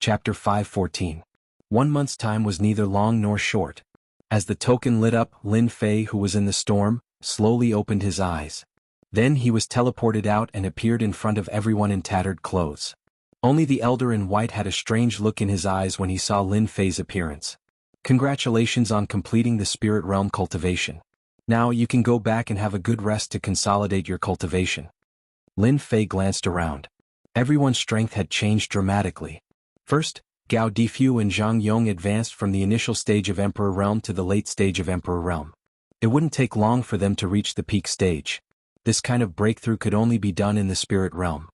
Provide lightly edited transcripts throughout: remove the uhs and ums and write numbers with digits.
Chapter 5:14. 1 month's time was neither long nor short. As the token lit up, Lin Fei, who was in the storm, slowly opened his eyes. Then he was teleported out and appeared in front of everyone in tattered clothes. Only the elder in white had a strange look in his eyes when he saw Lin Fei's appearance. Congratulations on completing the spirit realm cultivation. Now you can go back and have a good rest to consolidate your cultivation. Lin Fei glanced around. Everyone's strength had changed dramatically. First, Gao Difu and Zhang Yong advanced from the initial stage of Emperor Realm to the late stage of Emperor Realm. It wouldn't take long for them to reach the peak stage. This kind of breakthrough could only be done in the spirit realm.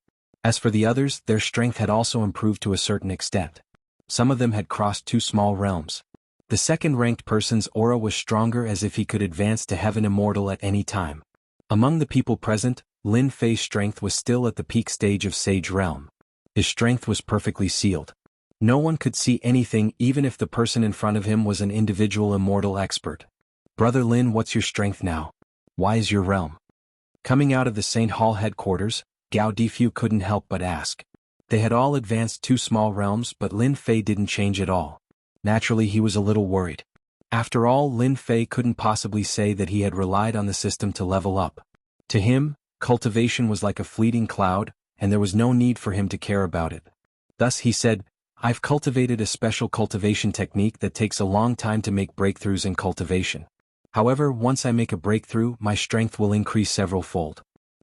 As for the others, their strength had also improved to a certain extent. Some of them had crossed 2 small realms. The second-ranked person's aura was stronger, as if he could advance to heaven immortal at any time. Among the people present, Lin Fei's strength was still at the peak stage of Sage Realm. His strength was perfectly sealed. No one could see anything, even if the person in front of him was an individual immortal expert. Brother Lin, what's your strength now? Why is your realm? Coming out of the Saint Hall headquarters, Gao Difu couldn't help but ask. They had all advanced 2 small realms, but Lin Fei didn't change at all. Naturally, he was a little worried. After all, Lin Fei couldn't possibly say that he had relied on the system to level up. To him, cultivation was like a fleeting cloud, and there was no need for him to care about it. Thus he said, I've cultivated a special cultivation technique that takes a long time to make breakthroughs in cultivation. However, once I make a breakthrough, my strength will increase several-fold.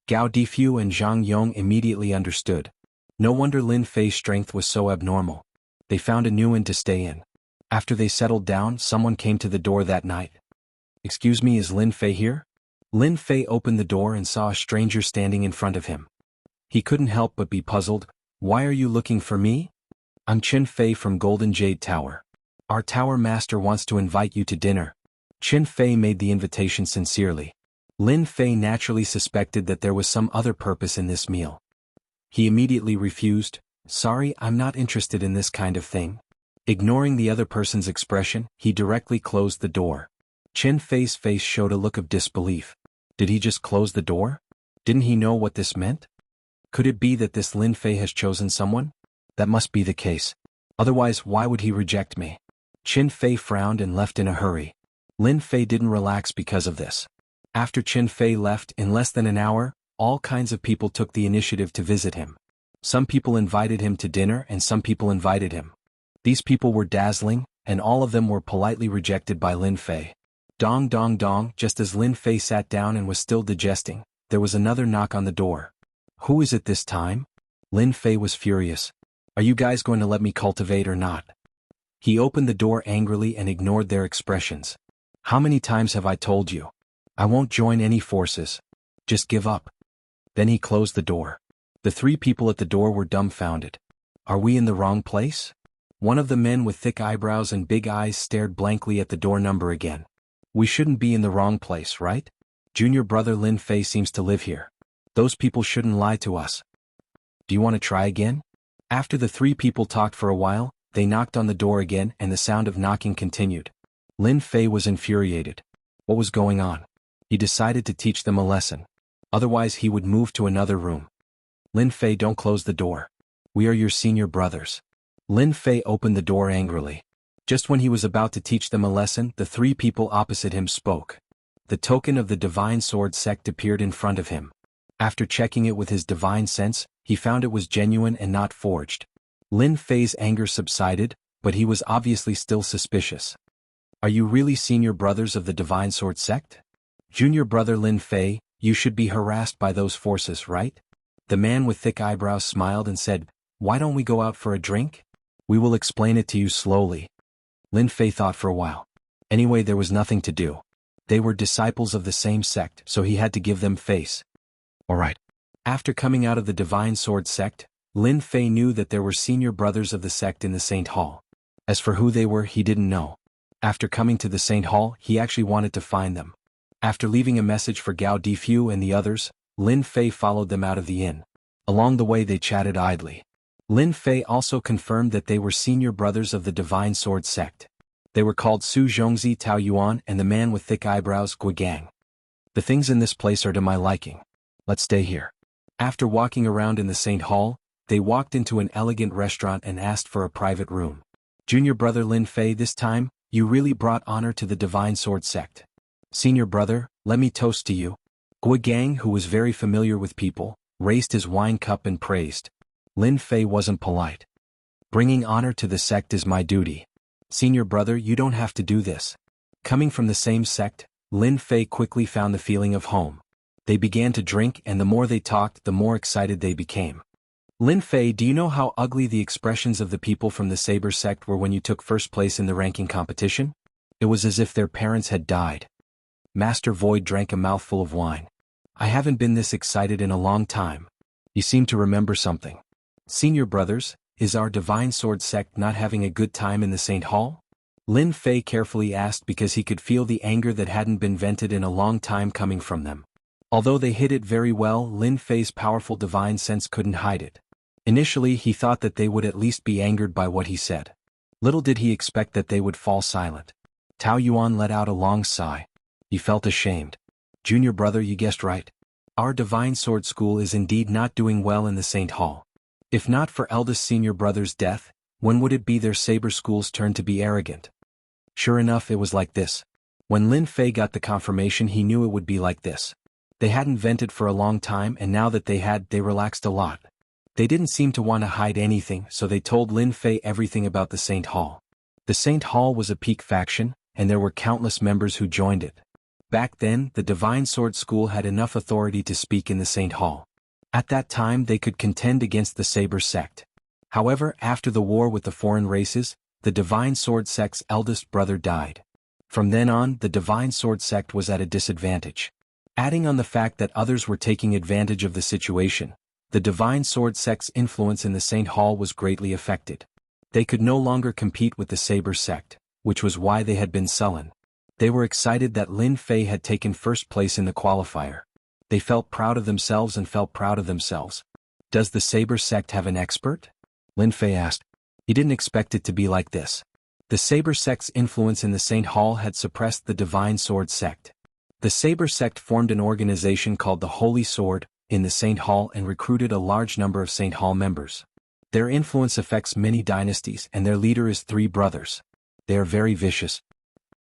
Gao Difu and Zhang Yong immediately understood. No wonder Lin Fei's strength was so abnormal. They found a new inn to stay in. After they settled down, someone came to the door that night. Excuse me, is Lin Fei here? Lin Fei opened the door and saw a stranger standing in front of him. He couldn't help but be puzzled. Why are you looking for me? I'm Qin Fei from Golden Jade Tower. Our tower master wants to invite you to dinner. Qin Fei made the invitation sincerely. Lin Fei naturally suspected that there was some other purpose in this meal. He immediately refused. Sorry, I'm not interested in this kind of thing. Ignoring the other person's expression, he directly closed the door. Qin Fei's face showed a look of disbelief. Did he just close the door? Didn't he know what this meant? Could it be that this Lin Fei has chosen someone? That must be the case. Otherwise, why would he reject me? Qin Fei frowned and left in a hurry. Lin Fei didn't relax because of this. After Qin Fei left, in less than an hour, all kinds of people took the initiative to visit him. Some people invited him to dinner and some people invited him. These people were dazzling, and all of them were politely rejected by Lin Fei. Dong dong dong, just as Lin Fei sat down and was still digesting, there was another knock on the door. Who is it this time? Lin Fei was furious. Are you guys going to let me cultivate or not? He opened the door angrily and ignored their expressions. How many times have I told you? I won't join any forces. Just give up. Then he closed the door. The 3 people at the door were dumbfounded. Are we in the wrong place? One of the men with thick eyebrows and big eyes stared blankly at the door number again. We shouldn't be in the wrong place, right? Junior brother Lin Fei seems to live here. Those people shouldn't lie to us. Do you want to try again? After the 3 people talked for a while, they knocked on the door again and the sound of knocking continued. Lin Fei was infuriated. What was going on? He decided to teach them a lesson. Otherwise he would move to another room. Lin Fei, don't close the door. We are your senior brothers. Lin Fei opened the door angrily. Just when he was about to teach them a lesson, the 3 people opposite him spoke. The token of the Divine Sword sect appeared in front of him. After checking it with his divine sense, he found it was genuine and not forged. Lin Fei's anger subsided, but he was obviously still suspicious. Are you really senior brothers of the Divine Sword sect? Junior brother Lin Fei, you should be harassed by those forces, right? The man with thick eyebrows smiled and said, Why don't we go out for a drink? We will explain it to you slowly. Lin Fei thought for a while. Anyway, there was nothing to do. They were disciples of the same sect, so he had to give them face. Alright. After coming out of the Divine Sword sect, Lin Fei knew that there were senior brothers of the sect in the Saint Hall. As for who they were, he didn't know. After coming to the Saint Hall, he actually wanted to find them. After leaving a message for Gao Difu and the others, Lin Fei followed them out of the inn. Along the way they chatted idly. Lin Fei also confirmed that they were senior brothers of the Divine Sword sect. They were called Su Zhongzi Tao Yuan and the man with thick eyebrows Gui Gang. The things in this place are to my liking. Let's stay here. After walking around in the Saint Hall, they walked into an elegant restaurant and asked for a private room. Junior brother Lin Fei, this time, you really brought honor to the Divine Sword sect. Senior brother, let me toast to you. Gui Gang, who was very familiar with people, raised his wine cup and praised. Lin Fei wasn't polite. Bringing honor to the sect is my duty. Senior brother, you don't have to do this. Coming from the same sect, Lin Fei quickly found the feeling of home. They began to drink, and the more they talked, the more excited they became. Lin Fei, do you know how ugly the expressions of the people from the Saber sect were when you took first place in the ranking competition? It was as if their parents had died. Master Void drank a mouthful of wine. I haven't been this excited in a long time. You seem to remember something. Senior brothers, is our Divine Sword sect not having a good time in the Saint Hall? Lin Fei carefully asked because he could feel the anger that hadn't been vented in a long time coming from them. Although they hid it very well, Lin Fei's powerful divine sense couldn't hide it. Initially he thought that they would at least be angered by what he said. Little did he expect that they would fall silent. Tao Yuan let out a long sigh. He felt ashamed. Junior brother, you guessed right. Our Divine Sword School is indeed not doing well in the Saint Hall. If not for eldest senior brother's death, when would it be their Saber School's turn to be arrogant? Sure enough, it was like this. When Lin Fei got the confirmation, he knew it would be like this. They hadn't vented for a long time, and now that they had, they relaxed a lot. They didn't seem to want to hide anything, so they told Lin Fei everything about the Saint Hall. The Saint Hall was a peak faction, and there were countless members who joined it. Back then, the Divine Sword School had enough authority to speak in the Saint Hall. At that time they could contend against the Saber sect. However, after the war with the foreign races, the Divine Sword sect's eldest brother died. From then on, the Divine Sword sect was at a disadvantage. Adding on the fact that others were taking advantage of the situation, the Divine Sword sect's influence in the Saint Hall was greatly affected. They could no longer compete with the Saber sect, which was why they had been sullen. They were excited that Lin Fei had taken first place in the qualifier. They felt proud of themselves and felt proud of themselves. Does the Saber sect have an expert? Lin Fei asked. He didn't expect it to be like this. The Saber sect's influence in the Saint Hall had suppressed the Divine Sword sect. The Saber sect formed an organization called the Holy Sword in the Saint Hall and recruited a large number of Saint Hall members. Their influence affects many dynasties, and their leader is 3 brothers. They are very vicious.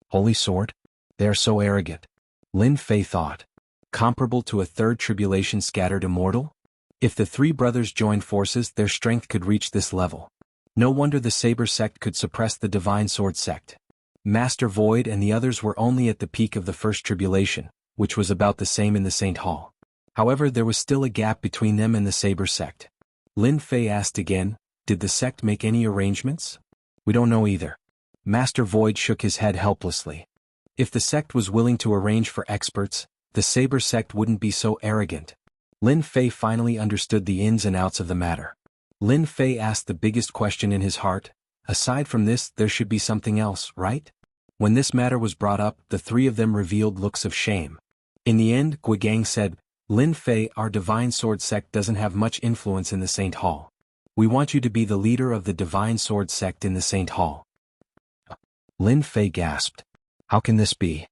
Holy Sword? They are so arrogant. Lin Fei thought. Comparable to a third tribulation scattered immortal? If the 3 brothers joined forces, their strength could reach this level. No wonder the Saber sect could suppress the Divine Sword sect. Master Void and the others were only at the peak of the first tribulation, which was about the same in the Saint Hall. However, there was still a gap between them and the Saber sect. Lin Fei asked again, did the sect make any arrangements? We don't know either. Master Void shook his head helplessly. If the sect was willing to arrange for experts, the Saber sect wouldn't be so arrogant. Lin Fei finally understood the ins and outs of the matter. Lin Fei asked the biggest question in his heart. Aside from this, there should be something else, right? When this matter was brought up, the 3 of them revealed looks of shame. In the end, Gui Gang said, Lin Fei, our Divine Sword sect doesn't have much influence in the Saint Hall. We want you to be the leader of the Divine Sword sect in the Saint Hall. Lin Fei gasped. How can this be?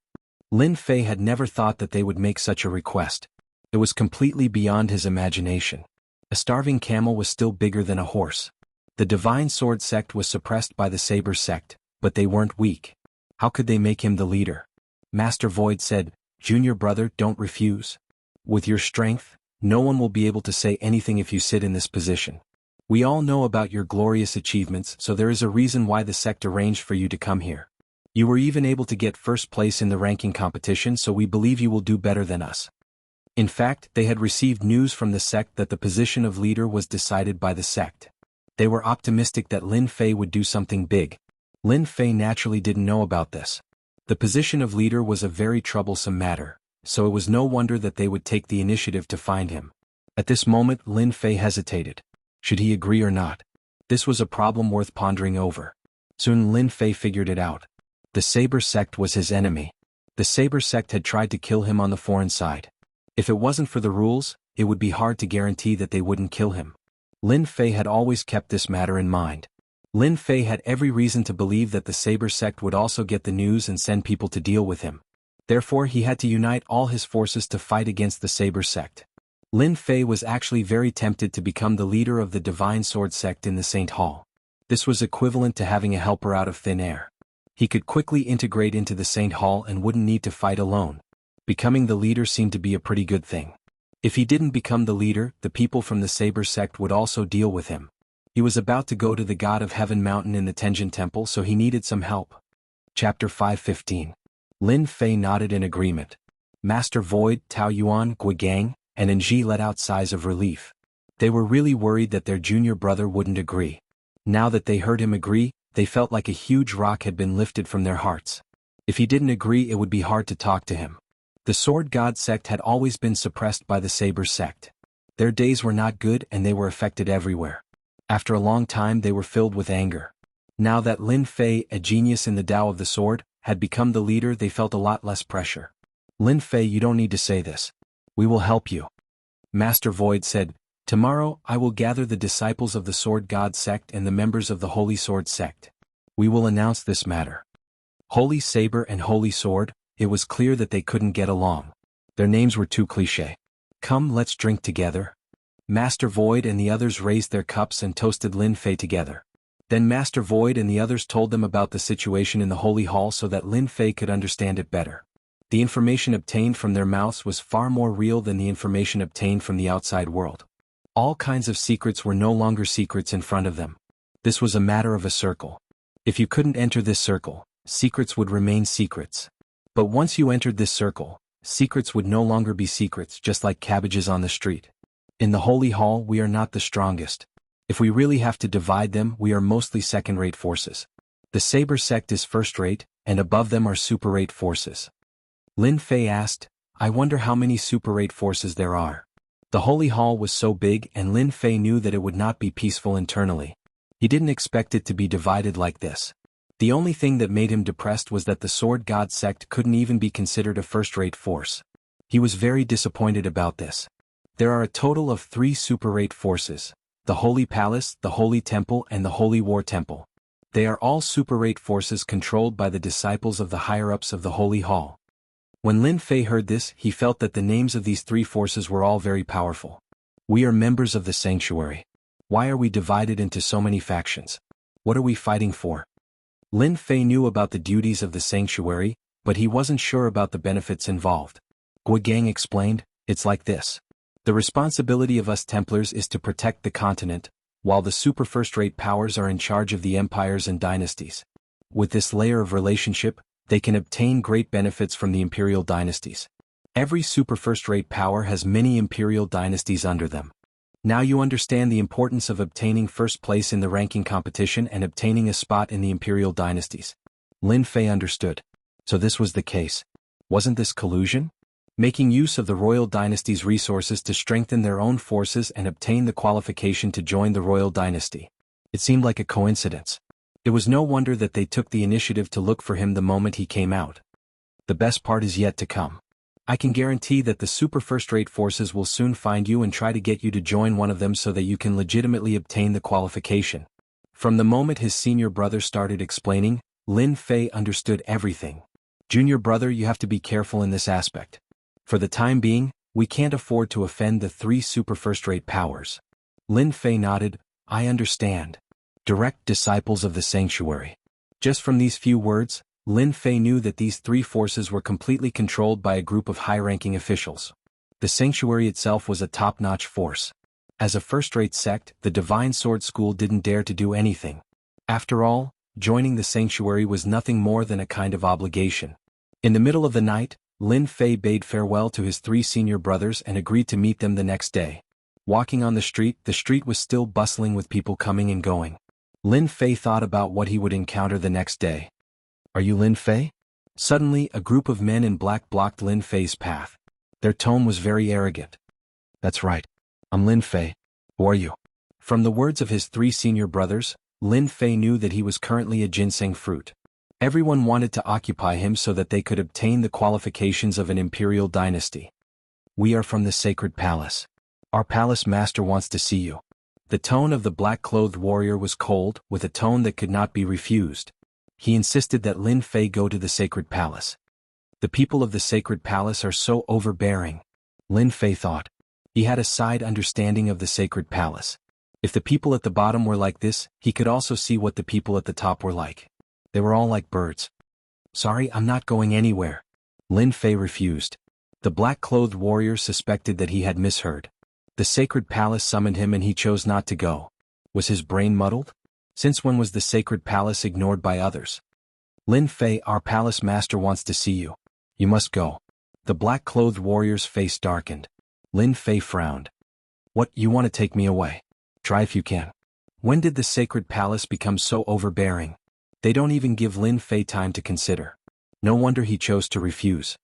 Lin Fei had never thought that they would make such a request. It was completely beyond his imagination. A starving camel was still bigger than a horse. The Divine Sword sect was suppressed by the Saber sect, but they weren't weak. How could they make him the leader? Master Void said, Junior brother, don't refuse. With your strength, no one will be able to say anything if you sit in this position. We all know about your glorious achievements, so there is a reason why the sect arranged for you to come here. You were even able to get first place in the ranking competition, so we believe you will do better than us. In fact, they had received news from the sect that the position of leader was decided by the sect. They were optimistic that Lin Fei would do something big. Lin Fei naturally didn't know about this. The position of leader was a very troublesome matter, so it was no wonder that they would take the initiative to find him. At this moment, Lin Fei hesitated. Should he agree or not? This was a problem worth pondering over. Soon Lin Fei figured it out. The Saber sect was his enemy. The Saber sect had tried to kill him on the foreign side. If it wasn't for the rules, it would be hard to guarantee that they wouldn't kill him. Lin Fei had always kept this matter in mind. Lin Fei had every reason to believe that the Saber sect would also get the news and send people to deal with him. Therefore he had to unite all his forces to fight against the Saber sect. Lin Fei was actually very tempted to become the leader of the Divine Sword sect in the Saint Hall. This was equivalent to having a helper out of thin air. He could quickly integrate into the Saint Hall and wouldn't need to fight alone. Becoming the leader seemed to be a pretty good thing. If he didn't become the leader, the people from the Saber sect would also deal with him. He was about to go to the God of Heaven mountain in the Tenjin Temple, so he needed some help. Chapter 5:15. Lin Fei nodded in agreement. Master Void, Tao Yuan, Guigang, and Enji let out sighs of relief. They were really worried that their junior brother wouldn't agree. Now that they heard him agree, they felt like a huge rock had been lifted from their hearts. If he didn't agree, it would be hard to talk to him. The Sword God sect had always been suppressed by the Saber sect. Their days were not good and they were affected everywhere. After a long time they were filled with anger. Now that Lin Fei, a genius in the Tao of the Sword, had become the leader, they felt a lot less pressure. Lin Fei, you don't need to say this. We will help you. Master Void said, tomorrow I will gather the disciples of the Sword God sect and the members of the Holy Sword sect. We will announce this matter. Holy Saber and Holy Sword, it was clear that they couldn't get along. Their names were too cliché. Come, let's drink together. Master Void and the others raised their cups and toasted Lin Fei together. Then Master Void and the others told them about the situation in the Holy Hall so that Lin Fei could understand it better. The information obtained from their mouths was far more real than the information obtained from the outside world. All kinds of secrets were no longer secrets in front of them. This was a matter of a circle. If you couldn't enter this circle, secrets would remain secrets. But once you entered this circle, secrets would no longer be secrets, just like cabbages on the street. In the Holy Hall, we are not the strongest. If we really have to divide them, we are mostly second-rate forces. The Saber sect is first-rate, and above them are super-rate forces. Lin Fei asked, I wonder how many super-rate forces there are. The Holy Hall was so big and Lin Fei knew that it would not be peaceful internally. He didn't expect it to be divided like this. The only thing that made him depressed was that the Sword God sect couldn't even be considered a first-rate force. He was very disappointed about this. There are a total of 3 super-rate forces: the Holy Palace, the Holy Temple, and the Holy War Temple. They are all super-rate forces controlled by the disciples of the higher-ups of the Holy Hall. When Lin Fei heard this, he felt that the names of these 3 forces were all very powerful. We are members of the sanctuary. Why are we divided into so many factions? What are we fighting for? Lin Fei knew about the duties of the sanctuary, but he wasn't sure about the benefits involved. Guigang explained, it's like this. The responsibility of us Templars is to protect the continent, while the super first-rate powers are in charge of the empires and dynasties. With this layer of relationship, they can obtain great benefits from the imperial dynasties. Every super first-rate power has many imperial dynasties under them. Now you understand the importance of obtaining first place in the ranking competition and obtaining a spot in the imperial dynasties. Lin Fei understood. So this was the case. Wasn't this collusion? Making use of the royal dynasty's resources to strengthen their own forces and obtain the qualification to join the royal dynasty. It seemed like a coincidence. It was no wonder that they took the initiative to look for him the moment he came out. The best part is yet to come. I can guarantee that the super first-rate forces will soon find you and try to get you to join one of them so that you can legitimately obtain the qualification. From the moment his senior brother started explaining, Lin Fei understood everything. Junior brother, you have to be careful in this aspect. For the time being, we can't afford to offend the 3 super first-rate powers. Lin Fei nodded, I understand. Direct disciples of the sanctuary. Just from these few words, Lin Fei knew that these 3 forces were completely controlled by a group of high-ranking officials. The sanctuary itself was a top-notch force. As a first-rate sect, the Divine Sword School didn't dare to do anything. After all, joining the sanctuary was nothing more than a kind of obligation. In the middle of the night, Lin Fei bade farewell to his 3 senior brothers and agreed to meet them the next day. Walking on the street was still bustling with people coming and going. Lin Fei thought about what he would encounter the next day. Are you Lin Fei? Suddenly, a group of men in black blocked Lin Fei's path. Their tone was very arrogant. That's right. I'm Lin Fei. Who are you? From the words of his 3 senior brothers, Lin Fei knew that he was currently a ginseng fruit. Everyone wanted to occupy him so that they could obtain the qualifications of an imperial dynasty. We are from the Sacred Palace. Our palace master wants to see you. The tone of the black-clothed warrior was cold, with a tone that could not be refused. He insisted that Lin Fei go to the Sacred Palace. The people of the Sacred Palace are so overbearing. Lin Fei thought. He had a side understanding of the sacred palace. If the people at the bottom were like this, he could also see what the people at the top were like. They were all like birds. Sorry, I'm not going anywhere. Lin Fei refused. The black-clothed warrior suspected that he had misheard. The sacred palace summoned him and he chose not to go. Was his brain muddled? Since when was the sacred palace ignored by others? Lin Fei, our palace master wants to see you. You must go. The black-clothed warrior's face darkened. Lin Fei frowned. What, you want to take me away? Try if you can. When did the sacred palace become so overbearing? They don't even give Lin Fei time to consider. No wonder he chose to refuse.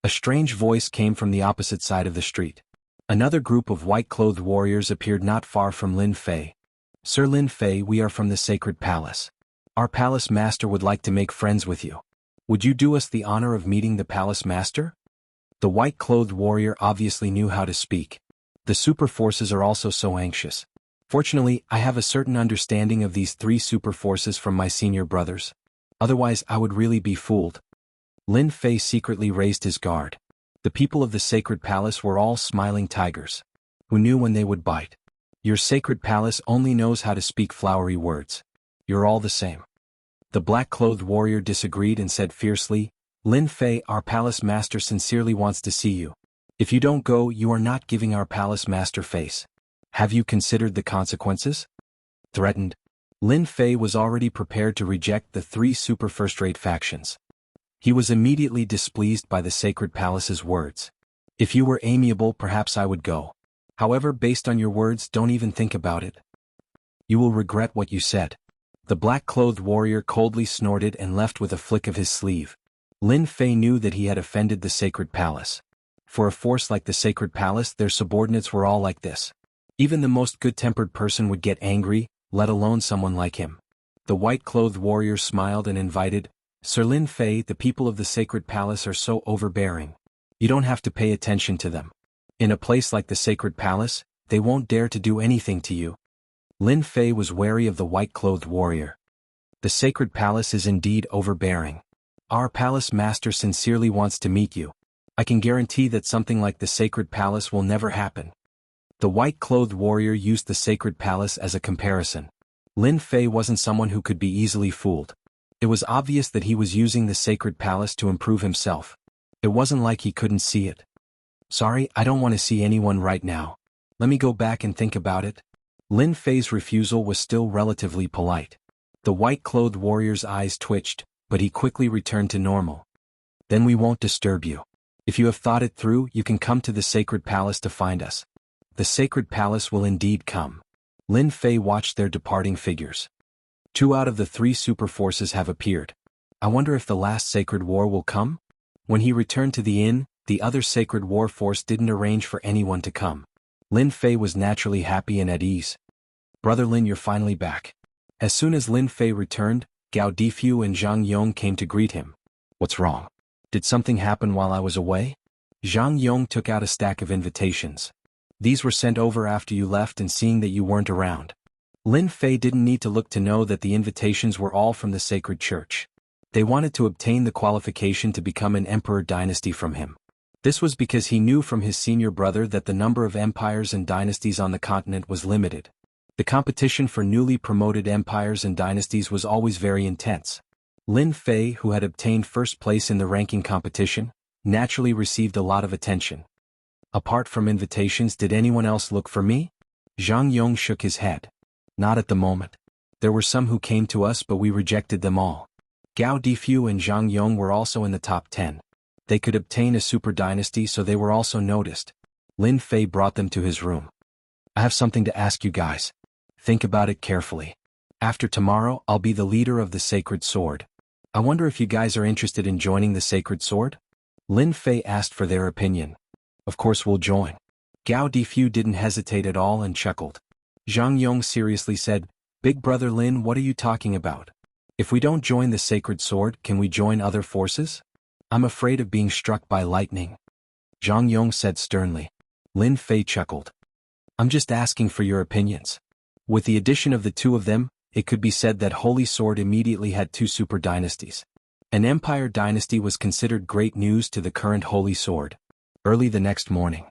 A strange voice came from the opposite side of the street. Another group of white-clothed warriors appeared not far from Lin Fei. Sir Lin Fei, we are from the sacred palace. Our palace master would like to make friends with you. Would you do us the honor of meeting the palace master? The white-clothed warrior obviously knew how to speak. The super forces are also so anxious. Fortunately, I have a certain understanding of these three super forces from my senior brothers. Otherwise, I would really be fooled. Lin Fei secretly raised his guard. The people of the sacred palace were all smiling tigers, who knew when they would bite. Your sacred palace only knows how to speak flowery words. You're all the same. The black-clothed warrior disagreed and said fiercely, Lin Fei, our palace master sincerely wants to see you. If you don't go, you are not giving our palace master face. Have you considered the consequences? Threatened. Lin Fei was already prepared to reject the three super first-rate factions. He was immediately displeased by the sacred palace's words. If you were amiable, perhaps I would go. However, based on your words, don't even think about it. You will regret what you said. The black-clothed warrior coldly snorted and left with a flick of his sleeve. Lin Fei knew that he had offended the sacred palace. For a force like the sacred palace, their subordinates were all like this. Even the most good-tempered person would get angry, let alone someone like him. The white-clothed warrior smiled and invited, Sir Lin Fei, the people of the sacred palace are so overbearing. You don't have to pay attention to them. In a place like the sacred palace, they won't dare to do anything to you. Lin Fei was wary of the white-clothed warrior. The sacred palace is indeed overbearing. Our palace master sincerely wants to meet you. I can guarantee that something like the sacred palace will never happen. The white-clothed warrior used the sacred palace as a comparison. Lin Fei wasn't someone who could be easily fooled. It was obvious that he was using the sacred palace to improve himself. It wasn't like he couldn't see it. Sorry, I don't want to see anyone right now. Let me go back and think about it. Lin Fei's refusal was still relatively polite. The white-clothed warrior's eyes twitched, but he quickly returned to normal. Then we won't disturb you. If you have thought it through, you can come to the sacred palace to find us. The sacred palace will indeed come. Lin Fei watched their departing figures. 2 out of the 3 super forces have appeared. I wonder if the last sacred war will come? When he returned to the inn, the other sacred war force didn't arrange for anyone to come. Lin Fei was naturally happy and at ease. Brother Lin, you're finally back. As soon as Lin Fei returned, Gao Difu and Zhang Yong came to greet him. What's wrong? Did something happen while I was away? Zhang Yong took out a stack of invitations. These were sent over after you left and seeing that you weren't around. Lin Fei didn't need to look to know that the invitations were all from the sacred church. They wanted to obtain the qualification to become an emperor dynasty from him. This was because he knew from his senior brother that the number of empires and dynasties on the continent was limited. The competition for newly promoted empires and dynasties was always very intense. Lin Fei, who had obtained first place in the ranking competition, naturally received a lot of attention. Apart from invitations, did anyone else look for me? Zhang Yong shook his head. Not at the moment. There were some who came to us but we rejected them all. Gao Difu and Zhang Yong were also in the top 10. They could obtain a super dynasty so they were also noticed. Lin Fei brought them to his room. I have something to ask you guys. Think about it carefully. After tomorrow, I'll be the leader of the Sacred Sword. I wonder if you guys are interested in joining the Sacred Sword? Lin Fei asked for their opinion. Of course we'll join. Gao Difu didn't hesitate at all and chuckled. Zhang Yong seriously said, Big brother Lin, what are you talking about? If we don't join the Sacred Sword, can we join other forces? I'm afraid of being struck by lightning. Zhang Yong said sternly. Lin Fei chuckled. I'm just asking for your opinions. With the addition of the 2 of them, it could be said that Holy Sword immediately had 2 super dynasties. An empire dynasty was considered great news to the current Holy Sword. Early the next morning,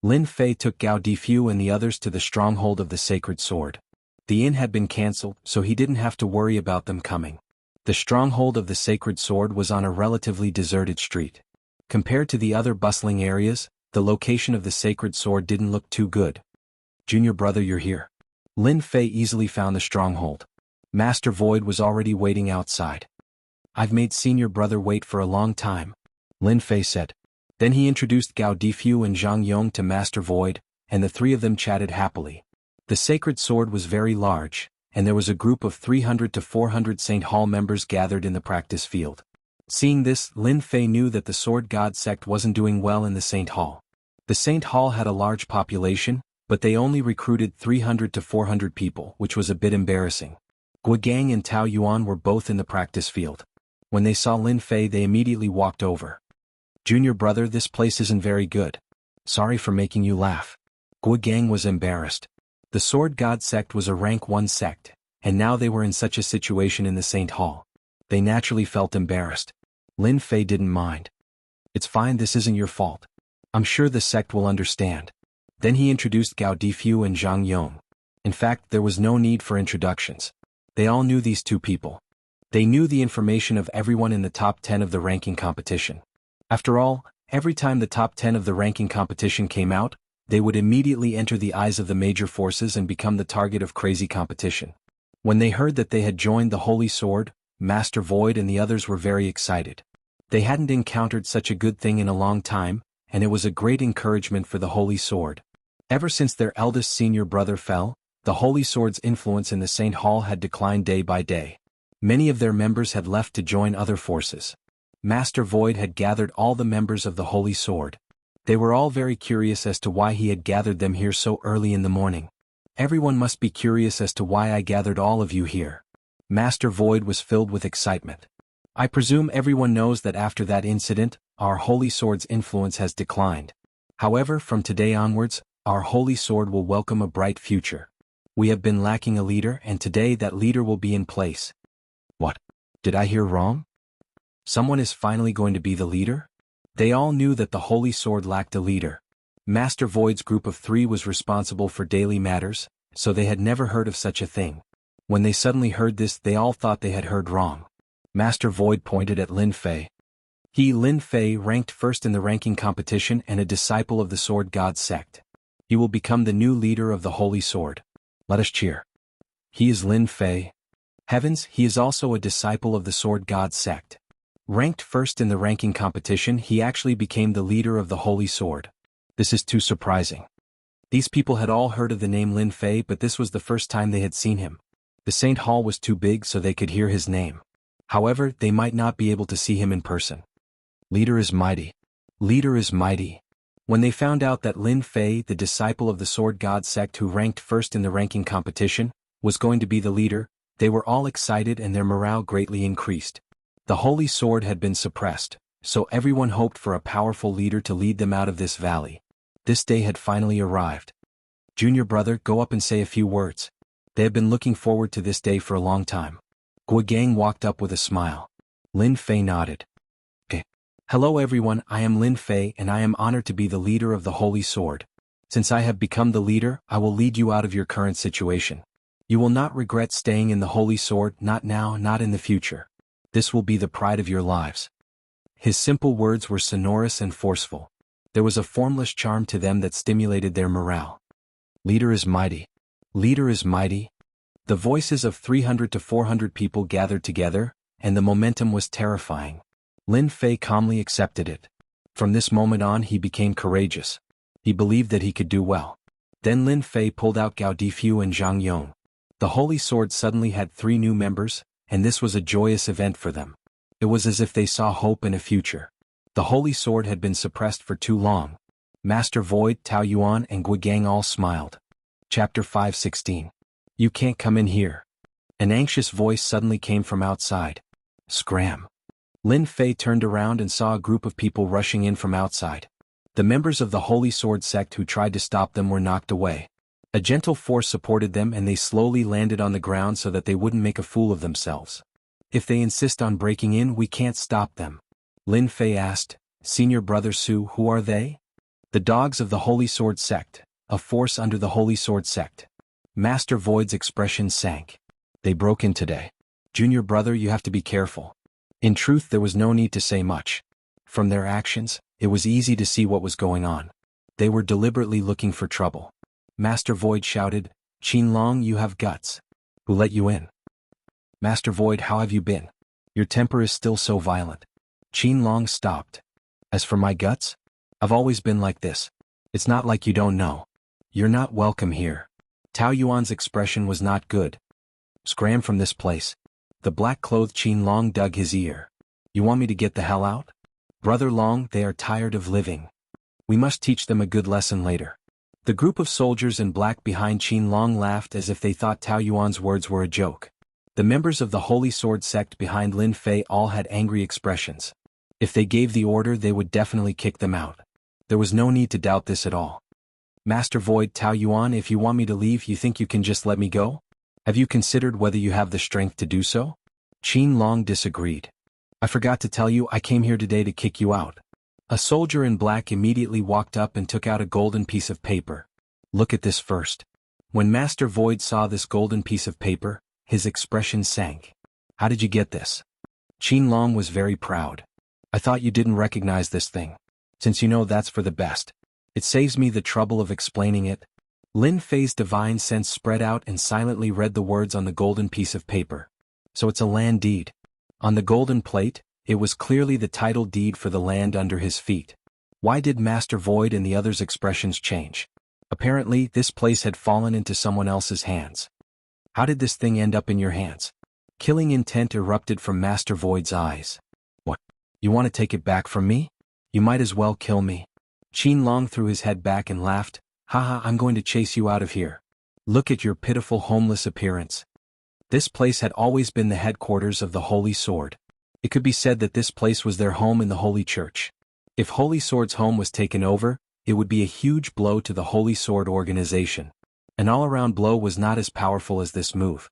Lin Fei took Gao Difu and the others to the stronghold of the sacred sword. The inn had been cancelled, so he didn't have to worry about them coming. The stronghold of the sacred sword was on a relatively deserted street. Compared to the other bustling areas, the location of the sacred sword didn't look too good. "Junior brother, you're here." Lin Fei easily found the stronghold. Master Void was already waiting outside. "I've made senior brother wait for a long time," Lin Fei said. Then he introduced Gao Difu and Zhang Yong to Master Void, and the three of them chatted happily. The sacred sword was very large, and there was a group of 300 to 400 Saint Hall members gathered in the practice field. Seeing this, Lin Fei knew that the Sword God sect wasn't doing well in the Saint Hall. The Saint Hall had a large population, but they only recruited 300 to 400 people, which was a bit embarrassing. Guogang and Tao Yuan were both in the practice field. When they saw Lin Fei, they immediately walked over. "Junior brother, this place isn't very good. Sorry for making you laugh." Guogang was embarrassed. The Sword God sect was a rank 1 sect, and now they were in such a situation in the Saint Hall. They naturally felt embarrassed. Lin Fei didn't mind. "It's fine, this isn't your fault. I'm sure the sect will understand." Then he introduced Gao Difu and Zhang Yong. In fact, there was no need for introductions. They all knew these two people. They knew the information of everyone in the top 10 of the ranking competition. After all, every time the top 10 of the ranking competition came out, they would immediately enter the eyes of the major forces and become the target of crazy competition. When they heard that they had joined the Holy Sword, Master Void and the others were very excited. They hadn't encountered such a good thing in a long time, and it was a great encouragement for the Holy Sword. Ever since their eldest senior brother fell, the Holy Sword's influence in the Saint Hall had declined day by day. Many of their members had left to join other forces. Master Void had gathered all the members of the Holy Sword. They were all very curious as to why he had gathered them here so early in the morning. "Everyone must be curious as to why I gathered all of you here." Master Void was filled with excitement. "I presume everyone knows that after that incident, our Holy Sword's influence has declined. However, from today onwards, our Holy Sword will welcome a bright future. We have been lacking a leader, and today that leader will be in place." "What? Did I hear wrong? Someone is finally going to be the leader?" They all knew that the Holy Sword lacked a leader. Master Void's group of 3 was responsible for daily matters, so they had never heard of such a thing. When they suddenly heard this, they all thought they had heard wrong. Master Void pointed at Lin Fei. Lin Fei, ranked first in the ranking competition and a disciple of the Sword God sect. He will become the new leader of the Holy Sword. Let us cheer. He is Lin Fei. Heavens, he is also a disciple of the Sword God sect. Ranked first in the ranking competition, he actually became the leader of the Holy Sword. This is too surprising. These people had all heard of the name Lin Fei, but this was the first time they had seen him. The Saint Hall was too big so they could hear his name. However, they might not be able to see him in person. Leader is mighty. Leader is mighty. When they found out that Lin Fei, the disciple of the Sword God sect who ranked first in the ranking competition, was going to be the leader, they were all excited and their morale greatly increased. The Holy Sword had been suppressed, so everyone hoped for a powerful leader to lead them out of this valley. This day had finally arrived. "Junior brother, go up and say a few words." They had been looking forward to this day for a long time. Guogang walked up with a smile. Lin Fei nodded. "Okay. Hello everyone, I am Lin Fei and I am honored to be the leader of the Holy Sword. Since I have become the leader, I will lead you out of your current situation. You will not regret staying in the Holy Sword, not now, not in the future. This will be the pride of your lives." His simple words were sonorous and forceful. There was a formless charm to them that stimulated their morale. Leader is mighty. Leader is mighty. The voices of 300 to 400 people gathered together, and the momentum was terrifying. Lin Fei calmly accepted it. From this moment on he became courageous. He believed that he could do well. Then Lin Fei pulled out Gao Difu and Zhang Yong. The Holy Sword suddenly had 3 new members, and this was a joyous event for them. It was as if they saw hope in a future. The Holy Sword had been suppressed for too long. Master Void, Tao Yuan and Guogang all smiled. Chapter 5:16. You can't come in here. An anxious voice suddenly came from outside. Scram. Lin Fei turned around and saw a group of people rushing in from outside. The members of the Holy Sword sect who tried to stop them were knocked away. A gentle force supported them and they slowly landed on the ground so that they wouldn't make a fool of themselves. If they insist on breaking in, we can't stop them. Lin Fei asked, Senior Brother Su, who are they? The dogs of the Holy Sword Sect, a force under the Holy Sword Sect. Master Void's expression sank. They broke in today. Junior brother, you have to be careful. In truth, there was no need to say much. From their actions, it was easy to see what was going on. They were deliberately looking for trouble. Master Void shouted, Qinlong, you have guts. Who let you in? Master Void, how have you been? Your temper is still so violent. Qinlong stopped. As for my guts? I've always been like this. It's not like you don't know. You're not welcome here. Tao Yuan's expression was not good. Scram from this place. The black-clothed Qinlong dug his ear. You want me to get the hell out? Brother Long, they are tired of living. We must teach them a good lesson later. The group of soldiers in black behind Qinlong laughed as if they thought Tao Yuan's words were a joke. The members of the Holy Sword Sect behind Lin Fei all had angry expressions. If they gave the order, they would definitely kick them out. There was no need to doubt this at all. Master Void, Tao Yuan, if you want me to leave, you think you can just let me go? Have you considered whether you have the strength to do so? Qinlong disagreed. I forgot to tell you, I came here today to kick you out. A soldier in black immediately walked up and took out a golden piece of paper. Look at this first. When Master Void saw this golden piece of paper, his expression sank. How did you get this? Qinlong was very proud. I thought you didn't recognize this thing. Since you know, that's for the best. It saves me the trouble of explaining it. Lin Fei's divine sense spread out and silently read the words on the golden piece of paper. So it's a land deed. On the golden plate, it was clearly the title deed for the land under his feet. Why did Master Void and the others' expressions change? Apparently, this place had fallen into someone else's hands. How did this thing end up in your hands? Killing intent erupted from Master Void's eyes. What? You want to take it back from me? You might as well kill me. Qinlong threw his head back and laughed. Haha, I'm going to chase you out of here. Look at your pitiful homeless appearance. This place had always been the headquarters of the Holy Sword. It could be said that this place was their home in the Holy Church. If Holy Sword's home was taken over, it would be a huge blow to the Holy Sword organization. An all-around blow was not as powerful as this move.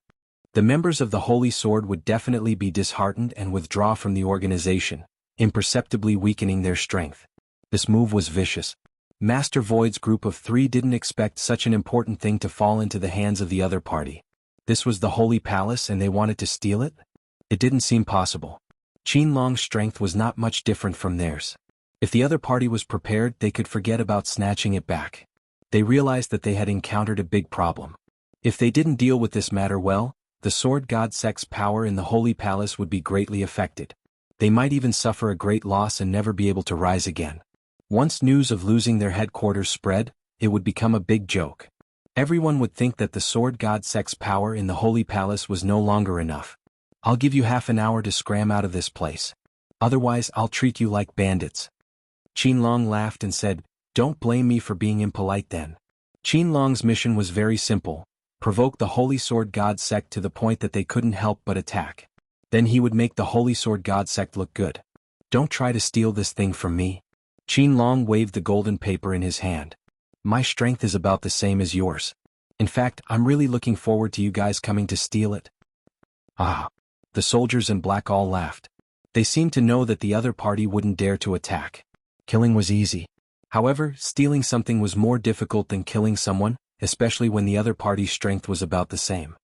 The members of the Holy Sword would definitely be disheartened and withdraw from the organization, imperceptibly weakening their strength. This move was vicious. Master Void's group of 3 didn't expect such an important thing to fall into the hands of the other party. This was the Holy Palace and they wanted to steal it? It didn't seem possible. Qinlong's strength was not much different from theirs. If the other party was prepared, they could forget about snatching it back. They realized that they had encountered a big problem. If they didn't deal with this matter well, the Sword God Sect's power in the Holy Palace would be greatly affected. They might even suffer a great loss and never be able to rise again. Once news of losing their headquarters spread, it would become a big joke. Everyone would think that the Sword God Sect's power in the Holy Palace was no longer enough. I'll give you half an hour to scram out of this place. Otherwise, I'll treat you like bandits. Qinlong laughed and said, Don't blame me for being impolite then. Qinlong's mission was very simple: provoke the Holy Sword God Sect to the point that they couldn't help but attack. Then he would make the Holy Sword God Sect look good. Don't try to steal this thing from me. Qinlong waved the golden paper in his hand. My strength is about the same as yours. In fact, I'm really looking forward to you guys coming to steal it. Ah. The soldiers in black all laughed. They seemed to know that the other party wouldn't dare to attack. Killing was easy. However, stealing something was more difficult than killing someone, especially when the other party's strength was about the same.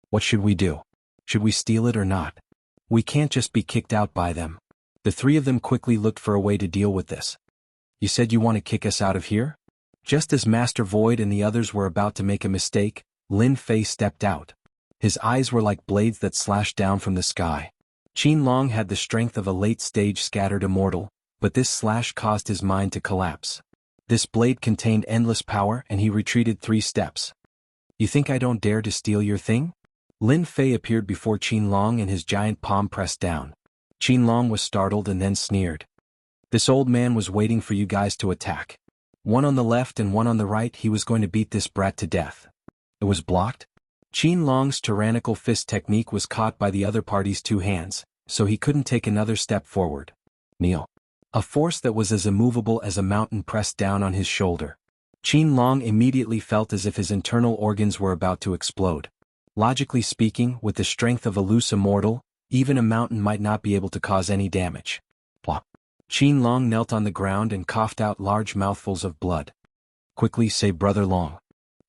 What should we do? Should we steal it or not? We can't just be kicked out by them. The 3 of them quickly looked for a way to deal with this. You said you want to kick us out of here? Just as Master Void and the others were about to make a mistake, Lin Fei stepped out. His eyes were like blades that slashed down from the sky. Qinlong had the strength of a late-stage scattered immortal, but this slash caused his mind to collapse. This blade contained endless power and he retreated 3 steps. You think I don't dare to steal your thing? Lin Fei appeared before Qinlong and his giant palm pressed down. Qinlong was startled and then sneered. This old man was waiting for you guys to attack. One on the left and one on the right, he was going to beat this brat to death. It was blocked? Qinlong's tyrannical fist technique was caught by the other party's 2 hands, so he couldn't take another step forward. Kneel. A force that was as immovable as a mountain pressed down on his shoulder. Qinlong immediately felt as if his internal organs were about to explode. Logically speaking, with the strength of a loose immortal, even a mountain might not be able to cause any damage. Plop. Qin Long knelt on the ground and coughed out large mouthfuls of blood. Quickly say Brother Long.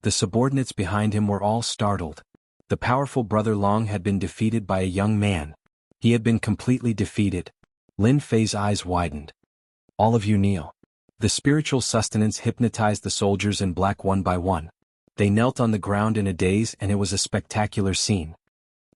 The subordinates behind him were all startled. The powerful Brother Long had been defeated by a young man. He had been completely defeated. Lin Fei's eyes widened. All of you kneel. The spiritual sustenance hypnotized the soldiers in black one by one. They knelt on the ground in a daze, and it was a spectacular scene.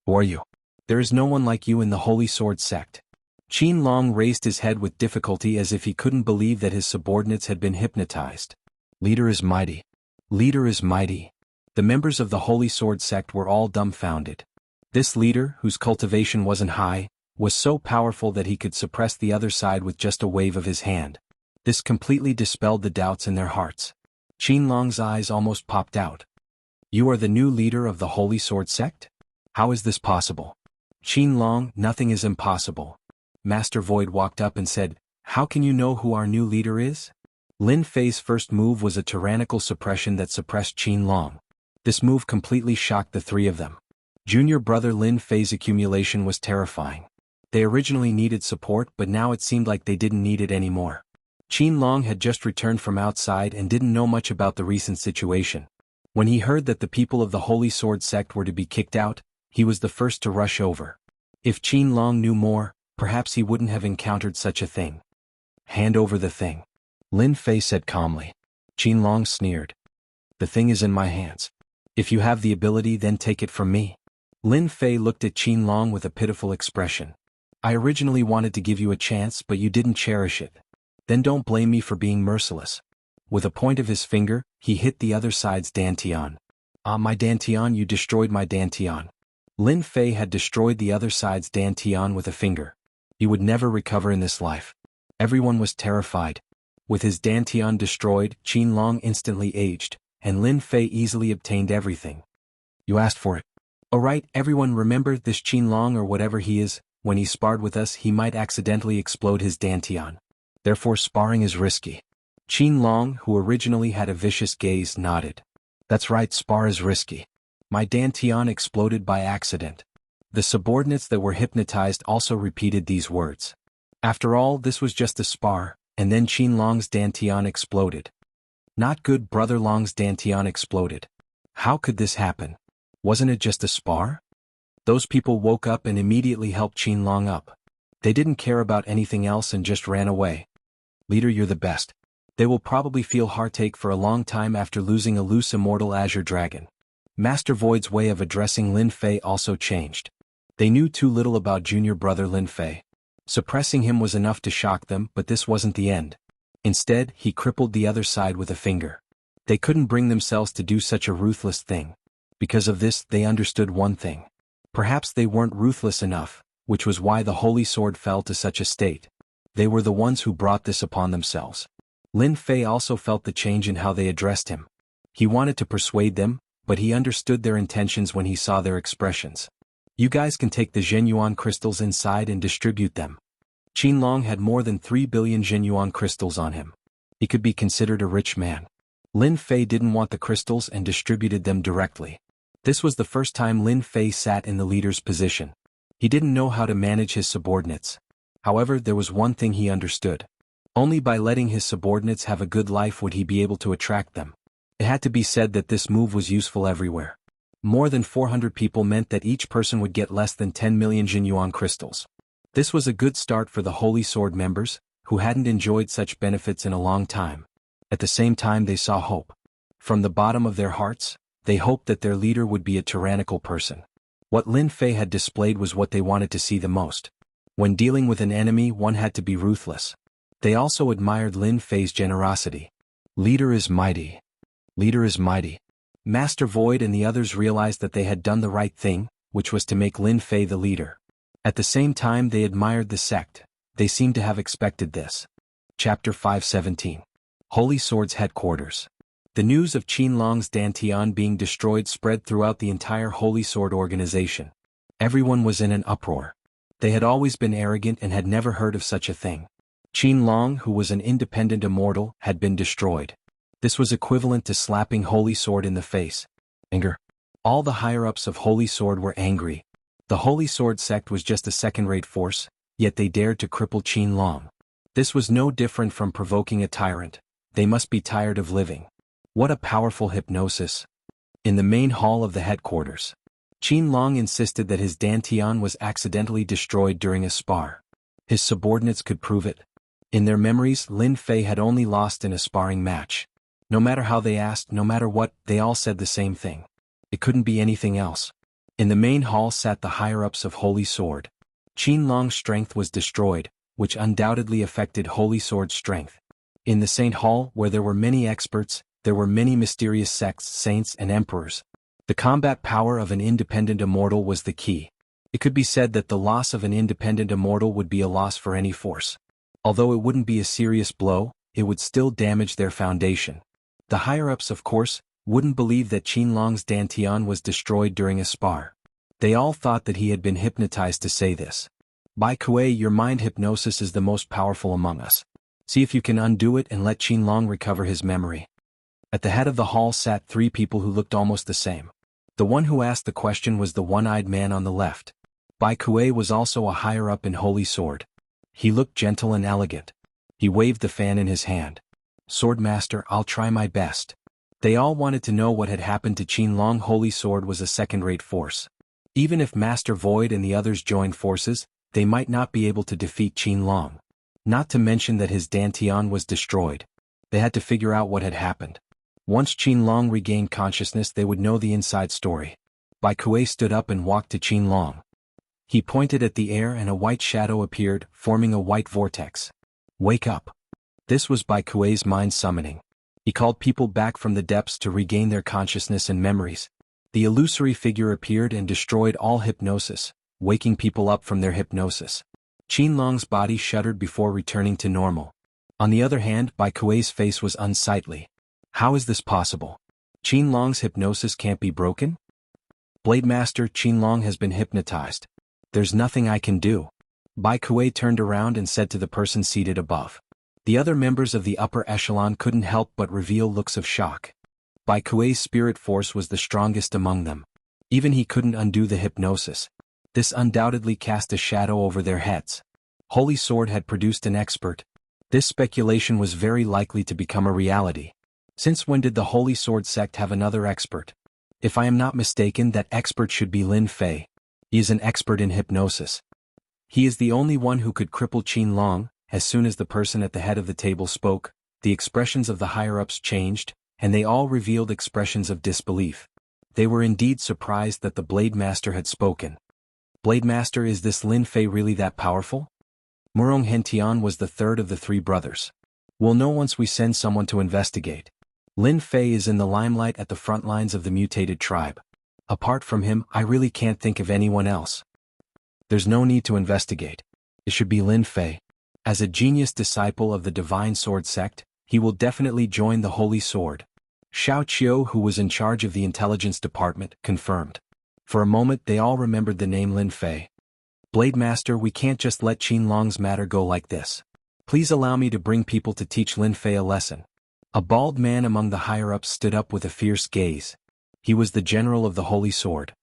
Who are you? There is no one like you in the Holy Sword sect. Qin Long raised his head with difficulty as if he couldn't believe that his subordinates had been hypnotized. Leader is mighty. Leader is mighty. The members of the Holy Sword sect were all dumbfounded. This leader, whose cultivation wasn't high, was so powerful that he could suppress the other side with just a wave of his hand. This completely dispelled the doubts in their hearts. Qin Long's eyes almost popped out. You are the new leader of the Holy Sword sect? How is this possible? Qin Long, nothing is impossible. Master Void walked up and said, How can you know who our new leader is? Lin Fei's first move was a tyrannical suppression that suppressed Qin Long. This move completely shocked the three of them. Junior brother Lin Fei's accumulation was terrifying. They originally needed support, but now it seemed like they didn't need it anymore. Qin Long had just returned from outside and didn't know much about the recent situation. When he heard that the people of the Holy Sword sect were to be kicked out, he was the first to rush over. If Qin Long knew more, perhaps he wouldn't have encountered such a thing. Hand over the thing. Lin Fei said calmly. Qin Long sneered. The thing is in my hands. If you have the ability, then take it from me. Lin Fei looked at Qin Long with a pitiful expression. I originally wanted to give you a chance, but you didn't cherish it. Then don't blame me for being merciless. With a point of his finger, he hit the other side's dantian. Ah, my dantian, you destroyed my dantian. Lin Fei had destroyed the other side's dantian with a finger. He would never recover in this life. Everyone was terrified. With his dantian destroyed, Qin Long instantly aged, and Lin Fei easily obtained everything. You asked for it. Alright, everyone, remember this Qin Long or whatever he is, when he sparred with us he might accidentally explode his dantian. Therefore sparring is risky. Qin Long, who originally had a vicious gaze, nodded. That's right, spar is risky. My dantian exploded by accident. The subordinates that were hypnotized also repeated these words. After all, this was just a spar, and then Qin Long's dantian exploded. Not good, Brother Long's dantian exploded. How could this happen? Wasn't it just a spar? Those people woke up and immediately helped Qin Long up. They didn't care about anything else and just ran away. Leader, you're the best. They will probably feel heartache for a long time after losing a loose immortal azure dragon. Master Void's way of addressing Lin Fei also changed. They knew too little about junior brother Lin Fei. Suppressing him was enough to shock them, but this wasn't the end. Instead, he crippled the other side with a finger. They couldn't bring themselves to do such a ruthless thing. Because of this, they understood one thing. Perhaps they weren't ruthless enough, which was why the Holy Sword fell to such a state. They were the ones who brought this upon themselves. Lin Fei also felt the change in how they addressed him. He wanted to persuade them, but he understood their intentions when he saw their expressions. You guys can take the Zhenyuan crystals inside and distribute them. Qin Long had more than 3 billion Zhenyuan crystals on him. He could be considered a rich man. Lin Fei didn't want the crystals and distributed them directly. This was the first time Lin Fei sat in the leader's position. He didn't know how to manage his subordinates. However, there was one thing he understood. Only by letting his subordinates have a good life would he be able to attract them. It had to be said that this move was useful everywhere. More than 400 people meant that each person would get less than 10 million Jinyuan crystals. This was a good start for the Holy Sword members, who hadn't enjoyed such benefits in a long time. At the same time, they saw hope. From the bottom of their hearts, they hoped that their leader would be a tyrannical person. What Lin Fei had displayed was what they wanted to see the most. When dealing with an enemy, one had to be ruthless. They also admired Lin Fei's generosity. Leader is mighty. Leader is mighty. Master Void and the others realized that they had done the right thing, which was to make Lin Fei the leader. At the same time, they admired the sect. They seemed to have expected this. Chapter 517. Holy Sword's Headquarters. The news of Qin Long's dantian being destroyed spread throughout the entire Holy Sword organization. Everyone was in an uproar. They had always been arrogant and had never heard of such a thing. Qin Long, who was an independent immortal, had been destroyed. This was equivalent to slapping Holy Sword in the face. Anger. All the higher-ups of Holy Sword were angry. The Holy Sword sect was just a second-rate force, yet they dared to cripple Qin Long. This was no different from provoking a tyrant. They must be tired of living. What a powerful hypnosis. In the main hall of the headquarters, Qin Long insisted that his dantian was accidentally destroyed during a spar. His subordinates could prove it. In their memories, Lin Fei had only lost in a sparring match. No matter how they asked, no matter what, they all said the same thing. It couldn't be anything else. In the main hall sat the higher-ups of Holy Sword. Qin Long's strength was destroyed, which undoubtedly affected Holy Sword's strength. In the Saint Hall, where there were many experts, there were many mysterious sects, saints, and emperors. The combat power of an independent immortal was the key. It could be said that the loss of an independent immortal would be a loss for any force. Although it wouldn't be a serious blow, it would still damage their foundation. The higher-ups, of course, wouldn't believe that Qin Long's dantian was destroyed during a spar. They all thought that he had been hypnotized to say this. Bai Kuei, your mind hypnosis is the most powerful among us. See if you can undo it and let Qin Long recover his memory. At the head of the hall sat three people who looked almost the same. The one who asked the question was the one-eyed man on the left. Bai Kuei was also a higher-up in Holy Sword. He looked gentle and elegant. He waved the fan in his hand. Swordmaster, I'll try my best. They all wanted to know what had happened to Qin Long. Holy Sword was a second-rate force. Even if Master Void and the others joined forces, they might not be able to defeat Qin Long. Not to mention that his dantian was destroyed. They had to figure out what had happened. Once Qin Long regained consciousness, they would know the inside story. Bai Kuei stood up and walked to Qin Long. He pointed at the air and a white shadow appeared, forming a white vortex. Wake up. This was Bai Kuei's mind summoning. He called people back from the depths to regain their consciousness and memories. The illusory figure appeared and destroyed all hypnosis, waking people up from their hypnosis. Qin Long's body shuddered before returning to normal. On the other hand, Bai Kuei's face was unsightly. How is this possible? Qin Long's hypnosis can't be broken? Blade Master, Qin Long has been hypnotized. There's nothing I can do. Bai Kuei turned around and said to the person seated above. The other members of the upper echelon couldn't help but reveal looks of shock. Bai Kuei's spirit force was the strongest among them. Even he couldn't undo the hypnosis. This undoubtedly cast a shadow over their heads. Holy Sword had produced an expert. This speculation was very likely to become a reality. Since when did the Holy Sword sect have another expert? If I am not mistaken, that expert should be Lin Fei. He is an expert in hypnosis. He is the only one who could cripple Qin Long. As soon as the person at the head of the table spoke, the expressions of the higher-ups changed, and they all revealed expressions of disbelief. They were indeed surprised that the Blade Master had spoken. Blade Master, is this Lin Fei really that powerful? Murong Hentian was the third of the three brothers. We'll know once we send someone to investigate. Lin Fei is in the limelight at the front lines of the mutated tribe. Apart from him, I really can't think of anyone else. There's no need to investigate. It should be Lin Fei. As a genius disciple of the Divine Sword sect, he will definitely join the Holy Sword. Xiao Qiu, who was in charge of the intelligence department, confirmed. For a moment they all remembered the name Lin Fei. Blade Master, we can't just let Qin Long's matter go like this. Please allow me to bring people to teach Lin Fei a lesson. A bald man among the higher-ups stood up with a fierce gaze. He was the general of the Holy Sword.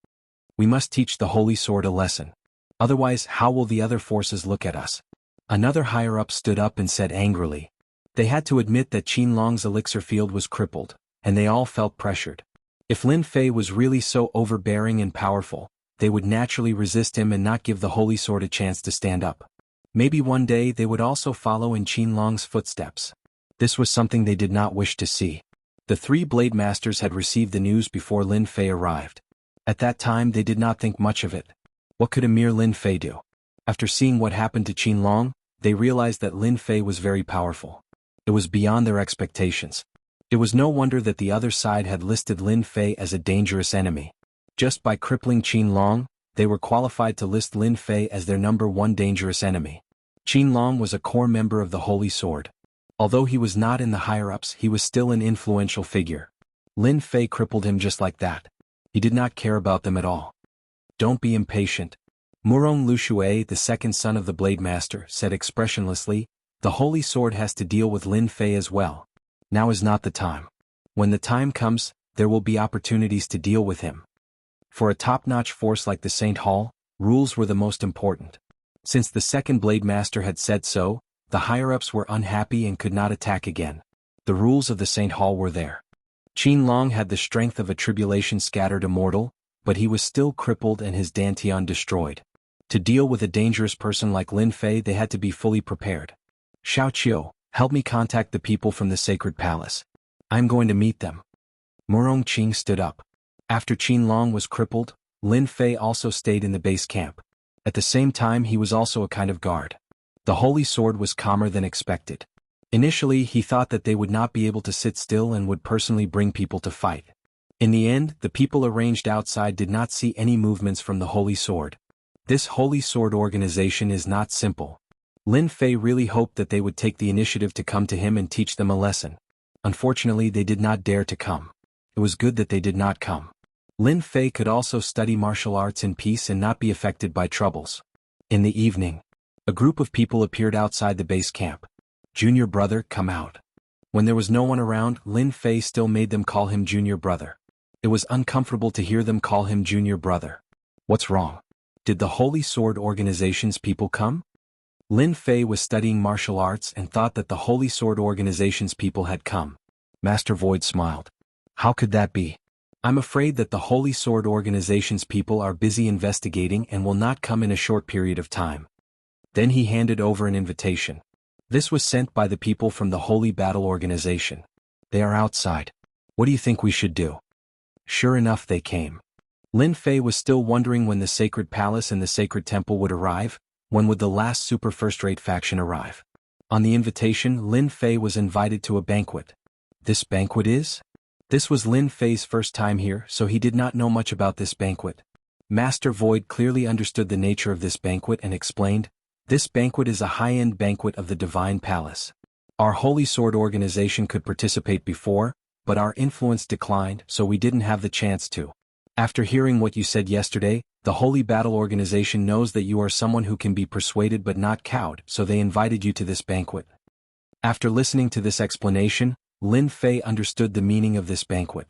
We must teach the Holy Sword a lesson. Otherwise, how will the other forces look at us? Another higher-up stood up and said angrily. They had to admit that Qin Long's elixir field was crippled, and they all felt pressured. If Lin Fei was really so overbearing and powerful, they would naturally resist him and not give the Holy Sword a chance to stand up. Maybe one day they would also follow in Qin Long's footsteps. This was something they did not wish to see. The three Blade Masters had received the news before Lin Fei arrived. At that time they did not think much of it. What could a mere Lin Fei do? After seeing what happened to Qin Long, they realized that Lin Fei was very powerful. It was beyond their expectations. It was no wonder that the other side had listed Lin Fei as a dangerous enemy. Just by crippling Qin Long, they were qualified to list Lin Fei as their number one dangerous enemy. Qin Long was a core member of the Holy Sword. Although he was not in the higher-ups, he was still an influential figure. Lin Fei crippled him just like that. He did not care about them at all. Don't be impatient. Murong Luxue, the second son of the Blade Master, said expressionlessly, the Holy Sword has to deal with Lin Fei as well. Now is not the time. When the time comes, there will be opportunities to deal with him. For a top-notch force like the Saint Hall, rules were the most important. Since the second Blade Master had said so, The higher-ups were unhappy and could not attack again. The rules of the Saint Hall were there. Qin Long had the strength of a tribulation-scattered immortal, but he was still crippled and his dantian destroyed. To deal with a dangerous person like Lin Fei, they had to be fully prepared. Xiao Qiu, help me contact the people from the sacred palace. I'm going to meet them. Murong Qing stood up. After Qin Long was crippled, Lin Fei also stayed in the base camp. At the same time, he was also a kind of guard. The holy sword was calmer than expected. Initially, he thought that they would not be able to sit still and would personally bring people to fight. In the end, the people arranged outside did not see any movements from the holy sword. This holy sword organization is not simple. Lin Fei really hoped that they would take the initiative to come to him and teach them a lesson. Unfortunately, they did not dare to come. It was good that they did not come. Lin Fei could also study martial arts in peace and not be affected by troubles. In the evening, a group of people appeared outside the base camp. Junior brother, come out. When there was no one around, Lin Fei still made them call him junior brother. It was uncomfortable to hear them call him junior brother. What's wrong? Did the Holy Sword Organization's people come? Lin Fei was studying martial arts and thought that the Holy Sword Organization's people had come. Master Void smiled. How could that be? I'm afraid that the Holy Sword Organization's people are busy investigating and will not come in a short period of time. Then he handed over an invitation. This was sent by the people from the Holy Battle Organization. They are outside. What do you think we should do? Sure enough, they came. Lin Fei was still wondering when the Sacred Palace and the Sacred Temple would arrive. When would the last super first-rate faction arrive? On the invitation, Lin Fei was invited to a banquet. This banquet is? This was Lin Fei's first time here, so he did not know much about this banquet. Master Void clearly understood the nature of this banquet and explained, this banquet is a high-end banquet of the Divine Palace. Our Holy Sword Organization could participate before, but our influence declined, so we didn't have the chance to. After hearing what you said yesterday, the Holy Battle Organization knows that you are someone who can be persuaded but not cowed, so they invited you to this banquet. After listening to this explanation, Lin Fei understood the meaning of this banquet.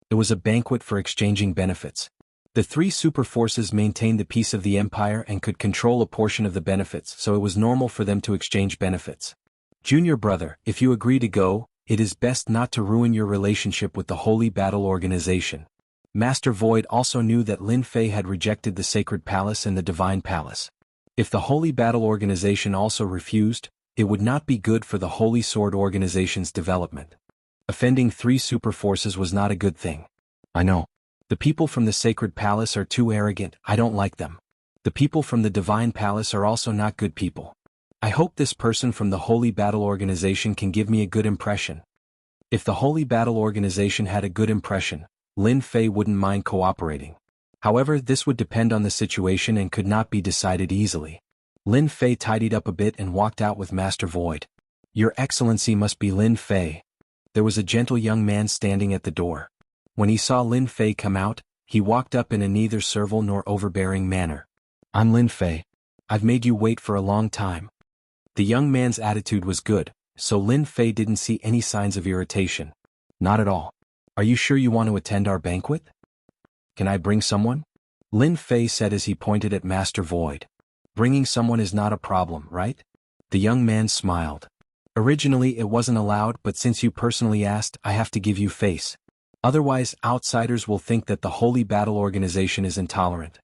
It was a banquet for exchanging benefits. The three super forces maintained the peace of the empire and could control a portion of the benefits, so it was normal for them to exchange benefits. Junior brother, if you agree to go, it is best not to ruin your relationship with the Holy Battle Organization. Master Void also knew that Lin Fei had rejected the Sacred Palace and the Divine Palace. If the Holy Battle Organization also refused, it would not be good for the Holy Sword Organization's development. Offending three super forces was not a good thing. I know. The people from the Sacred Palace are too arrogant, I don't like them. The people from the Divine Palace are also not good people. I hope this person from the Holy Battle Organization can give me a good impression. If the Holy Battle Organization had a good impression, Lin Fei wouldn't mind cooperating. However, this would depend on the situation and could not be decided easily. Lin Fei tidied up a bit and walked out with Master Void. Your Excellency must be Lin Fei. There was a gentle young man standing at the door. When he saw Lin Fei come out, he walked up in a neither servile nor overbearing manner. I'm Lin Fei. I've made you wait for a long time. The young man's attitude was good, so Lin Fei didn't see any signs of irritation. Not at all. Are you sure you want to attend our banquet? Can I bring someone? Lin Fei said as he pointed at Master Void. Bringing someone is not a problem, right? The young man smiled. Originally it wasn't allowed, but since you personally asked, I have to give you face. Otherwise, outsiders will think that the Holy Battle Organization is intolerant.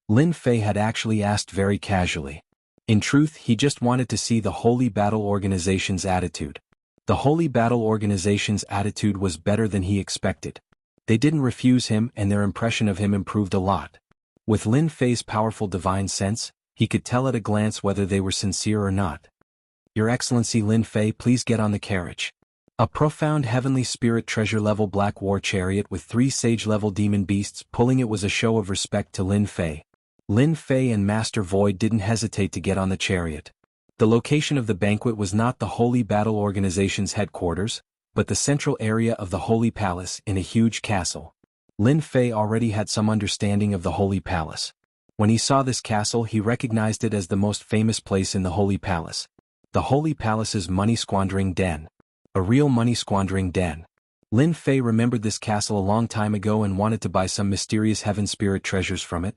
Lin Fei had actually asked very casually. In truth, he just wanted to see the Holy Battle Organization's attitude. The Holy Battle Organization's attitude was better than he expected. They didn't refuse him and their impression of him improved a lot. With Lin Fei's powerful divine sense, he could tell at a glance whether they were sincere or not. Your Excellency Lin Fei, please get on the carriage. A profound heavenly spirit treasure-level black war chariot with 3 sage-level demon beasts pulling it was a show of respect to Lin Fei. Lin Fei and Master Void didn't hesitate to get on the chariot. The location of the banquet was not the Holy Battle Organization's headquarters, but the central area of the Holy Palace in a huge castle. Lin Fei already had some understanding of the Holy Palace. When he saw this castle, he recognized it as the most famous place in the Holy Palace. The Holy Palace's money-squandering den. A real money-squandering den. Lin Fei remembered this castle a long time ago and wanted to buy some mysterious heaven spirit treasures from it.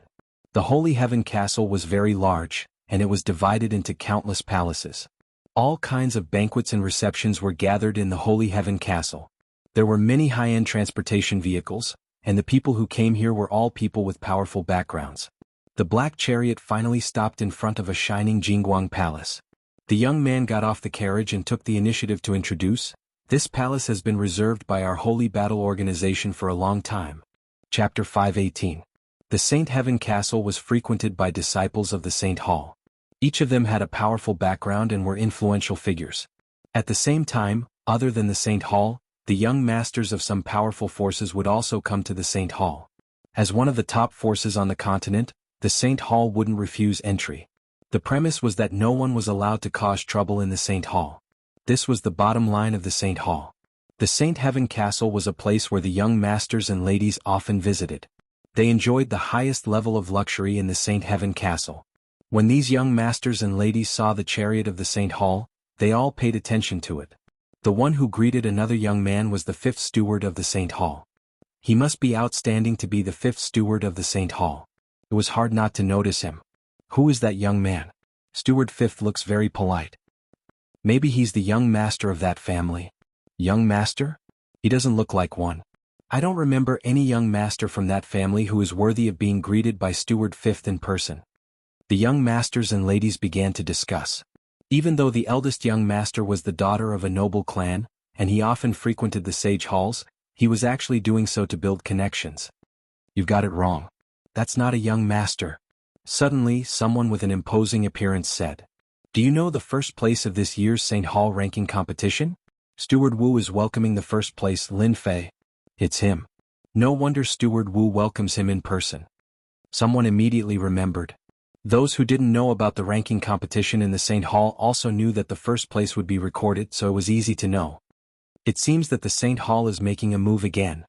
The Holy Heaven Castle was very large, and it was divided into countless palaces. All kinds of banquets and receptions were gathered in the Holy Heaven Castle. There were many high-end transportation vehicles, and the people who came here were all people with powerful backgrounds. The black chariot finally stopped in front of a shining Jianghu palace. The young man got off the carriage and took the initiative to introduce, "This palace has been reserved by our Holy Battle Organization for a long time." Chapter 5:18. The Saint Heaven Castle was frequented by disciples of the Saint Hall. Each of them had a powerful background and were influential figures. At the same time, other than the Saint Hall, the young masters of some powerful forces would also come to the Saint Hall. As one of the top forces on the continent, the Saint Hall wouldn't refuse entry. The premise was that no one was allowed to cause trouble in the Saint Hall. This was the bottom line of the Saint Hall. The Saint Heaven Castle was a place where the young masters and ladies often visited. They enjoyed the highest level of luxury in the Saint Heaven Castle. When these young masters and ladies saw the chariot of the Saint Hall, they all paid attention to it. The one who greeted another young man was the fifth steward of the Saint Hall. He must be outstanding to be the fifth steward of the Saint Hall. It was hard not to notice him. Who is that young man? Steward Fifth looks very polite. Maybe he's the young master of that family. Young master? He doesn't look like one. I don't remember any young master from that family who is worthy of being greeted by Steward Fifth in person. The young masters and ladies began to discuss. Even though the eldest young master was the daughter of a noble clan, and he often frequented the sage halls, he was actually doing so to build connections. You've got it wrong. That's not a young master. Suddenly, someone with an imposing appearance said, "Do you know the first place of this year's St. Hall ranking competition? Steward Wu is welcoming the first place Lin Fei." It's him. No wonder Steward Wu welcomes him in person. Someone immediately remembered. Those who didn't know about the ranking competition in the St. Hall also knew that the first place would be recorded, so it was easy to know. It seems that the St. Hall is making a move again.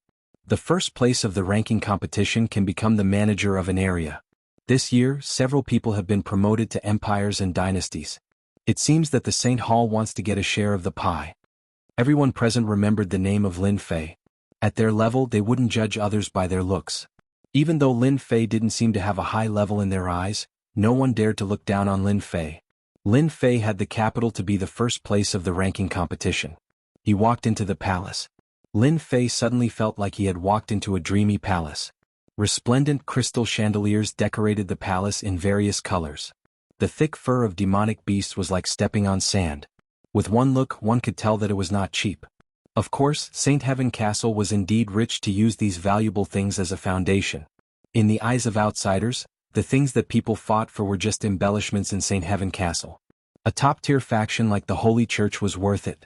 The first place of the ranking competition can become the manager of an area. This year, several people have been promoted to empires and dynasties. It seems that the St. Hall wants to get a share of the pie. Everyone present remembered the name of Lin Fei. At their level, they wouldn't judge others by their looks. Even though Lin Fei didn't seem to have a high level in their eyes, no one dared to look down on Lin Fei. Lin Fei had the capital to be the first place of the ranking competition. He walked into the palace. Lin Fei suddenly felt like he had walked into a dreamy palace. Resplendent crystal chandeliers decorated the palace in various colors. The thick fur of demonic beasts was like stepping on sand. With one look, one could tell that it was not cheap. Of course, Saint Heaven Castle was indeed rich to use these valuable things as a foundation. In the eyes of outsiders, the things that people fought for were just embellishments in Saint Heaven Castle. A top-tier faction like the Holy Church was worth it.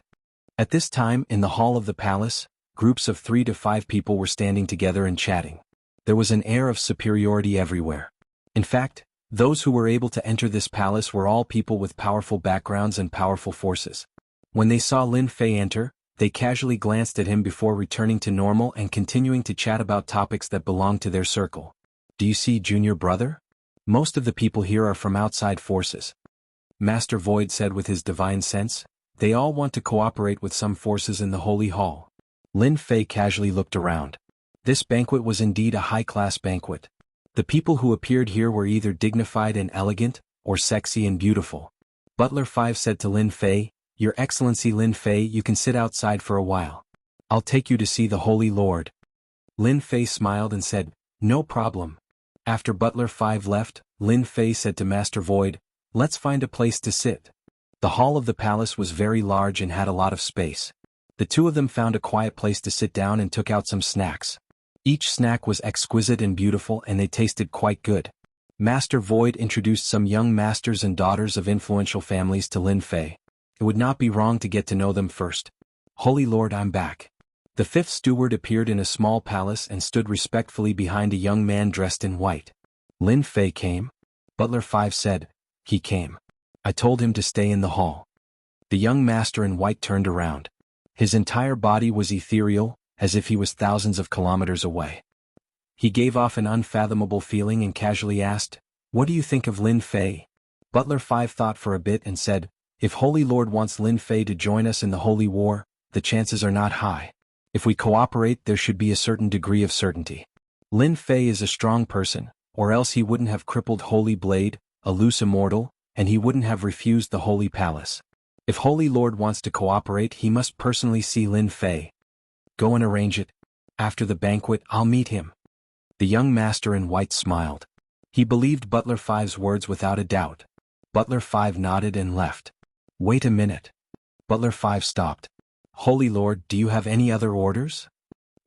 At this time, in the hall of the palace, groups of 3 to 5 people were standing together and chatting. There was an air of superiority everywhere. In fact, those who were able to enter this palace were all people with powerful backgrounds and powerful forces. When they saw Lin Fei enter, they casually glanced at him before returning to normal and continuing to chat about topics that belonged to their circle. "Do you see Junior Brother? Most of the people here are from outside forces," Master Void said with his divine sense. "They all want to cooperate with some forces in the Holy Hall." Lin Fei casually looked around. This banquet was indeed a high-class banquet. The people who appeared here were either dignified and elegant, or sexy and beautiful. Butler 5 said to Lin Fei, "Your Excellency Lin Fei, you can sit outside for a while. I'll take you to see the Holy Lord." Lin Fei smiled and said, "No problem." After Butler 5 left, Lin Fei said to Master Void, "Let's find a place to sit." The hall of the palace was very large and had a lot of space. The two of them found a quiet place to sit down and took out some snacks. Each snack was exquisite and beautiful, and they tasted quite good. Master Void introduced some young masters and daughters of influential families to Lin Fei. It would not be wrong to get to know them first. "Holy Lord, I'm back." The fifth steward appeared in a small palace and stood respectfully behind a young man dressed in white. "Lin Fei came?" Butler 5 said. "He came. I told him to stay in the hall." The young master in white turned around. His entire body was ethereal, as if he was thousands of kilometers away. He gave off an unfathomable feeling and casually asked, "What do you think of Lin Fei?" Butler 5 thought for a bit and said, "If Holy Lord wants Lin Fei to join us in the Holy War, the chances are not high. If we cooperate, there should be a certain degree of certainty. Lin Fei is a strong person, or else he wouldn't have crippled Holy Blade, a loose immortal, and he wouldn't have refused the Holy Palace. If Holy Lord wants to cooperate, he must personally see Lin Fei. Go and arrange it. After the banquet, I'll meet him. The young master in white smiled. He believed Butler Five's words without a doubt. Butler Five nodded and left. Wait a minute. Butler Five stopped. Holy Lord, do you have any other orders?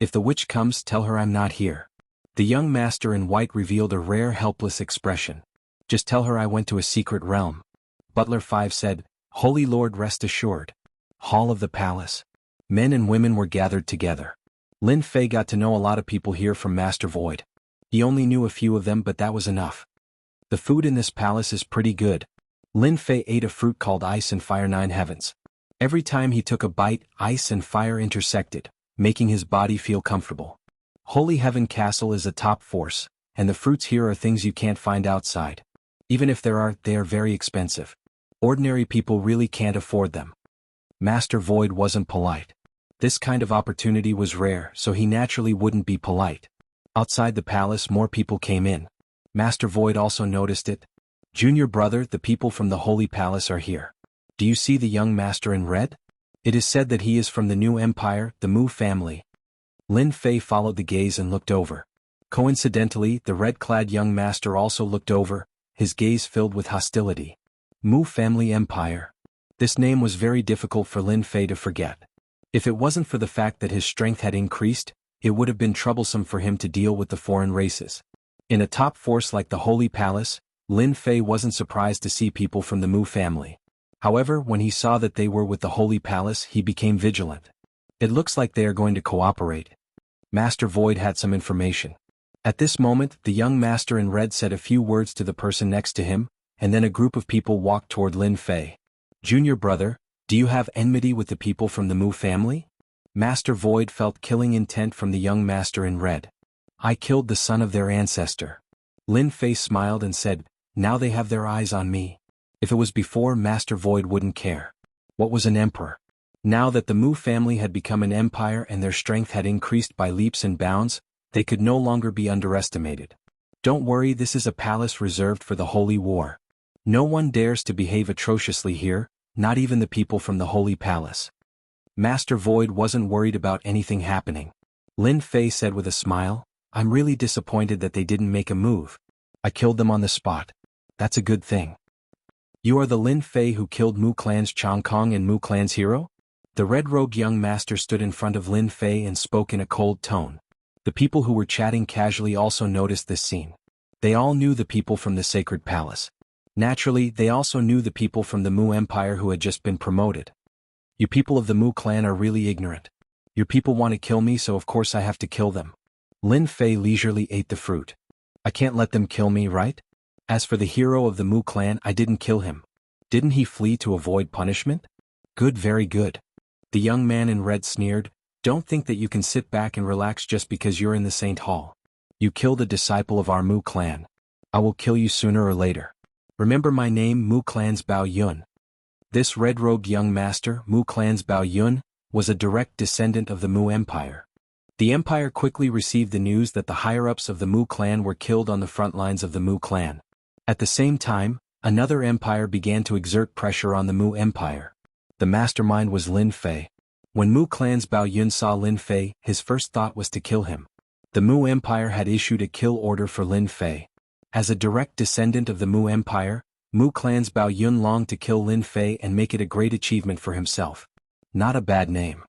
If the witch comes, tell her I'm not here. The young master in white revealed a rare helpless expression. Just tell her I went to a secret realm. Butler Five said, Holy Lord, rest assured. Hall of the palace. Men and women were gathered together. Lin Fei got to know a lot of people here from Master Void. He only knew a few of them, but that was enough. The food in this palace is pretty good. Lin Fei ate a fruit called Ice and Fire Nine Heavens. Every time he took a bite, ice and fire intersected, making his body feel comfortable. Holy Heaven Castle is a top force, and the fruits here are things you can't find outside. Even if there are, they are very expensive. Ordinary people really can't afford them. Master Void wasn't polite. This kind of opportunity was rare, so he naturally wouldn't be polite. Outside the palace, more people came in. Master Void also noticed it. Junior brother, the people from the Holy Palace are here. Do you see the young master in red? It is said that he is from the new empire, the Mu family. Lin Fei followed the gaze and looked over. Coincidentally, the red-clad young master also looked over, his gaze filled with hostility. Mu family empire. This name was very difficult for Lin Fei to forget. If it wasn't for the fact that his strength had increased, it would have been troublesome for him to deal with the foreign races. In a top force like the Holy Palace, Lin Fei wasn't surprised to see people from the Mu family. However, when he saw that they were with the Holy Palace, he became vigilant. It looks like they are going to cooperate. Master Void had some information. At this moment, the young master in red said a few words to the person next to him, and then a group of people walked toward Lin Fei. Junior brother, do you have enmity with the people from the Mu family? Master Void felt killing intent from the young master in red. I killed the son of their ancestor. Lin Fei smiled and said, now they have their eyes on me. If it was before, Master Void wouldn't care. What was an emperor? Now that the Mu family had become an empire and their strength had increased by leaps and bounds, they could no longer be underestimated. Don't worry, this is a palace reserved for the Holy War. No one dares to behave atrociously here, not even the people from the Holy Palace. Master Void wasn't worried about anything happening. Lin Fei said with a smile, I'm really disappointed that they didn't make a move. I killed them on the spot. That's a good thing. You are the Lin Fei who killed Mu Clan's Chong Kong and Mu Clan's hero? The red-robed young master stood in front of Lin Fei and spoke in a cold tone. The people who were chatting casually also noticed this scene. They all knew the people from the Sacred Palace. Naturally, they also knew the people from the Mu Empire who had just been promoted. You people of the Mu clan are really ignorant. Your people want to kill me, so of course I have to kill them. Lin Fei leisurely ate the fruit. I can't let them kill me, right? As for the hero of the Mu clan, I didn't kill him. Didn't he flee to avoid punishment? Good, very good. The young man in red sneered, don't think that you can sit back and relax just because you're in the Saint Hall. You killed a disciple of our Mu clan. I will kill you sooner or later. Remember my name, Mu clan's Bao Yun. This red-robed young master, Mu clan's Bao Yun, was a direct descendant of the Mu Empire. The Empire quickly received the news that the higher-ups of the Mu clan were killed on the front lines of the Mu clan. At the same time, another empire began to exert pressure on the Mu Empire. The mastermind was Lin Fei. When Mu clan's Bao Yun saw Lin Fei, his first thought was to kill him. The Mu Empire had issued a kill order for Lin Fei. As a direct descendant of the Mu Empire, Mu clan's Bao Yun longed to kill Lin Fei and make it a great achievement for himself. Not a bad name.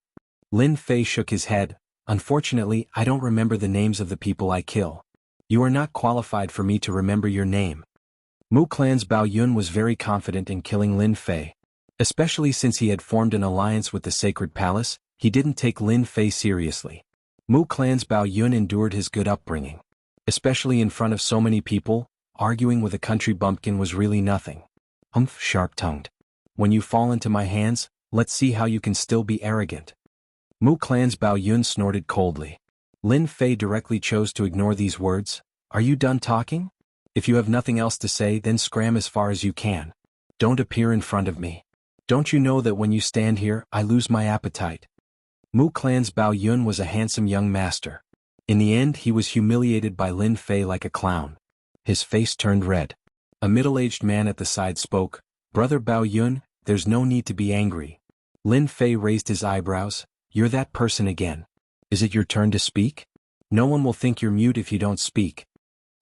Lin Fei shook his head. Unfortunately, I don't remember the names of the people I kill. You are not qualified for me to remember your name. Mu clan's Bao Yun was very confident in killing Lin Fei. Especially since he had formed an alliance with the Sacred Palace, he didn't take Lin Fei seriously. Mu clan's Bao Yun endured his good upbringing. Especially in front of so many people, arguing with a country bumpkin was really nothing. Sharp-tongued. When you fall into my hands, let's see how you can still be arrogant. Mu clan's Bao Yun snorted coldly. Lin Fei directly chose to ignore these words. Are you done talking? If you have nothing else to say, then scram as far as you can. Don't appear in front of me. Don't you know that when you stand here, I lose my appetite? Mu clan's Bao Yun was a handsome young master. In the end, he was humiliated by Lin Fei like a clown. His face turned red. A middle-aged man at the side spoke, Brother Bao Yun, there's no need to be angry. Lin Fei raised his eyebrows. You're that person again. Is it your turn to speak? No one will think you're mute if you don't speak.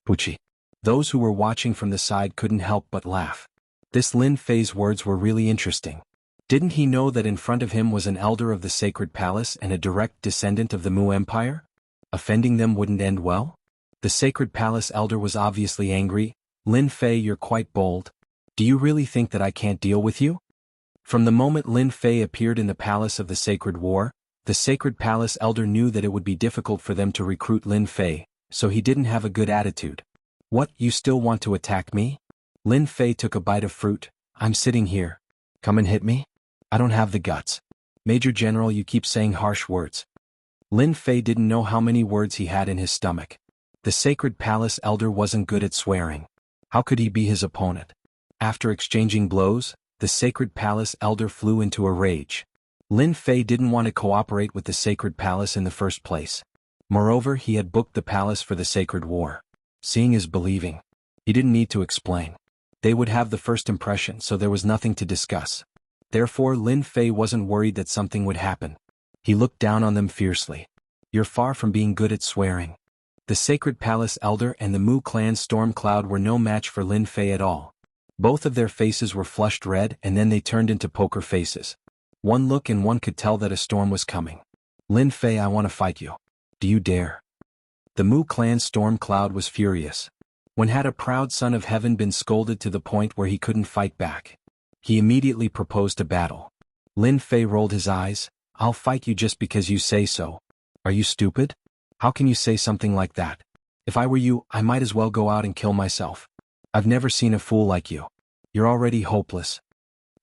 Puchi. Those who were watching from the side couldn't help but laugh. This Lin Fei's words were really interesting. Didn't he know that in front of him was an elder of the sacred palace and a direct descendant of the Mu Empire? Offending them wouldn't end well? The sacred palace elder was obviously angry. Lin Fei, you're quite bold. Do you really think that I can't deal with you? From the moment Lin Fei appeared in the palace of the sacred war, the sacred palace elder knew that it would be difficult for them to recruit Lin Fei, so he didn't have a good attitude. What, you still want to attack me? Lin Fei took a bite of fruit. I'm sitting here. Come and hit me? I don't have the guts. Major General, you keep saying harsh words. Lin Fei didn't know how many words he had in his stomach. The sacred palace elder wasn't good at swearing. How could he be his opponent? After exchanging blows, the sacred palace elder flew into a rage. Lin Fei didn't want to cooperate with the sacred palace in the first place. Moreover, he had booked the palace for the sacred war. Seeing is believing. He didn't need to explain. They would have the first impression, so there was nothing to discuss. Therefore, Lin Fei wasn't worried that something would happen. He looked down on them fiercely. You're far from being good at swearing. The sacred palace elder and the Mu clan storm cloud were no match for Lin Fei at all. Both of their faces were flushed red and then they turned into poker faces. One look and one could tell that a storm was coming. Lin Fei, I want to fight you. Do you dare? The Mu clan storm cloud was furious. When had a proud son of heaven been scolded to the point where he couldn't fight back? He immediately proposed a battle. Lin Fei rolled his eyes. I'll fight you just because you say so. Are you stupid? How can you say something like that? If I were you, I might as well go out and kill myself. I've never seen a fool like you. You're already hopeless.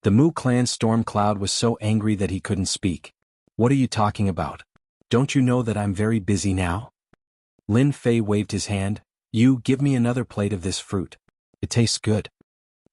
The Mu clan storm cloud was so angry that he couldn't speak. What are you talking about? Don't you know that I'm very busy now? Lin Fei waved his hand. You, give me another plate of this fruit. It tastes good.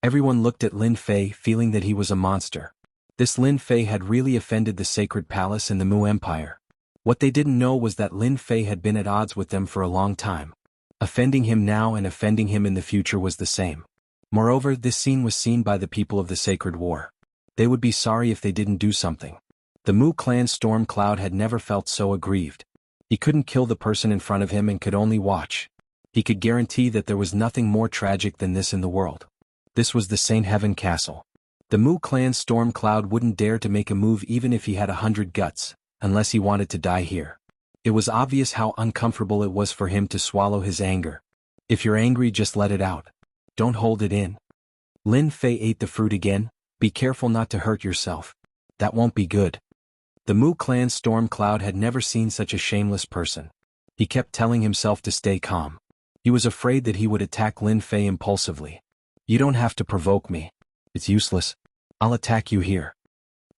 Everyone looked at Lin Fei, feeling that he was a monster. This Lin Fei had really offended the sacred palace and the Mu Empire. What they didn't know was that Lin Fei had been at odds with them for a long time. Offending him now and offending him in the future was the same. Moreover, this scene was seen by the people of the sacred war. They would be sorry if they didn't do something. The Mu clan storm cloud had never felt so aggrieved. He couldn't kill the person in front of him and could only watch. He could guarantee that there was nothing more tragic than this in the world. This was the Saint Heaven Castle. The Mu clan storm cloud wouldn't dare to make a move even if he had 100 guts, unless he wanted to die here. It was obvious how uncomfortable it was for him to swallow his anger. If you're angry, just let it out. Don't hold it in. Lin Fei ate the fruit again. Be careful not to hurt yourself. That won't be good. The Mu clan storm cloud had never seen such a shameless person. He kept telling himself to stay calm. He was afraid that he would attack Lin Fei impulsively. You don't have to provoke me. It's useless. I'll attack you here.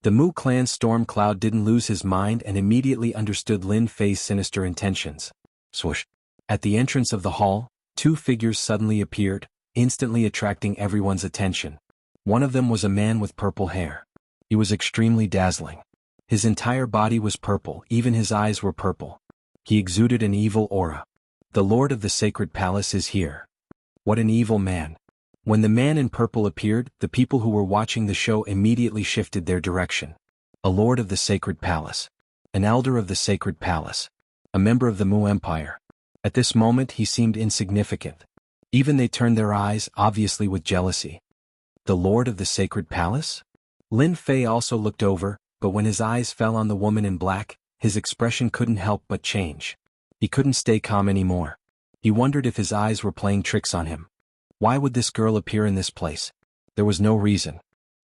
The Mu clan storm cloud didn't lose his mind and immediately understood Lin Fei's sinister intentions. Swoosh. At the entrance of the hall, two figures suddenly appeared, instantly attracting everyone's attention. One of them was a man with purple hair. He was extremely dazzling. His entire body was purple, even his eyes were purple. He exuded an evil aura. The Lord of the Sacred Palace is here. What an evil man. When the man in purple appeared, the people who were watching the show immediately shifted their direction. A Lord of the Sacred Palace. An Elder of the Sacred Palace. A member of the Mu Empire. At this moment he seemed insignificant. Even they turned their eyes, obviously with jealousy. The Lord of the Sacred Palace? Lin Fei also looked over, but when his eyes fell on the woman in black, his expression couldn't help but change. He couldn't stay calm anymore. He wondered if his eyes were playing tricks on him. Why would this girl appear in this place? There was no reason.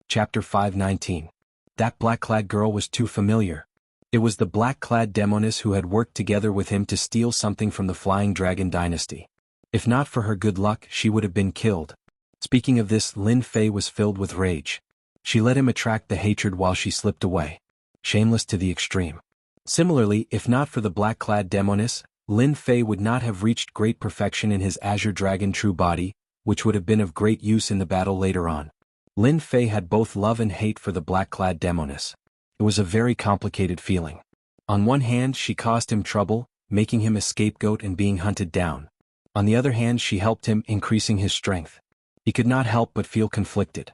Chapter 519. That black-clad girl was too familiar. It was the black-clad demoness who had worked together with him to steal something from the Flying Dragon dynasty. If not for her good luck, she would have been killed. Speaking of this, Lin Fei was filled with rage. She let him attract the hatred while she slipped away. Shameless to the extreme. Similarly, if not for the black-clad demoness, Lin Fei would not have reached great perfection in his Azure Dragon true body, which would have been of great use in the battle later on. Lin Fei had both love and hate for the black-clad demoness. It was a very complicated feeling. On one hand, she caused him trouble, making him a scapegoat and being hunted down. On the other hand, she helped him, increasing his strength. He could not help but feel conflicted.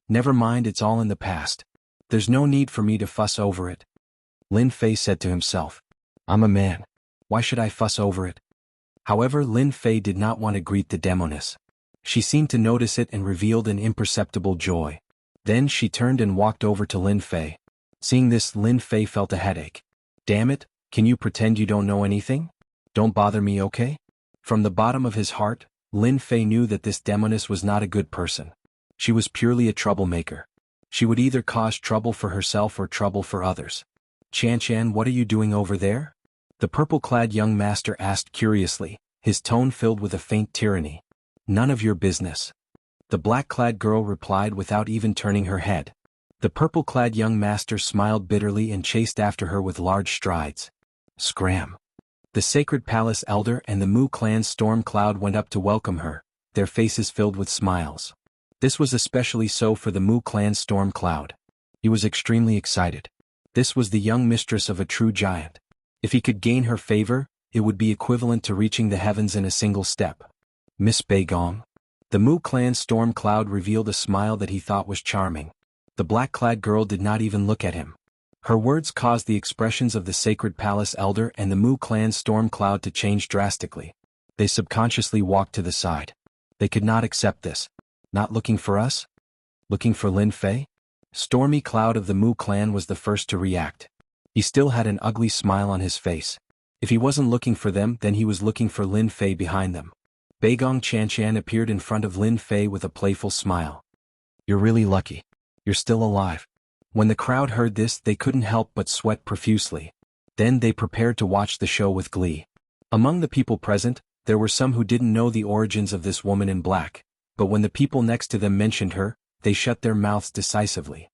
Never mind, it's all in the past. There's no need for me to fuss over it. Lin Fei said to himself. I'm a man. Why should I fuss over it? However, Lin Fei did not want to greet the demoness. She seemed to notice it and revealed an imperceptible joy. Then she turned and walked over to Lin Fei. Seeing this, Lin Fei felt a headache. Damn it, can you pretend you don't know anything? Don't bother me, okay? From the bottom of his heart, Lin Fei knew that this demoness was not a good person. She was purely a troublemaker. She would either cause trouble for herself or trouble for others. Chan, what are you doing over there? The purple-clad young master asked curiously, his tone filled with a faint tyranny. None of your business. The black-clad girl replied without even turning her head. The purple-clad young master smiled bitterly and chased after her with large strides. Scram. The sacred palace elder and the Mu clan's storm cloud went up to welcome her, their faces filled with smiles. This was especially so for the Mu clan's storm cloud. He was extremely excited. This was the young mistress of a true giant. If he could gain her favor, it would be equivalent to reaching the heavens in a single step. Miss Beigong. The Mu clan's storm cloud revealed a smile that he thought was charming. The black-clad girl did not even look at him. Her words caused the expressions of the sacred palace elder and the Mu clan's storm cloud to change drastically. They subconsciously walked to the side. They could not accept this. Not looking for us? Looking for Lin Fei? Stormy Cloud of the Mu clan was the first to react. He still had an ugly smile on his face. If he wasn't looking for them, then he was looking for Lin Fei behind them. Beigong Chan appeared in front of Lin Fei with a playful smile. You're really lucky. You're still alive. When the crowd heard this, they couldn't help but sweat profusely. Then they prepared to watch the show with glee. Among the people present, there were some who didn't know the origins of this woman in black, but when the people next to them mentioned her, they shut their mouths decisively.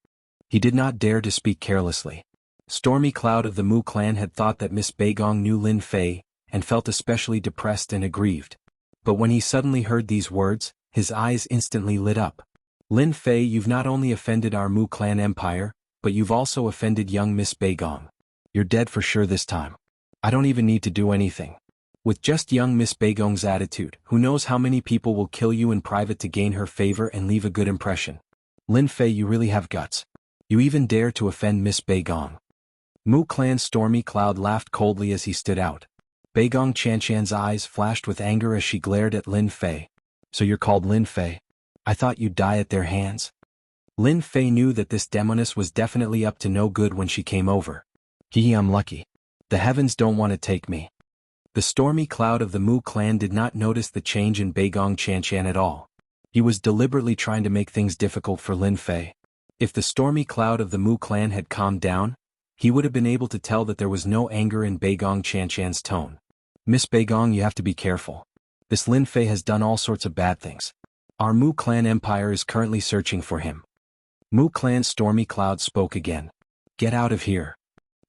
He did not dare to speak carelessly. Stormy Cloud of the Mu clan had thought that Miss Beigong knew Lin Fei, and felt especially depressed and aggrieved. But when he suddenly heard these words, his eyes instantly lit up. Lin Fei, you've not only offended our Mu clan empire, but you've also offended young Miss Beigong. You're dead for sure this time. I don't even need to do anything. With just young Miss Beigong's attitude, who knows how many people will kill you in private to gain her favor and leave a good impression. Lin Fei, you really have guts. You even dare to offend Miss Beigong. Mu clan's Stormy Cloud laughed coldly as he stood out. Beigong Chan's eyes flashed with anger as she glared at Lin Fei. So you're called Lin Fei? I thought you'd die at their hands. Lin Fei knew that this demoness was definitely up to no good when she came over. I'm lucky. The heavens don't want to take me. The Stormy Cloud of the Mu clan did not notice the change in Beigong Chan at all. He was deliberately trying to make things difficult for Lin Fei. If the Stormy Cloud of the Mu clan had calmed down, he would have been able to tell that there was no anger in Beigong Chan's tone. Miss Beigong, you have to be careful. This Lin Fei has done all sorts of bad things. Our Mu clan empire is currently searching for him. Mu clan Stormy Cloud spoke again. Get out of here.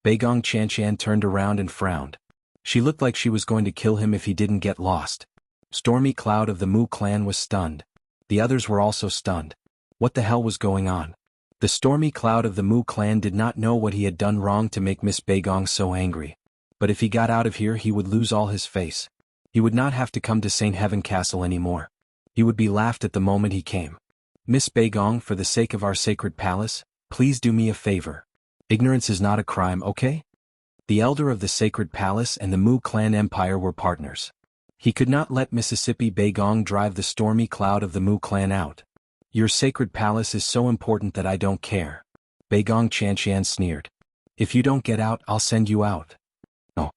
Beigong Chan turned around and frowned. She looked like she was going to kill him if he didn't get lost. Stormy Cloud of the Mu clan was stunned. The others were also stunned. What the hell was going on? The Stormy Cloud of the Mu clan did not know what he had done wrong to make Miss Beigong so angry. But if he got out of here, he would lose all his face. He would not have to come to St. Heaven Castle anymore. He would be laughed at the moment he came. Miss Beigong, for the sake of our sacred palace, please do me a favor. Ignorance is not a crime, okay? The elder of the sacred palace and the Mu clan empire were partners. He could not let Mississippi Beigong drive the Stormy Cloud of the Mu clan out. Your sacred palace is so important that I don't care. Beigong Chan sneered. If you don't get out, I'll send you out. No.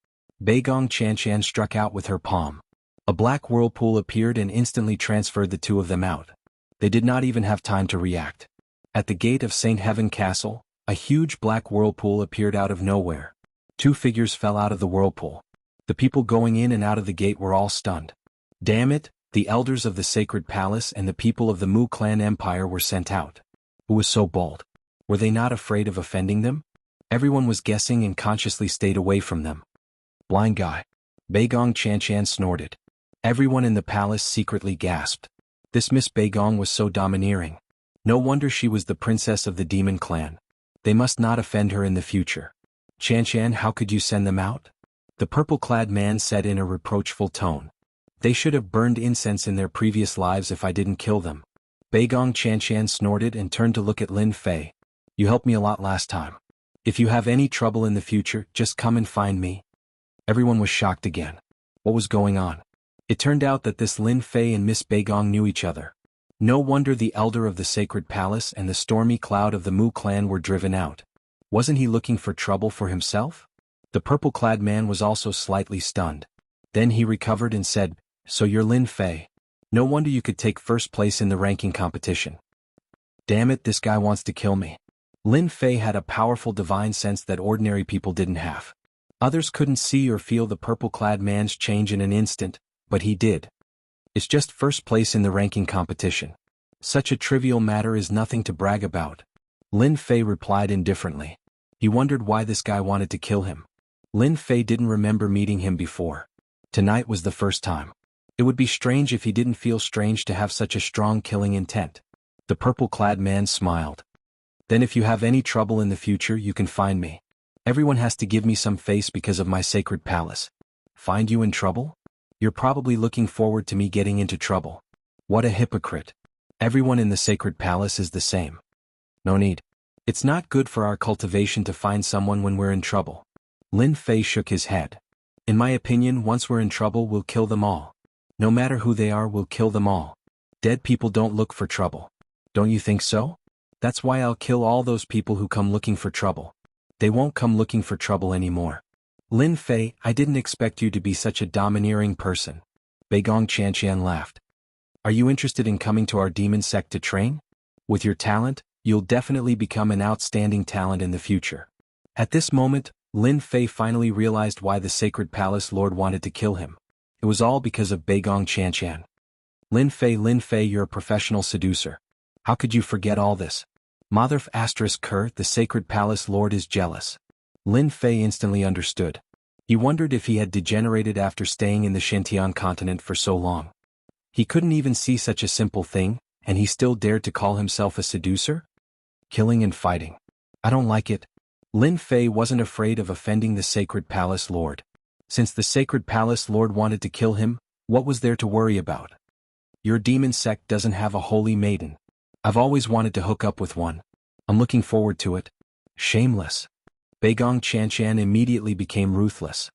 Beigong Chan struck out with her palm. A black whirlpool appeared and instantly transferred the two of them out. They did not even have time to react. At the gate of St. Heaven Castle, a huge black whirlpool appeared out of nowhere. Two figures fell out of the whirlpool. The people going in and out of the gate were all stunned. Damn it, the elders of the sacred palace and the people of the Mu clan empire were sent out. Who was so bold? Were they not afraid of offending them? Everyone was guessing and consciously stayed away from them. Blind guy. Beigong Chan snorted. Everyone in the palace secretly gasped. This Miss Beigong was so domineering. No wonder she was the princess of the demon clan. They must not offend her in the future. Chan, how could you send them out? The purple-clad man said in a reproachful tone. They should have burned incense in their previous lives if I didn't kill them. Beigong Qianshan snorted and turned to look at Lin Fei. You helped me a lot last time. If you have any trouble in the future, just come and find me. Everyone was shocked again. What was going on? It turned out that this Lin Fei and Miss Beigong knew each other. No wonder the elder of the sacred palace and the stormy cloud of the Mu clan were driven out. Wasn't he looking for trouble for himself? The purple-clad man was also slightly stunned. Then he recovered and said, So you're Lin Fei. No wonder you could take first place in the ranking competition. Damn it, this guy wants to kill me. Lin Fei had a powerful divine sense that ordinary people didn't have. Others couldn't see or feel the purple-clad man's change in an instant, but he did. It's just first place in the ranking competition. Such a trivial matter is nothing to brag about. Lin Fei replied indifferently. He wondered why this guy wanted to kill him. Lin Fei didn't remember meeting him before. Tonight was the first time. It would be strange if he didn't feel strange to have such a strong killing intent. The purple-clad man smiled. Then if you have any trouble in the future, you can find me. Everyone has to give me some face because of my sacred palace. Find you in trouble? You're probably looking forward to me getting into trouble. What a hypocrite. Everyone in the sacred palace is the same. No need. It's not good for our cultivation to find someone when we're in trouble. Lin Fei shook his head. In my opinion, once we're in trouble, we'll kill them all. No matter who they are, we'll kill them all. Dead people don't look for trouble. Don't you think so? That's why I'll kill all those people who come looking for trouble. They won't come looking for trouble anymore. Lin Fei, I didn't expect you to be such a domineering person. Beigong Qianshan laughed. Are you interested in coming to our demon sect to train? With your talent, you'll definitely become an outstanding talent in the future. At this moment, Lin Fei finally realized why the sacred palace lord wanted to kill him. It was all because of Beigong Qianshan. Lin Fei, you're a professional seducer. How could you forget all this? Motherf Ker, the sacred palace lord is jealous. Lin Fei instantly understood. He wondered if he had degenerated after staying in the Xintian continent for so long. He couldn't even see such a simple thing, and he still dared to call himself a seducer? Killing and fighting. I don't like it. Lin Fei wasn't afraid of offending the sacred palace lord. Since the sacred palace lord wanted to kill him, what was there to worry about? Your demon sect doesn't have a holy maiden. I've always wanted to hook up with one. I'm looking forward to it. Shameless. Beigong Qianshan immediately became ruthless.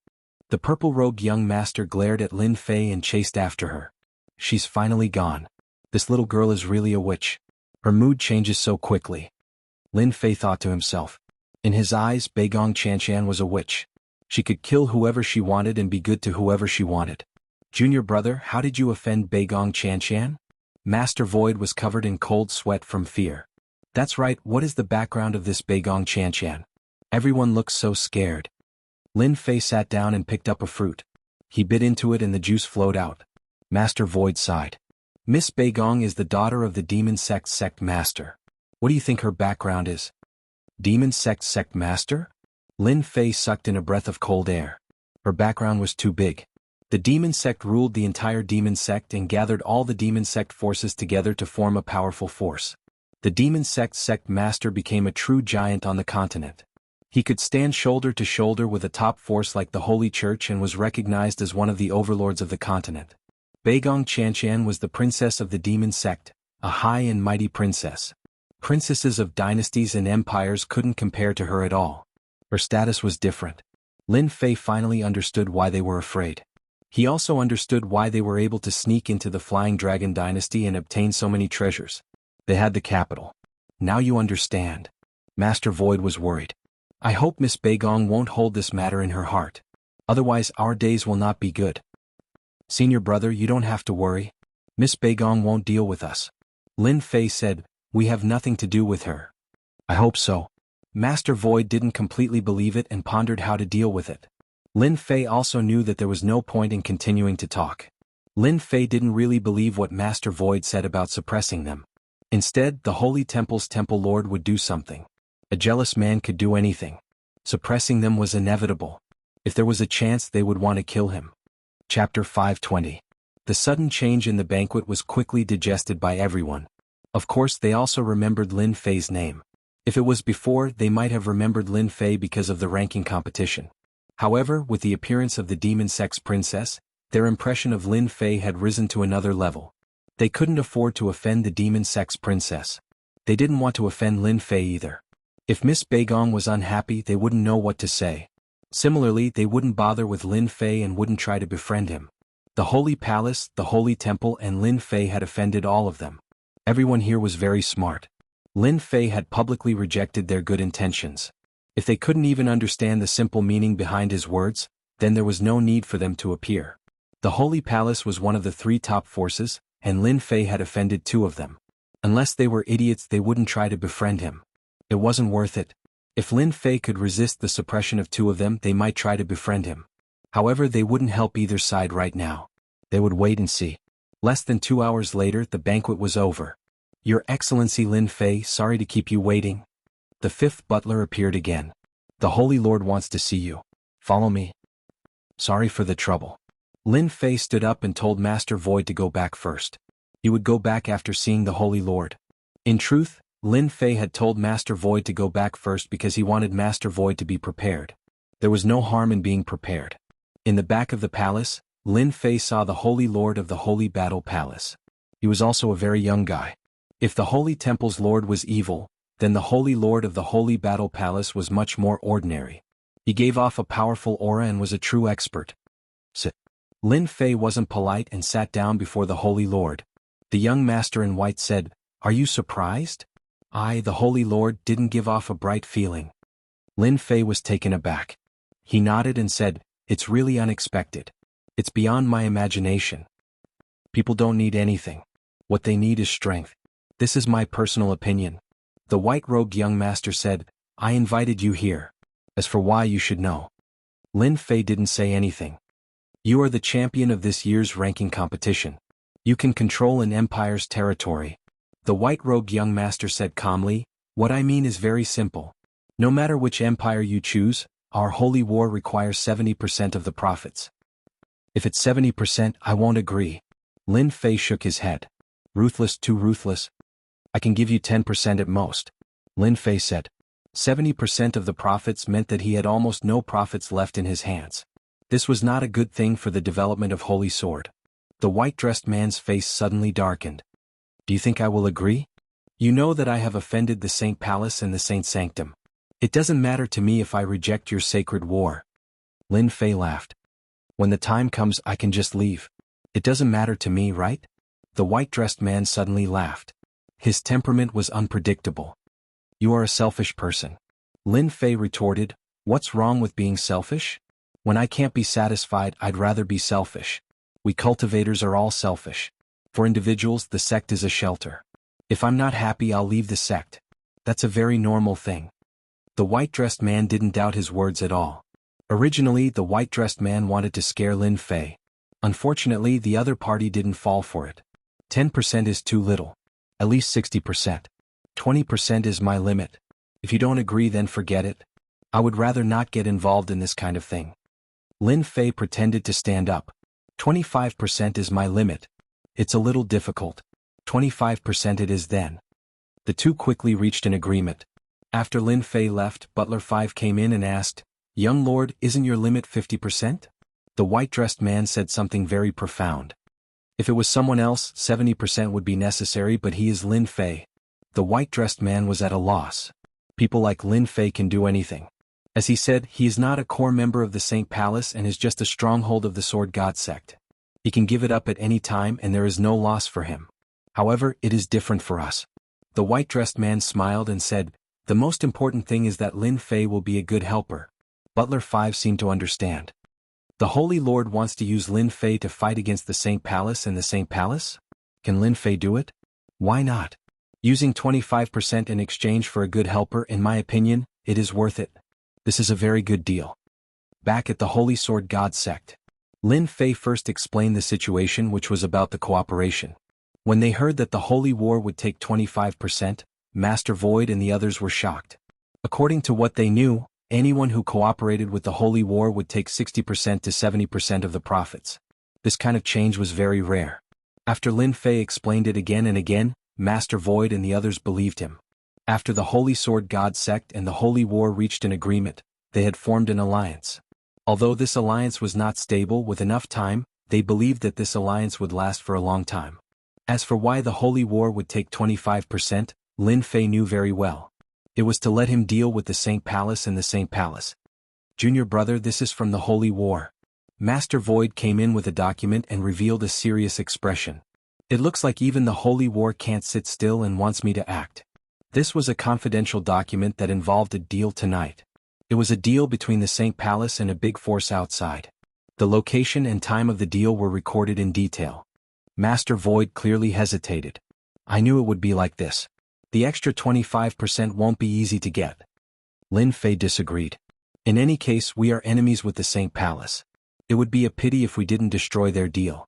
The purple-robed young master glared at Lin Fei and chased after her. She's finally gone. This little girl is really a witch. Her mood changes so quickly. Lin Fei thought to himself. In his eyes, Beigong Qianshan was a witch. She could kill whoever she wanted and be good to whoever she wanted. Junior brother, how did you offend Beigong Qianshan? Master Void was covered in cold sweat from fear. That's right, what is the background of this Beigong Qianshan? Everyone looks so scared. Lin Fei sat down and picked up a fruit. He bit into it and the juice flowed out. Master Void sighed. Miss Beigong is the daughter of the demon sect master. What do you think her background is? Demon sect master? Lin Fei sucked in a breath of cold air. Her background was too big. The demon sect ruled the entire demon sect and gathered all the demon sect forces together to form a powerful force. The demon sect master became a true giant on the continent. He could stand shoulder to shoulder with a top force like the Holy Church and was recognized as one of the overlords of the continent. Beigong Qianshan was the princess of the demon sect, a high and mighty princess. Princesses of dynasties and empires couldn't compare to her at all. Her status was different. Lin Fei finally understood why they were afraid. He also understood why they were able to sneak into the Flying Dragon dynasty and obtain so many treasures. They had the capital. Now you understand. Master Void was worried. I hope Miss Beigong won't hold this matter in her heart. Otherwise our days will not be good. Senior brother, you don't have to worry. Miss Beigong won't deal with us. Lin Fei said, we have nothing to do with her. I hope so. Master Void didn't completely believe it and pondered how to deal with it. Lin Fei also knew that there was no point in continuing to talk. Lin Fei didn't really believe what Master Void said about suppressing them. Instead, the Holy Temple's Temple Lord would do something. A jealous man could do anything. Suppressing them was inevitable. If there was a chance, they would want to kill him. Chapter 520. The sudden change in the banquet was quickly digested by everyone. Of course, they also remembered Lin Fei's name. If it was before, they might have remembered Lin Fei because of the ranking competition. However, with the appearance of the demon sex princess, their impression of Lin Fei had risen to another level. They couldn't afford to offend the demon sex princess. They didn't want to offend Lin Fei either. If Miss Beigong was unhappy, they wouldn't know what to say. Similarly, they wouldn't bother with Lin Fei and wouldn't try to befriend him. The Holy Palace, the Holy Temple, and Lin Fei had offended all of them. Everyone here was very smart. Lin Fei had publicly rejected their good intentions. If they couldn't even understand the simple meaning behind his words, then there was no need for them to appear. The Holy Palace was one of the 3 top forces, and Lin Fei had offended 2 of them. Unless they were idiots, they wouldn't try to befriend him. It wasn't worth it. If Lin Fei could resist the suppression of 2 of them, they might try to befriend him. However, they wouldn't help either side right now. They would wait and see. Less than 2 hours later, the banquet was over. Your Excellency Lin Fei, sorry to keep you waiting. The 5th butler appeared again. The Holy Lord wants to see you. Follow me. Sorry for the trouble. Lin Fei stood up and told Master Void to go back first. He would go back after seeing the Holy Lord. In truth, Lin Fei had told Master Void to go back first because he wanted Master Void to be prepared. There was no harm in being prepared. In the back of the palace, Lin Fei saw the Holy Lord of the Holy Battle Palace. He was also a very young guy. If the Holy Temple's Lord was evil, then the Holy Lord of the Holy Battle Palace was much more ordinary. He gave off a powerful aura and was a true expert. Sit. Lin Fei wasn't polite and sat down before the Holy Lord. The young master in white said, "Are you surprised?" The Holy Lord didn't give off a bright feeling. Lin Fei was taken aback. He nodded and said, "It's really unexpected. It's beyond my imagination. People don't need anything. What they need is strength. This is my personal opinion." The white-robed young master said, "I invited you here. As for why, you should know." Lin Fei didn't say anything. "You are the champion of this year's ranking competition. You can control an empire's territory." The white-robed young master said calmly, "What I mean is very simple. No matter which empire you choose, our holy war requires 70% of the profits. If it's 70%, I won't agree." Lin Fei shook his head. "Ruthless, too ruthless. I can give you 10% at most." Lin Fei said. 70% of the profits meant that he had almost no profits left in his hands. This was not a good thing for the development of Holy Sword. The white-dressed man's face suddenly darkened. "Do you think I will agree? You know that I have offended the Saint Palace and the Saint Sanctum. It doesn't matter to me if I reject your sacred war." Lin Fei laughed. "When the time comes, I can just leave. It doesn't matter to me, right?" The white-dressed man suddenly laughed. His temperament was unpredictable. "You are a selfish person." Lin Fei retorted, "What's wrong with being selfish? When I can't be satisfied, I'd rather be selfish. We cultivators are all selfish. For individuals, the sect is a shelter. If I'm not happy, I'll leave the sect. That's a very normal thing." The white-dressed man didn't doubt his words at all. Originally, the white-dressed man wanted to scare Lin Fei. Unfortunately, the other party didn't fall for it. 10% is too little. At least 60%. 20% is my limit. If you don't agree, then forget it. I would rather not get involved in this kind of thing. Lin Fei pretended to stand up. 25% is my limit. It's a little difficult. 25% it is then. The two quickly reached an agreement. After Lin Fei left, Butler 5 came in and asked, "Young lord, isn't your limit 50%? The white-dressed man said something very profound. If it was someone else, 70% would be necessary, but he is Lin Fei. The white-dressed man was at a loss. People like Lin Fei can do anything. As he said, he is not a core member of the Saint Palace and is just a stronghold of the Sword God sect. He can give it up at any time and there is no loss for him. However, it is different for us." The white-dressed man smiled and said, "The most important thing is that Lin Fei will be a good helper." Butler 5 seemed to understand. "The Holy Lord wants to use Lin Fei to fight against the Saint Palace and the Saint Palace? Can Lin Fei do it? Why not? Using 25% in exchange for a good helper, in my opinion, it is worth it. This is a very good deal." Back at the Holy Sword God sect, Lin Fei first explained the situation, which was about the cooperation. When they heard that the Holy War would take 25%, Master Void and the others were shocked. According to what they knew, anyone who cooperated with the Holy War would take 60% to 70% of the profits. This kind of change was very rare. After Lin Fei explained it again and again, Master Void and the others believed him. After the Holy Sword God sect and the Holy War reached an agreement, they had formed an alliance. Although this alliance was not stable, with enough time, they believed that this alliance would last for a long time. As for why the Holy War would take 25%, Lin Fei knew very well. It was to let him deal with the Saint Palace and the Saint Palace. Junior brother, this is from the Holy War. Master Void came in with a document and revealed a serious expression. It looks like even the Holy War can't sit still and wants me to act. This was a confidential document that involved a deal tonight. It was a deal between the Saint Palace and a big force outside. The location and time of the deal were recorded in detail. Master Void clearly hesitated. I knew it would be like this. The extra 25% won't be easy to get. Lin Fei disagreed. In any case, we are enemies with the Saint Palace. It would be a pity if we didn't destroy their deal.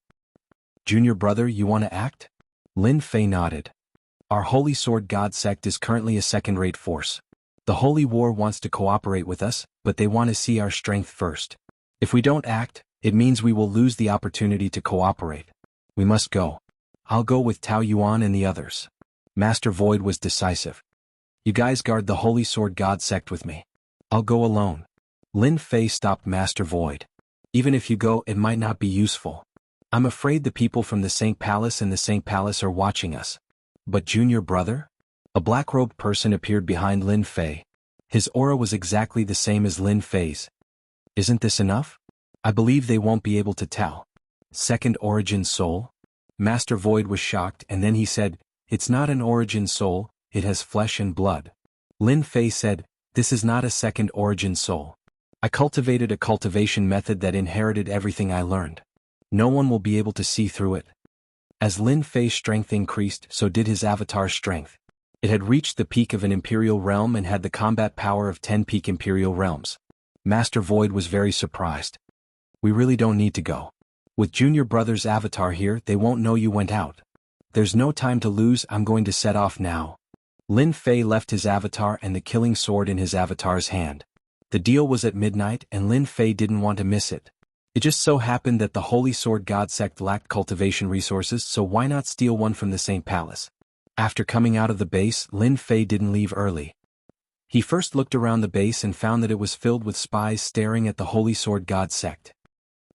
Junior brother, you want to act? Lin Fei nodded. Our Holy Sword God sect is currently a second-rate force. The Holy War wants to cooperate with us, but they want to see our strength first. If we don't act, it means we will lose the opportunity to cooperate. We must go. I'll go with Tao Yuan and the others. Master Void was decisive. You guys guard the Holy Sword God sect with me. I'll go alone. Lin Fei stopped Master Void. Even if you go, it might not be useful. I'm afraid the people from the Saint Palace and the Saint Palace are watching us. But junior brother? A black-robed person appeared behind Lin Fei. His aura was exactly the same as Lin Fei's. Isn't this enough? I believe they won't be able to tell. Second origin soul? Master Void was shocked, and then he said, it's not an origin soul, it has flesh and blood. Lin Fei said, this is not a second origin soul. I cultivated a cultivation method that inherited everything I learned. No one will be able to see through it. As Lin Fei's strength increased, so did his avatar's strength. It had reached the peak of an imperial realm and had the combat power of 10 peak imperial realms. Master Void was very surprised. We really don't need to go. With Junior Brother's avatar here, they won't know you went out. There's no time to lose, I'm going to set off now. Lin Fei left his avatar and the killing sword in his avatar's hand. The deal was at midnight and Lin Fei didn't want to miss it. It just so happened that the Holy Sword God sect lacked cultivation resources, so why not steal one from the Saint Palace? After coming out of the base, Lin Fei didn't leave early. He first looked around the base and found that it was filled with spies staring at the Holy Sword God sect.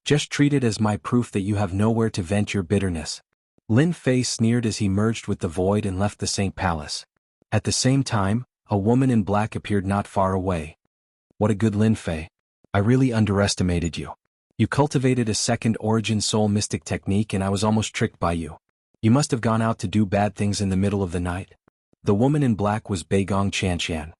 Just treat it as my proof that you have nowhere to vent your bitterness. Lin Fei sneered as he merged with the void and left the Saint Palace. At the same time, a woman in black appeared not far away. What a good Lin Fei. I really underestimated you. You cultivated a second origin soul mystic technique and I was almost tricked by you. You must have gone out to do bad things in the middle of the night. The woman in black was Beigong Qianshan.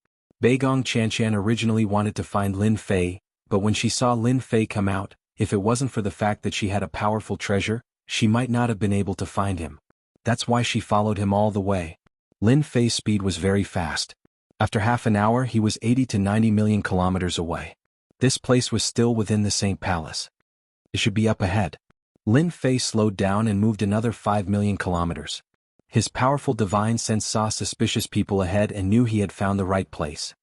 Beigong Qianshan originally wanted to find Lin Fei, but when she saw Lin Fei come out, if it wasn't for the fact that she had a powerful treasure, she might not have been able to find him. That's why she followed him all the way. Lin Fei's speed was very fast. After half an hour he was 80 to 90 million kilometers away. This place was still within the Saint Palace. It should be up ahead. Lin Fei slowed down and moved another 5 million kilometers. His powerful divine sense saw suspicious people ahead and knew he had found the right place.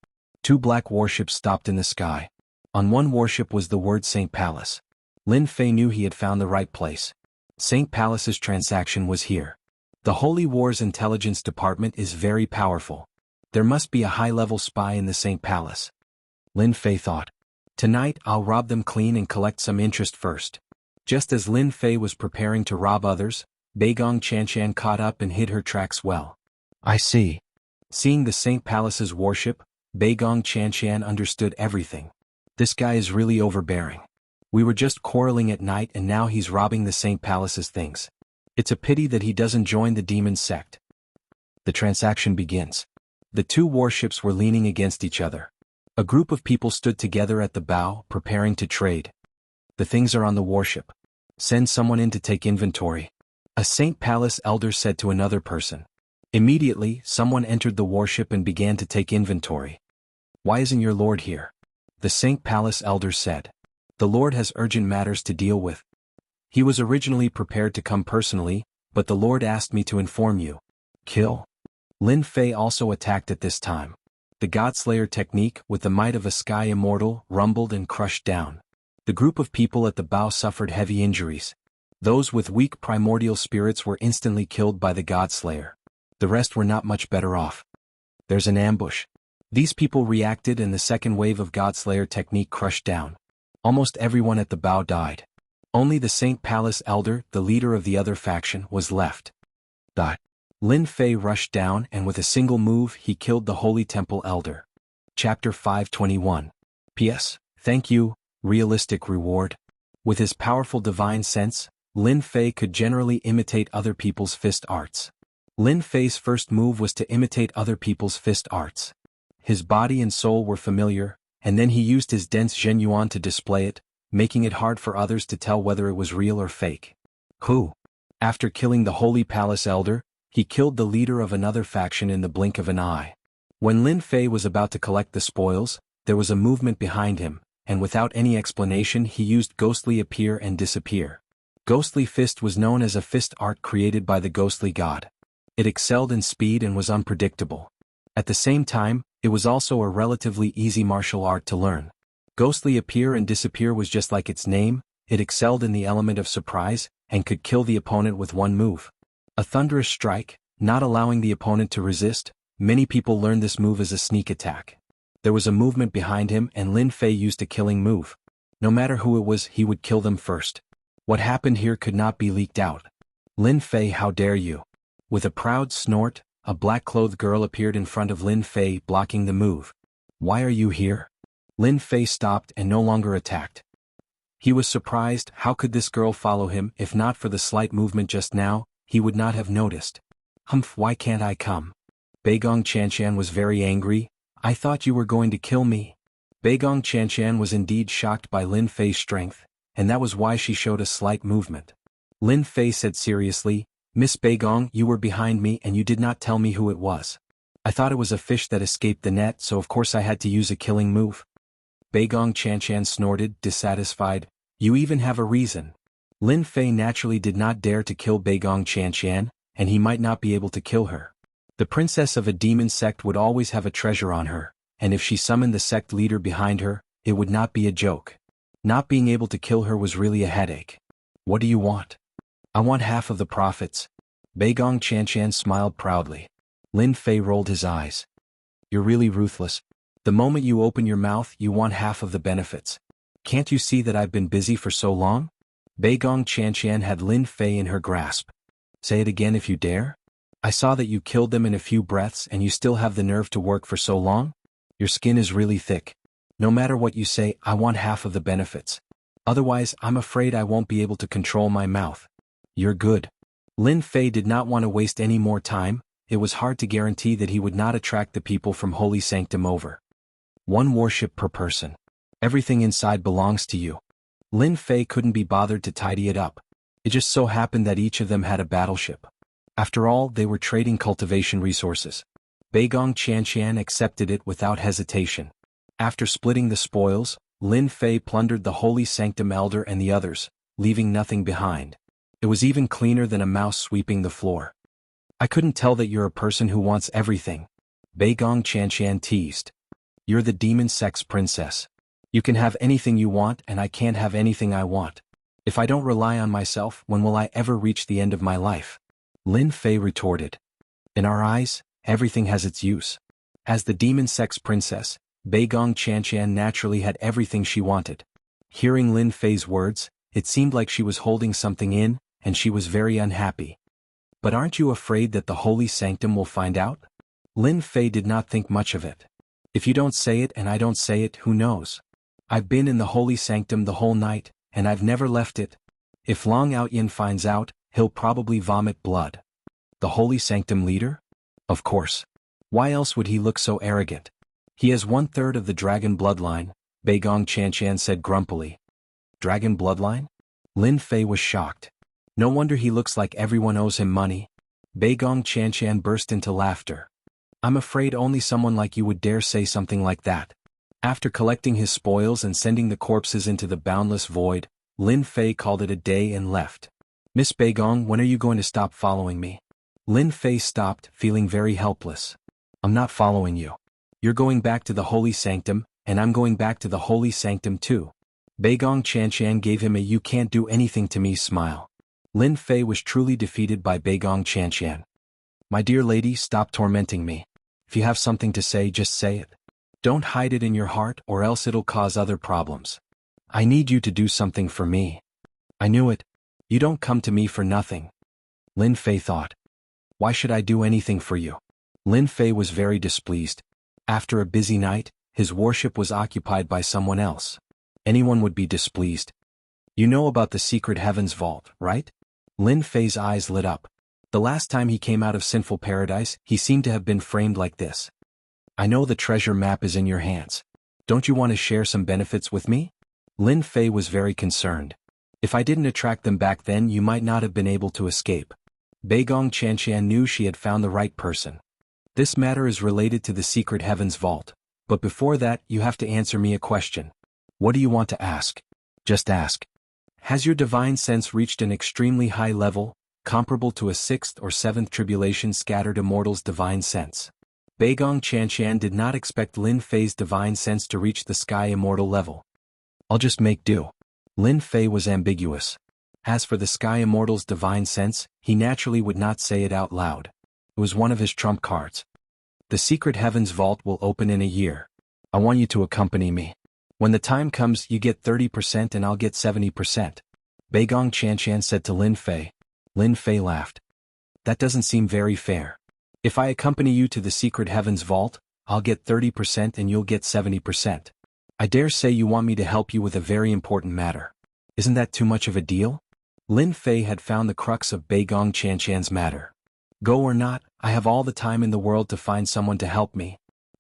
2 black warships stopped in the sky. On one warship was the word Saint Palace. Lin Fei knew he had found the right place. Saint Palace's transaction was here. The Holy War's intelligence department is very powerful. There must be a high-level spy in the Saint Palace. Lin Fei thought. Tonight I'll rob them clean and collect some interest first. Just as Lin Fei was preparing to rob others, Beigong Qianshan caught up and hid her tracks well. I see. Seeing the Saint Palace's warship, Beigong Qianshan understood everything. This guy is really overbearing. We were just quarreling at night and now he's robbing the Saint Palace's things. It's a pity that he doesn't join the demon sect. The transaction begins. The 2 warships were leaning against each other. A group of people stood together at the bow, preparing to trade. The things are on the warship. Send someone in to take inventory. A Saint Palace elder said to another person. Immediately, someone entered the warship and began to take inventory. Why isn't your lord here? The Saint Palace elder said. The lord has urgent matters to deal with. He was originally prepared to come personally, but the lord asked me to inform you. Kill. Lin Fei also attacked at this time. The Godslayer technique, with the might of a sky immortal, rumbled and crushed down. The group of people at the bow suffered heavy injuries. Those with weak primordial spirits were instantly killed by the Godslayer. The rest were not much better off. There's an ambush. These people reacted and the second wave of Godslayer technique crushed down. Almost everyone at the bow died. Only the Saint Palace elder, the leader of the other faction, was left. Lin Fei rushed down and with a single move he killed the Holy Temple Elder. Chapter 521. P.S. Thank you, realistic reward. With his powerful divine sense, Lin Fei could generally imitate other people's fist arts. Lin Fei's first move was to imitate other people's fist arts. His body and soul were familiar, and then he used his dense Zhenyuan to display it, making it hard for others to tell whether it was real or fake. After killing the Holy Palace Elder, he killed the leader of another faction in the blink of an eye. When Lin Fei was about to collect the spoils, there was a movement behind him, and without any explanation he used ghostly appear and disappear. Ghostly fist was known as a fist art created by the ghostly god. It excelled in speed and was unpredictable. At the same time, it was also a relatively easy martial art to learn. Ghostly appear and disappear was just like its name, it excelled in the element of surprise, and could kill the opponent with one move. A thunderous strike, not allowing the opponent to resist, many people learned this move as a sneak attack. There was a movement behind him and Lin Fei used a killing move. No matter who it was, he would kill them first. What happened here could not be leaked out. Lin Fei, how dare you? With a proud snort, a black-clothed girl appeared in front of Lin Fei, blocking the move. Why are you here? Lin Fei stopped and no longer attacked. He was surprised. How could this girl follow him? If not for the slight movement just now, he would not have noticed. Humph, why can't I come? Beigong Qianshan was very angry. I thought you were going to kill me. Beigong Qianshan was indeed shocked by Lin Fei's strength, and that was why she showed a slight movement. Lin Fei said seriously, Miss Beigong, you were behind me and you did not tell me who it was. I thought it was a fish that escaped the net, so of course I had to use a killing move. Beigong Qianshan snorted, dissatisfied. You even have a reason. Lin Fei naturally did not dare to kill Beigong Qianshan, and he might not be able to kill her. The princess of a demon sect would always have a treasure on her, and if she summoned the sect leader behind her, it would not be a joke. Not being able to kill her was really a headache. What do you want? I want half of the profits. Beigong Qianshan smiled proudly. Lin Fei rolled his eyes. You're really ruthless. The moment you open your mouth, you want half of the benefits. Can't you see that I've been busy for so long? Beigong Qianshan had Lin Fei in her grasp. Say it again if you dare. I saw that you killed them in a few breaths and you still have the nerve to work for so long? Your skin is really thick. No matter what you say, I want half of the benefits. Otherwise, I'm afraid I won't be able to control my mouth. You're good. Lin Fei did not want to waste any more time. It was hard to guarantee that he would not attract the people from Holy Sanctum over. One warship per person. Everything inside belongs to you. Lin Fei couldn't be bothered to tidy it up. It just so happened that each of them had a battleship. After all, they were trading cultivation resources. Beigong Qianshan accepted it without hesitation. After splitting the spoils, Lin Fei plundered the Holy Sanctum Elder and the others, leaving nothing behind. It was even cleaner than a mouse sweeping the floor. I couldn't tell that you're a person who wants everything. Beigong Qianshan teased. You're the demon sex princess. You can have anything you want and I can't have anything I want. If I don't rely on myself, when will I ever reach the end of my life? Lin Fei retorted. In our eyes, everything has its use. As the demon sex princess, Beigong Qianshan naturally had everything she wanted. Hearing Lin Fei's words, it seemed like she was holding something in, and she was very unhappy. But aren't you afraid that the Holy Sanctum will find out? Lin Fei did not think much of it. If you don't say it and I don't say it, who knows? I've been in the Holy Sanctum the whole night, and I've never left it. If Long Outyin finds out, he'll probably vomit blood. The Holy Sanctum leader? Of course. Why else would he look so arrogant? He has 1/3 of the dragon bloodline, Beigong Qianshan said grumpily. Dragon bloodline? Lin Fei was shocked. No wonder he looks like everyone owes him money. Beigong Qianshan burst into laughter. I'm afraid only someone like you would dare say something like that. After collecting his spoils and sending the corpses into the boundless void, Lin Fei called it a day and left. Miss Beigong, when are you going to stop following me? Lin Fei stopped, feeling very helpless. I'm not following you. You're going back to the Holy Sanctum, and I'm going back to the Holy Sanctum too. Beigong Qianshan gave him a you can't do anything to me smile. Lin Fei was truly defeated by Beigong Qianshan. My dear lady, stop tormenting me. If you have something to say, just say it. Don't hide it in your heart or else it'll cause other problems. I need you to do something for me. I knew it. You don't come to me for nothing. Lin Fei thought. Why should I do anything for you? Lin Fei was very displeased. After a busy night, his worship was occupied by someone else. Anyone would be displeased. You know about the secret heavens vault, right? Lin Fei's eyes lit up. The last time he came out of sinful paradise, he seemed to have been framed like this. I know the treasure map is in your hands. Don't you want to share some benefits with me? Lin Fei was very concerned. If I didn't attract them back then, you might not have been able to escape. Beigong Qianqian knew she had found the right person. This matter is related to the secret heavens vault. But before that, you have to answer me a question. What do you want to ask? Just ask. Has your divine sense reached an extremely high level, comparable to a 6th or 7th tribulation scattered immortal's divine sense? Beigong Qianqian did not expect Lin Fei's divine sense to reach the sky immortal level. I'll just make do. Lin Fei was ambiguous. As for the sky immortal's divine sense, he naturally would not say it out loud. It was one of his trump cards. The secret heavens vault will open in a year. I want you to accompany me. When the time comes, you get 30% and I'll get 70%. Beigong Qianqian said to Lin Fei. Lin Fei laughed. That doesn't seem very fair. If I accompany you to the secret heavens vault, I'll get 30% and you'll get 70%. I dare say you want me to help you with a very important matter. Isn't that too much of a deal? Lin Fei had found the crux of Beigong Qianqian's matter. Go or not, I have all the time in the world to find someone to help me.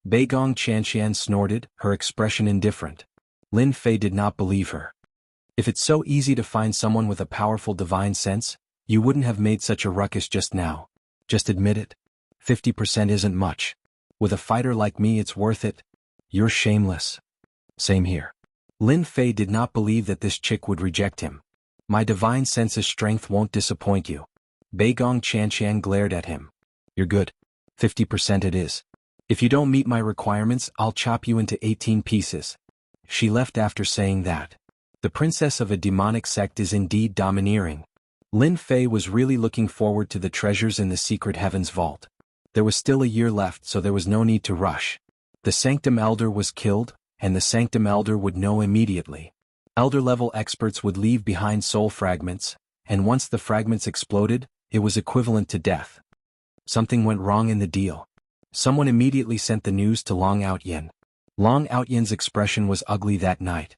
Beigong Qianqian snorted, her expression indifferent. Lin Fei did not believe her. If it's so easy to find someone with a powerful divine sense, you wouldn't have made such a ruckus just now. Just admit it. 50% isn't much. With a fighter like me, it's worth it. You're shameless. Same here. Lin Fei did not believe that this chick would reject him. My divine sense's strength won't disappoint you. Beigong Qianqian glared at him. You're good. 50% it is. If you don't meet my requirements, I'll chop you into 18 pieces. She left after saying that. The princess of a demonic sect is indeed domineering. Lin Fei was really looking forward to the treasures in the secret heavens vault. There was still a year left, so there was no need to rush. The Sanctum Elder was killed, and the Sanctum Elder would know immediately. Elder-level experts would leave behind soul fragments, and once the fragments exploded, it was equivalent to death. Something went wrong in the deal. Someone immediately sent the news to Long Outyen. Long Outyen's expression was ugly that night.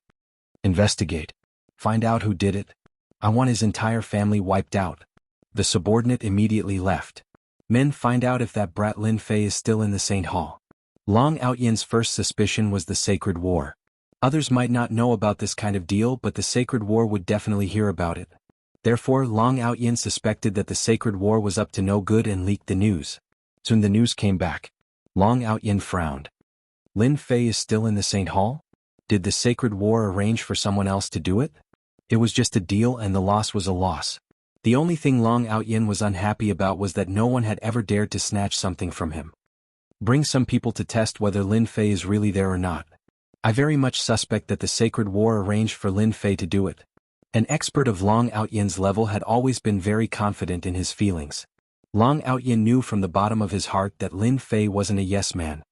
Investigate. Find out who did it. I want his entire family wiped out. The subordinate immediately left. Men, find out if that brat Lin Fei is still in the Saint Hall. Long Outyen's first suspicion was the Sacred War. Others might not know about this kind of deal, but the Sacred War would definitely hear about it. Therefore, Long Outyen suspected that the Sacred War was up to no good and leaked the news. Soon the news came back. Long Outyen frowned. Lin Fei is still in the Saint Hall? Did the Sacred War arrange for someone else to do it? It was just a deal and the loss was a loss. The only thing Long Outyen was unhappy about was that no one had ever dared to snatch something from him. Bring some people to test whether Lin Fei is really there or not. I very much suspect that the Sacred War arranged for Lin Fei to do it. An expert of Long Outyen's level had always been very confident in his feelings. Long Outyen knew from the bottom of his heart that Lin Fei wasn't a yes man.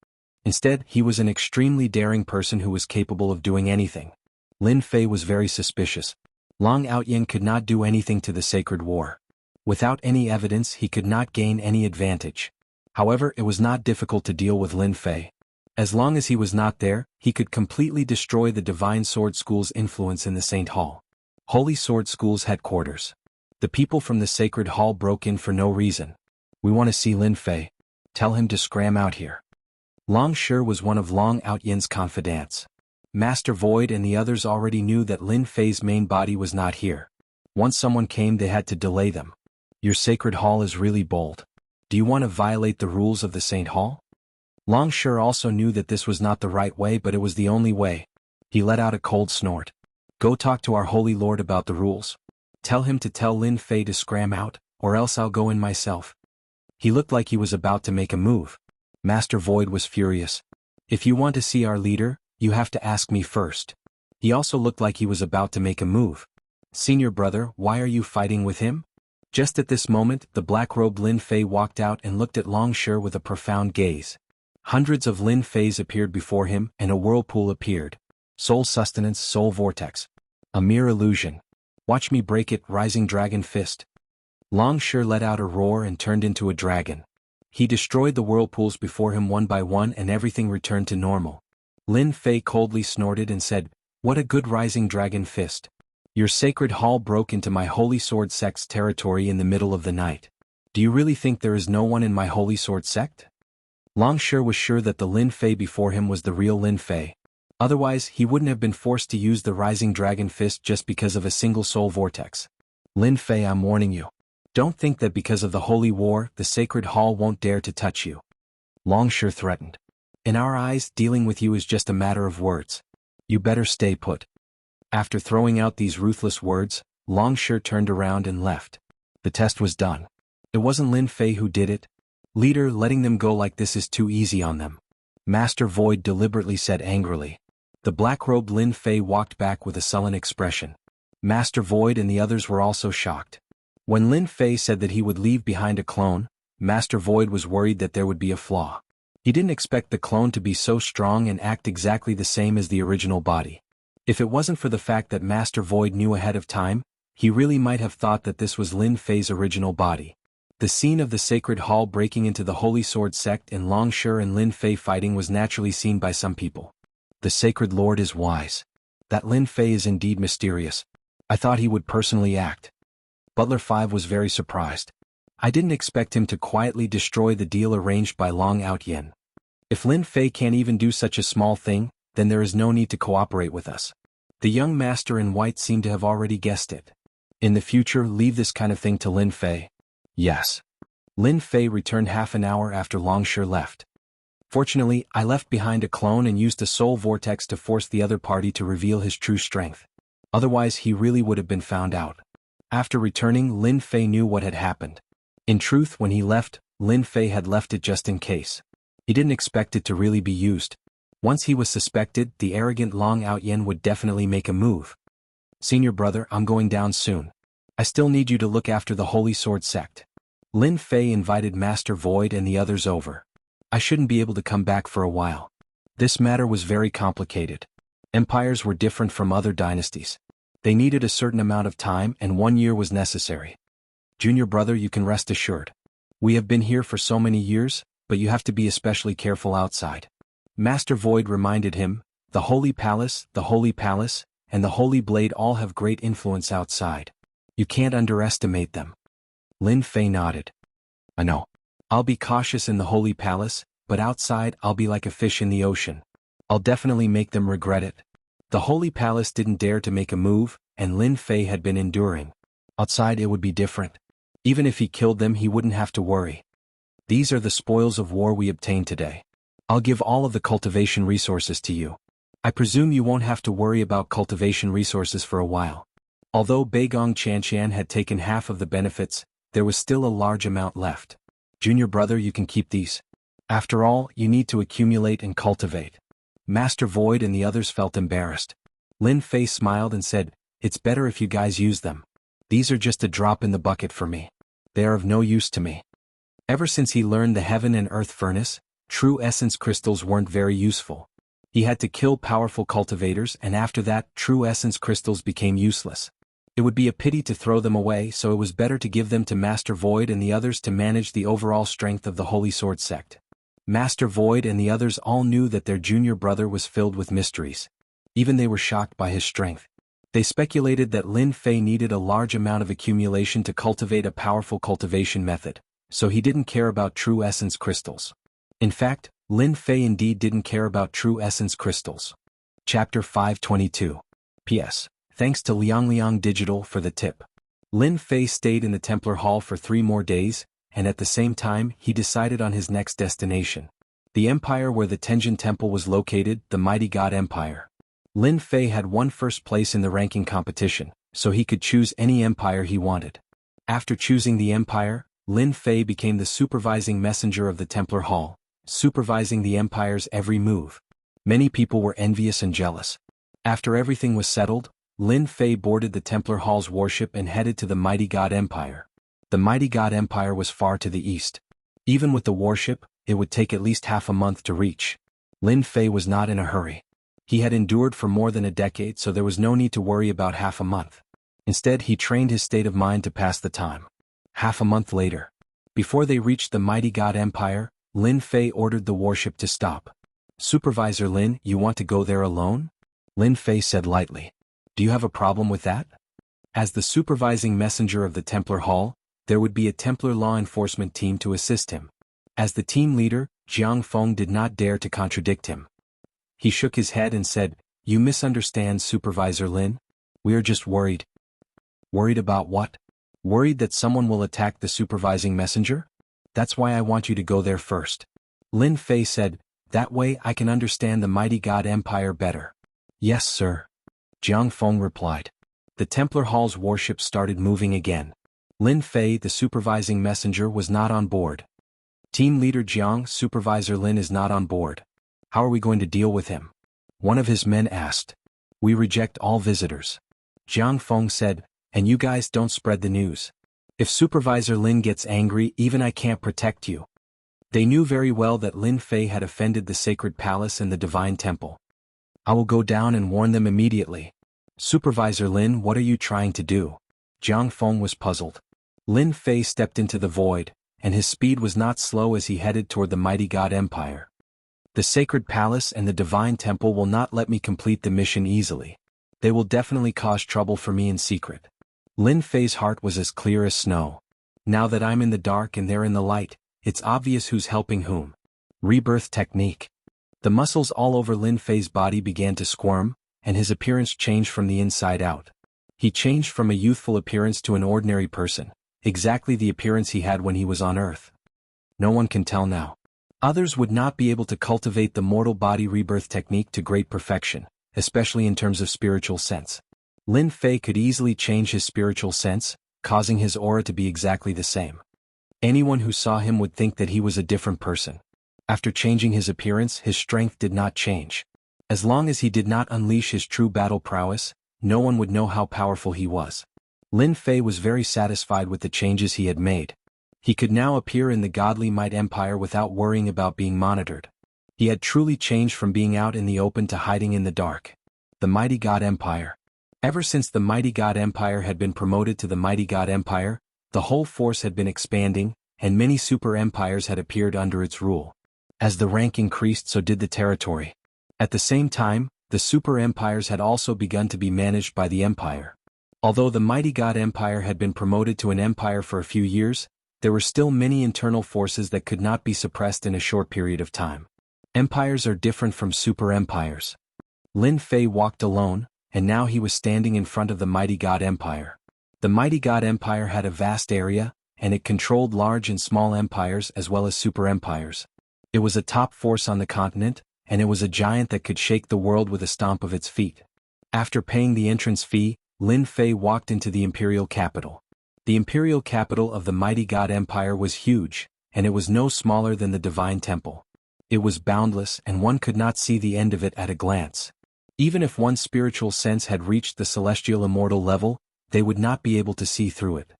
Instead, he was an extremely daring person who was capable of doing anything. Lin Fei was very suspicious. Long Outyen could not do anything to the Sacred War. Without any evidence, he could not gain any advantage. However, it was not difficult to deal with Lin Fei. As long as he was not there, he could completely destroy the Divine Sword School's influence in the Saint Hall. Holy Sword School's headquarters. The people from the Sacred Hall broke in for no reason. We want to see Lin Fei. Tell him to scram out here. Long Shi was one of Long Outyen's confidants. Master Void and the others already knew that Lin Fei's main body was not here. Once someone came, they had to delay them. Your Sacred Hall is really bold. Do you want to violate the rules of the Saint Hall? Long Shi also knew that this was not the right way, but it was the only way. He let out a cold snort. Go talk to our Holy Lord about the rules. Tell him to tell Lin Fei to scram out, or else I'll go in myself. He looked like he was about to make a move. Master Void was furious. If you want to see our leader, you have to ask me first. He also looked like he was about to make a move. Senior brother, why are you fighting with him? Just at this moment, the black-robed Lin Fei walked out and looked at Long Shi with a profound gaze. Hundreds of Lin Feis appeared before him, and a whirlpool appeared. Soul sustenance, soul vortex. A mere illusion. Watch me break it, rising dragon fist. Long Shi let out a roar and turned into a dragon. He destroyed the whirlpools before him one by one and everything returned to normal. Lin Fei coldly snorted and said, "What a good rising dragon fist. Your sacred hall broke into my holy sword sect's territory in the middle of the night. Do you really think there is no one in my holy sword sect?" Long Shi was sure that the Lin Fei before him was the real Lin Fei. Otherwise, he wouldn't have been forced to use the rising dragon fist just because of a single soul vortex. "Lin Fei, I'm warning you. Don't think that because of the holy war, the sacred hall won't dare to touch you." Long Shi threatened. "In our eyes, dealing with you is just a matter of words. You better stay put." After throwing out these ruthless words, Long Shi turned around and left. The test was done. It wasn't Lin Fei who did it. "Leader, letting them go like this is too easy on them," Master Void deliberately said angrily. The black-robed Lin Fei walked back with a sullen expression. Master Void and the others were also shocked. When Lin Fei said that he would leave behind a clone, Master Void was worried that there would be a flaw. He didn't expect the clone to be so strong and act exactly the same as the original body. If it wasn't for the fact that Master Void knew ahead of time, he really might have thought that this was Lin Fei's original body. The scene of the sacred hall breaking into the Holy Sword sect and Long Shi and Lin Fei fighting was naturally seen by some people. The Sacred Lord is wise. That Lin Fei is indeed mysterious. I thought he would personally act. Butler 5 was very surprised. I didn't expect him to quietly destroy the deal arranged by Long Outyen. If Lin Fei can't even do such a small thing, then there is no need to cooperate with us. The young master in white seemed to have already guessed it. In the future, leave this kind of thing to Lin Fei. Yes. Lin Fei returned half an hour after Long Shi left. Fortunately, I left behind a clone and used a soul vortex to force the other party to reveal his true strength. Otherwise, he really would have been found out. After returning, Lin Fei knew what had happened. In truth, when he left, Lin Fei had left it just in case. He didn't expect it to really be used. Once he was suspected, the arrogant Long Outyen would definitely make a move. "Senior brother, I'm going down soon. I still need you to look after the Holy Sword sect." Lin Fei invited Master Void and the others over. "I shouldn't be able to come back for a while. This matter was very complicated. Empires were different from other dynasties. They needed a certain amount of time and 1 year was necessary. Junior brother, you can rest assured. We have been here for so many years, but you have to be especially careful outside." Master Void reminded him, the Holy Palace, and the Holy Blade all have great influence outside. You can't underestimate them. Lin Fei nodded. "I know. I'll be cautious in the Holy Palace, but outside I'll be like a fish in the ocean. I'll definitely make them regret it." The Holy Palace didn't dare to make a move, and Lin Fei had been enduring. Outside it would be different. Even if he killed them, he wouldn't have to worry. "These are the spoils of war we obtained today. I'll give all of the cultivation resources to you. I presume you won't have to worry about cultivation resources for a while." Although Beigong Chanshan had taken half of the benefits, there was still a large amount left. "Junior brother, you can keep these. After all, you need to accumulate and cultivate." Master Void and the others felt embarrassed. Lin Fei smiled and said, "It's better if you guys use them. These are just a drop in the bucket for me. They are of no use to me." Ever since he learned the Heaven and Earth Furnace, true essence crystals weren't very useful. He had to kill powerful cultivators, and after that, true essence crystals became useless. It would be a pity to throw them away, so it was better to give them to Master Void and the others to manage the overall strength of the Holy Sword sect. Master Void and the others all knew that their junior brother was filled with mysteries. Even they were shocked by his strength. They speculated that Lin Fei needed a large amount of accumulation to cultivate a powerful cultivation method, so he didn't care about true essence crystals. In fact, Lin Fei indeed didn't care about true essence crystals. Chapter 522. P.S. Thanks to Liang Digital for the tip. Lin Fei stayed in the Templar Hall for 3 more days, and at the same time he decided on his next destination. The empire where the Tenjin Temple was located, the Mighty God Empire. Lin Fei had won first place in the ranking competition, so he could choose any empire he wanted. After choosing the empire, Lin Fei became the supervising messenger of the Templar Hall, supervising the empire's every move. Many people were envious and jealous. After everything was settled, Lin Fei boarded the Templar Hall's warship and headed to the Mighty God Empire. The Mighty God Empire was far to the east. Even with the warship, it would take at least half a month to reach. Lin Fei was not in a hurry. He had endured for more than a decade, so there was no need to worry about half a month. Instead, he trained his state of mind to pass the time. Half a month later. Before they reached the mighty God Empire, Lin Fei ordered the warship to stop. Supervisor Lin, you want to go there alone? Lin Fei said lightly. Do you have a problem with that? As the supervising messenger of the Templar Hall, there would be a Templar law enforcement team to assist him. As the team leader, Jianghu did not dare to contradict him. He shook his head and said, You misunderstand, Supervisor Lin. We are just worried. Worried about what? Worried that someone will attack the supervising messenger? That's why I want you to go there first. Lin Fei said, That way I can understand the mighty God Empire better. Yes, sir. Jianghu replied. The Templar Hall's warship started moving again. Lin Fei, the supervising messenger, was not on board. Team leader Jiang, Supervisor Lin is not on board. How are we going to deal with him? One of his men asked. We reject all visitors. Jianghu said, And you guys don't spread the news. If Supervisor Lin gets angry, even I can't protect you. They knew very well that Lin Fei had offended the sacred palace and the divine temple. I will go down and warn them immediately. Supervisor Lin, what are you trying to do? Jianghu was puzzled. Lin Fei stepped into the void, and his speed was not slow as he headed toward the mighty God Empire. The sacred palace and the divine temple will not let me complete the mission easily. They will definitely cause trouble for me in secret. Lin Fei's heart was as clear as snow. Now that I'm in the dark and they're in the light, it's obvious who's helping whom. Rebirth technique. The muscles all over Lin Fei's body began to squirm, and his appearance changed from the inside out. He changed from a youthful appearance to an ordinary person, exactly the appearance he had when he was on Earth. No one can tell now. Others would not be able to cultivate the mortal body rebirth technique to great perfection, especially in terms of spiritual sense. Lin Fei could easily change his spiritual sense, causing his aura to be exactly the same. Anyone who saw him would think that he was a different person. After changing his appearance, his strength did not change. As long as he did not unleash his true battle prowess, no one would know how powerful he was. Lin Fei was very satisfied with the changes he had made. He could now appear in the godly might empire without worrying about being monitored. He had truly changed from being out in the open to hiding in the dark. The mighty God Empire. Ever since the mighty God Empire had been promoted to the mighty God Empire, the whole force had been expanding, and many super empires had appeared under its rule. As the rank increased, so did the territory. At the same time, the super empires had also begun to be managed by the empire. Although the mighty God Empire had been promoted to an empire for a few years, there were still many internal forces that could not be suppressed in a short period of time. Empires are different from super empires. Lin Fei walked alone, and now he was standing in front of the mighty God Empire. The mighty God Empire had a vast area, and it controlled large and small empires as well as super empires. It was a top force on the continent, and it was a giant that could shake the world with a stomp of its feet. After paying the entrance fee, Lin Fei walked into the imperial capital. The imperial capital of the mighty God Empire was huge, and it was no smaller than the divine temple. It was boundless, and one could not see the end of it at a glance. Even if one's spiritual sense had reached the celestial immortal level, they would not be able to see through it.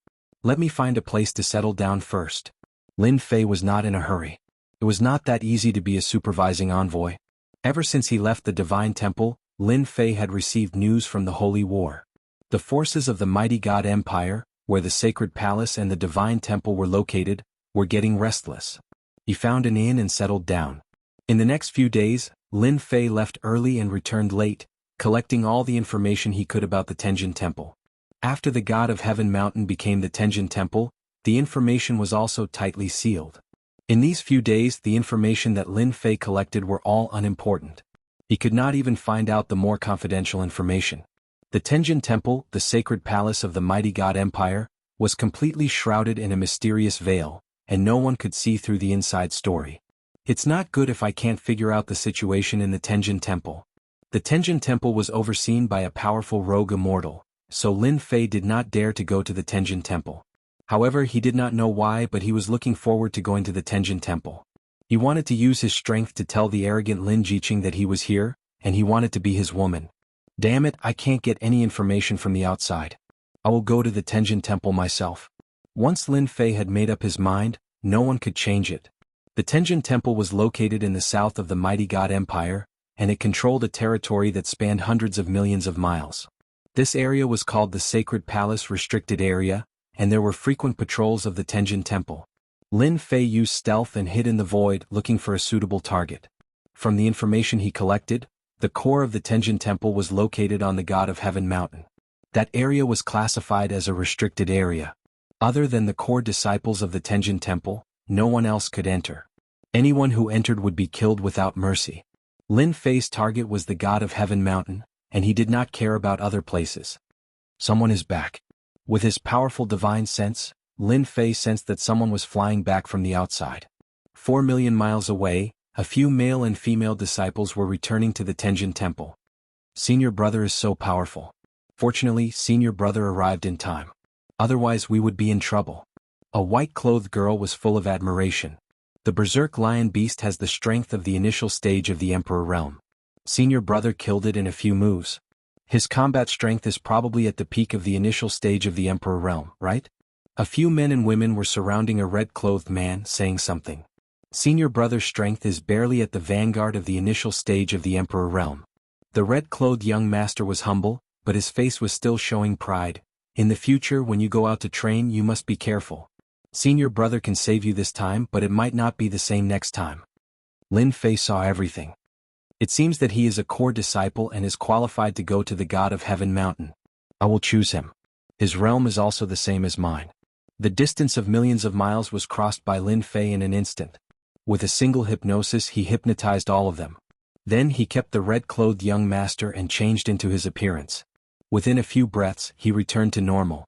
Let me find a place to settle down first. Lin Fei was not in a hurry. It was not that easy to be a supervising envoy. Ever since he left the divine temple, Lin Fei had received news from the Holy War. The forces of the mighty God Empire, where the sacred palace and the divine temple were located, were getting restless. He found an inn and settled down. In the next few days, Lin Fei left early and returned late, collecting all the information he could about the Tenjin Temple. After the God of Heaven Mountain became the Tenjin Temple, the information was also tightly sealed. In these few days, the information that Lin Fei collected were all unimportant. He could not even find out the more confidential information. The Tenjin Temple, the sacred palace of the mighty God Empire, was completely shrouded in a mysterious veil, and no one could see through the inside story. It's not good if I can't figure out the situation in the Tenjin Temple. The Tenjin Temple was overseen by a powerful rogue immortal, so Lin Fei did not dare to go to the Tenjin Temple. However, he did not know why, but he was looking forward to going to the Tenjin Temple. He wanted to use his strength to tell the arrogant Lin Jiqing that he was here, and he wanted to be his woman. Damn it, I can't get any information from the outside. I will go to the Tenjin Temple myself. Once Lin Fei had made up his mind, no one could change it. The Tenjin Temple was located in the south of the mighty God Empire, and it controlled a territory that spanned hundreds of millions of miles. This area was called the Sacred Palace Restricted Area, and there were frequent patrols of the Tenjin Temple. Lin Fei used stealth and hid in the void, looking for a suitable target. From the information he collected, the core of the Tenjin Temple was located on the God of Heaven mountain. That area was classified as a restricted area. Other than the core disciples of the Tenjin Temple, no one else could enter. Anyone who entered would be killed without mercy. Lin Fei's target was the God of Heaven mountain, and he did not care about other places. Someone is back. With his powerful divine sense, Lin Fei sensed that someone was flying back from the outside. 4 million miles away, a few male and female disciples were returning to the Tenjin Temple. Senior brother is so powerful. Fortunately, senior brother arrived in time. Otherwise we would be in trouble. A white-clothed girl was full of admiration. The berserk lion beast has the strength of the initial stage of the Emperor realm. Senior brother killed it in a few moves. His combat strength is probably at the peak of the initial stage of the Emperor realm, right? A few men and women were surrounding a red-clothed man, saying something. Senior brother's strength is barely at the vanguard of the initial stage of the Emperor realm. The red-clothed young master was humble, but his face was still showing pride. In the future, when you go out to train, you must be careful. Senior brother can save you this time, but it might not be the same next time. Lin Fei saw everything. It seems that he is a core disciple and is qualified to go to the God of Heaven mountain. I will choose him. His realm is also the same as mine. The distance of millions of miles was crossed by Lin Fei in an instant. With a single hypnosis he hypnotized all of them. Then he kept the red-clothed young master and changed into his appearance. Within a few breaths he returned to normal.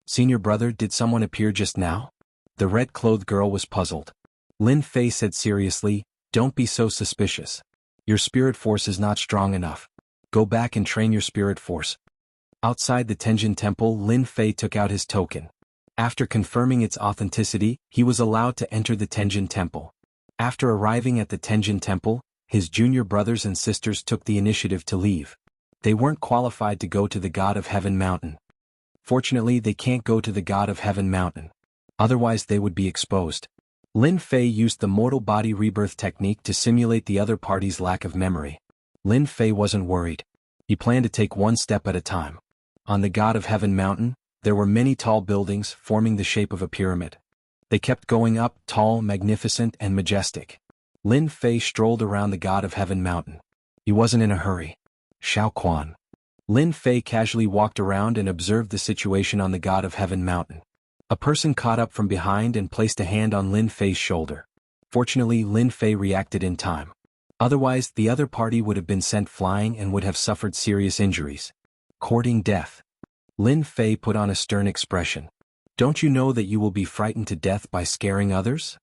Senior brother, did someone appear just now? The red-clothed girl was puzzled. Lin Fei said seriously, don't be so suspicious. Your spirit force is not strong enough. Go back and train your spirit force. Outside the Tenjin Temple, Lin Fei took out his token. After confirming its authenticity, he was allowed to enter the Tenjin Temple. After arriving at the Tenjin Temple, his junior brothers and sisters took the initiative to leave. They weren't qualified to go to the God of Heaven mountain. Fortunately, they can't go to the God of Heaven mountain. Otherwise they would be exposed. Lin Fei used the mortal body rebirth technique to simulate the other party's lack of memory. Lin Fei wasn't worried. He planned to take one step at a time. On the God of Heaven mountain, there were many tall buildings forming the shape of a pyramid. They kept going up, tall, magnificent, and majestic. Lin Fei strolled around the God of Heaven mountain. He wasn't in a hurry. Xiao Quan. Lin Fei casually walked around and observed the situation on the God of Heaven mountain. A person caught up from behind and placed a hand on Lin Fei's shoulder. Fortunately, Lin Fei reacted in time. Otherwise, the other party would have been sent flying and would have suffered serious injuries. Courting death. Lin Fei put on a stern expression. Don't you know that you will be frightened to death by scaring others?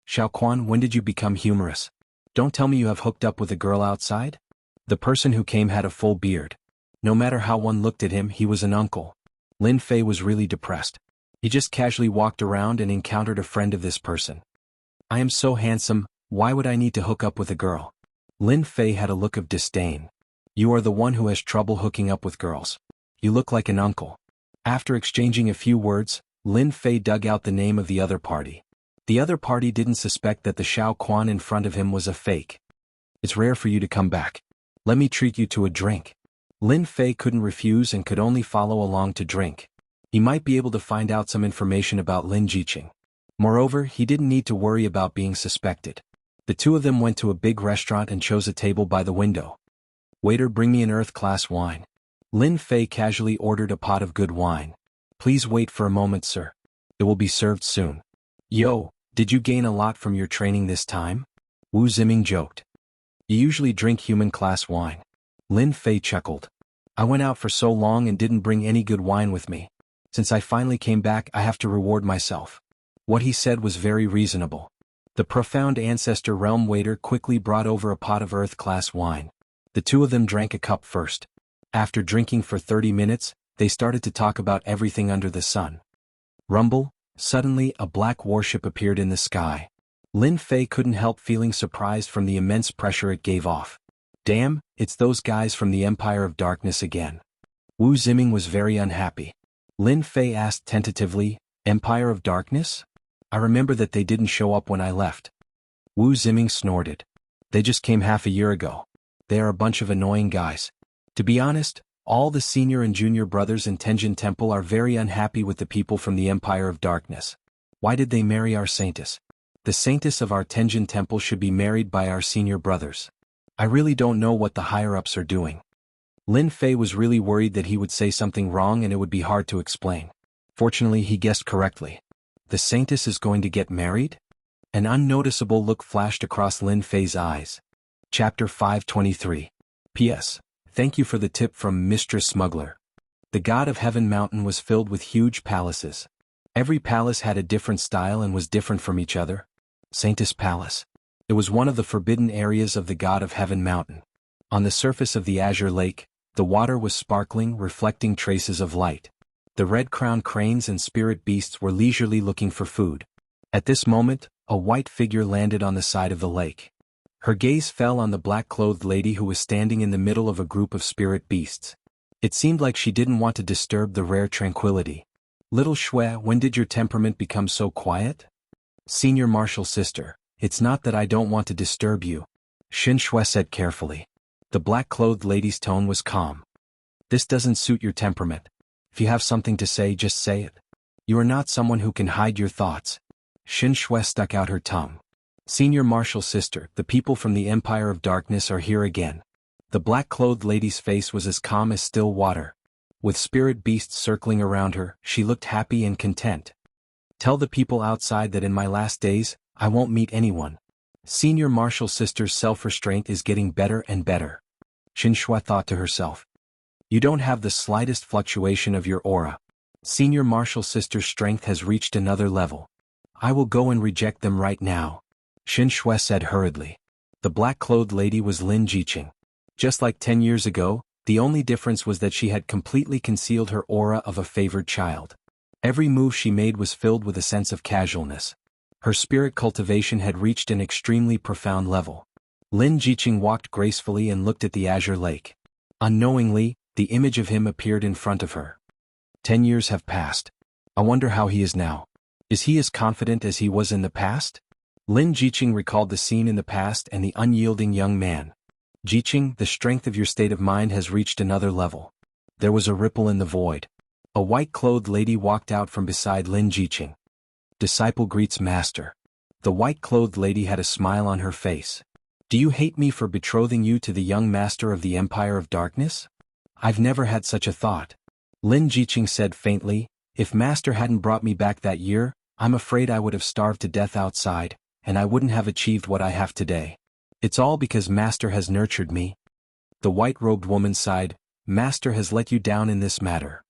Xiao Quan, when did you become humorous? Don't tell me you have hooked up with a girl outside? The person who came had a full beard. No matter how one looked at him, he was an uncle. Lin Fei was really depressed. He just casually walked around and encountered a friend of this person. I am so handsome, why would I need to hook up with a girl? Lin Fei had a look of disdain. You are the one who has trouble hooking up with girls. You look like an uncle. After exchanging a few words, Lin Fei dug out the name of the other party. The other party didn't suspect that the Xiao Quan in front of him was a fake. It's rare for you to come back. Let me treat you to a drink. Lin Fei couldn't refuse and could only follow along to drink. He might be able to find out some information about Lin Jiqing. Moreover, he didn't need to worry about being suspected. The two of them went to a big restaurant and chose a table by the window. Waiter, bring me an earth-class wine. Lin Fei casually ordered a pot of good wine. Please wait for a moment, sir. It will be served soon. Yo, did you gain a lot from your training this time? Wu Ziming joked. You usually drink human-class wine. Lin Fei chuckled. I went out for so long and didn't bring any good wine with me. Since I finally came back, I have to reward myself. What he said was very reasonable. The profound ancestor realm waiter quickly brought over a pot of earth-class wine. The two of them drank a cup first. After drinking for 30 minutes, they started to talk about everything under the sun. Rumble, suddenly a black warship appeared in the sky. Lin Fei couldn't help feeling surprised from the immense pressure it gave off. Damn, it's those guys from the Empire of Darkness again. Wu Ziming was very unhappy. Lin Fei asked tentatively, Empire of Darkness? I remember that they didn't show up when I left. Wu Ziming snorted. They just came half a year ago. They are a bunch of annoying guys. To be honest, All the senior and junior brothers in Tenjin Temple are very unhappy with the people from the Empire of Darkness. Why did they marry our saintess? The saintess of our Tenjin Temple should be married by our senior brothers. I really don't know what the higher-ups are doing. Lin Fei was really worried that he would say something wrong and it would be hard to explain. Fortunately, he guessed correctly. The saintess is going to get married? An unnoticeable look flashed across Lin Fei's eyes. Chapter 523. P.S. Thank you for the tip from Mistress Smuggler. The god of Heaven Mountain was filled with huge palaces. Every palace had a different style and was different from each other. Saintess Palace. It was one of the forbidden areas of the god of Heaven Mountain. On the surface of the azure lake, the water was sparkling, reflecting traces of light. The red-crowned cranes and spirit beasts were leisurely looking for food. At this moment, a white figure landed on the side of the lake. Her gaze fell on the black-clothed lady who was standing in the middle of a group of spirit beasts. It seemed like she didn't want to disturb the rare tranquility. Little Shui, when did your temperament become so quiet? Senior Martial Sister, it's not that I don't want to disturb you. Xin Shui said carefully. The black-clothed lady's tone was calm. This doesn't suit your temperament. If you have something to say, just say it. You are not someone who can hide your thoughts. Xin Shui stuck out her tongue. Senior Martial Sister, the people from the Empire of Darkness are here again. The black-clothed lady's face was as calm as still water. With spirit beasts circling around her, she looked happy and content. Tell the people outside that in my last days, I won't meet anyone. Senior Martial Sister's self-restraint is getting better and better. Xin Shui thought to herself. You don't have the slightest fluctuation of your aura. Senior Martial Sister's strength has reached another level. I will go and reject them right now. Xin Shui said hurriedly. The black-clothed lady was Lin Jiqing. Just like 10 years ago, the only difference was that she had completely concealed her aura of a favored child. Every move she made was filled with a sense of casualness. Her spirit cultivation had reached an extremely profound level. Lin Jiqing walked gracefully and looked at the azure lake. Unknowingly, the image of him appeared in front of her. 10 years have passed. I wonder how he is now. Is he as confident as he was in the past? Lin Jiqing recalled the scene in the past and the unyielding young man. Jiqing, the strength of your state of mind has reached another level. There was a ripple in the void. A white-clothed lady walked out from beside Lin Jiqing. Disciple greets master. The white-clothed lady had a smile on her face. Do you hate me for betrothing you to the young master of the Empire of Darkness? I've never had such a thought. Lin Jiqing said faintly, if master hadn't brought me back that year, I'm afraid I would have starved to death outside, and I wouldn't have achieved what I have today. It's all because master has nurtured me. The white-robed woman sighed, master has let you down in this matter.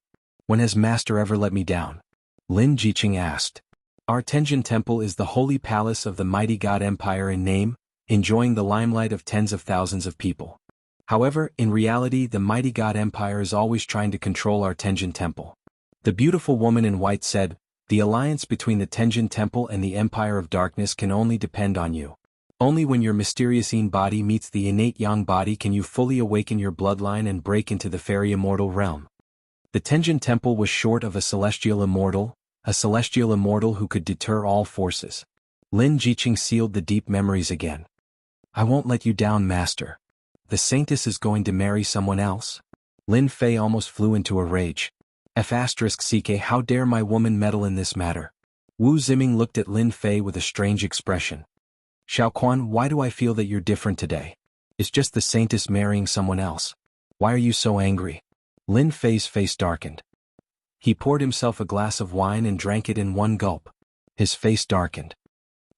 When has master ever let me down? Lin Jiqing asked. Our Tenjin Temple is the holy palace of the mighty god empire in name, enjoying the limelight of tens of thousands of people. However, in reality the mighty god empire is always trying to control our Tenjin Temple. The beautiful woman in white said, the alliance between the Tenjin Temple and the Empire of Darkness can only depend on you. Only when your mysterious Yin body meets the innate Yang body can you fully awaken your bloodline and break into the fairy immortal realm. The Tenjin Temple was short of a celestial immortal who could deter all forces. Lin Jiqing sealed the deep memories again. I won't let you down, master. The saintess is going to marry someone else? Lin Fei almost flew into a rage. F***ck, how dare my woman meddle in this matter? Wu Ziming looked at Lin Fei with a strange expression. Xiaoquan, why do I feel that you're different today? It's just the saintess marrying someone else. Why are you so angry? Lin Fei's face darkened. He poured himself a glass of wine and drank it in one gulp. His face darkened.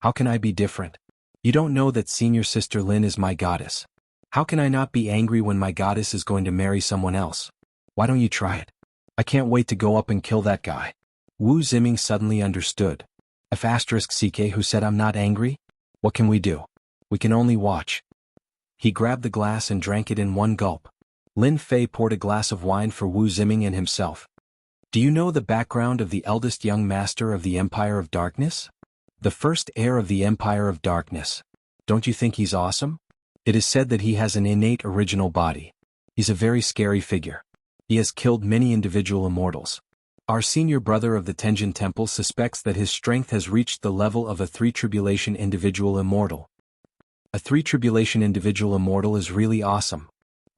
How can I be different? You don't know that senior sister Lin is my goddess. How can I not be angry when my goddess is going to marry someone else? Why don't you try it? I can't wait to go up and kill that guy. Wu Ziming suddenly understood. F***ck, who said I'm not angry? What can we do? We can only watch. He grabbed the glass and drank it in one gulp. Lin Fei poured a glass of wine for Wu Ziming and himself. Do you know the background of the eldest young master of the Empire of Darkness? The first heir of the Empire of Darkness. Don't you think he's awesome? It is said that he has an innate original body. He's a very scary figure. He has killed many individual immortals. Our senior brother of the Tenjin Temple suspects that his strength has reached the level of a three-tribulation individual immortal. A three-tribulation individual immortal is really awesome.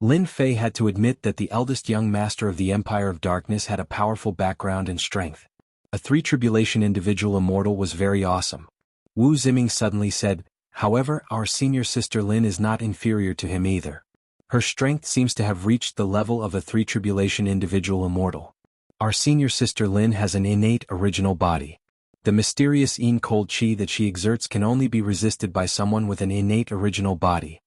Lin Fei had to admit that the eldest young master of the Empire of Darkness had a powerful background and strength. A three-tribulation individual immortal was very awesome. Wu Ziming suddenly said, however, our senior sister Lin is not inferior to him either. Her strength seems to have reached the level of a three-tribulation individual immortal. Our senior sister Lin has an innate original body. The mysterious Yin cold chi that she exerts can only be resisted by someone with an innate original body.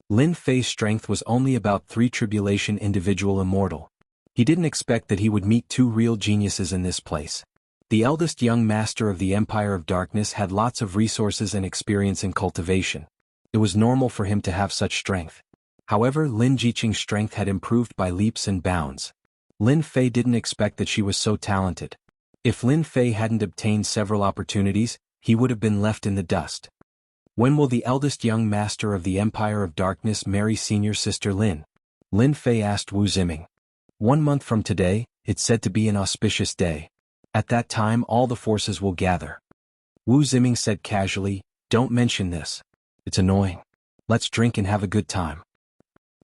Lin Fei's strength was only about three-tribulation individual immortal. He didn't expect that he would meet two real geniuses in this place. The eldest young master of the Empire of Darkness had lots of resources and experience in cultivation. It was normal for him to have such strength. However, Lin Jiqing's strength had improved by leaps and bounds. Lin Fei didn't expect that she was so talented. If Lin Fei hadn't obtained several opportunities, he would have been left in the dust. When will the eldest young master of the Empire of Darkness marry senior sister Lin? Lin Fei asked Wu Ziming. 1 month from today, it's said to be an auspicious day. At that time all the forces will gather. Wu Ziming said casually, don't mention this. It's annoying. Let's drink and have a good time.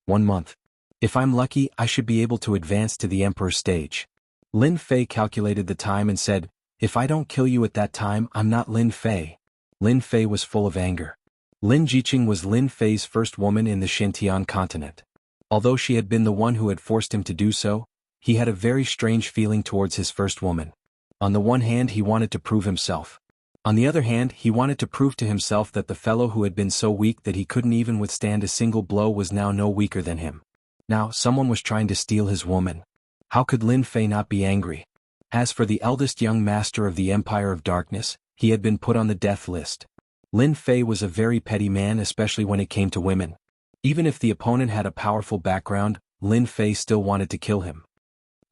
1 month. If I'm lucky, I should be able to advance to the Emperor stage. Lin Fei calculated the time and said, if I don't kill you at that time, I'm not Lin Fei. Lin Fei was full of anger. Lin Jiqing was Lin Fei's first woman in the Xintian continent. Although she had been the one who had forced him to do so, he had a very strange feeling towards his first woman. On the one hand, he wanted to prove himself. On the other hand, he wanted to prove to himself that the fellow who had been so weak that he couldn't even withstand a single blow was now no weaker than him. Now, someone was trying to steal his woman. How could Lin Fei not be angry? As for the eldest young master of the Empire of Darkness, he had been put on the death list. Lin Fei was a very petty man, especially when it came to women. Even if the opponent had a powerful background, Lin Fei still wanted to kill him.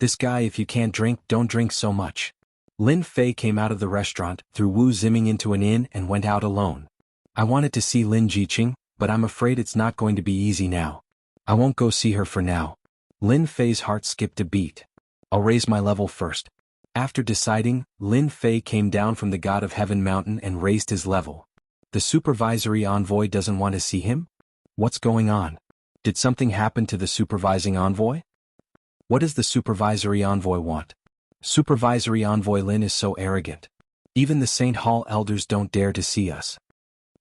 This guy, if you can't drink, don't drink so much. Lin Fei came out of the restaurant, threw Wu Ziming into an inn and went out alone. I wanted to see Lin Jiqing, but I'm afraid it's not going to be easy now. I won't go see her for now. Lin Fei's heart skipped a beat. I'll raise my level first. After deciding, Lin Fei came down from the God of Heaven mountain and raised his level. The supervisory envoy doesn't want to see him? What's going on? Did something happen to the supervising envoy? What does the supervisory envoy want? Supervisory envoy Lin is so arrogant. Even the St. Hall elders don't dare to see us.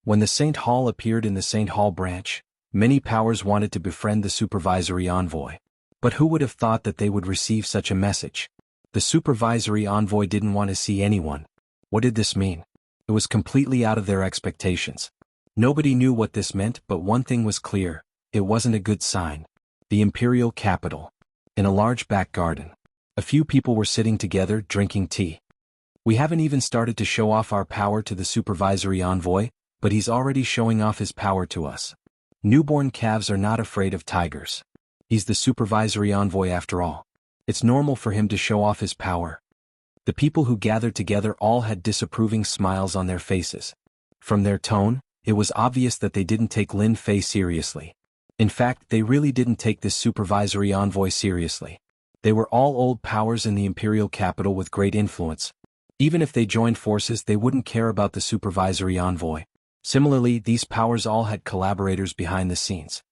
When the St. Hall appeared in the St. Hall branch, many powers wanted to befriend the supervisory envoy. But who would have thought that they would receive such a message? The supervisory envoy didn't want to see anyone. What did this mean? It was completely out of their expectations. Nobody knew what this meant, but one thing was clear. It wasn't a good sign. The imperial capital. In a large back garden. A few people were sitting together, drinking tea. We haven't even started to show off our power to the supervisory envoy, but he's already showing off his power to us. Newborn calves are not afraid of tigers. He's the supervisory envoy after all. It's normal for him to show off his power. The people who gathered together all had disapproving smiles on their faces. From their tone, it was obvious that they didn't take Lin Fei seriously. In fact, they really didn't take this supervisory envoy seriously. They were all old powers in the imperial capital with great influence. Even if they joined forces, they wouldn't care about the supervisory envoy. Similarly, these powers all had collaborators behind the scenes.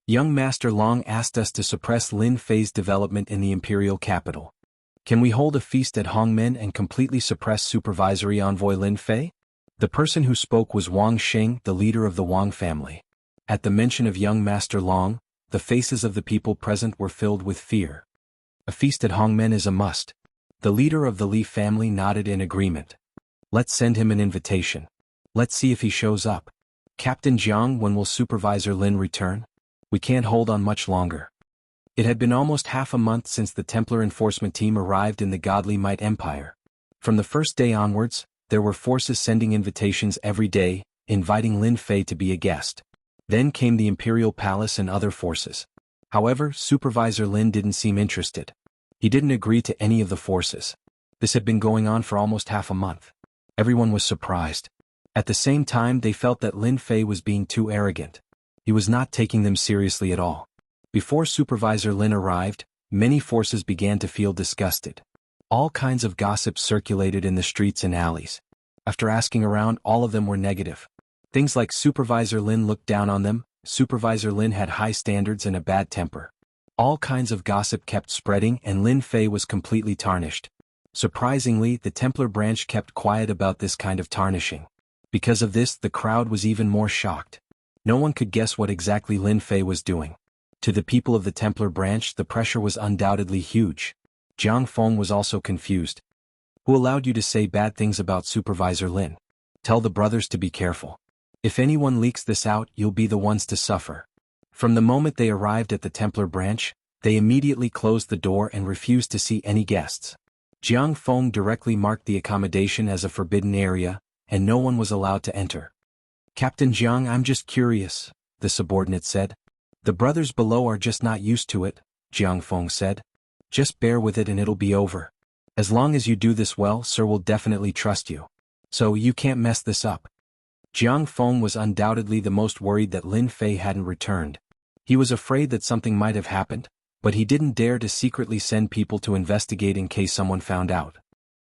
Young Master Long asked us to suppress Lin Fei's development in the imperial capital. Can we hold a feast at Hongmen and completely suppress supervisory envoy Lin Fei? The person who spoke was Wang Xing, the leader of the Wang family. At the mention of young Master Long, the faces of the people present were filled with fear. A feast at Hongmen is a must. The leader of the Li family nodded in agreement. Let's send him an invitation. Let's see if he shows up. Captain Jiang, when will Supervisor Lin return? We can't hold on much longer. It had been almost half a month since the Templar enforcement team arrived in the Godly Might Empire. From the first day onwards, there were forces sending invitations every day, inviting Lin Fei to be a guest. Then came the Imperial Palace and other forces. However, Supervisor Lin didn't seem interested. He didn't agree to any of the forces. This had been going on for almost half a month. Everyone was surprised. At the same time, they felt that Lin Fei was being too arrogant. He was not taking them seriously at all. Before Supervisor Lin arrived, many forces began to feel disgusted. All kinds of gossip circulated in the streets and alleys. After asking around, all of them were negative. Things like Supervisor Lin looked down on them, Supervisor Lin had high standards and a bad temper. All kinds of gossip kept spreading and Lin Fei was completely tarnished. Surprisingly, the Templar branch kept quiet about this kind of tarnishing. Because of this, the crowd was even more shocked. No one could guess what exactly Lin Fei was doing. To the people of the Templar branch, the pressure was undoubtedly huge. Jiang Feng was also confused. Who allowed you to say bad things about Supervisor Lin? Tell the brothers to be careful. If anyone leaks this out, you'll be the ones to suffer. From the moment they arrived at the Templar branch, they immediately closed the door and refused to see any guests. Jiang Feng directly marked the accommodation as a forbidden area, and no one was allowed to enter. Captain Jiang, I'm just curious, the subordinate said. The brothers below are just not used to it, Jiang Feng said. Just bear with it and it'll be over. As long as you do this well, sir will definitely trust you. So you can't mess this up. Jiang Feng was undoubtedly the most worried that Lin Fei hadn't returned. He was afraid that something might have happened, but he didn't dare to secretly send people to investigate in case someone found out.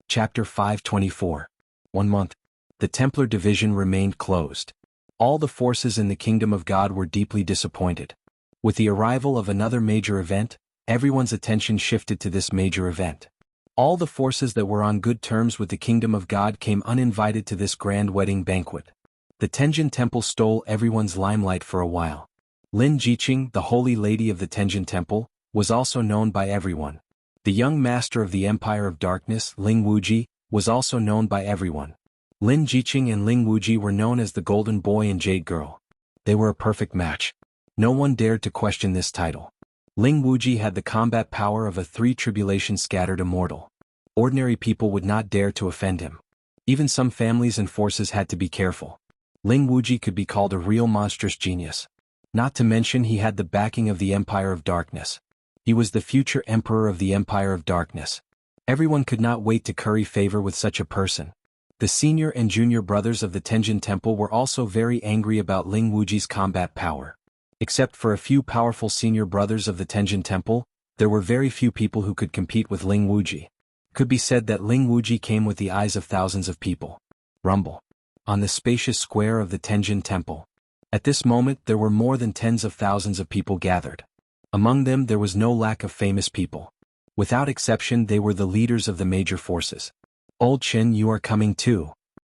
Chapter 524. 1 month. The Templar division remained closed. All the forces in the Kingdom of God were deeply disappointed. With the arrival of another major event, everyone's attention shifted to this major event. All the forces that were on good terms with the Kingdom of God came uninvited to this grand wedding banquet. The Tenjin Temple stole everyone's limelight for a while. Lin Jiqing, the holy lady of the Tenjin Temple, was also known by everyone. The young master of the Empire of Darkness, Ling Wuji, was also known by everyone. Lin Jiqing and Ling Wuji were known as the Golden Boy and Jade Girl. They were a perfect match. No one dared to question this title. Ling Wuji had the combat power of a three-tribulation scattered immortal. Ordinary people would not dare to offend him. Even some families and forces had to be careful. Ling Wuji could be called a real monstrous genius. Not to mention he had the backing of the Empire of Darkness. He was the future emperor of the Empire of Darkness. Everyone could not wait to curry favor with such a person. The senior and junior brothers of the Tenjin Temple were also very angry about Ling Wuji's combat power. Except for a few powerful senior brothers of the Tenjin Temple, there were very few people who could compete with Ling Wuji. Could be said that Ling Wuji came with the eyes of thousands of people. Rumble. On the spacious square of the Tenjin Temple. At this moment there were more than tens of thousands of people gathered. Among them there was no lack of famous people. Without exception they were the leaders of the major forces. Old Qin, you are coming too.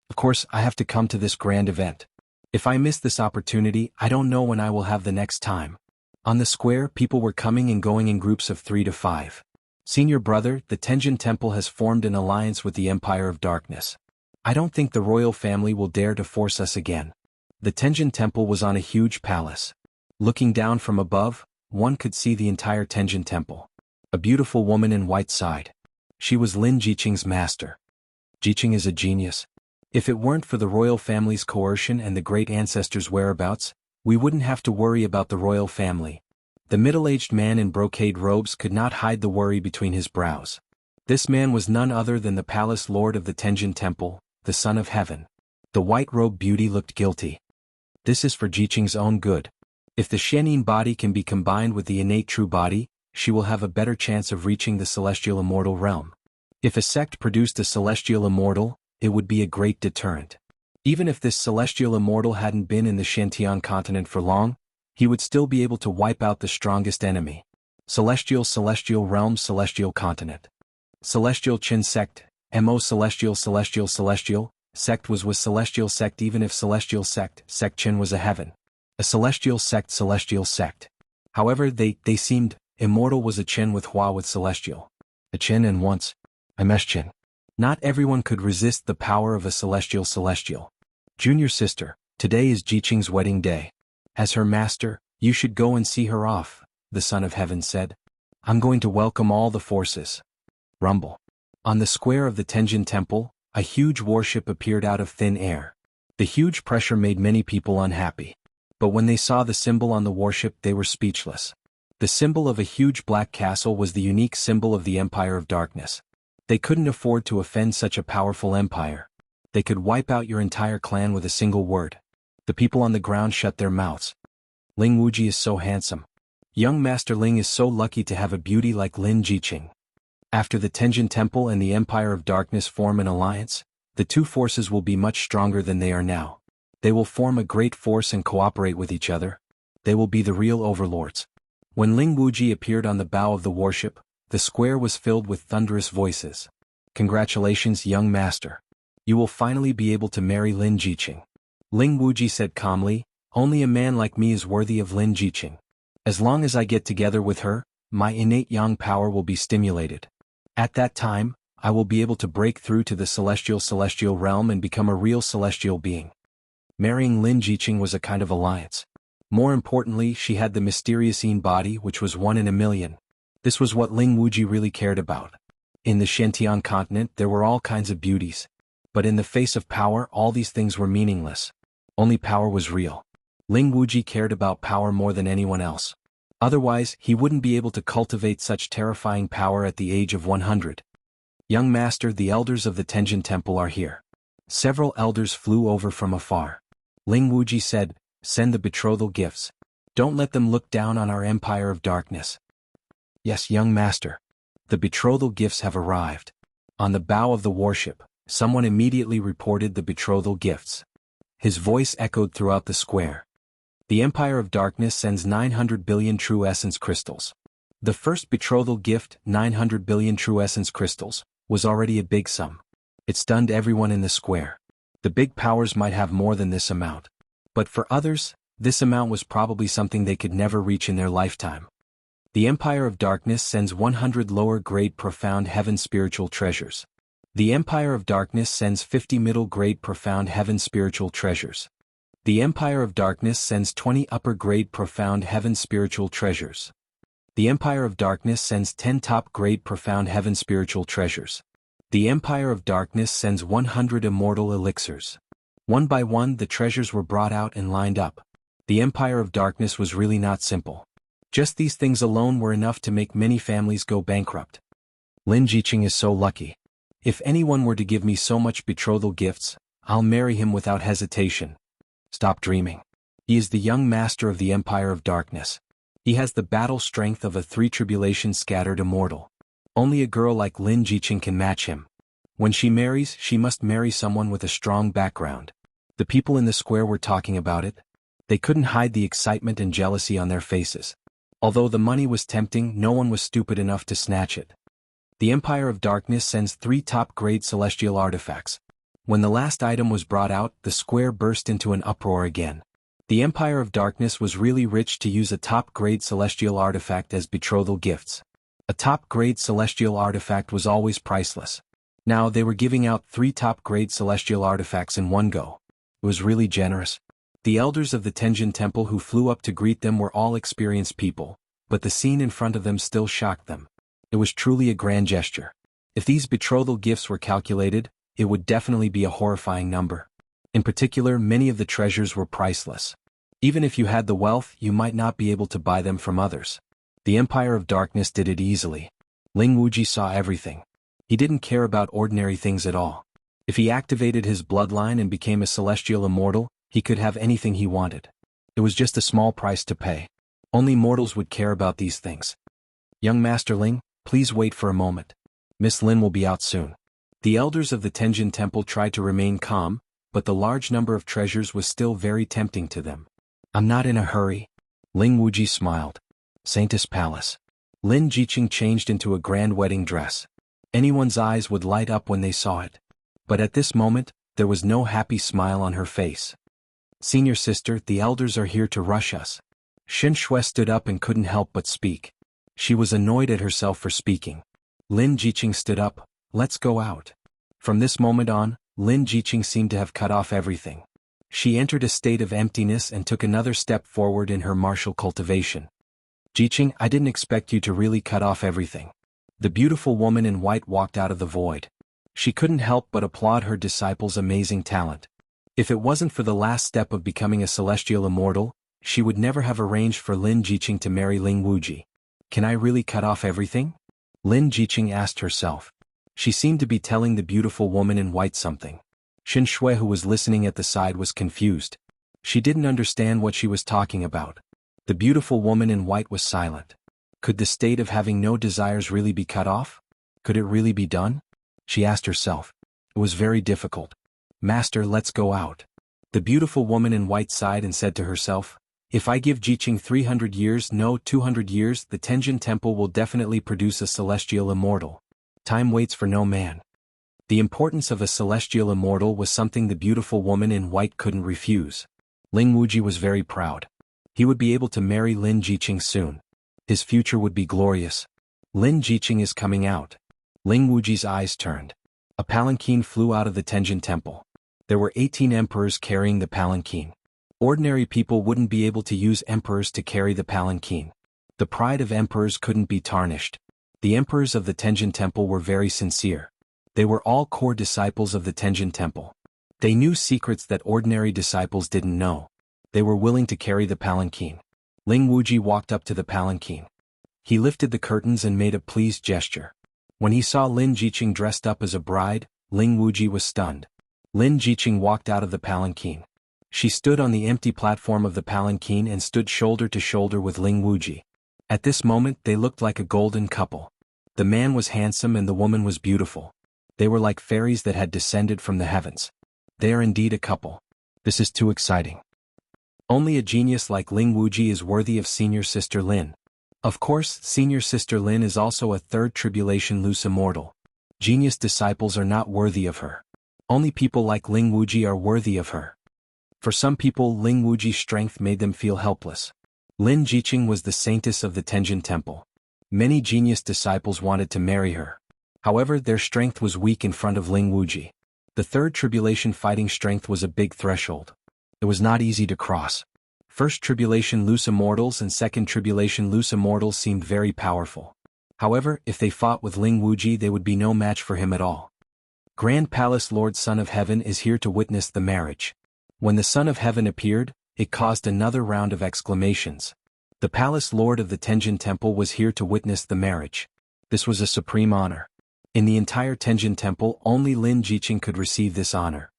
Of course I have to come to this grand event. If I miss this opportunity, I don't know when I will have the next time. On the square people were coming and going in groups of 3 to 5. Senior brother, the Tenjin Temple has formed an alliance with the Empire of Darkness. I don't think the royal family will dare to force us again. The Tenjin Temple was on a huge palace. Looking down from above, one could see the entire Tenjin Temple. A beautiful woman in white sighed. She was Lin Jiqing's master. Jiqing is a genius. If it weren't for the royal family's coercion and the great ancestors' whereabouts, we wouldn't have to worry about the royal family. The middle-aged man in brocade robes could not hide the worry between his brows. This man was none other than the palace lord of the Tenjin Temple, the son of heaven. The white-robed beauty looked guilty. This is for Jiqing's own good. If the Shenin body can be combined with the innate true body, she will have a better chance of reaching the celestial immortal realm. If a sect produced a celestial immortal, it would be a great deterrent. Even if this celestial immortal hadn't been in the Shantian continent for long, he would still be able to wipe out the strongest enemy. Celestial realm, celestial continent. Celestial Qin sect, Mo celestial sect was celestial sect even if celestial sect Qin was a heaven. A celestial sect. However, they seemed, immortal was a Qin with Hua with celestial. A Qin and once, I mesh Qin. Not everyone could resist the power of a celestial. Junior sister, today is Jiqing's wedding day. As her master, you should go and see her off, the Son of Heaven said. I'm going to welcome all the forces. Rumble. On the square of the Tenjin Temple, a huge warship appeared out of thin air. The huge pressure made many people unhappy. But when they saw the symbol on the warship they were speechless. The symbol of a huge black castle was the unique symbol of the Empire of Darkness. They couldn't afford to offend such a powerful empire. They could wipe out your entire clan with a single word. The people on the ground shut their mouths. Ling Wuji is so handsome. Young Master Ling is so lucky to have a beauty like Lin Jiqing. After the Tenjin Temple and the Empire of Darkness form an alliance, the two forces will be much stronger than they are now. They will form a great force and cooperate with each other. They will be the real overlords. When Ling Wuji appeared on the bow of the warship, the square was filled with thunderous voices. Congratulations, young master. You will finally be able to marry Lin Jiqing. Ling Wuji said calmly, only a man like me is worthy of Lin Jiqing. As long as I get together with her, my innate yang power will be stimulated. At that time, I will be able to break through to the celestial realm and become a real celestial being. Marrying Lin Jiqing was a kind of alliance. More importantly, she had the mysterious Yin body which was 1 in a million. This was what Ling Wuji really cared about. In the Shentian continent there were all kinds of beauties. But in the face of power all these things were meaningless. Only power was real. Ling Wuji cared about power more than anyone else. Otherwise, he wouldn't be able to cultivate such terrifying power at the age of 100. Young master, the elders of the Tenjin Temple are here. Several elders flew over from afar. Ling Wuji said, send the betrothal gifts. Don't let them look down on our empire of darkness. Yes, young master. The betrothal gifts have arrived. On the bow of the warship, someone immediately reported the betrothal gifts. His voice echoed throughout the square. The Empire of Darkness sends 900 billion true essence crystals. The first betrothal gift, 900 billion true essence crystals, was already a big sum. It stunned everyone in the square. The big powers might have more than this amount. But for others, this amount was probably something they could never reach in their lifetime. The Empire of Darkness sends 100 lower-grade profound heaven spiritual treasures. The Empire of Darkness sends 50 middle-grade profound heaven spiritual treasures. The Empire of Darkness sends 20 upper-grade profound heaven spiritual treasures. The Empire of Darkness sends 10 top-grade profound heaven spiritual treasures. The Empire of Darkness sends 100 immortal elixirs. One by one the treasures were brought out and lined up. The Empire of Darkness was really not simple. Just these things alone were enough to make many families go bankrupt. Lin Jiqing is so lucky. If anyone were to give me so much betrothal gifts, I'll marry him without hesitation. Stop dreaming. He is the young master of the Empire of Darkness. He has the battle strength of a 3 tribulation scattered immortal. Only a girl like Lin Jiqing can match him. When she marries, she must marry someone with a strong background. The people in the square were talking about it. They couldn't hide the excitement and jealousy on their faces. Although the money was tempting, no one was stupid enough to snatch it. The Empire of Darkness sends 3 top-grade celestial artifacts. When the last item was brought out, the square burst into an uproar again. The Empire of Darkness was really rich to use a top-grade celestial artifact as betrothal gifts. A top-grade celestial artifact was always priceless. Now they were giving out 3 top-grade celestial artifacts in one go. It was really generous. The elders of the Tenjin Temple who flew up to greet them were all experienced people, but the scene in front of them still shocked them. It was truly a grand gesture. If these betrothal gifts were calculated, it would definitely be a horrifying number. In particular, many of the treasures were priceless. Even if you had the wealth, you might not be able to buy them from others. The Empire of Darkness did it easily. Ling Wuji saw everything. He didn't care about ordinary things at all. If he activated his bloodline and became a celestial immortal, he could have anything he wanted. It was just a small price to pay. Only mortals would care about these things. Young Master Ling, please wait for a moment. Miss Lin will be out soon. The elders of the Tenjin Temple tried to remain calm, but the large number of treasures was still very tempting to them. I'm not in a hurry. Ling Wuji smiled. Saintess Palace. Lin Jiqing changed into a grand wedding dress. Anyone's eyes would light up when they saw it. But at this moment, there was no happy smile on her face. Senior sister, the elders are here to rush us. Shen Shui stood up and couldn't help but speak. She was annoyed at herself for speaking. Lin Jiqing stood up. Let's go out. From this moment on, Lin Jiqing seemed to have cut off everything. She entered a state of emptiness and took another step forward in her martial cultivation. Jiqing, I didn't expect you to really cut off everything. The beautiful woman in white walked out of the void. She couldn't help but applaud her disciple's amazing talent. If it wasn't for the last step of becoming a celestial immortal, she would never have arranged for Lin Jiqing to marry Ling Wuji. Can I really cut off everything? Lin Jiqing asked herself. She seemed to be telling the beautiful woman in white something. Shen Shui, who was listening at the side, was confused. She didn't understand what she was talking about. The beautiful woman in white was silent. Could the state of having no desires really be cut off? Could it really be done? She asked herself. It was very difficult. Master, let's go out. The beautiful woman in white sighed and said to herself, If I give Jiqing 300 years, no 200 years, the Tenjin Temple will definitely produce a celestial immortal. Time waits for no man. The importance of a celestial immortal was something the beautiful woman in white couldn't refuse. Ling Wuji was very proud. He would be able to marry Lin Jiqing soon. His future would be glorious. Lin Jiqing is coming out. Ling Wuji's eyes turned. A palanquin flew out of the Tenjin Temple. There were 18 emperors carrying the palanquin. Ordinary people wouldn't be able to use emperors to carry the palanquin. The pride of emperors couldn't be tarnished. The emperors of the Tenjin Temple were very sincere. They were all core disciples of the Tenjin Temple. They knew secrets that ordinary disciples didn't know. They were willing to carry the palanquin. Ling Wuji walked up to the palanquin. He lifted the curtains and made a pleased gesture. When he saw Lin Jiqing dressed up as a bride, Ling Wuji was stunned. Lin Jiqing walked out of the palanquin. She stood on the empty platform of the palanquin and stood shoulder to shoulder with Ling Wuji. At this moment they looked like a golden couple. The man was handsome and the woman was beautiful. They were like fairies that had descended from the heavens. They are indeed a couple. This is too exciting. Only a genius like Ling Wuji is worthy of senior sister Lin. Of course, senior sister Lin is also a third tribulation loose immortal. Genius disciples are not worthy of her. Only people like Ling Wuji are worthy of her. For some people, Ling Wuji's strength made them feel helpless. Lin Jiqing was the saintess of the Tenjin Temple. Many genius disciples wanted to marry her. However, their strength was weak in front of Ling Wuji. The third tribulation fighting strength was a big threshold. It was not easy to cross. First tribulation loose immortals and second tribulation loose immortals seemed very powerful. However, if they fought with Ling Wuji, they would be no match for him at all. Grand Palace Lord Son of Heaven is here to witness the marriage. When the Son of Heaven appeared, it caused another round of exclamations. The Palace Lord of the Tenjin Temple was here to witness the marriage. This was a supreme honor. In the entire Tenjin Temple, only Lin Jiqing could receive this honor.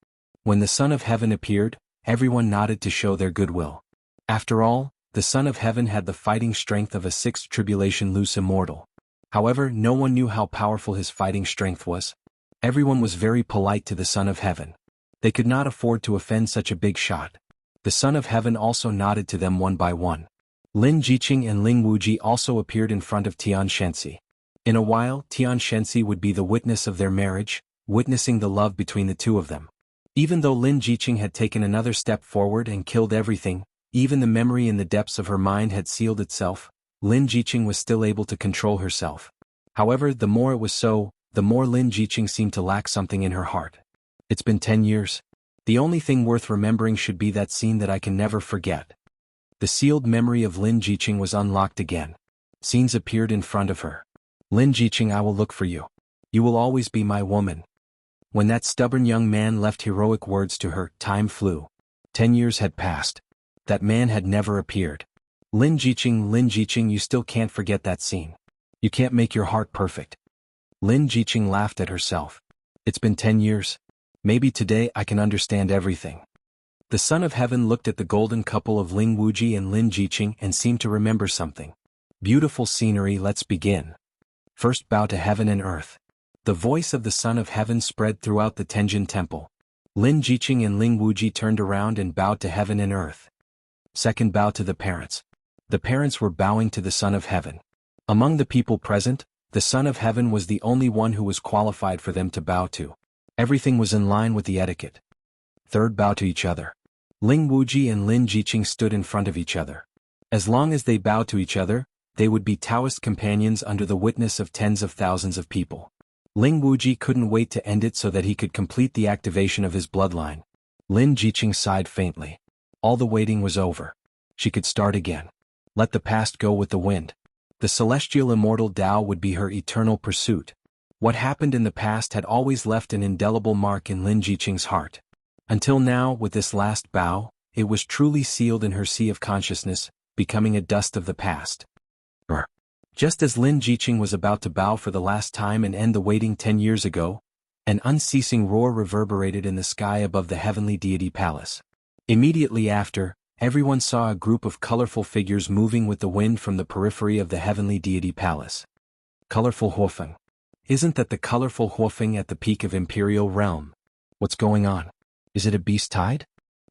When the Son of Heaven appeared, everyone nodded to show their goodwill. After all, the Son of Heaven had the fighting strength of a sixth tribulation loose immortal. However, no one knew how powerful his fighting strength was. Everyone was very polite to the Son of Heaven. They could not afford to offend such a big shot. The Son of Heaven also nodded to them one by one. Lin Jiqing and Ling Wuji also appeared in front of Tian Shenxi. In a while, Tian Shenxi would be the witness of their marriage, witnessing the love between the two of them. Even though Lin Jiqing had taken another step forward and killed everything, even the memory in the depths of her mind had sealed itself, Lin Jiqing was still able to control herself. However, the more it was so, the more Lin Jiqing seemed to lack something in her heart. It's been 10 years. The only thing worth remembering should be that scene that I can never forget. The sealed memory of Lin Jiqing was unlocked again. Scenes appeared in front of her. Lin Jiqing, I will look for you. You will always be my woman. When that stubborn young man left heroic words to her, time flew. 10 years had passed. That man had never appeared. Lin Jiqing, you still can't forget that scene. You can't make your heart perfect. Lin Jiqing laughed at herself. It's been 10 years. Maybe today I can understand everything. The Son of Heaven looked at the golden couple of Ling Wuji and Lin Jiqing and seemed to remember something. Beautiful scenery, let's begin. First bow to heaven and earth. The voice of the Son of Heaven spread throughout the Tenjin Temple. Lin Jiqing and Ling Wuji turned around and bowed to heaven and earth. Second bow to the parents. The parents were bowing to the Son of Heaven. Among the people present, the Son of Heaven was the only one who was qualified for them to bow to. Everything was in line with the etiquette. Third bow to each other. Ling Wuji and Lin Jiqing stood in front of each other. As long as they bowed to each other, they would be Taoist companions under the witness of tens of thousands of people. Ling Wuji couldn't wait to end it so that he could complete the activation of his bloodline. Lin Jiqing sighed faintly. All the waiting was over. She could start again. Let the past go with the wind. The celestial immortal Tao would be her eternal pursuit. What happened in the past had always left an indelible mark in Lin Jiqing's heart. Until now, with this last bow, it was truly sealed in her sea of consciousness, becoming a dust of the past. Just as Lin Jiqing was about to bow for the last time and end the waiting 10 years ago, an unceasing roar reverberated in the sky above the heavenly deity palace. Immediately after, everyone saw a group of colorful figures moving with the wind from the periphery of the heavenly deity palace. Colorful Huofeng. Isn't that the colorful Huofeng at the peak of Imperial Realm? What's going on? Is it a beast tide?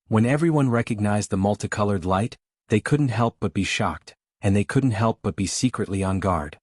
When everyone recognized the multicolored light, They couldn't help but be shocked, and they couldn't help but be secretly on guard.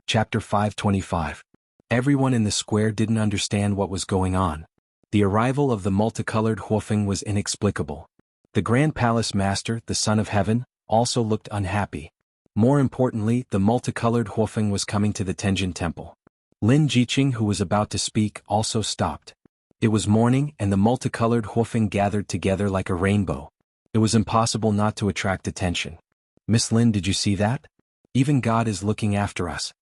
Chapter 525. Everyone in the square didn't understand what was going on. The arrival of the multicolored Huofeng was inexplicable. The Grand Palace Master, the Son of Heaven, also looked unhappy. More importantly, the multicolored Huofeng was coming to the Tenjin Temple. Lin Jiqing, who was about to speak, also stopped. It was morning, and the multicolored Huofeng gathered together like a rainbow. It was impossible not to attract attention. "Miss Lin, did you see that? Even God is looking after us."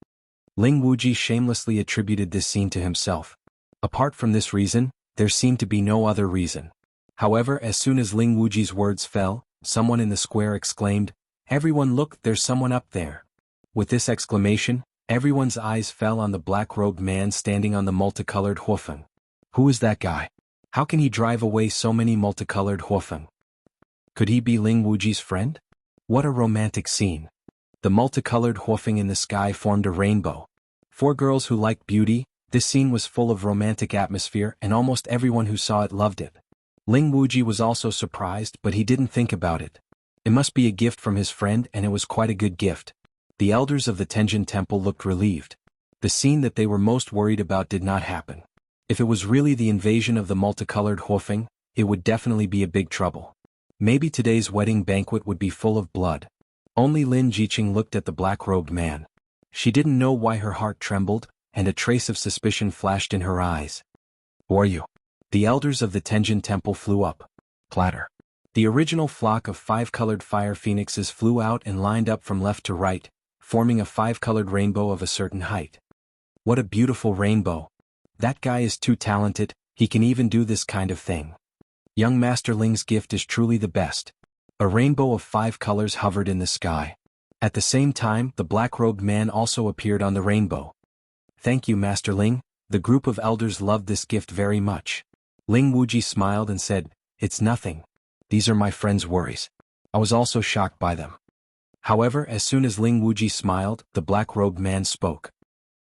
Ling Wuji shamelessly attributed this scene to himself. Apart from this reason, there seemed to be no other reason. However, as soon as Ling Wuji's words fell, someone in the square exclaimed, "Everyone look, there's someone up there." With this exclamation, everyone's eyes fell on the black-robed man standing on the multicolored Huofeng. Who is that guy? How can he drive away so many multicolored Huofeng? Could he be Ling Wuji's friend? What a romantic scene. The multicolored Huofeng in the sky formed a rainbow. For girls who like beauty, this scene was full of romantic atmosphere, and almost everyone who saw it loved it. Ling Wuji was also surprised, but he didn't think about it. It must be a gift from his friend, and it was quite a good gift. The elders of the Tenjin Temple looked relieved. The scene that they were most worried about did not happen. If it was really the invasion of the multicolored Huofeng, it would definitely be a big trouble. Maybe today's wedding banquet would be full of blood. Only Lin Jiqing looked at the black-robed man. She didn't know why her heart trembled, and a trace of suspicion flashed in her eyes. "Who are you?" The elders of the Tenjin Temple flew up. Clatter. The original flock of 5-colored fire phoenixes flew out and lined up from left to right, forming a 5-colored rainbow of a certain height. What a beautiful rainbow. That guy is too talented, he can even do this kind of thing. Young Master Ling's gift is truly the best. A rainbow of 5 colors hovered in the sky. At the same time, the black-robed man also appeared on the rainbow. "Thank you, Master Ling." The group of elders loved this gift very much. Ling Wuji smiled and said, "It's nothing. These are my friend's worries." I was also shocked by them. However, as soon as Ling Wuji smiled, the black-robed man spoke.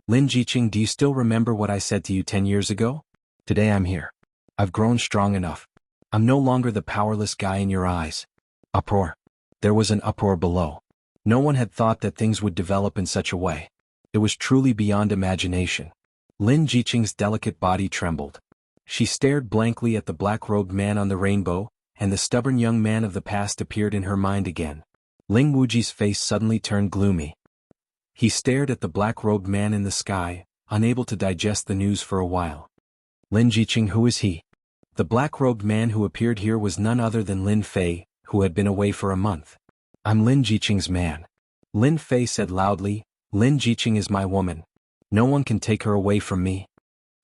"Lin Jiqing, do you still remember what I said to you 10 years ago? Today I'm here. I've grown strong enough. I'm no longer the powerless guy in your eyes." Uproar. There was an uproar below. No one had thought that things would develop in such a way. It was truly beyond imagination. Lin Jiqing's delicate body trembled. She stared blankly at the black-robed man on the rainbow, and the stubborn young man of the past appeared in her mind again. Ling Wuji's face suddenly turned gloomy. He stared at the black-robed man in the sky, unable to digest the news for a while. "Lin Jiqing, who is he?" The black-robed man who appeared here was none other than Lin Fei, who had been away for a month. "I'm Lin Jiqing's man." Lin Fei said loudly, "Lin Jiqing is my woman. No one can take her away from me."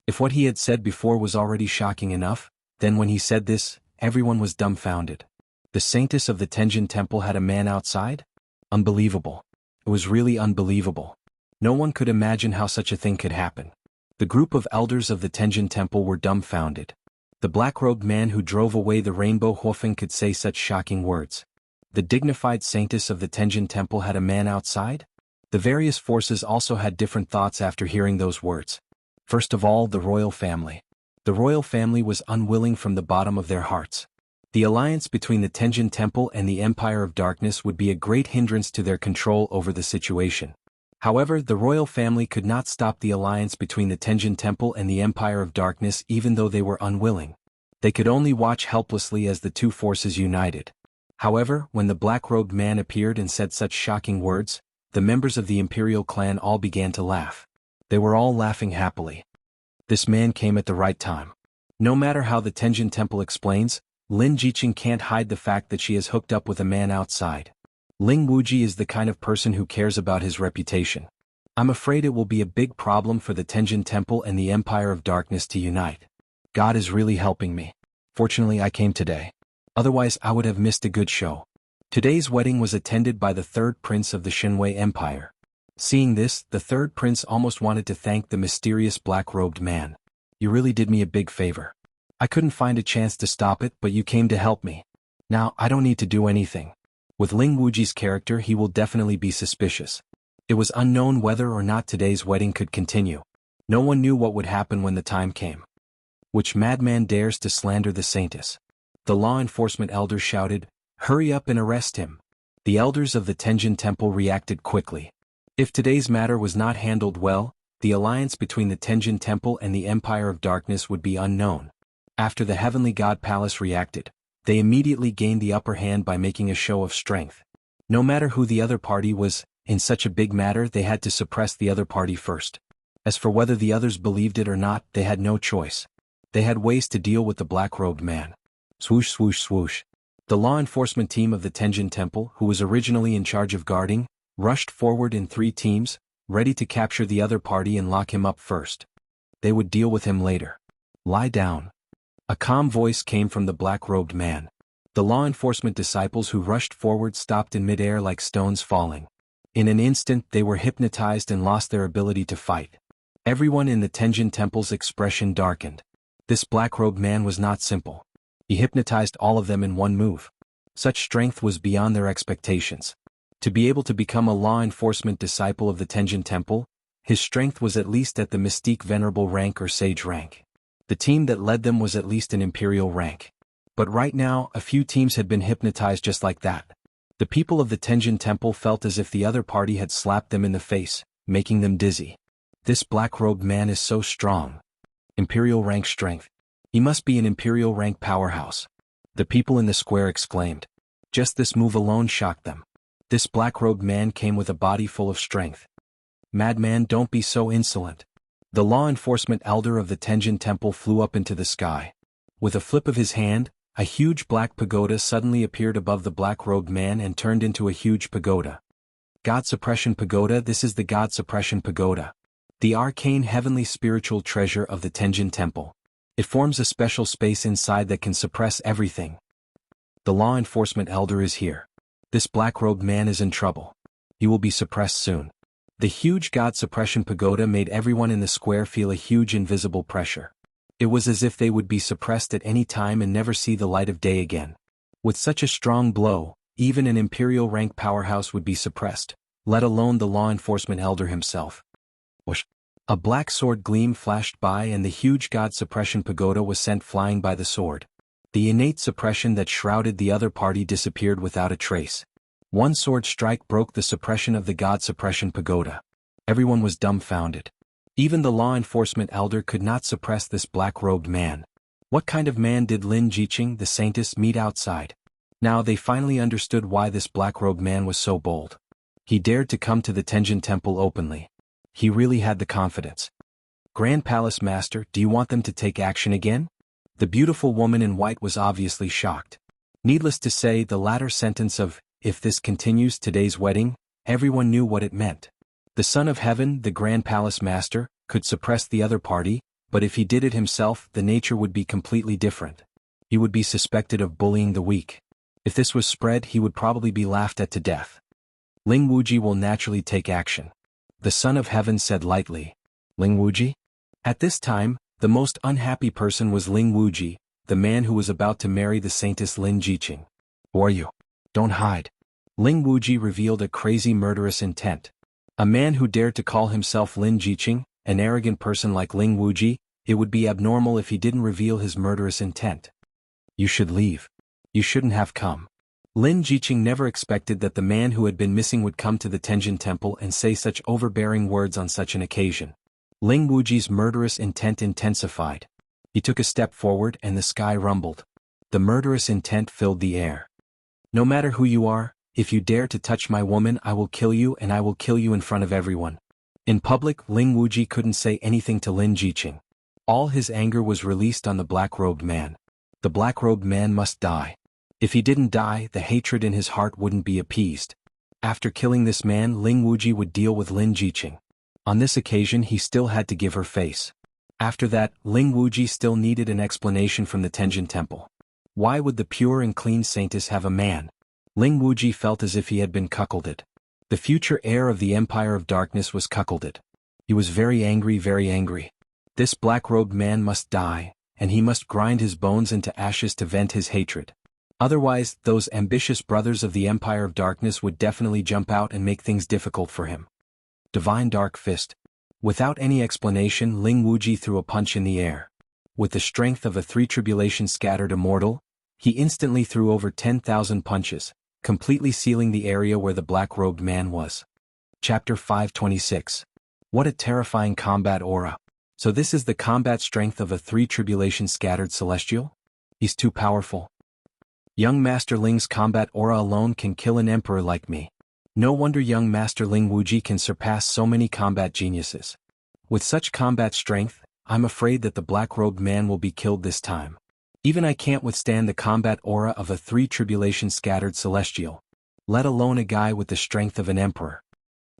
If what he had said before was already shocking enough, then when he said this, everyone was dumbfounded. The saintess of the Tenjin Temple had a man outside? Unbelievable. It was really unbelievable. No one could imagine how such a thing could happen. The group of elders of the Tenjin Temple were dumbfounded. The black-robed man who drove away the rainbow Huofeng could say such shocking words. The dignified saintess of the Tenjin Temple had a man outside? The various forces also had different thoughts after hearing those words. First of all, the royal family. The royal family was unwilling from the bottom of their hearts. The alliance between the Tenjin Temple and the Empire of Darkness would be a great hindrance to their control over the situation. However, the royal family could not stop the alliance between the Tenjin Temple and the Empire of Darkness even though they were unwilling. They could only watch helplessly as the two forces united. However, when the black-robed man appeared and said such shocking words, the members of the imperial clan all began to laugh. They were all laughing happily. This man came at the right time. No matter how the Tenjin Temple explains, Lin Jiqing can't hide the fact that she is hooked up with a man outside. Ling Wuji is the kind of person who cares about his reputation. I'm afraid it will be a big problem for the Tenjin Temple and the Empire of Darkness to unite. God is really helping me. Fortunately, I came today. Otherwise, I would have missed a good show. Today's wedding was attended by the third prince of the Shinwei Empire. Seeing this, the third prince almost wanted to thank the mysterious black-robed man. "You really did me a big favor. I couldn't find a chance to stop it, but you came to help me. Now, I don't need to do anything." With Ling Wuji's character, he will definitely be suspicious. It was unknown whether or not today's wedding could continue. No one knew what would happen when the time came. Which madman dares to slander the saintess? The law enforcement elders shouted, "Hurry up and arrest him." The elders of the Tenjin Temple reacted quickly. If today's matter was not handled well, the alliance between the Tenjin Temple and the Empire of Darkness would be unknown. After the Heavenly God Palace reacted, they immediately gained the upper hand by making a show of strength. No matter who the other party was, in such a big matter they had to suppress the other party first. As for whether the others believed it or not, they had no choice. They had ways to deal with the black-robed man. Swoosh swoosh swoosh. The law enforcement team of the Tenjin Temple, who was originally in charge of guarding, rushed forward in 3 teams, ready to capture the other party and lock him up first. They would deal with him later. Lie down. A calm voice came from the black-robed man. The law enforcement disciples who rushed forward stopped in midair like stones falling. In an instant they were hypnotized and lost their ability to fight. Everyone in the Tenjin Temple's expression darkened. This black-robed man was not simple. He hypnotized all of them in one move. Such strength was beyond their expectations. To be able to become a law enforcement disciple of the Tenjin Temple, his strength was at least at the mystique venerable rank or sage rank. The team that led them was at least an imperial rank. But right now, a few teams had been hypnotized just like that. The people of the Tenjin Temple felt as if the other party had slapped them in the face, making them dizzy. This black-robed man is so strong. Imperial rank strength. He must be an imperial rank powerhouse. The people in the square exclaimed. Just this move alone shocked them. This black-robed man came with a body full of strength. Madman, don't be so insolent. The law enforcement elder of the Tenjin Temple flew up into the sky. With a flip of his hand, a huge black pagoda suddenly appeared above the black-robed man and turned into a huge pagoda. God Suppression Pagoda. This is the God Suppression Pagoda. The arcane heavenly spiritual treasure of the Tenjin Temple. It forms a special space inside that can suppress everything. The law enforcement elder is here. This black-robed man is in trouble. He will be suppressed soon. The huge God Suppression Pagoda made everyone in the square feel a huge invisible pressure. It was as if they would be suppressed at any time and never see the light of day again. With such a strong blow, even an imperial rank powerhouse would be suppressed, let alone the law enforcement elder himself. Whoosh! A black sword gleam flashed by and the huge God Suppression Pagoda was sent flying by the sword. The innate suppression that shrouded the other party disappeared without a trace. One sword strike broke the suppression of the God Suppression Pagoda. Everyone was dumbfounded. Even the law enforcement elder could not suppress this black-robed man. What kind of man did Lin Jiqing, the saintess, meet outside? Now they finally understood why this black-robed man was so bold. He dared to come to the Tenjin Temple openly. He really had the confidence. Grand Palace Master, do you want them to take action again? The beautiful woman in white was obviously shocked. Needless to say, the latter sentence of, if this continues today's wedding, everyone knew what it meant. The Son of Heaven, the Grand Palace Master, could suppress the other party, but if he did it himself, the nature would be completely different. He would be suspected of bullying the weak. If this was spread, he would probably be laughed at to death. Ling Wuji will naturally take action. The Son of Heaven said lightly. Ling Wuji? At this time, the most unhappy person was Ling Wuji, the man who was about to marry the saintess Lin Jiqing. Who are you? Don't hide. Ling Wuji revealed a crazy murderous intent. A man who dared to call himself Lin Jiqing, an arrogant person like Ling Wuji, it would be abnormal if he didn't reveal his murderous intent. You should leave. You shouldn't have come. Lin Jiqing never expected that the man who had been missing would come to the Tenjin Temple and say such overbearing words on such an occasion. Ling Wuji's murderous intent intensified. He took a step forward and the sky rumbled. The murderous intent filled the air. No matter who you are, if you dare to touch my woman, I will kill you, and I will kill you in front of everyone. In public, Ling Wuji couldn't say anything to Lin Jiqing. All his anger was released on the black-robed man. The black-robed man must die. If he didn't die, the hatred in his heart wouldn't be appeased. After killing this man, Ling Wuji would deal with Lin Jiqing. On this occasion, he still had to give her face. After that, Ling Wuji still needed an explanation from the Tenjin Temple. Why would the pure and clean saintess have a man? Ling Wuji felt as if he had been cuckolded. The future heir of the Empire of Darkness was cuckolded. He was very angry, very angry. This black-robed man must die, and he must grind his bones into ashes to vent his hatred. Otherwise, those ambitious brothers of the Empire of Darkness would definitely jump out and make things difficult for him. Divine Dark Fist. Without any explanation, Ling Wuji threw a punch in the air. With the strength of a three tribulation scattered immortal, he instantly threw over 10,000 punches, completely sealing the area where the black-robed man was. Chapter 526. What a terrifying combat aura. So this is the combat strength of a 3 tribulation scattered celestial? He's too powerful. Young Master Ling's combat aura alone can kill an emperor like me. No wonder young Master Ling Wuji can surpass so many combat geniuses. With such combat strength, I'm afraid that the black-robed man will be killed this time. Even I can't withstand the combat aura of a 3 tribulation scattered celestial, let alone a guy with the strength of an emperor.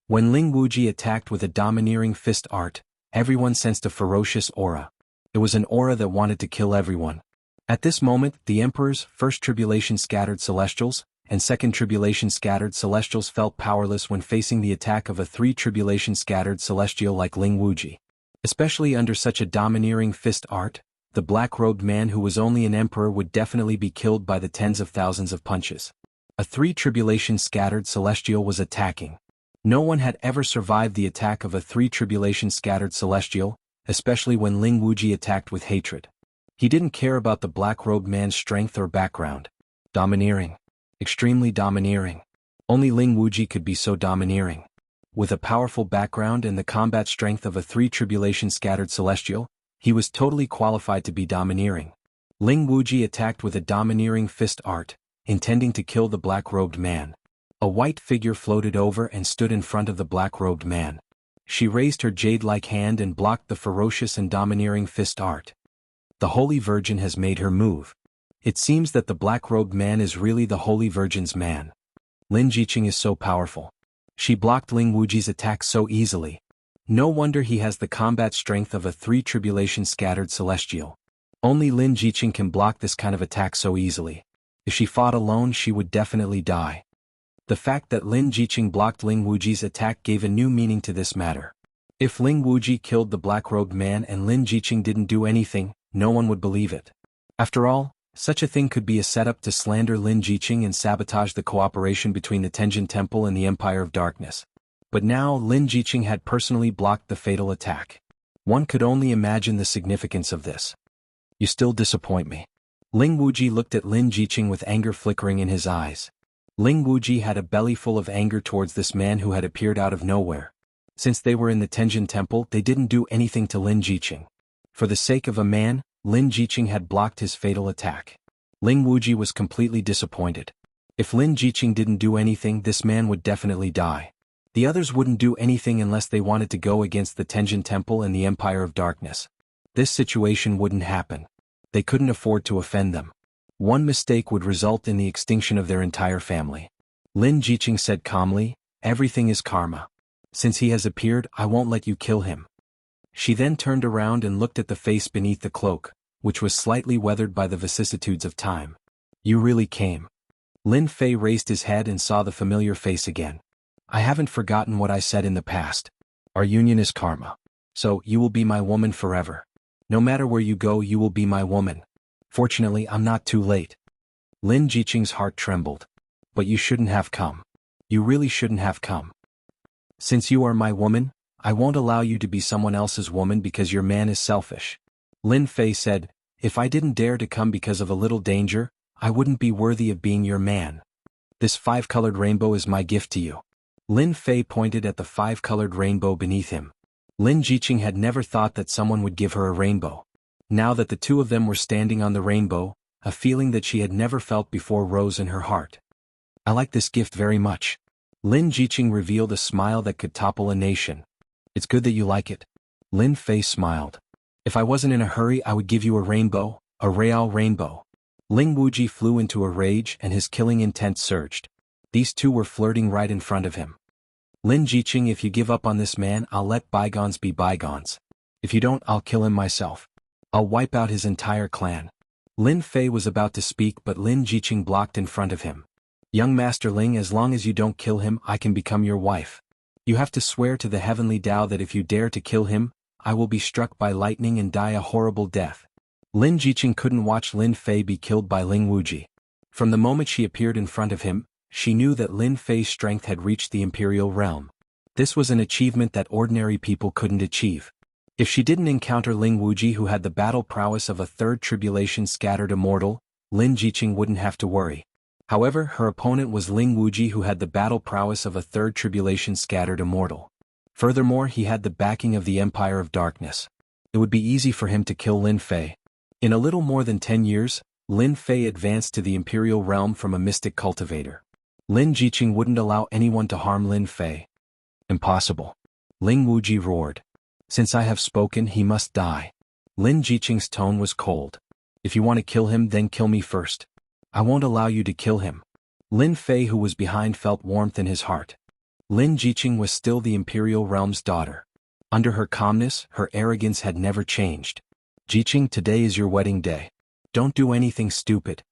When Ling Wuji attacked with a domineering fist art, everyone sensed a ferocious aura. It was an aura that wanted to kill everyone. At this moment, the Emperor's 1st tribulation scattered celestials and 2nd tribulation scattered celestials felt powerless when facing the attack of a 3 tribulation scattered celestial like Ling Wuji. Especially under such a domineering fist art, the black-robed man who was only an emperor would definitely be killed by the tens of thousands of punches. A 3 tribulation scattered celestial was attacking. No one had ever survived the attack of a 3 tribulation scattered celestial, especially when Ling Wuji attacked with hatred. He didn't care about the black-robed man's strength or background. Domineering. Extremely domineering. Only Ling Wuji could be so domineering. With a powerful background and the combat strength of a 3 tribulation scattered celestial, he was totally qualified to be domineering. Ling Wuji attacked with a domineering fist art, intending to kill the black-robed man. A white figure floated over and stood in front of the black-robed man. She raised her jade-like hand and blocked the ferocious and domineering fist art. The Holy Virgin has made her move. It seems that the black-robed man is really the Holy Virgin's man. Lin Jiqing is so powerful. She blocked Ling Wuji's attack so easily. No wonder he has the combat strength of a 3 tribulation scattered celestial. Only Lin Jiqing can block this kind of attack so easily. If she fought alone, she would definitely die. The fact that Lin Jiqing blocked Ling Wuji's attack gave a new meaning to this matter. If Ling Wuji killed the black-robed man and Lin Jiqing didn't do anything, no one would believe it. After all, such a thing could be a setup to slander Lin Jiqing and sabotage the cooperation between the Tenjin Temple and the Empire of Darkness. But now Lin Jiqing had personally blocked the fatal attack. One could only imagine the significance of this. You still disappoint me. Ling Wuji looked at Lin Jiqing with anger flickering in his eyes. Ling Wuji had a belly full of anger towards this man who had appeared out of nowhere. Since they were in the Tenjin Temple, they didn't do anything to Lin Jiqing. For the sake of a man, Lin Jiqing had blocked his fatal attack. Ling Wuji was completely disappointed. If Lin Jiqing didn't do anything, this man would definitely die. The others wouldn't do anything unless they wanted to go against the Tenjin Temple and the Empire of Darkness. This situation wouldn't happen. They couldn't afford to offend them. One mistake would result in the extinction of their entire family. Lin Jiqing said calmly, "Everything is karma. Since he has appeared, I won't let you kill him." She then turned around and looked at the face beneath the cloak, which was slightly weathered by the vicissitudes of time. "You really came." Lin Fei raised his head and saw the familiar face again. "I haven't forgotten what I said in the past. Our union is karma. So, you will be my woman forever. No matter where you go, you will be my woman. Fortunately, I'm not too late." Lin Jiqing's heart trembled. "But you shouldn't have come. You really shouldn't have come. Since you are my woman, I won't allow you to be someone else's woman because your man is selfish." Lin Fei said, "If I didn't dare to come because of a little danger, I wouldn't be worthy of being your man. This 5-colored rainbow is my gift to you." Lin Fei pointed at the 5-colored rainbow beneath him. Lin Jiqing had never thought that someone would give her a rainbow. Now that the two of them were standing on the rainbow, a feeling that she had never felt before rose in her heart. "I like this gift very much." Lin Jiqing revealed a smile that could topple a nation. "It's good that you like it." Lin Fei smiled. "If I wasn't in a hurry, I would give you a rainbow, a real rainbow." Ling Wuji flew into a rage and his killing intent surged. These two were flirting right in front of him. "Lin Jiqing, if you give up on this man, I'll let bygones be bygones. If you don't, I'll kill him myself. I'll wipe out his entire clan." Lin Fei was about to speak, but Lin Jiqing blocked in front of him. "Young Master Ling, as long as you don't kill him, I can become your wife. You have to swear to the heavenly Tao that if you dare to kill him, I will be struck by lightning and die a horrible death." Lin Jiqing couldn't watch Lin Fei be killed by Ling Wuji. From the moment she appeared in front of him, she knew that Lin Fei's strength had reached the imperial realm. This was an achievement that ordinary people couldn't achieve. If she didn't encounter Ling Wuji, who had the battle prowess of a 3rd tribulation scattered immortal, Lin Jiqing wouldn't have to worry. However, her opponent was Ling Wuji, who had the battle prowess of a third tribulation scattered immortal. Furthermore, he had the backing of the Empire of Darkness. It would be easy for him to kill Lin Fei. In a little more than 10 years, Lin Fei advanced to the Imperial realm from a mystic cultivator. Lin Jiqing wouldn't allow anyone to harm Lin Fei. Impossible. Ling Wuji roared. Since I have spoken, he must die. Lin Jiqing's tone was cold. If you want to kill him, then kill me first. I won't allow you to kill him. Lin Fei, who was behind, felt warmth in his heart. Lin Jiqing was still the Imperial realm's daughter. Under her calmness, her arrogance had never changed. Jiqing, today is your wedding day. Don't do anything stupid.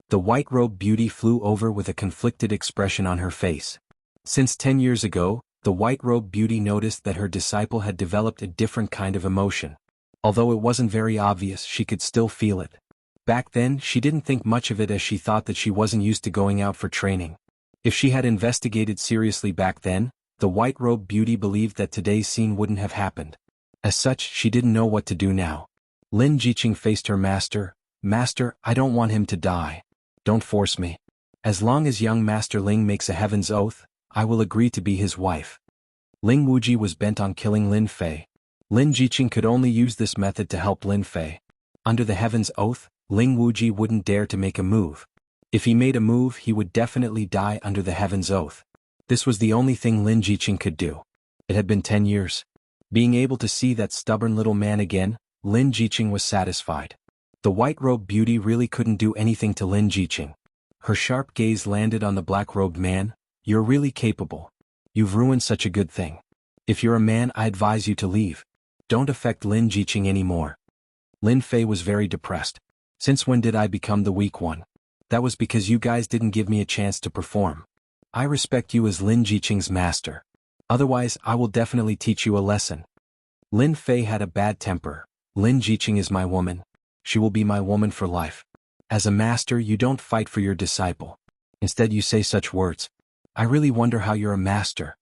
The white-robed beauty flew over with a conflicted expression on her face. Since 10 years ago, the white-robed beauty noticed that her disciple had developed a different kind of emotion. Although it wasn't very obvious, she could still feel it. Back then, she didn't think much of it, as she thought that she wasn't used to going out for training. If she had investigated seriously back then, the white-robed beauty believed that today's scene wouldn't have happened. As such, she didn't know what to do now. Lin Jiqing faced her master. Master, I don't want him to die. Don't force me. As long as young Master Ling makes a heaven's oath, I will agree to be his wife. Ling Wuji was bent on killing Lin Fei. Lin Jiqing could only use this method to help Lin Fei. Under the heaven's oath, Ling Wuji wouldn't dare to make a move. If he made a move, he would definitely die under the heaven's oath. This was the only thing Lin Jiqing could do. It had been 10 years. Being able to see that stubborn little man again, Lin Jiqing was satisfied. The white-robed beauty really couldn't do anything to Lin Jiqing. Her sharp gaze landed on the black-robed man. You're really capable. You've ruined such a good thing. If you're a man, I advise you to leave. Don't affect Lin Jiqing anymore. Lin Fei was very depressed. Since when did I become the weak one? That was because you guys didn't give me a chance to perform. I respect you as Lin Jiqing's master. Otherwise, I will definitely teach you a lesson. Lin Fei had a bad temper. Lin Jiqing is my woman. She will be my woman for life. As a master, you don't fight for your disciple. Instead, you say such words. I really wonder how you're a master.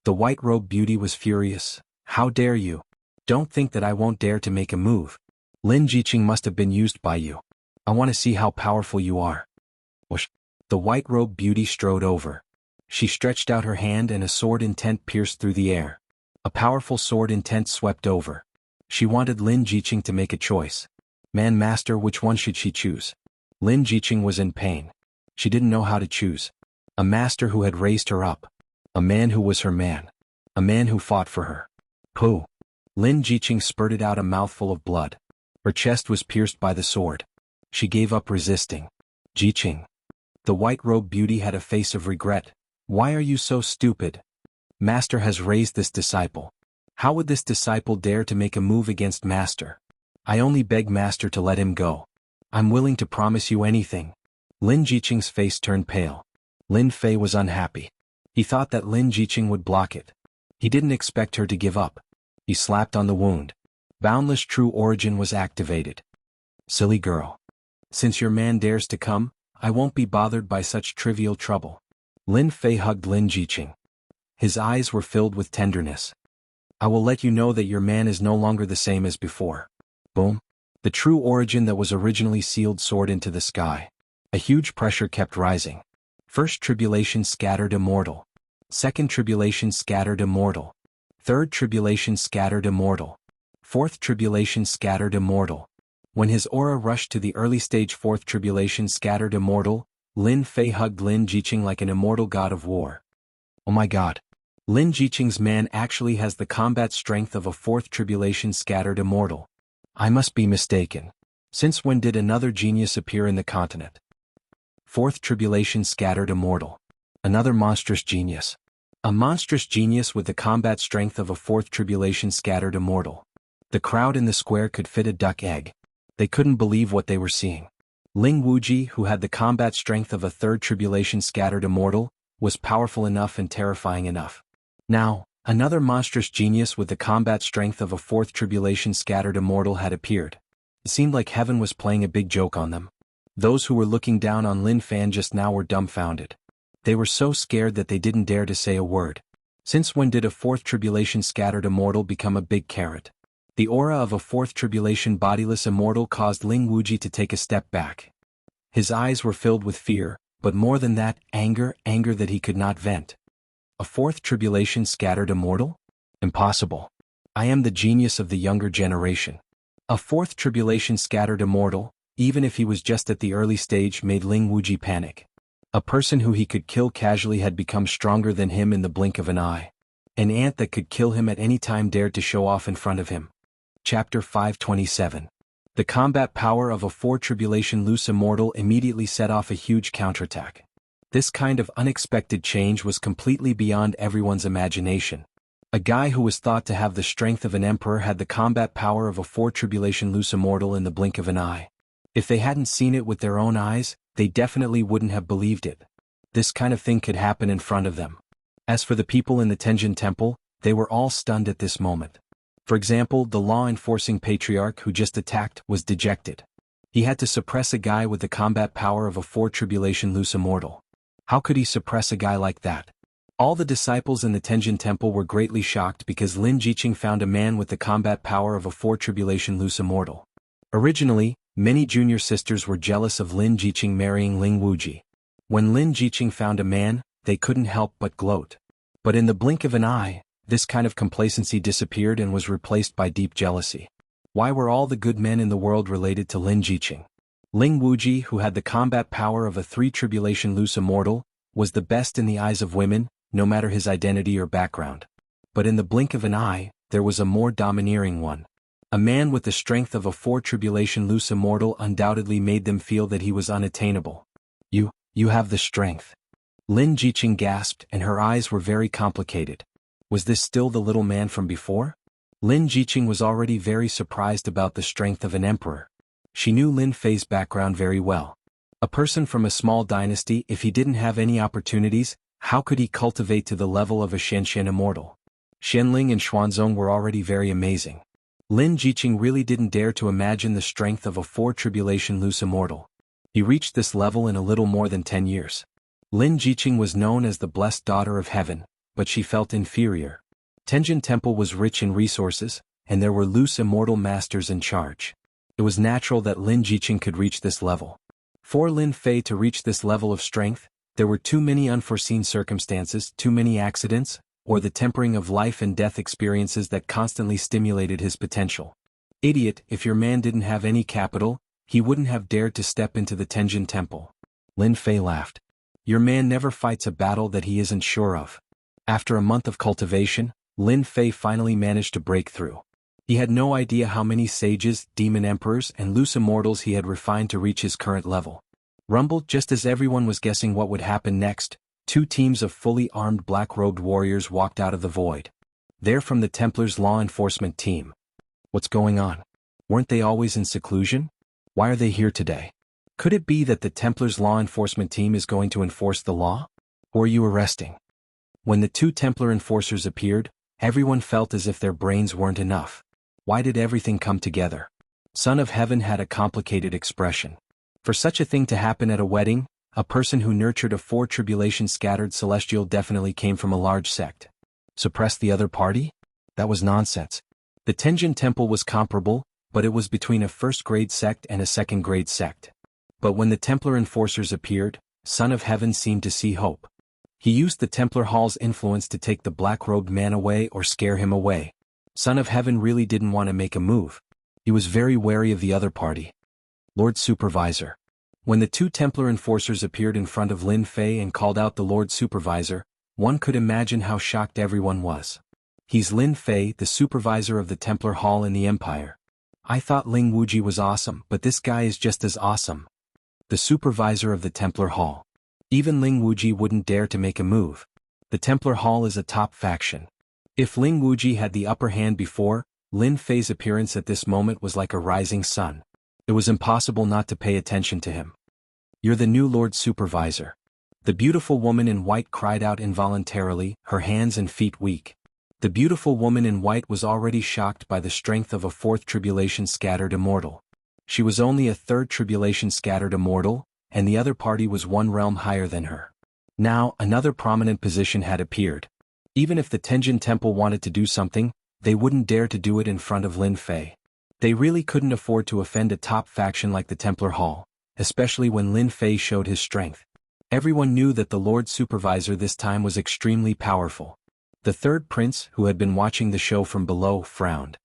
The white-robed beauty was furious. How dare you? Don't think that I won't dare to make a move. Lin Jiqing must have been used by you. I want to see how powerful you are. Whoosh. The white-robed beauty strode over. She stretched out her hand and a sword intent pierced through the air. A powerful sword intent swept over. She wanted Lin Jiqing to make a choice. Man, master, which one should she choose? Lin Jiqing was in pain. She didn't know how to choose. A master who had raised her up. A man who was her man. A man who fought for her. Pooh. Lin Jiqing spurted out a mouthful of blood. Her chest was pierced by the sword. She gave up resisting. Jiqing. The white-robed beauty had a face of regret. Why are you so stupid? Master has raised this disciple. How would this disciple dare to make a move against Master? I only beg Master to let him go. I'm willing to promise you anything. Lin Jiqing's face turned pale. Lin Fei was unhappy. He thought that Lin Jiqing would block it. He didn't expect her to give up. He slapped on the wound. Boundless True Origin was activated. Silly girl. Since your man dares to come, I won't be bothered by such trivial trouble. Lin Fei hugged Lin Jiqing. His eyes were filled with tenderness. I will let you know that your man is no longer the same as before. Boom. The True Origin that was originally sealed soared into the sky. A huge pressure kept rising. First tribulation scattered immortal. Second tribulation scattered immortal. Third tribulation scattered immortal. Fourth tribulation scattered immortal. When his aura rushed to the early stage fourth tribulation scattered immortal, Lin Fei hugged Lin Jiqing like an immortal god of war. Oh my god. Lin Jiqing's man actually has the combat strength of a fourth tribulation scattered immortal. I must be mistaken. Since when did another genius appear in the continent? Fourth tribulation scattered immortal. Another monstrous genius. A monstrous genius with the combat strength of a fourth tribulation scattered immortal. The crowd in the square could fit a duck egg. They couldn't believe what they were seeing. Ling Wuji, who had the combat strength of a third tribulation scattered immortal, was powerful enough and terrifying enough. Now, another monstrous genius with the combat strength of a fourth tribulation scattered immortal had appeared. It seemed like heaven was playing a big joke on them. Those who were looking down on Lin Fan just now were dumbfounded. They were so scared that they didn't dare to say a word. Since when did a fourth tribulation scattered immortal become a big carrot? The aura of a fourth tribulation bodiless immortal caused Ling Wuji to take a step back. His eyes were filled with fear. but more than that, anger that he could not vent. A fourth tribulation scattered immortal? Impossible. I am the genius of the younger generation. A fourth tribulation scattered immortal, even if he was just at the early stage, made Ling Wuji panic. A person who he could kill casually had become stronger than him in the blink of an eye. An ant that could kill him at any time dared to show off in front of him. Chapter 527. The combat power of a four tribulation loose immortal immediately set off a huge counterattack. This kind of unexpected change was completely beyond everyone's imagination. A guy who was thought to have the strength of an emperor had the combat power of a four tribulation loose immortal in the blink of an eye. If they hadn't seen it with their own eyes, they definitely wouldn't have believed it. This kind of thing could happen in front of them. As for the people in the Tenjin Temple, they were all stunned at this moment. For example, the law-enforcing patriarch who just attacked was dejected. He had to suppress a guy with the combat power of a four tribulation loose immortal. How could he suppress a guy like that? All the disciples in the Tenjin Temple were greatly shocked because Lin Jiqing found a man with the combat power of a four tribulation loose immortal. Originally, many junior sisters were jealous of Lin Jiqing marrying Ling Wuji. When Lin Jiqing found a man, they couldn't help but gloat. But in the blink of an eye, this kind of complacency disappeared and was replaced by deep jealousy. Why were all the good men in the world related to Lin Jiqing? Ling Wuji, who had the combat power of a three tribulation loose immortal, was the best in the eyes of women, no matter his identity or background. But in the blink of an eye, there was a more domineering one. A man with the strength of a four tribulation loose immortal undoubtedly made them feel that he was unattainable. You have the strength. Lin Jiqing gasped, and her eyes were very complicated. Was this still the little man from before? Lin Jiqing was already very surprised about the strength of an emperor. She knew Lin Fei's background very well. A person from a small dynasty, if he didn't have any opportunities, how could he cultivate to the level of a Xianxian immortal? Xianling and Xuanzong were already very amazing. Lin Jiqing really didn't dare to imagine the strength of a four tribulation loose immortal. He reached this level in a little more than 10 years. Lin Jiqing was known as the blessed daughter of heaven, but she felt inferior. Tenjin Temple was rich in resources, and there were loose immortal masters in charge. It was natural that Lin Jiqing could reach this level. For Lin Fei to reach this level of strength, there were too many unforeseen circumstances, too many accidents, or the tempering of life and death experiences that constantly stimulated his potential. Idiot, if your man didn't have any capital, he wouldn't have dared to step into the Tenjin Temple. Lin Fei laughed. Your man never fights a battle that he isn't sure of. After a month of cultivation, Lin Fei finally managed to break through. He had no idea how many sages, demon emperors, and loose immortals he had refined to reach his current level. Rumbled just as everyone was guessing what would happen next, two teams of fully armed black-robed warriors walked out of the void. They're from the Templars' law enforcement team. What's going on? Weren't they always in seclusion? Why are they here today? Could it be that the Templars' law enforcement team is going to enforce the law? Or are you arresting? When the two Templar enforcers appeared, everyone felt as if their brains weren't enough. Why did everything come together? Son of Heaven had a complicated expression. For such a thing to happen at a wedding, a person who nurtured a four tribulation scattered celestial definitely came from a large sect. Suppress the other party? That was nonsense. The Tenjin Temple was comparable, but it was between a first-grade sect and a second-grade sect. But when the Templar enforcers appeared, Son of Heaven seemed to see hope. He used the Templar Hall's influence to take the black-robed man away or scare him away. Son of Heaven really didn't want to make a move. He was very wary of the other party. Lord Supervisor. When the two Templar enforcers appeared in front of Lin Fei and called out the Lord Supervisor, one could imagine how shocked everyone was. He's Lin Fei, the supervisor of the Templar Hall in the Empire. I thought Ling Wuji was awesome, but this guy is just as awesome. The supervisor of the Templar Hall. Even Ling Wuji wouldn't dare to make a move. The Templar Hall is a top faction. If Ling Wuji had the upper hand before, Lin Fei's appearance at this moment was like a rising sun. It was impossible not to pay attention to him. You're the new Lord Supervisor. The beautiful woman in white cried out involuntarily, her hands and feet weak. The beautiful woman in white was already shocked by the strength of a fourth tribulation scattered immortal. She was only a third tribulation scattered immortal, and the other party was one realm higher than her. Now, another prominent position had appeared. Even if the Tenjin Temple wanted to do something, they wouldn't dare to do it in front of Lin Fei. They really couldn't afford to offend a top faction like the Templar Hall, especially when Lin Fei showed his strength. Everyone knew that the Lord Supervisor this time was extremely powerful. The third prince, who had been watching the show from below, frowned.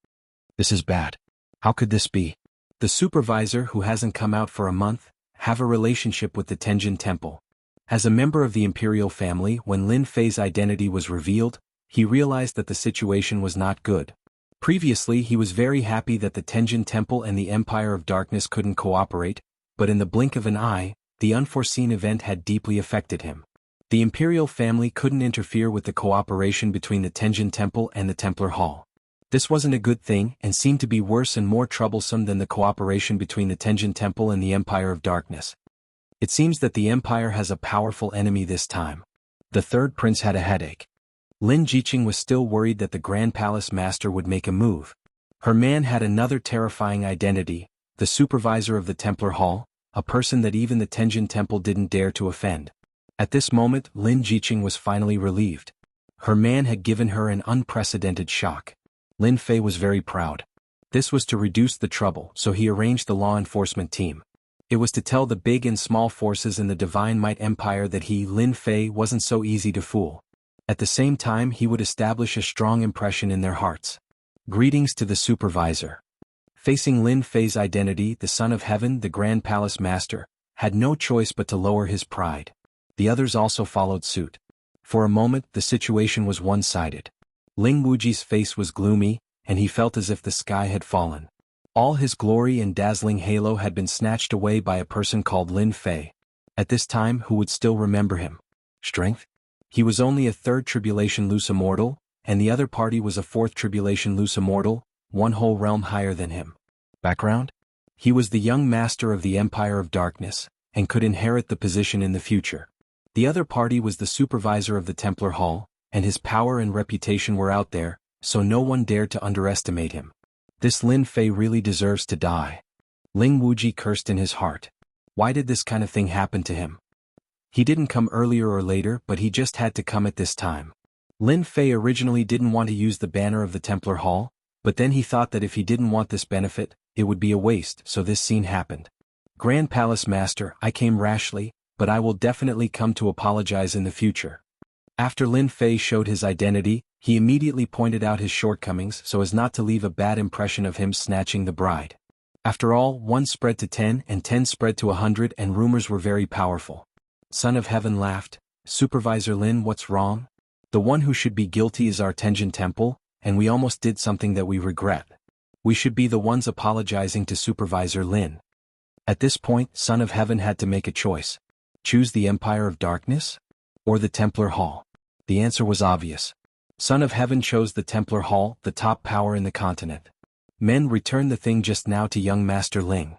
This is bad. How could this be? The supervisor, who hasn't come out for a month, have a relationship with the Tenjin Temple. As a member of the imperial family, when Lin Fei's identity was revealed, he realized that the situation was not good. Previously, he was very happy that the Tenjin Temple and the Empire of Darkness couldn't cooperate, but in the blink of an eye, the unforeseen event had deeply affected him. The imperial family couldn't interfere with the cooperation between the Tenjin Temple and the Templar Hall. This wasn't a good thing and seemed to be worse and more troublesome than the cooperation between the Tenjin Temple and the Empire of Darkness. It seems that the Empire has a powerful enemy this time. The third prince had a headache. Lin Jiqing was still worried that the Grand Palace Master would make a move. Her man had another terrifying identity, the supervisor of the Templar Hall, a person that even the Tenjin Temple didn't dare to offend. At this moment, Lin Jiqing was finally relieved. Her man had given her an unprecedented shock. Lin Fei was very proud. This was to reduce the trouble, so he arranged the law enforcement team. It was to tell the big and small forces in the Divine Might Empire that he, Lin Fei, wasn't so easy to fool. At the same time, he would establish a strong impression in their hearts. Greetings to the supervisor. Facing Lin Fei's identity, the Son of Heaven, the Grand Palace Master, had no choice but to lower his pride. The others also followed suit. For a moment, the situation was one-sided. Ling Wuji's face was gloomy, and he felt as if the sky had fallen. All his glory and dazzling halo had been snatched away by a person called Lin Fei. At this time, who would still remember him? Strength? He was only a third tribulation loose immortal, and the other party was a fourth tribulation loose immortal, one whole realm higher than him. Background? He was the young master of the Empire of Darkness, and could inherit the position in the future. The other party was the supervisor of the Templar Hall, and his power and reputation were out there, so no one dared to underestimate him. This Lin Fei really deserves to die. Ling Wuji cursed in his heart. Why did this kind of thing happen to him? He didn't come earlier or later, but he just had to come at this time. Lin Fei originally didn't want to use the banner of the Templar Hall, but then he thought that if he didn't want this benefit, it would be a waste, so this scene happened. Grand Palace Master, I came rashly, but I will definitely come to apologize in the future. After Lin Fei showed his identity, he immediately pointed out his shortcomings so as not to leave a bad impression of him snatching the bride. After all, 1 spread to 10 and 10 spread to 100 and rumors were very powerful. Son of Heaven laughed. Supervisor Lin, what's wrong? The one who should be guilty is our Tenjin Temple, and we almost did something that we regret. We should be the ones apologizing to Supervisor Lin. At this point, Son of Heaven had to make a choice. Choose the Empire of Darkness? Or the Templar Hall? The answer was obvious. Son of Heaven chose the Templar Hall, the top power in the continent. Men, return the thing just now to young Master Ling.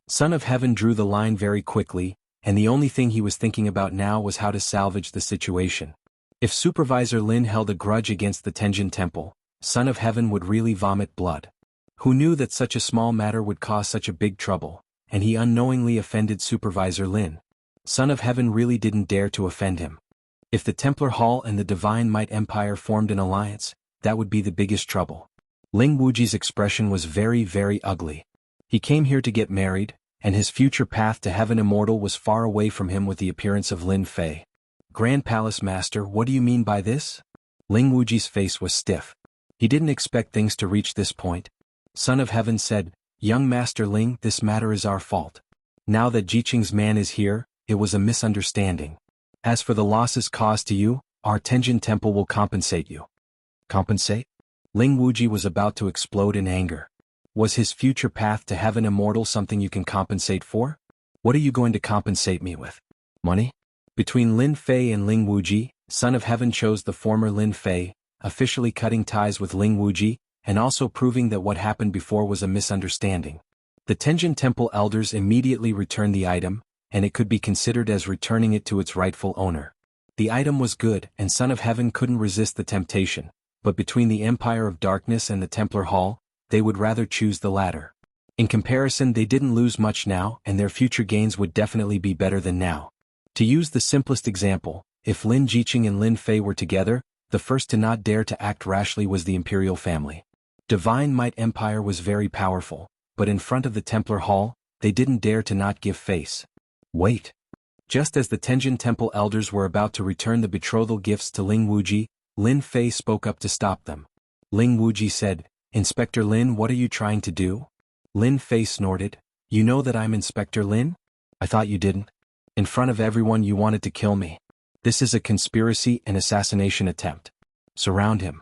Son of Heaven drew the line very quickly, and the only thing he was thinking about now was how to salvage the situation. If Supervisor Lin held a grudge against the Tenjin Temple, Son of Heaven would really vomit blood. Who knew that such a small matter would cause such a big trouble, and he unknowingly offended Supervisor Lin. Son of Heaven really didn't dare to offend him. If the Templar Hall and the Divine Might Empire formed an alliance, that would be the biggest trouble. Ling Wuji's expression was very, very ugly. He came here to get married, and his future path to heaven immortal was far away from him with the appearance of Lin Fei. Grand Palace Master, what do you mean by this? Ling Wuji's face was stiff. He didn't expect things to reach this point. Son of Heaven said, Young Master Ling, this matter is our fault. Now that Jiqing's man is here, it was a misunderstanding. As for the losses caused to you, our Tenjin Temple will compensate you. Compensate? Ling Wuji was about to explode in anger. Was his future path to heaven immortal something you can compensate for? What are you going to compensate me with? Money? Between Lin Fei and Ling Wuji, Son of Heaven chose the former Lin Fei, officially cutting ties with Ling Wuji, and also proving that what happened before was a misunderstanding. The Tenjin Temple elders immediately returned the item, and it could be considered as returning it to its rightful owner. The item was good, and Son of Heaven couldn't resist the temptation, but between the Empire of Darkness and the Templar Hall, they would rather choose the latter. In comparison, they didn't lose much now, and their future gains would definitely be better than now. To use the simplest example, if Lin Jiqing and Lin Fei were together, the first to not dare to act rashly was the imperial family. Divine Might Empire was very powerful, but in front of the Templar Hall, they didn't dare to not give face. Wait. Just as the Tenjin Temple elders were about to return the betrothal gifts to Ling Wuji, Lin Fei spoke up to stop them. Ling Wuji said, "Inspector Lin, what are you trying to do?" Lin Fei snorted, "You know that I'm Inspector Lin? I thought you didn't. In front of everyone you wanted to kill me. This is a conspiracy and assassination attempt. Surround him."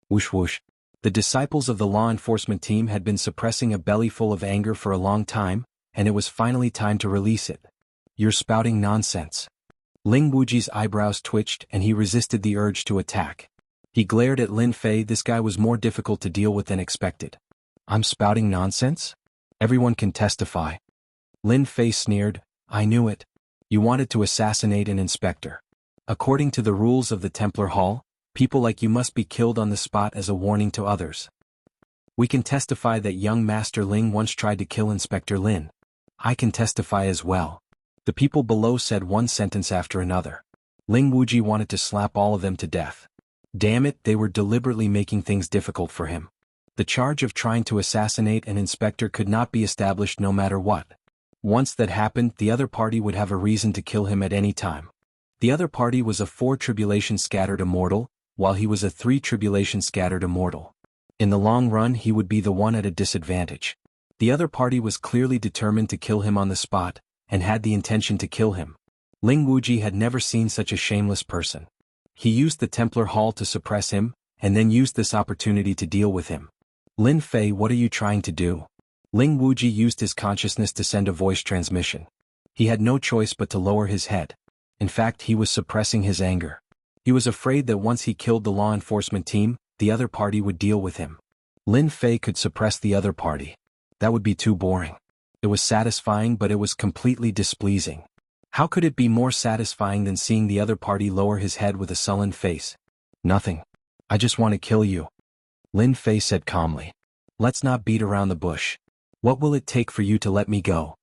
Whoosh whoosh. The disciples of the law enforcement team had been suppressing a belly full of anger for a long time, and it was finally time to release it. "You're spouting nonsense." Ling Wuji's eyebrows twitched and he resisted the urge to attack. He glared at Lin Fei. This guy was more difficult to deal with than expected. "I'm spouting nonsense? Everyone can testify." Lin Fei sneered, "I knew it. You wanted to assassinate an inspector. According to the rules of the Templar Hall, people like you must be killed on the spot as a warning to others. We can testify that young Master Ling once tried to kill Inspector Lin. I can testify as well." The people below said one sentence after another. Ling Wuji wanted to slap all of them to death. Damn it, they were deliberately making things difficult for him. The charge of trying to assassinate an inspector could not be established no matter what. Once that happened, the other party would have a reason to kill him at any time. The other party was a 4 tribulation scattered immortal, while he was a 3 tribulation scattered immortal. In the long run he would be the one at a disadvantage. The other party was clearly determined to kill him on the spot, and had the intention to kill him. Ling Wuji had never seen such a shameless person. He used the Templar Hall to suppress him, and then used this opportunity to deal with him. "Lin Fei, what are you trying to do?" Ling Wuji used his consciousness to send a voice transmission. He had no choice but to lower his head. In fact, he was suppressing his anger. He was afraid that once he killed the law enforcement team, the other party would deal with him. Lin Fei could suppress the other party. That would be too boring. It was satisfying, but it was completely displeasing. How could it be more satisfying than seeing the other party lower his head with a sullen face? "Nothing. I just want to kill you," Lin Fei said calmly. "Let's not beat around the bush. What will it take for you to let me go?"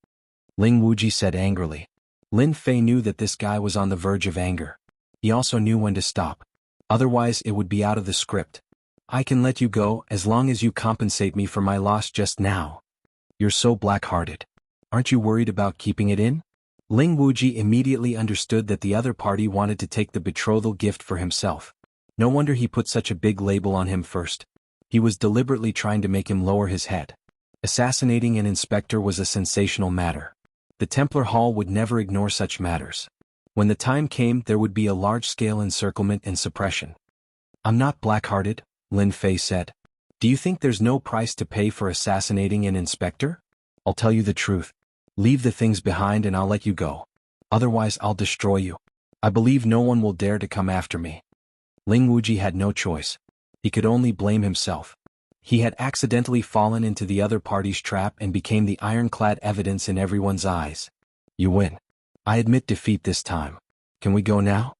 Ling Wuji said angrily. Lin Fei knew that this guy was on the verge of anger. He also knew when to stop. Otherwise it would be out of the script. "I can let you go as long as you compensate me for my loss just now." "You're so black-hearted. Aren't you worried about keeping it in?" Ling Wuji immediately understood that the other party wanted to take the betrothal gift for himself. No wonder he put such a big label on him first. He was deliberately trying to make him lower his head. Assassinating an inspector was a sensational matter. The Templar Hall would never ignore such matters. When the time came, there would be a large-scale encirclement and suppression. "I'm not black-hearted," Lin Fei said. "Do you think there's no price to pay for assassinating an inspector? I'll tell you the truth. Leave the things behind and I'll let you go. Otherwise I'll destroy you. I believe no one will dare to come after me." Ling Wuji had no choice. He could only blame himself. He had accidentally fallen into the other party's trap and became the ironclad evidence in everyone's eyes. "You win. I admit defeat this time. Can we go now?"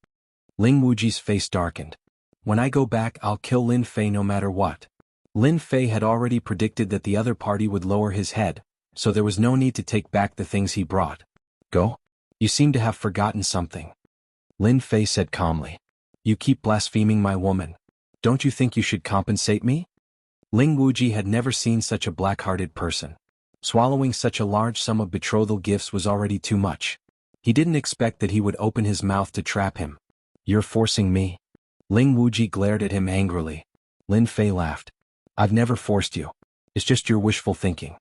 Ling Wuji's face darkened. "When I go back I'll kill Lin Fei no matter what." Lin Fei had already predicted that the other party would lower his head, so there was no need to take back the things he brought. "Go? You seem to have forgotten something," Lin Fei said calmly. "You keep blaspheming my woman. Don't you think you should compensate me?" Ling Wuji had never seen such a black-hearted person. Swallowing such a large sum of betrothal gifts was already too much. He didn't expect that he would open his mouth to trap him. "You're forcing me." Ling Wuji glared at him angrily. Lin Fei laughed. "I've never forced you. It's just your wishful thinking."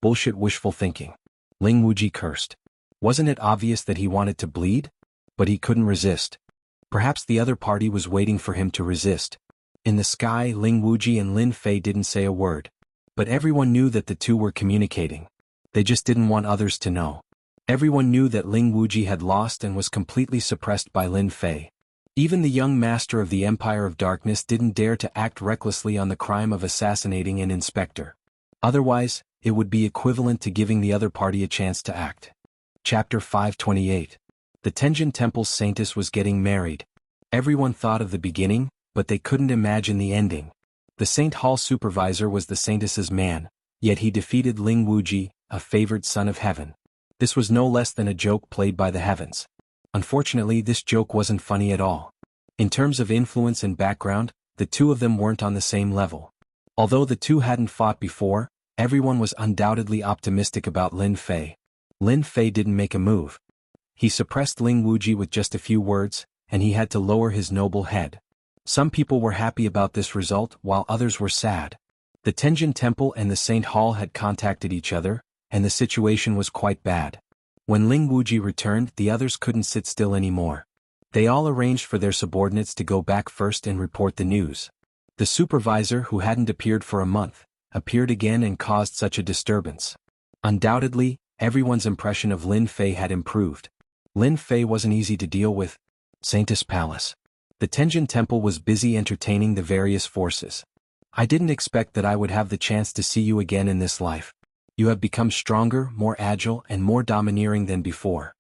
"Bullshit wishful thinking," Ling Wuji cursed. Wasn't it obvious that he wanted to bleed? But he couldn't resist. Perhaps the other party was waiting for him to resist. In the sky, Ling Wuji and Lin Fei didn't say a word. But everyone knew that the two were communicating. They just didn't want others to know. Everyone knew that Ling Wuji had lost and was completely suppressed by Lin Fei. Even the young master of the Empire of Darkness didn't dare to act recklessly on the crime of assassinating an inspector. Otherwise, it would be equivalent to giving the other party a chance to act. Chapter 528. The Tenjin Temple's saintess was getting married. Everyone thought of the beginning, but they couldn't imagine the ending. The Saint Hall supervisor was the saintess's man, yet he defeated Ling Wuji, a favored son of heaven. This was no less than a joke played by the heavens. Unfortunately, this joke wasn't funny at all. In terms of influence and background, the two of them weren't on the same level. Although the two hadn't fought before, everyone was undoubtedly optimistic about Lin Fei. Lin Fei didn't make a move. He suppressed Ling Wuji with just a few words, and he had to lower his noble head. Some people were happy about this result while others were sad. The Tenjin Temple and the Saint Hall had contacted each other, and the situation was quite bad. When Ling Wuji returned, the others couldn't sit still anymore. They all arranged for their subordinates to go back first and report the news. The supervisor, who hadn't appeared for a month, appeared again and caused such a disturbance. Undoubtedly, everyone's impression of Lin Fei had improved. Lin Fei wasn't easy to deal with. Saintess Palace. The Tenjin Temple was busy entertaining the various forces. I didn't expect that I would have the chance to see you again in this life. You have become stronger, more agile, and more domineering than before.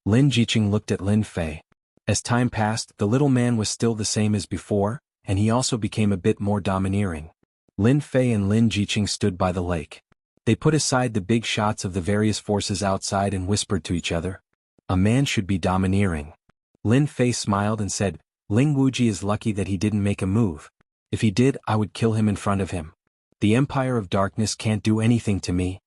Lin Jiqing looked at Lin Fei. As time passed, the little man was still the same as before, and he also became a bit more domineering. Lin Fei and Lin Jiqing stood by the lake. They put aside the big shots of the various forces outside and whispered to each other. A man should be domineering. Lin Fei smiled and said, Ling Wuji is lucky that he didn't make a move. If he did, I would kill him in front of him. The Empire of Darkness can't do anything to me.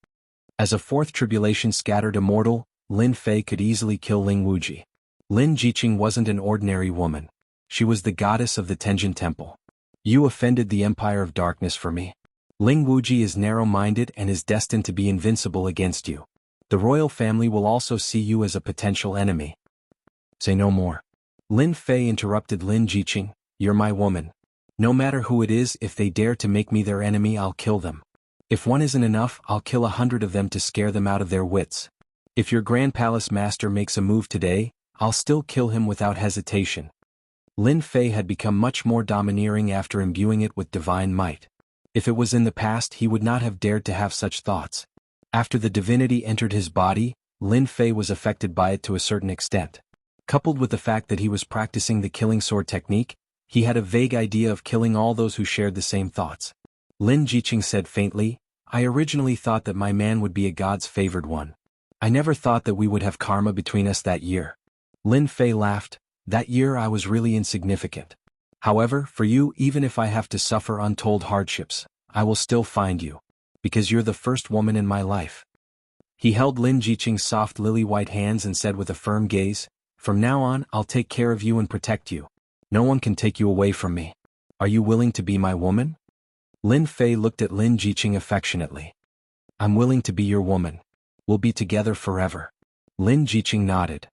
As a fourth tribulation scattered immortal, Lin Fei could easily kill Ling Wuji. Lin Jiqing wasn't an ordinary woman. She was the goddess of the Tenjin Temple. You offended the Empire of Darkness for me. Ling Wuji is narrow-minded and is destined to be invincible against you. The royal family will also see you as a potential enemy. Say no more. Lin Fei interrupted Lin Jiqing. You're my woman. No matter who it is, if they dare to make me their enemy, I'll kill them. If one isn't enough, I'll kill 100 of them to scare them out of their wits. If your Grand Palace Master makes a move today, I'll still kill him without hesitation. Lin Fei had become much more domineering after imbuing it with divine might. If it was in the past, he would not have dared to have such thoughts. After the divinity entered his body, Lin Fei was affected by it to a certain extent. Coupled with the fact that he was practicing the killing sword technique, he had a vague idea of killing all those who shared the same thoughts. Lin Jiqing said faintly, I originally thought that my man would be a god's favored one. I never thought that we would have karma between us that year. Lin Fei laughed. That year I was really insignificant. However, for you, even if I have to suffer untold hardships, I will still find you. Because you're the first woman in my life. He held Lin Jiqing's soft lily-white hands and said with a firm gaze, From now on, I'll take care of you and protect you. No one can take you away from me. Are you willing to be my woman? Lin Fei looked at Lin Jiqing affectionately. I'm willing to be your woman. We'll be together forever. Lin Jiqing nodded.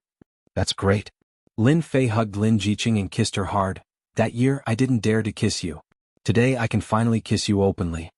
That's great. Lin Fei hugged Lin Jiqing and kissed her hard. That year I didn't dare to kiss you. Today I can finally kiss you openly.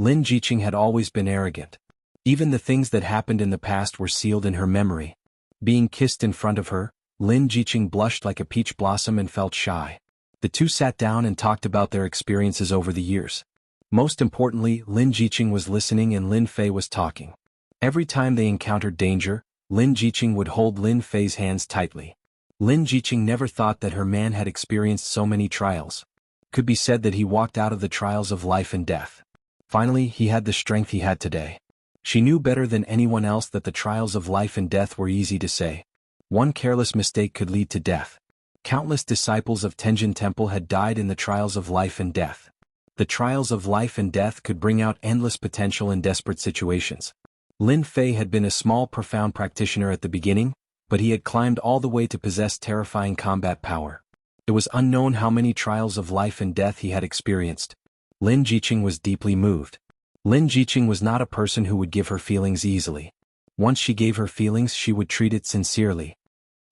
Lin Jiqing had always been arrogant. Even the things that happened in the past were sealed in her memory. Being kissed in front of her, Lin Jiqing blushed like a peach blossom and felt shy. The two sat down and talked about their experiences over the years. Most importantly, Lin Jiqing was listening and Lin Fei was talking. Every time they encountered danger, Lin Jiqing would hold Lin Fei's hands tightly. Lin Jiqing never thought that her man had experienced so many trials. Could be said that he walked out of the trials of life and death. Finally, he had the strength he had today. She knew better than anyone else that the trials of life and death were easy to say. One careless mistake could lead to death. Countless disciples of Tenjin Temple had died in the trials of life and death. The trials of life and death could bring out endless potential in desperate situations. Lin Fei had been a small profound practitioner at the beginning, but he had climbed all the way to possess terrifying combat power. It was unknown how many trials of life and death he had experienced. Lin Jiqing was deeply moved. Lin Jiqing was not a person who would give her feelings easily. Once she gave her feelings, she would treat it sincerely.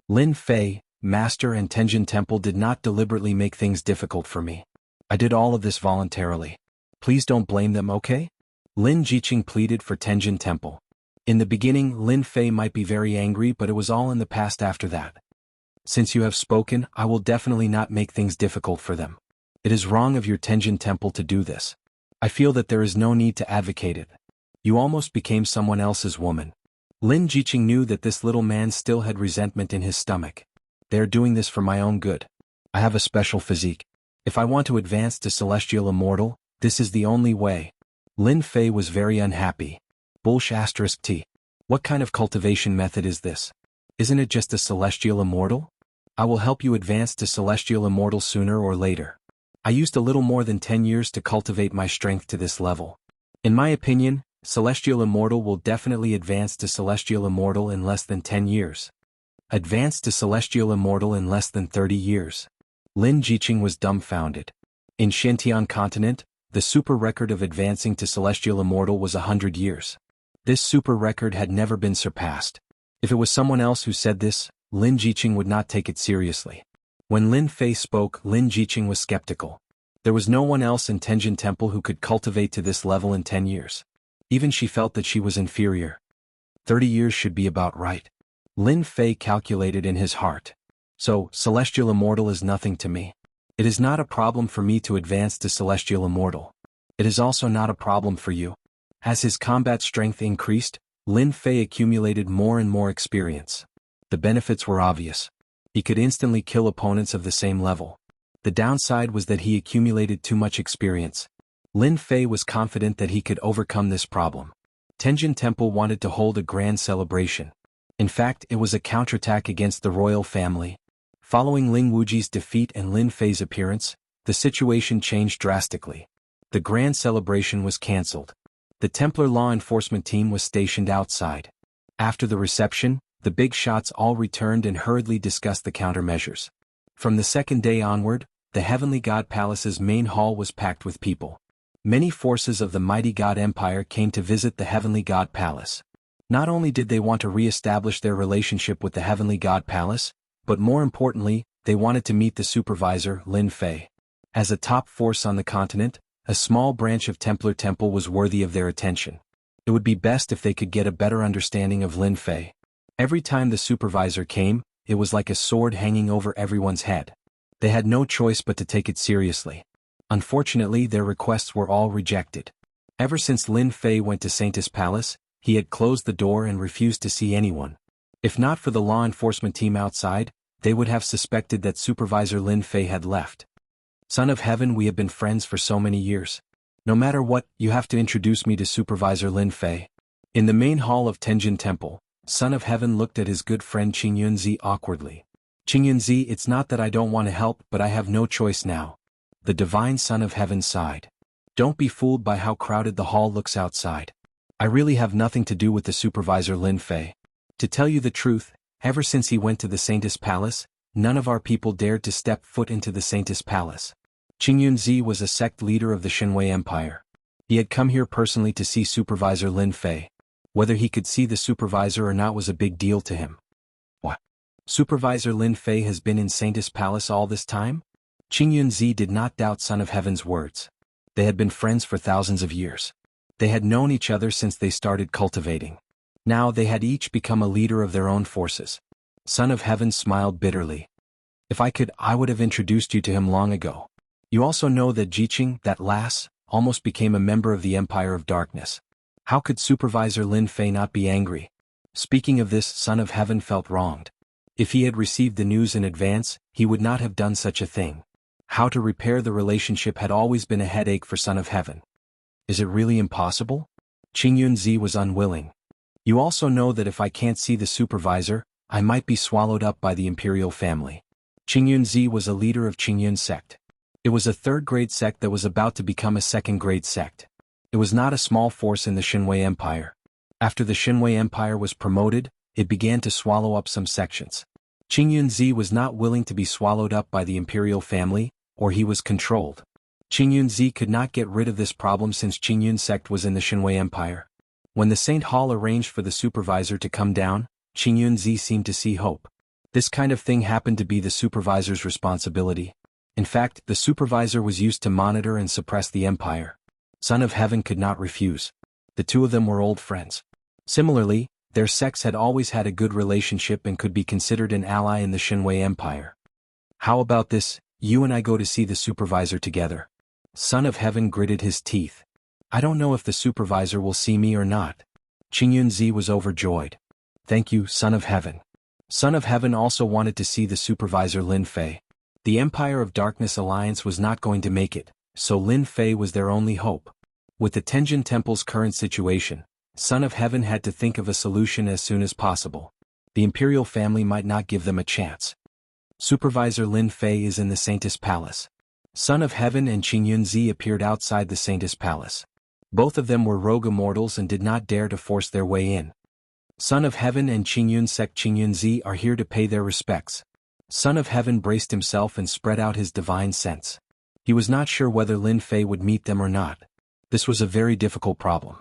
Lin Fei, Master and Tenjin Temple did not deliberately make things difficult for me. I did all of this voluntarily. Please don't blame them, okay? Lin Jiqing pleaded for Tenjin Temple. In the beginning, Lin Fei might be very angry, but it was all in the past after that. Since you have spoken, I will definitely not make things difficult for them. It is wrong of your Tenjin Temple to do this. I feel that there is no need to advocate it. You almost became someone else's woman. Lin Jiqing knew that this little man still had resentment in his stomach. They are doing this for my own good. I have a special physique. If I want to advance to Celestial Immortal, this is the only way. Lin Fei was very unhappy. *T. What kind of cultivation method is this? Isn't it just a Celestial Immortal? I will help you advance to Celestial Immortal sooner or later. I used a little more than 10 years to cultivate my strength to this level. In my opinion, Celestial Immortal will definitely advance to Celestial Immortal in less than 10 years. Advanced to Celestial Immortal in less than 30 years. Lin Jiqing was dumbfounded. In Xintian continent, the super record of advancing to Celestial Immortal was 100 years. This super record had never been surpassed. If it was someone else who said this, Lin Jiqing would not take it seriously. When Lin Fei spoke, Lin Jiqing was skeptical. There was no one else in Tenjin Temple who could cultivate to this level in 10 years. Even she felt that she was inferior. 30 years should be about right. Lin Fei calculated in his heart. So, Celestial Immortal is nothing to me. It is not a problem for me to advance to Celestial Immortal. It is also not a problem for you. As his combat strength increased, Lin Fei accumulated more and more experience. The benefits were obvious. He could instantly kill opponents of the same level. The downside was that he accumulated too much experience. Lin Fei was confident that he could overcome this problem. Tenjin Temple wanted to hold a grand celebration. In fact, it was a counterattack against the royal family. Following Ling Wuji's defeat and Lin Fei's appearance, the situation changed drastically. The grand celebration was cancelled. The Templar law enforcement team was stationed outside. After the reception, the big shots all returned and hurriedly discussed the countermeasures. From the second day onward, the Heavenly God Palace's main hall was packed with people. Many forces of the mighty God Empire came to visit the Heavenly God Palace. Not only did they want to re-establish their relationship with the Heavenly God Palace, but more importantly, they wanted to meet the supervisor, Lin Fei. As a top force on the continent, a small branch of Templar Temple was worthy of their attention. It would be best if they could get a better understanding of Lin Fei. Every time the supervisor came, it was like a sword hanging over everyone's head. They had no choice but to take it seriously. Unfortunately, their requests were all rejected. Ever since Lin Fei went to Saintis Palace, he had closed the door and refused to see anyone. If not for the law enforcement team outside, they would have suspected that Supervisor Lin Fei had left. Son of Heaven, we have been friends for so many years. No matter what, you have to introduce me to Supervisor Lin Fei. In the main hall of Tenjin Temple, Son of Heaven looked at his good friend Qingyunzi awkwardly. Qingyunzi, it's not that I don't want to help, but I have no choice now. The divine Son of Heaven sighed. Don't be fooled by how crowded the hall looks outside. I really have nothing to do with the Supervisor Lin Fei. To tell you the truth, ever since he went to the Saintis Palace, none of our people dared to step foot into the Saintis Palace. Qingyunzi was a sect leader of the Shenwei Empire. He had come here personally to see Supervisor Lin Fei. Whether he could see the supervisor or not was a big deal to him. What? Supervisor Lin Fei has been in Saintis Palace all this time? Qingyunzi did not doubt Son of Heaven's words. They had been friends for thousands of years. They had known each other since they started cultivating. Now they had each become a leader of their own forces. Son of Heaven smiled bitterly. If I could, I would have introduced you to him long ago. You also know that Jiqing, that lass, almost became a member of the Empire of Darkness. How could Supervisor Lin Fei not be angry? Speaking of this, Son of Heaven felt wronged. If he had received the news in advance, he would not have done such a thing. How to repair the relationship had always been a headache for Son of Heaven. Is it really impossible? Qingyunzi was unwilling. You also know that if I can't see the supervisor, I might be swallowed up by the imperial family. Qingyunzi was a leader of Qingyun sect. It was a third-grade sect that was about to become a second-grade sect. It was not a small force in the Shenwei Empire. After the Shenwei Empire was promoted, it began to swallow up some sections. Qingyunzi was not willing to be swallowed up by the imperial family, or he was controlled. Qingyunzi could not get rid of this problem since Qingyun sect was in the Shenwei Empire. When the Saint Hall arranged for the supervisor to come down, Qingyunzi seemed to see hope. This kind of thing happened to be the supervisor's responsibility. In fact, the supervisor was used to monitor and suppress the empire. Son of Heaven could not refuse. The two of them were old friends. Similarly, their sects had always had a good relationship and could be considered an ally in the Shenwei Empire. How about this, you and I go to see the supervisor together? Son of Heaven gritted his teeth. I don't know if the supervisor will see me or not. Qingyunzi was overjoyed. Thank you, Son of Heaven. Son of Heaven also wanted to see the supervisor Lin Fei. The Empire of Darkness Alliance was not going to make it, so Lin Fei was their only hope. With the Tenjin Temple's current situation, Son of Heaven had to think of a solution as soon as possible. The imperial family might not give them a chance. Supervisor Lin Fei is in the Saintis Palace. Son of Heaven and Qingyunzi appeared outside the Saintis Palace. Both of them were rogue immortals and did not dare to force their way in. Son of Heaven and Qingyun sect Qingyunzi are here to pay their respects. Son of Heaven braced himself and spread out his divine sense. He was not sure whether Lin Fei would meet them or not. This was a very difficult problem.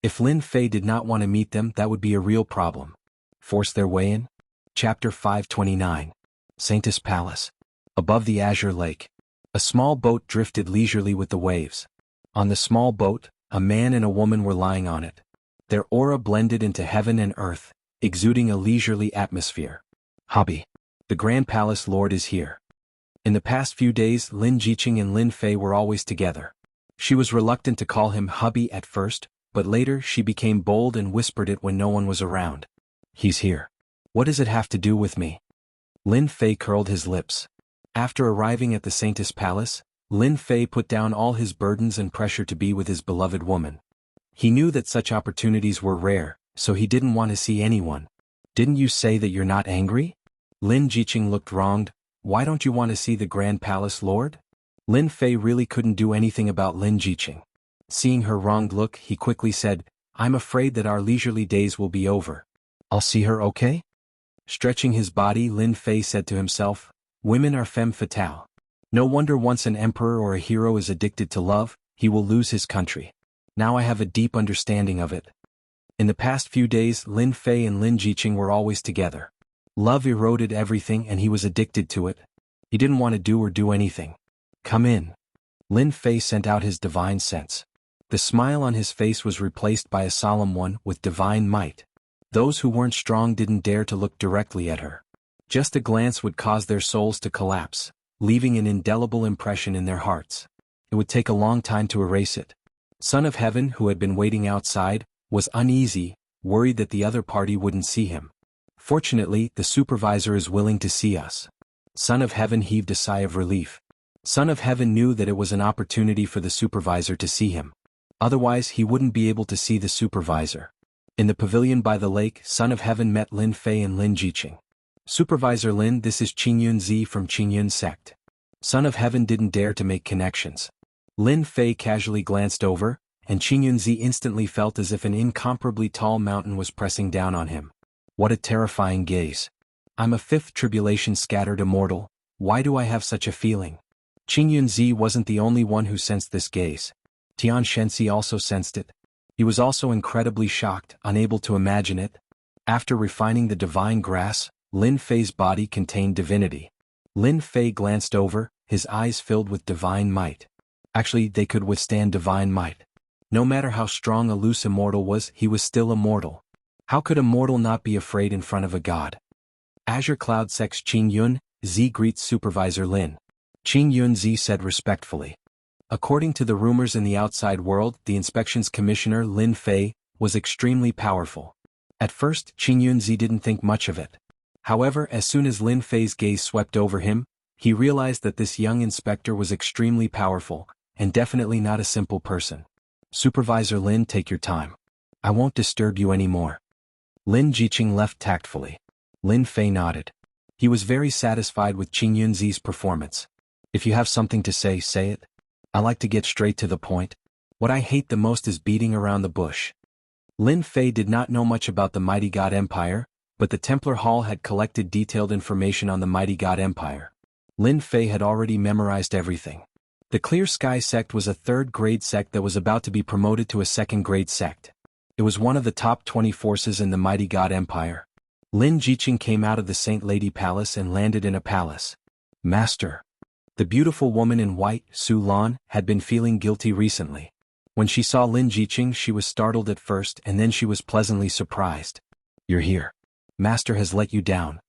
If Lin Fei did not want to meet them, that would be a real problem. Force their way in? Chapter 529. Saintess Palace. Above the azure lake. A small boat drifted leisurely with the waves. On the small boat, a man and a woman were lying on it. Their aura blended into heaven and earth, exuding a leisurely atmosphere. Hubby. The Grand Palace Lord is here. In the past few days, Lin Jiqing and Lin Fei were always together. She was reluctant to call him hubby at first, but later she became bold and whispered it when no one was around. He's here. What does it have to do with me? Lin Fei curled his lips. After arriving at the Saintess Palace, Lin Fei put down all his burdens and pressure to be with his beloved woman. He knew that such opportunities were rare, so he didn't want to see anyone. Didn't you say that you're not angry? Lin Jiqing looked wronged. Why don't you want to see the Grand Palace Lord? Lin Fei really couldn't do anything about Lin Jiqing. Seeing her wronged look, he quickly said, I'm afraid that our leisurely days will be over. I'll see her, okay? Stretching his body, Lin Fei said to himself, women are femme fatale. No wonder once an emperor or a hero is addicted to love, he will lose his country. Now I have a deep understanding of it. In the past few days, Lin Fei and Lin Jiqing were always together. Love eroded everything and he was addicted to it. He didn't want to do anything. Come in. Lin Fei sent out his divine sense. The smile on his face was replaced by a solemn one with divine might. Those who weren't strong didn't dare to look directly at her. Just a glance would cause their souls to collapse, leaving an indelible impression in their hearts. It would take a long time to erase it. Son of Heaven, who had been waiting outside, was uneasy, worried that the other party wouldn't see him. Fortunately, the supervisor is willing to see us. Son of Heaven heaved a sigh of relief. Son of Heaven knew that it was an opportunity for the supervisor to see him. Otherwise, he wouldn't be able to see the supervisor. In the pavilion by the lake, Son of Heaven met Lin Fei and Lin Jiqing. Supervisor Lin, this is Qingyun Zi from Qingyun sect. Son of Heaven didn't dare to make connections. Lin Fei casually glanced over, and Qingyun Zi instantly felt as if an incomparably tall mountain was pressing down on him. What a terrifying gaze. I'm a fifth tribulation scattered immortal, why do I have such a feeling? Qingyun Zi wasn't the only one who sensed this gaze. Tian Shenxi also sensed it. He was also incredibly shocked, unable to imagine it. After refining the divine grass, Lin Fei's body contained divinity. Lin Fei glanced over, his eyes filled with divine might. Actually, they could withstand divine might. No matter how strong a loose immortal was, he was still immortal. How could a mortal not be afraid in front of a god? Azure Cloud Sec's Qingyun Zi greets Supervisor Lin. Qingyun Zi said respectfully. According to the rumors in the outside world, the inspections commissioner Lin Fei was extremely powerful. At first, Qingyun Zi didn't think much of it. However, as soon as Lin Fei's gaze swept over him, he realized that this young inspector was extremely powerful, and definitely not a simple person. Supervisor Lin, take your time. I won't disturb you anymore. Lin Jiqing left tactfully. Lin Fei nodded. He was very satisfied with Qingyun Zi's performance. If you have something to say, say it. I like to get straight to the point. What I hate the most is beating around the bush. Lin Fei did not know much about the Mighty God Empire, but the Templar Hall had collected detailed information on the Mighty God Empire. Lin Fei had already memorized everything. The Clear Sky sect was a third-grade sect that was about to be promoted to a second-grade sect. It was one of the top 20 forces in the Mighty God Empire. Lin Jiqing came out of the Saint Lady Palace and landed in a palace. Master. The beautiful woman in white, Su Lan, had been feeling guilty recently. When she saw Lin Jiqing, she was startled at first and then she was pleasantly surprised. You're here. Master has let you down.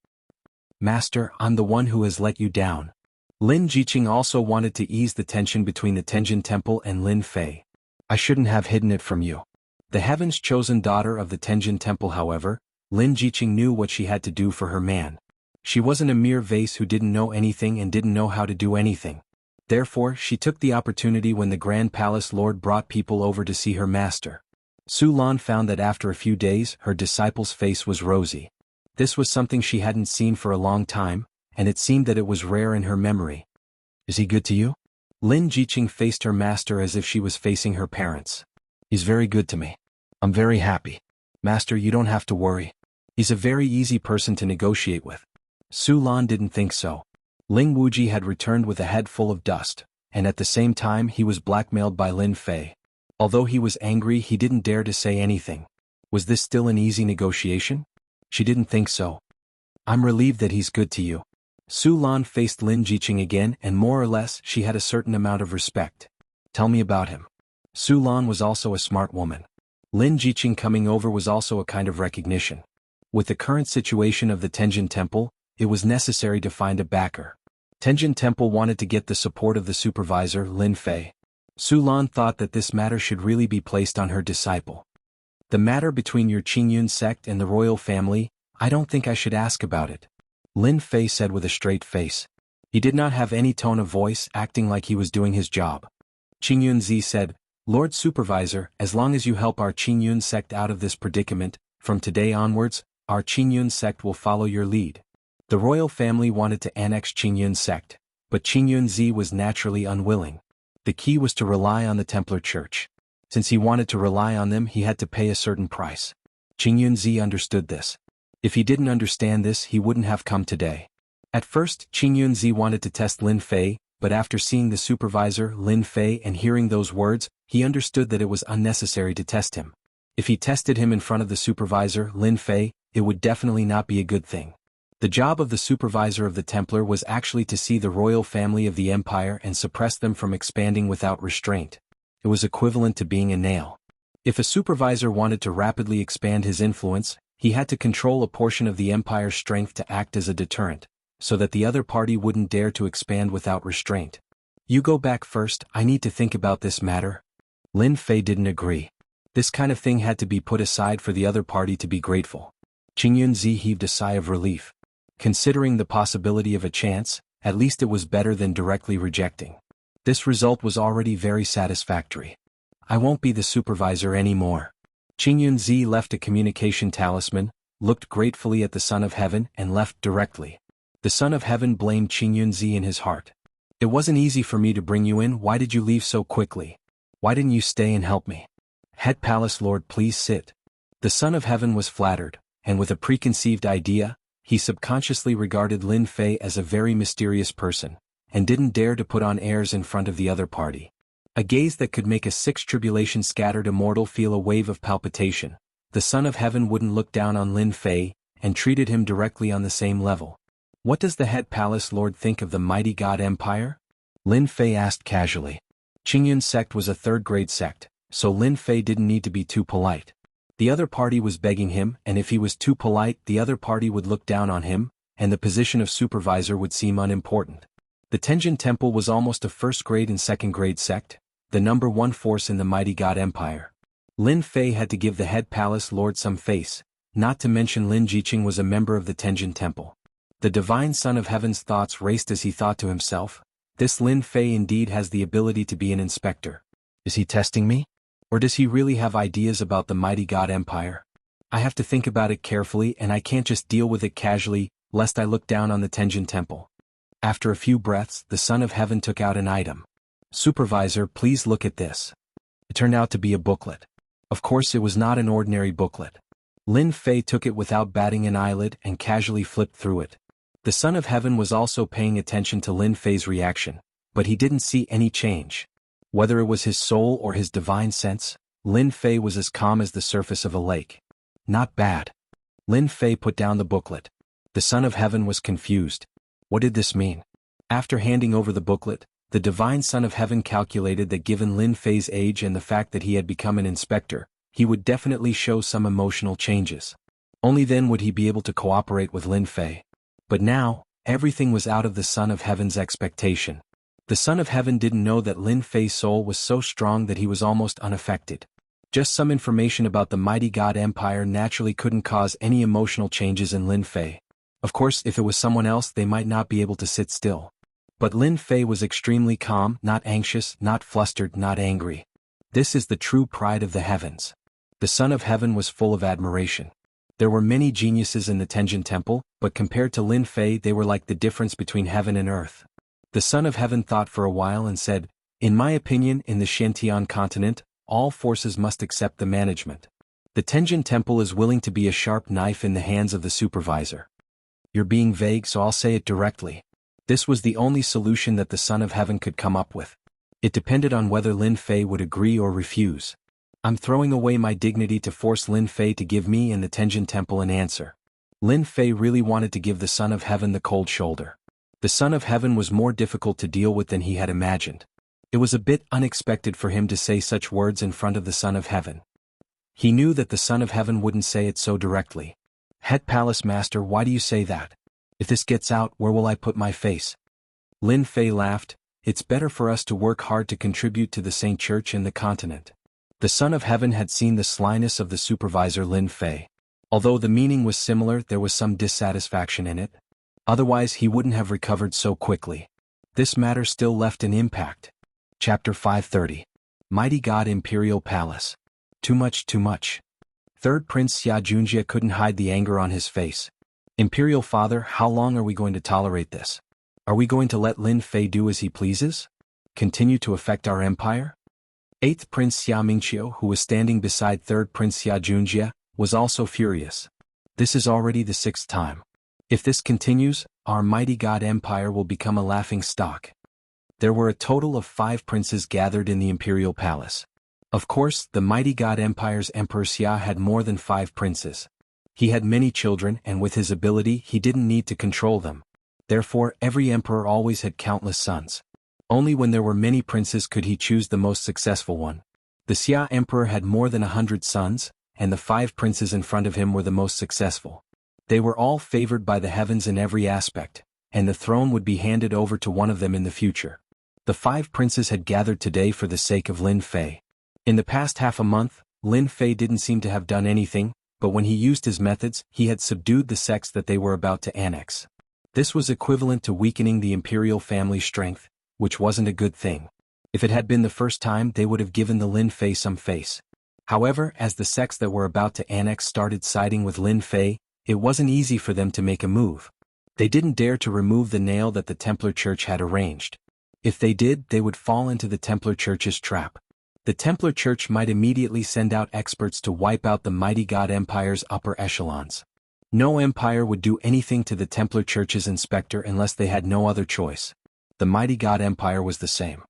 Master, I'm the one who has let you down. Lin Jiqing also wanted to ease the tension between the Tenjin Temple and Lin Fei. I shouldn't have hidden it from you. The heaven's chosen daughter of the Tenjin Temple, however, Lin Jiqing knew what she had to do for her man. She wasn't a mere vase who didn't know anything and didn't know how to do anything. Therefore, she took the opportunity when the Grand Palace Lord brought people over to see her master. Su Lan found that after a few days, her disciple's face was rosy. This was something she hadn't seen for a long time, and it seemed that it was rare in her memory. Is he good to you? Lin Jiqing faced her master as if she was facing her parents. He's very good to me. I'm very happy. Master, you don't have to worry. He's a very easy person to negotiate with. Su Lan didn't think so. Ling Wuji had returned with a head full of dust, and at the same time he was blackmailed by Lin Fei. Although he was angry, he didn't dare to say anything. Was this still an easy negotiation? She didn't think so. I'm relieved that he's good to you. Su Lan faced Lin Jiqing again, and more or less she had a certain amount of respect. Tell me about him. Su Lan was also a smart woman. Lin Jiqing coming over was also a kind of recognition. With the current situation of the Tenjin Temple, it was necessary to find a backer. Tenjin Temple wanted to get the support of the supervisor, Lin Fei. Su Lan thought that this matter should really be placed on her disciple. The matter between your Qingyun sect and the royal family, I don't think I should ask about it. Lin Fei said with a straight face. He did not have any tone of voice, acting like he was doing his job. Qingyun Zi said, Lord Supervisor, as long as you help our Qingyun sect out of this predicament, from today onwards, our Qingyun sect will follow your lead. The royal family wanted to annex Qingyun sect, but Qingyun Zi was naturally unwilling. The key was to rely on the Templar Church. Since he wanted to rely on them, he had to pay a certain price. Qingyun Zi understood this. If he didn't understand this, he wouldn't have come today. At first, Qingyun Zi wanted to test Lin Fei, but after seeing the supervisor, Lin Fei, and hearing those words, he understood that it was unnecessary to test him. If he tested him in front of the supervisor, Lin Fei, it would definitely not be a good thing. The job of the supervisor of the Templar was actually to see the royal family of the empire and suppress them from expanding without restraint. It was equivalent to being a nail. If a supervisor wanted to rapidly expand his influence, he had to control a portion of the empire's strength to act as a deterrent, so that the other party wouldn't dare to expand without restraint. You go back first, I need to think about this matter. Lin Fei didn't agree. This kind of thing had to be put aside for the other party to be grateful. Qingyun Zi heaved a sigh of relief. Considering the possibility of a chance, at least it was better than directly rejecting. This result was already very satisfactory. I won't be the supervisor anymore. Qingyun Zi left a communication talisman, looked gratefully at the Son of Heaven, and left directly. The Son of Heaven blamed Qingyun Zi in his heart. It wasn't easy for me to bring you in. Why did you leave so quickly? Why didn't you stay and help me? Head Palace Lord, please sit. The Son of Heaven was flattered, and with a preconceived idea, he subconsciously regarded Lin Fei as a very mysterious person, and didn't dare to put on airs in front of the other party. A gaze that could make a sixth tribulation scattered immortal feel a wave of palpitation. The Son of Heaven wouldn't look down on Lin Fei, and treated him directly on the same level. What does the head palace lord think of the mighty god empire? Lin Fei asked casually. Qingyun sect was a third-grade sect, so Lin Fei didn't need to be too polite. The other party was begging him, and if he was too polite, the other party would look down on him, and the position of supervisor would seem unimportant. The Tenjin Temple was almost a first-grade and second-grade sect, the number one force in the mighty god empire. Lin Fei had to give the head palace lord some face, not to mention Lin Jiqing was a member of the Tenjin Temple. The divine Son of Heaven's thoughts raced as he thought to himself, this Lin Fei indeed has the ability to be an inspector. Is he testing me? Or does he really have ideas about the mighty god empire? I have to think about it carefully, and I can't just deal with it casually, lest I look down on the Tenjin Temple. After a few breaths, the Son of Heaven took out an item. Supervisor, please look at this. It turned out to be a booklet. Of course, it was not an ordinary booklet. Lin Fei took it without batting an eyelid and casually flipped through it. The Son of Heaven was also paying attention to Lin Fei's reaction, but he didn't see any change. Whether it was his soul or his divine sense, Lin Fei was as calm as the surface of a lake. Not bad. Lin Fei put down the booklet. The Son of Heaven was confused. What did this mean? After handing over the booklet, the divine Son of Heaven calculated that given Lin Fei's age and the fact that he had become an inspector, he would definitely show some emotional changes. Only then would he be able to cooperate with Lin Fei. But now, everything was out of the Son of Heaven's expectation. The Son of Heaven didn't know that Lin Fei's soul was so strong that he was almost unaffected. Just some information about the mighty god empire naturally couldn't cause any emotional changes in Lin Fei. Of course, if it was someone else, they might not be able to sit still. But Lin Fei was extremely calm, not anxious, not flustered, not angry. This is the true pride of the heavens. The Son of Heaven was full of admiration. There were many geniuses in the Tenjin Temple, but compared to Lin Fei they were like the difference between heaven and earth. The Son of Heaven thought for a while and said, in my opinion, in the Xiantian continent, all forces must accept the management. The Tenjin Temple is willing to be a sharp knife in the hands of the supervisor. You're being vague, so I'll say it directly. This was the only solution that the Son of Heaven could come up with. It depended on whether Lin Fei would agree or refuse. I'm throwing away my dignity to force Lin Fei to give me and the Tenjin Temple an answer. Lin Fei really wanted to give the Son of Heaven the cold shoulder. The Son of Heaven was more difficult to deal with than he had imagined. It was a bit unexpected for him to say such words in front of the Son of Heaven. He knew that the Son of Heaven wouldn't say it so directly. Head Palace Master, why do you say that? If this gets out, where will I put my face? Lin Fei laughed. It's better for us to work hard to contribute to the Saint Church in the continent. The Son of Heaven had seen the slyness of the supervisor Lin Fei. Although the meaning was similar, there was some dissatisfaction in it. Otherwise he wouldn't have recovered so quickly. This matter still left an impact. Chapter 530. Mighty God Imperial Palace. Too much, too much. Third Prince Xia Junjie couldn't hide the anger on his face. Imperial Father, how long are we going to tolerate this? Are we going to let Lin Fei do as he pleases? Continue to affect our empire? Eighth Prince Xia Mingqiu, who was standing beside Third Prince Xia Junjie, was also furious. This is already the 6th time. If this continues, our mighty God Empire will become a laughing stock. There were a total of 5 princes gathered in the Imperial Palace. Of course, the mighty God Empire's Emperor Xia had more than 5 princes. He had many children, and with his ability he didn't need to control them. Therefore, every emperor always had countless sons. Only when there were many princes could he choose the most successful one. The Xia Emperor had more than 100 sons, and the 5 princes in front of him were the most successful. They were all favored by the heavens in every aspect, and the throne would be handed over to one of them in the future. The 5 princes had gathered today for the sake of Lin Fei. In the past half a month, Lin Fei didn't seem to have done anything, but when he used his methods, he had subdued the sects that they were about to annex. This was equivalent to weakening the imperial family's strength, which wasn't a good thing. If it had been the first time, they would have given the Lin Fei some face. However, as the sects that were about to annex started siding with Lin Fei, it wasn't easy for them to make a move. They didn't dare to remove the nail that the Templar Church had arranged. If they did, they would fall into the Templar Church's trap. The Templar Church might immediately send out experts to wipe out the mighty God Empire's upper echelons. No empire would do anything to the Templar Church's inspector unless they had no other choice. The mighty God Empire was the same.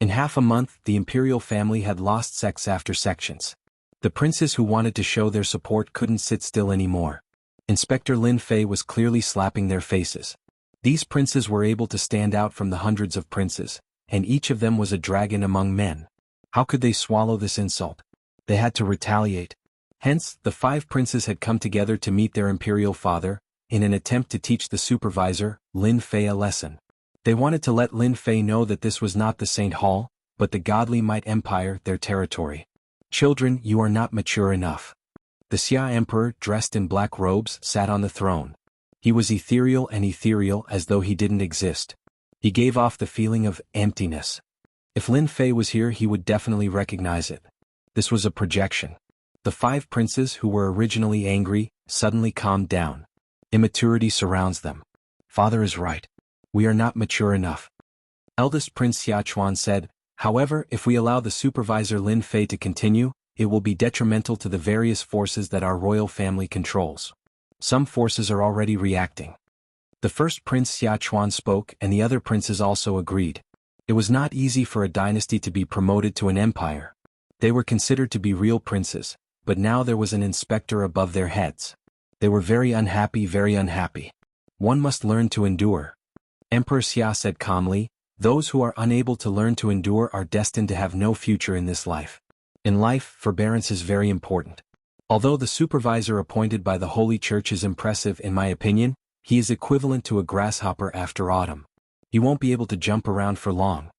In half a month, the imperial family had lost sects after sections. The princes who wanted to show their support couldn't sit still anymore. Inspector Lin Fei was clearly slapping their faces. These princes were able to stand out from the hundreds of princes, and each of them was a dragon among men. How could they swallow this insult? They had to retaliate. Hence, the 5 princes had come together to meet their imperial father, in an attempt to teach the supervisor, Lin Fei, a lesson. They wanted to let Lin Fei know that this was not the Saint Hall, but the godly Might Empire, their territory. Children, you are not mature enough. The Xia Emperor, dressed in black robes, sat on the throne. He was ethereal and ethereal as though he didn't exist. He gave off the feeling of emptiness. If Lin Fei was here, he would definitely recognize it. This was a projection. The 5 princes, who were originally angry, suddenly calmed down. Immaturity surrounds them. Father is right. We are not mature enough. Eldest Prince Xiachuan said, however, if we allow the supervisor Lin Fei to continue, it will be detrimental to the various forces that our royal family controls. Some forces are already reacting. The first Prince Xiachuan spoke, and the other princes also agreed. It was not easy for a dynasty to be promoted to an empire. They were considered to be real princes, but now there was an inspector above their heads. They were very unhappy, very unhappy. One must learn to endure. Emperor Xia said calmly, those who are unable to learn to endure are destined to have no future in this life. In life, forbearance is very important. Although the supervisor appointed by the Holy Church is impressive in my opinion, he is equivalent to a grasshopper after autumn. He won't be able to jump around for long.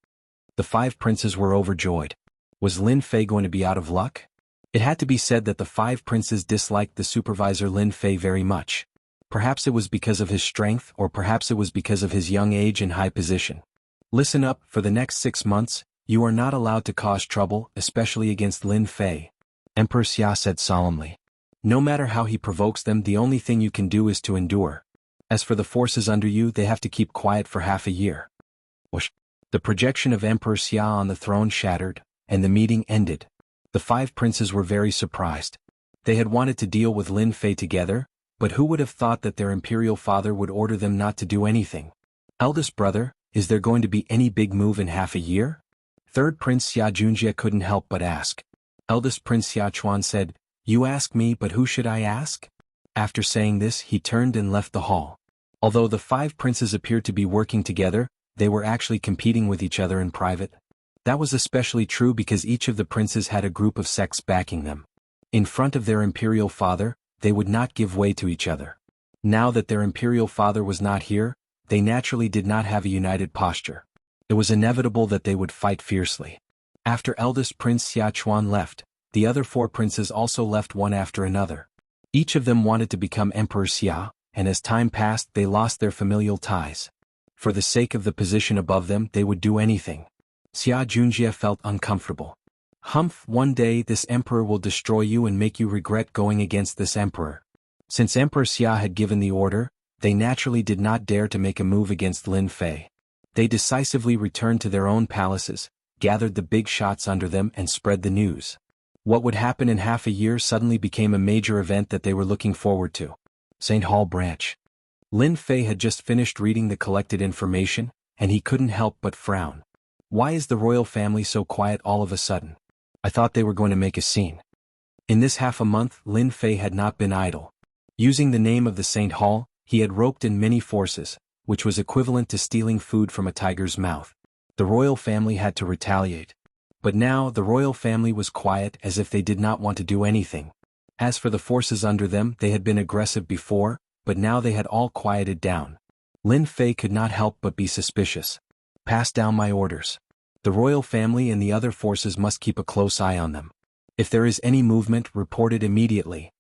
The 5 princes were overjoyed. Was Lin Fei going to be out of luck? It had to be said that the 5 princes disliked the supervisor Lin Fei very much. Perhaps it was because of his strength, or perhaps it was because of his young age and high position. Listen up, for the next 6 months, you are not allowed to cause trouble, especially against Lin Fei. Emperor Xia said solemnly. No matter how he provokes them, the only thing you can do is to endure. As for the forces under you, they have to keep quiet for half a year. Whoosh. The projection of Emperor Xia on the throne shattered, and the meeting ended. The 5 princes were very surprised. They had wanted to deal with Lin Fei together, but who would have thought that their imperial father would order them not to do anything? Eldest brother, is there going to be any big move in half a year? Third Prince Xia Junjie couldn't help but ask. Eldest Prince Xia Chuan said, "You ask me, but who should I ask?" After saying this, he turned and left the hall. Although the 5 princes appeared to be working together, they were actually competing with each other in private. That was especially true because each of the princes had a group of sects backing them. In front of their imperial father, they would not give way to each other. Now that their imperial father was not here, they naturally did not have a united posture. It was inevitable that they would fight fiercely. After eldest Prince Xia Chuan left, the other 4 princes also left one after another. Each of them wanted to become Emperor Xia, and as time passed they lost their familial ties. For the sake of the position above them they would do anything. Xia Junjie felt uncomfortable. Humph, one day this emperor will destroy you and make you regret going against this emperor. Since Emperor Xia had given the order, they naturally did not dare to make a move against Lin Fei. They decisively returned to their own palaces, gathered the big shots under them and spread the news. What would happen in half a year suddenly became a major event that they were looking forward to. St. Hall Branch. Lin Fei had just finished reading the collected information, and he couldn't help but frown. Why is the royal family so quiet all of a sudden? I thought they were going to make a scene. In this half a month, Lin Fei had not been idle. Using the name of the St. Hall, he had roped in many forces, which was equivalent to stealing food from a tiger's mouth. The royal family had to retaliate. But now the royal family was quiet as if they did not want to do anything. As for the forces under them, they had been aggressive before, but now they had all quieted down. Lin Fei could not help but be suspicious. Pass down my orders. The royal family and the other forces must keep a close eye on them. If there is any movement, report it immediately.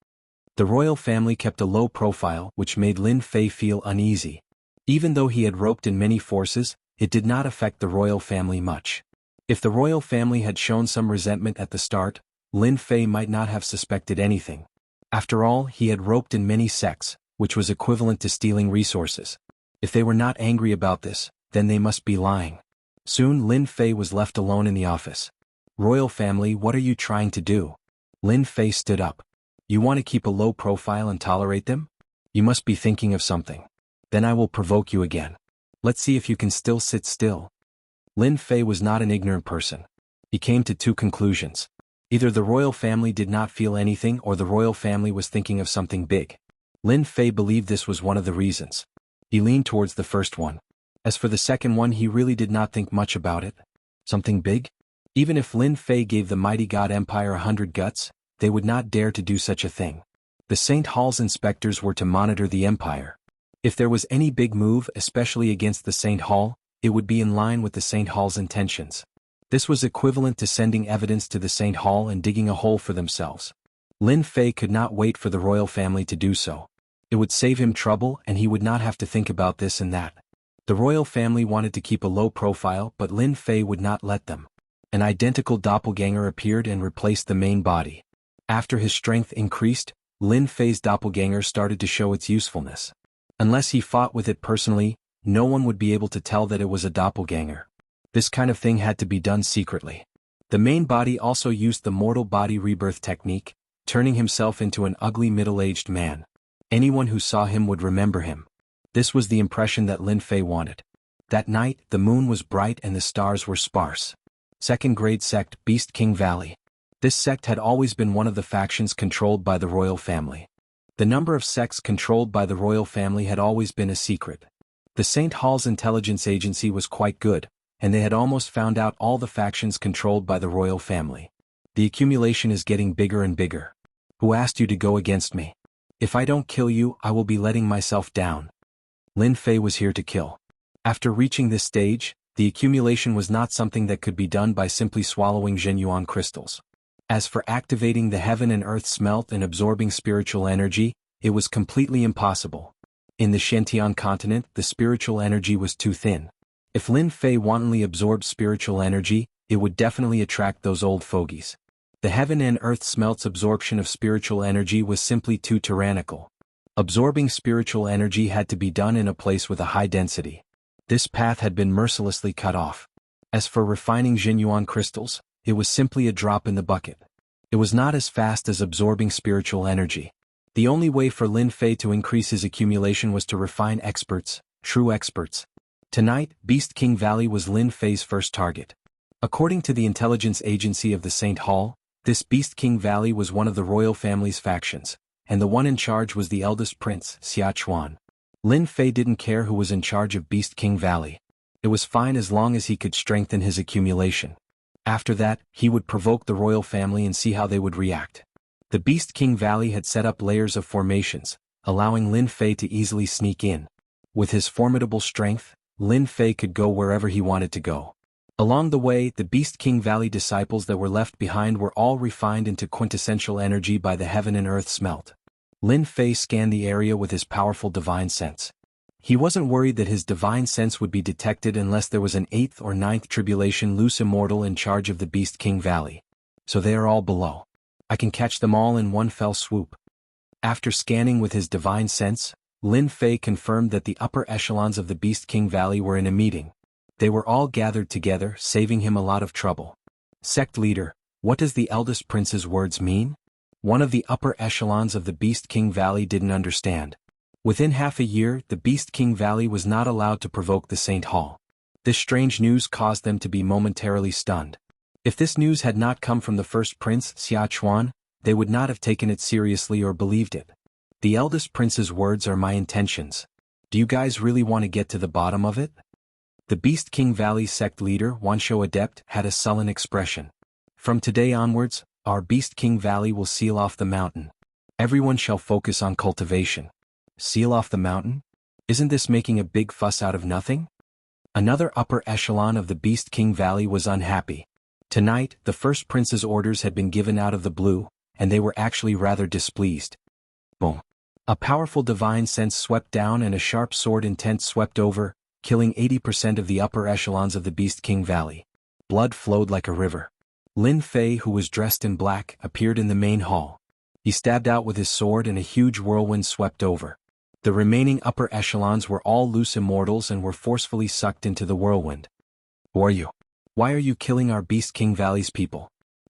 The royal family kept a low profile, which made Lin Fei feel uneasy. Even though he had roped in many forces, it did not affect the royal family much. If the royal family had shown some resentment at the start, Lin Fei might not have suspected anything. After all, he had roped in many sects, which was equivalent to stealing resources. If they were not angry about this, then they must be lying. Soon Lin Fei was left alone in the office. Royal family, what are you trying to do? Lin Fei stood up. You want to keep a low profile and tolerate them? You must be thinking of something. Then I will provoke you again. Let's see if you can still sit still. Lin Fei was not an ignorant person. He came to 2 conclusions. Either the royal family did not feel anything or the royal family was thinking of something big. Lin Fei believed this was one of the reasons. He leaned towards the first one. As for the second one, he really did not think much about it. Something big? Even if Lin Fei gave the mighty God Empire 100 guts, they would not dare to do such a thing. The St. Hall's inspectors were to monitor the empire. If there was any big move, especially against the St. Hall, it would be in line with the St. Hall's intentions. This was equivalent to sending evidence to the St. Hall and digging a hole for themselves. Lin Fei could not wait for the royal family to do so. It would save him trouble and he would not have to think about this and that. The royal family wanted to keep a low profile, but Lin Fei would not let them. An identical doppelganger appeared and replaced the main body. After his strength increased, Lin Fei's doppelganger started to show its usefulness. Unless he fought with it personally, no one would be able to tell that it was a doppelganger. This kind of thing had to be done secretly. The main body also used the mortal body rebirth technique, turning himself into an ugly middle-aged man. Anyone who saw him would remember him. This was the impression that Lin Fei wanted. That night, the moon was bright and the stars were sparse. Second-grade sect, Beast King Valley. This sect had always been one of the factions controlled by the royal family. The number of sects controlled by the royal family had always been a secret. The St. Hall's intelligence agency was quite good, and they had almost found out all the factions controlled by the royal family. The accumulation is getting bigger and bigger. Who asked you to go against me? If I don't kill you, I will be letting myself down. Lin Fei was here to kill. After reaching this stage, the accumulation was not something that could be done by simply swallowing Zhenyuan crystals. As for activating the heaven and earth smelt and absorbing spiritual energy, it was completely impossible. In the Shantian continent, the spiritual energy was too thin. If Lin Fei wantonly absorbed spiritual energy, it would definitely attract those old fogies. The heaven and earth smelt's absorption of spiritual energy was simply too tyrannical. Absorbing spiritual energy had to be done in a place with a high density. This path had been mercilessly cut off. As for refining Zhenyuan crystals, it was simply a drop in the bucket. It was not as fast as absorbing spiritual energy. The only way for Lin Fei to increase his accumulation was to refine experts, true experts. Tonight, Beast King Valley was Lin Fei's first target. According to the intelligence agency of the Saint Hall, this Beast King Valley was one of the royal family's factions, and the one in charge was the eldest prince, Xia Chuan. Lin Fei didn't care who was in charge of Beast King Valley. It was fine as long as he could strengthen his accumulation. After that, he would provoke the royal family and see how they would react. The Beast King Valley had set up layers of formations, allowing Lin Fei to easily sneak in. With his formidable strength, Lin Fei could go wherever he wanted to go. Along the way, the Beast King Valley disciples that were left behind were all refined into quintessential energy by the heaven and earth smelt. Lin Fei scanned the area with his powerful divine sense. He wasn't worried that his divine sense would be detected unless there was an 8th or 9th tribulation loose immortal in charge of the Beast King Valley. So they are all below. I can catch them all in one fell swoop. After scanning with his divine sense, Lin Fei confirmed that the upper echelons of the Beast King Valley were in a meeting. They were all gathered together, saving him a lot of trouble. Sect leader, what does the eldest prince's words mean? One of the upper echelons of the Beast King Valley didn't understand. Within half a year, the Beast King Valley was not allowed to provoke the Saint Hall. This strange news caused them to be momentarily stunned. If this news had not come from the first prince, Xia Chuan, they would not have taken it seriously or believed it. The eldest prince's words are my intentions. Do you guys really want to get to the bottom of it? The Beast King Valley sect leader, Wuxia Adept, had a sullen expression. From today onwards, our Beast King Valley will seal off the mountain. Everyone shall focus on cultivation. Seal off the mountain? Isn't this making a big fuss out of nothing? Another upper echelon of the Beast King Valley was unhappy. Tonight, the first prince's orders had been given out of the blue, and they were actually rather displeased. Boom. A powerful divine sense swept down and a sharp sword intent swept over, killing 80% of the upper echelons of the Beast King Valley. Blood flowed like a river. Lin Fei, who was dressed in black, appeared in the main hall. He stabbed out with his sword and a huge whirlwind swept over. The remaining upper echelons were all loose immortals and were forcefully sucked into the whirlwind. Who are you? Why are you killing our Beast King Valley's people?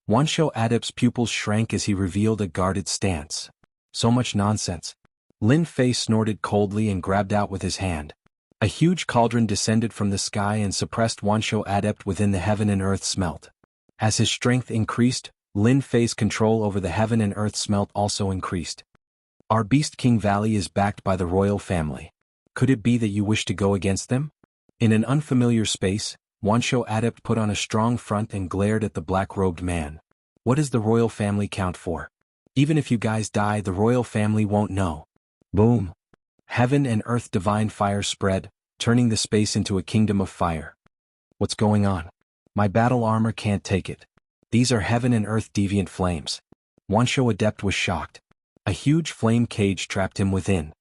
Wuxia Adept's pupils shrank as he revealed a guarded stance. So much nonsense. Lin Fei snorted coldly and grabbed out with his hand. A huge cauldron descended from the sky and suppressed Wuxia Adept within the heaven and earth smelt. As his strength increased, Lin Fei's control over the heaven and earth smelt also increased. Our Beast King Valley is backed by the royal family. Could it be that you wish to go against them? In an unfamiliar space, Wuxia Adept put on a strong front and glared at the black-robed man. What does the royal family count for? Even if you guys die, the royal family won't know. Boom. Heaven and earth divine fire spread, turning the space into a kingdom of fire. What's going on? My battle armor can't take it. These are heaven and earth deviant flames. Wuxia Adept was shocked. A huge flame cage trapped him within.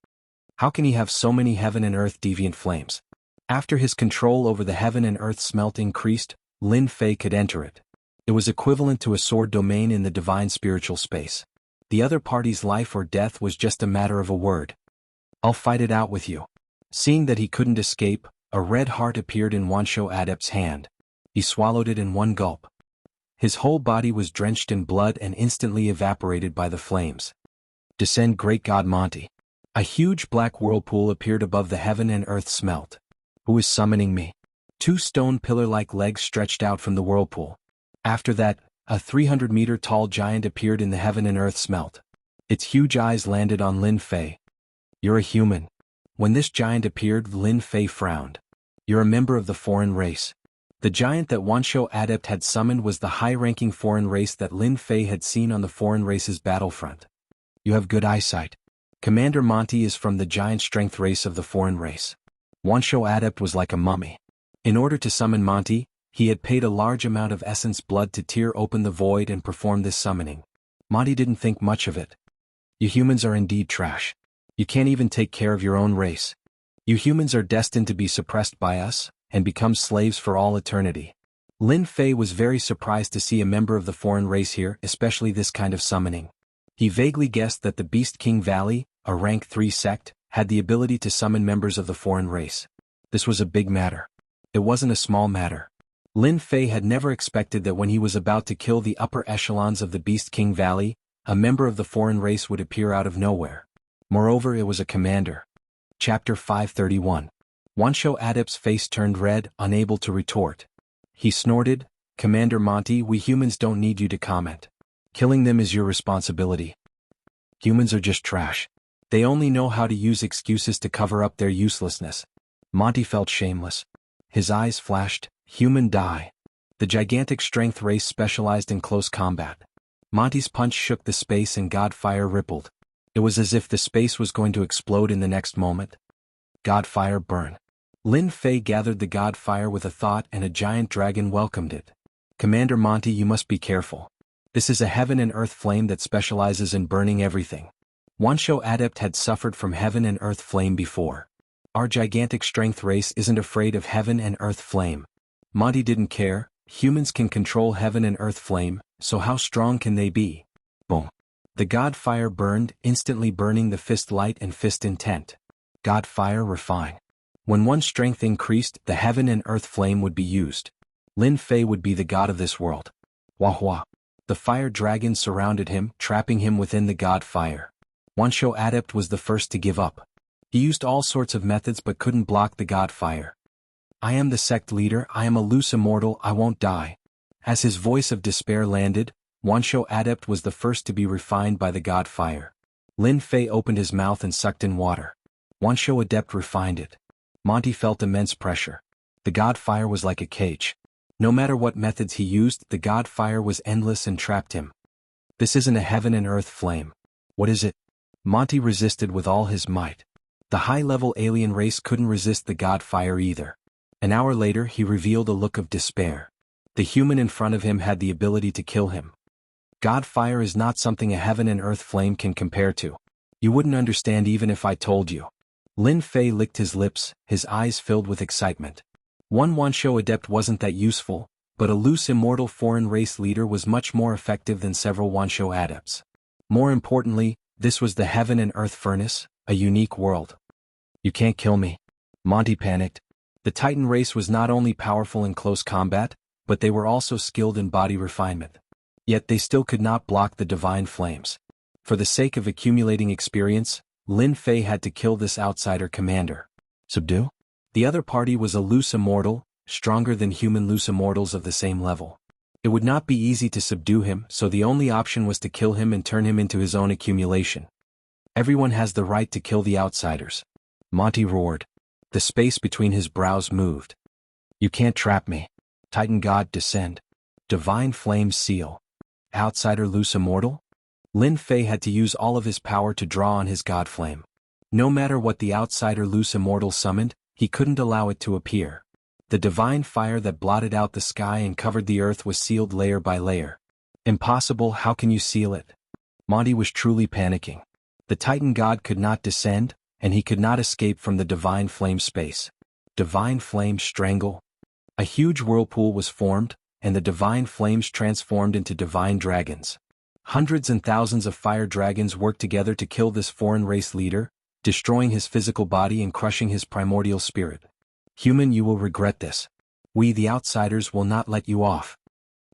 How can he have so many heaven and earth deviant flames? After his control over the heaven and earth smelt increased, Lin Fei could enter it. It was equivalent to a sword domain in the divine spiritual space. The other party's life or death was just a matter of a word. I'll fight it out with you. Seeing that he couldn't escape, a red heart appeared in Wuxia Adept's hand. He swallowed it in one gulp. His whole body was drenched in blood and instantly evaporated by the flames. Descend, great god Monty. A huge black whirlpool appeared above the heaven and earth smelt. Who is summoning me? 2 stone pillar-like legs stretched out from the whirlpool. After that, a 300-meter-tall giant appeared in the heaven and earth smelt. Its huge eyes landed on Lin Fei. You're a human. When this giant appeared, Lin Fei frowned. You're a member of the foreign race. The giant that Wuxia Adept had summoned was the high-ranking foreign race that Lin Fei had seen on the foreign race's battlefront. You have good eyesight. Commander Monty is from the giant strength race of the foreign race. Wuxia Adept was like a mummy. In order to summon Monty, he had paid a large amount of essence blood to tear open the void and perform this summoning. Monty didn't think much of it. You humans are indeed trash. You can't even take care of your own race. You humans are destined to be suppressed by us, and become slaves for all eternity. Lin Fei was very surprised to see a member of the foreign race here, especially this kind of summoning. He vaguely guessed that the Beast King Valley, a rank 3 sect, had the ability to summon members of the foreign race. This was a big matter. It wasn't a small matter. Lin Fei had never expected that when he was about to kill the upper echelons of the Beast King Valley, a member of the foreign race would appear out of nowhere. Moreover, it was a commander. Chapter 531. Wanshou Adept's face turned red, unable to retort. He snorted, "Commander Monty, we humans don't need you to comment. Killing them is your responsibility. Humans are just trash. They only know how to use excuses to cover up their uselessness." Monty felt shameless. His eyes flashed, "Human die." The gigantic strength race specialized in close combat. Monty's punch shook the space and Godfire rippled. It was as if the space was going to explode in the next moment. Godfire burn. Lin Fei gathered the Godfire with a thought and a giant dragon welcomed it. "Commander Monty, you must be careful. This is a heaven and earth flame that specializes in burning everything." Wanshou Adept had suffered from heaven and earth flame before. Our gigantic strength race isn't afraid of heaven and earth flame. Monty didn't care. Humans can control heaven and earth flame, so how strong can they be? Boom. The Godfire burned, instantly burning the fist light and fist intent. Godfire refine. When one strength increased, the heaven and earth flame would be used. Lin Fei would be the god of this world. Wah wah. The fire dragon surrounded him, trapping him within the Godfire. Wanshou Adept was the first to give up. He used all sorts of methods but couldn't block the Godfire. "I am the sect leader, I am a loose immortal, I won't die." As his voice of despair landed, Wanshou Adept was the first to be refined by the Godfire. Lin Fei opened his mouth and sucked in water. Wanshou Adept refined it. Monty felt immense pressure. The Godfire was like a cage. No matter what methods he used, the Godfire was endless and trapped him. "This isn't a heaven and earth flame. What is it?" Monty resisted with all his might. The high-level alien race couldn't resist the Godfire either. An hour later he revealed a look of despair. The human in front of him had the ability to kill him. "Godfire is not something a heaven and earth flame can compare to. You wouldn't understand even if I told you." Lin Fei licked his lips, his eyes filled with excitement. One Wanshou Adept wasn't that useful, but a loose immortal foreign race leader was much more effective than several Wanshou Adepts. More importantly, this was the heaven and earth furnace, a unique world. "You can't kill me." Monty panicked. The Titan race was not only powerful in close combat, but they were also skilled in body refinement. Yet they still could not block the divine flames. For the sake of accumulating experience, Lin Fei had to kill this outsider commander. Subdue? The other party was a loose immortal, stronger than human loose immortals of the same level. It would not be easy to subdue him, so the only option was to kill him and turn him into his own accumulation. "Everyone has the right to kill the outsiders." Monty roared. The space between his brows moved. "You can't trap me." Titan God descend. Divine Flame seal. Outsider loose immortal? Lin Fei had to use all of his power to draw on his God Flame. No matter what the outsider loose immortal summoned, he couldn't allow it to appear. The divine fire that blotted out the sky and covered the earth was sealed layer by layer. "Impossible, how can you seal it?" Monty was truly panicking. The Titan God could not descend, and he could not escape from the divine flame space. Divine flame strangle. A huge whirlpool was formed, and the divine flames transformed into divine dragons. Hundreds and thousands of fire dragons worked together to kill this foreign race leader, destroying his physical body and crushing his primordial spirit. "Human, you will regret this. We, the outsiders, will not let you off."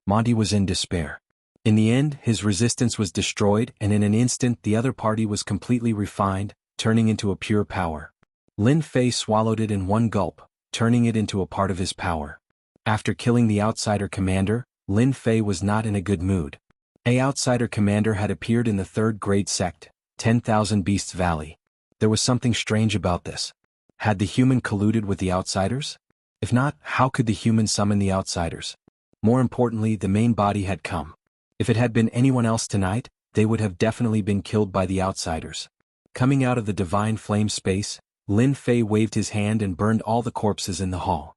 Monty was in despair. In the end, his resistance was destroyed, and in an instant the other party was completely refined, turning into a pure power. Lin Fei swallowed it in one gulp, turning it into a part of his power. After killing the outsider commander, Lin Fei was not in a good mood. A outsider commander had appeared in the third-grade sect, 10,000 Beasts Valley. There was something strange about this. Had the human colluded with the outsiders? If not, how could the human summon the outsiders? More importantly, the main body had come. If it had been anyone else tonight, they would have definitely been killed by the outsiders. Coming out of the divine flame space, Lin Fei waved his hand and burned all the corpses in the hall.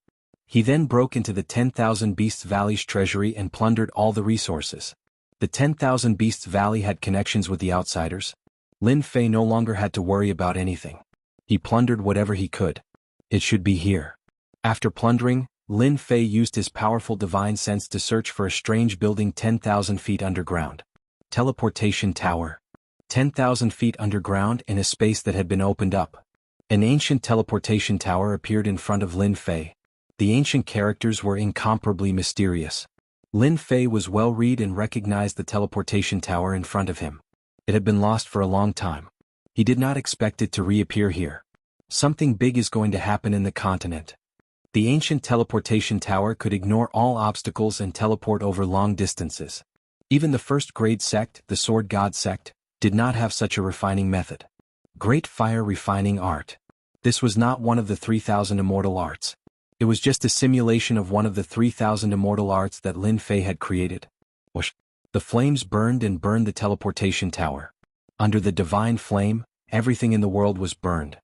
He then broke into the 10,000 Beasts Valley's treasury and plundered all the resources. The 10,000 Beasts Valley had connections with the outsiders. Lin Fei no longer had to worry about anything. He plundered whatever he could. It should be here. After plundering, Lin Fei used his powerful divine sense to search for a strange building 10,000 feet underground. Teleportation tower. 10,000 feet underground in a space that had been opened up. An ancient teleportation tower appeared in front of Lin Fei. The ancient characters were incomparably mysterious. Lin Fei was well-read and recognized the teleportation tower in front of him. It had been lost for a long time. He did not expect it to reappear here. Something big is going to happen in the continent. The ancient teleportation tower could ignore all obstacles and teleport over long distances. Even the first-grade sect, the Sword God sect, did not have such a refining method. Great fire refining art. This was not one of the 3,000 immortal arts. It was just a simulation of one of the 3,000 immortal arts that Lin Fei had created. Whoosh! The flames burned and burned the teleportation tower. Under the divine flame, everything in the world was burned.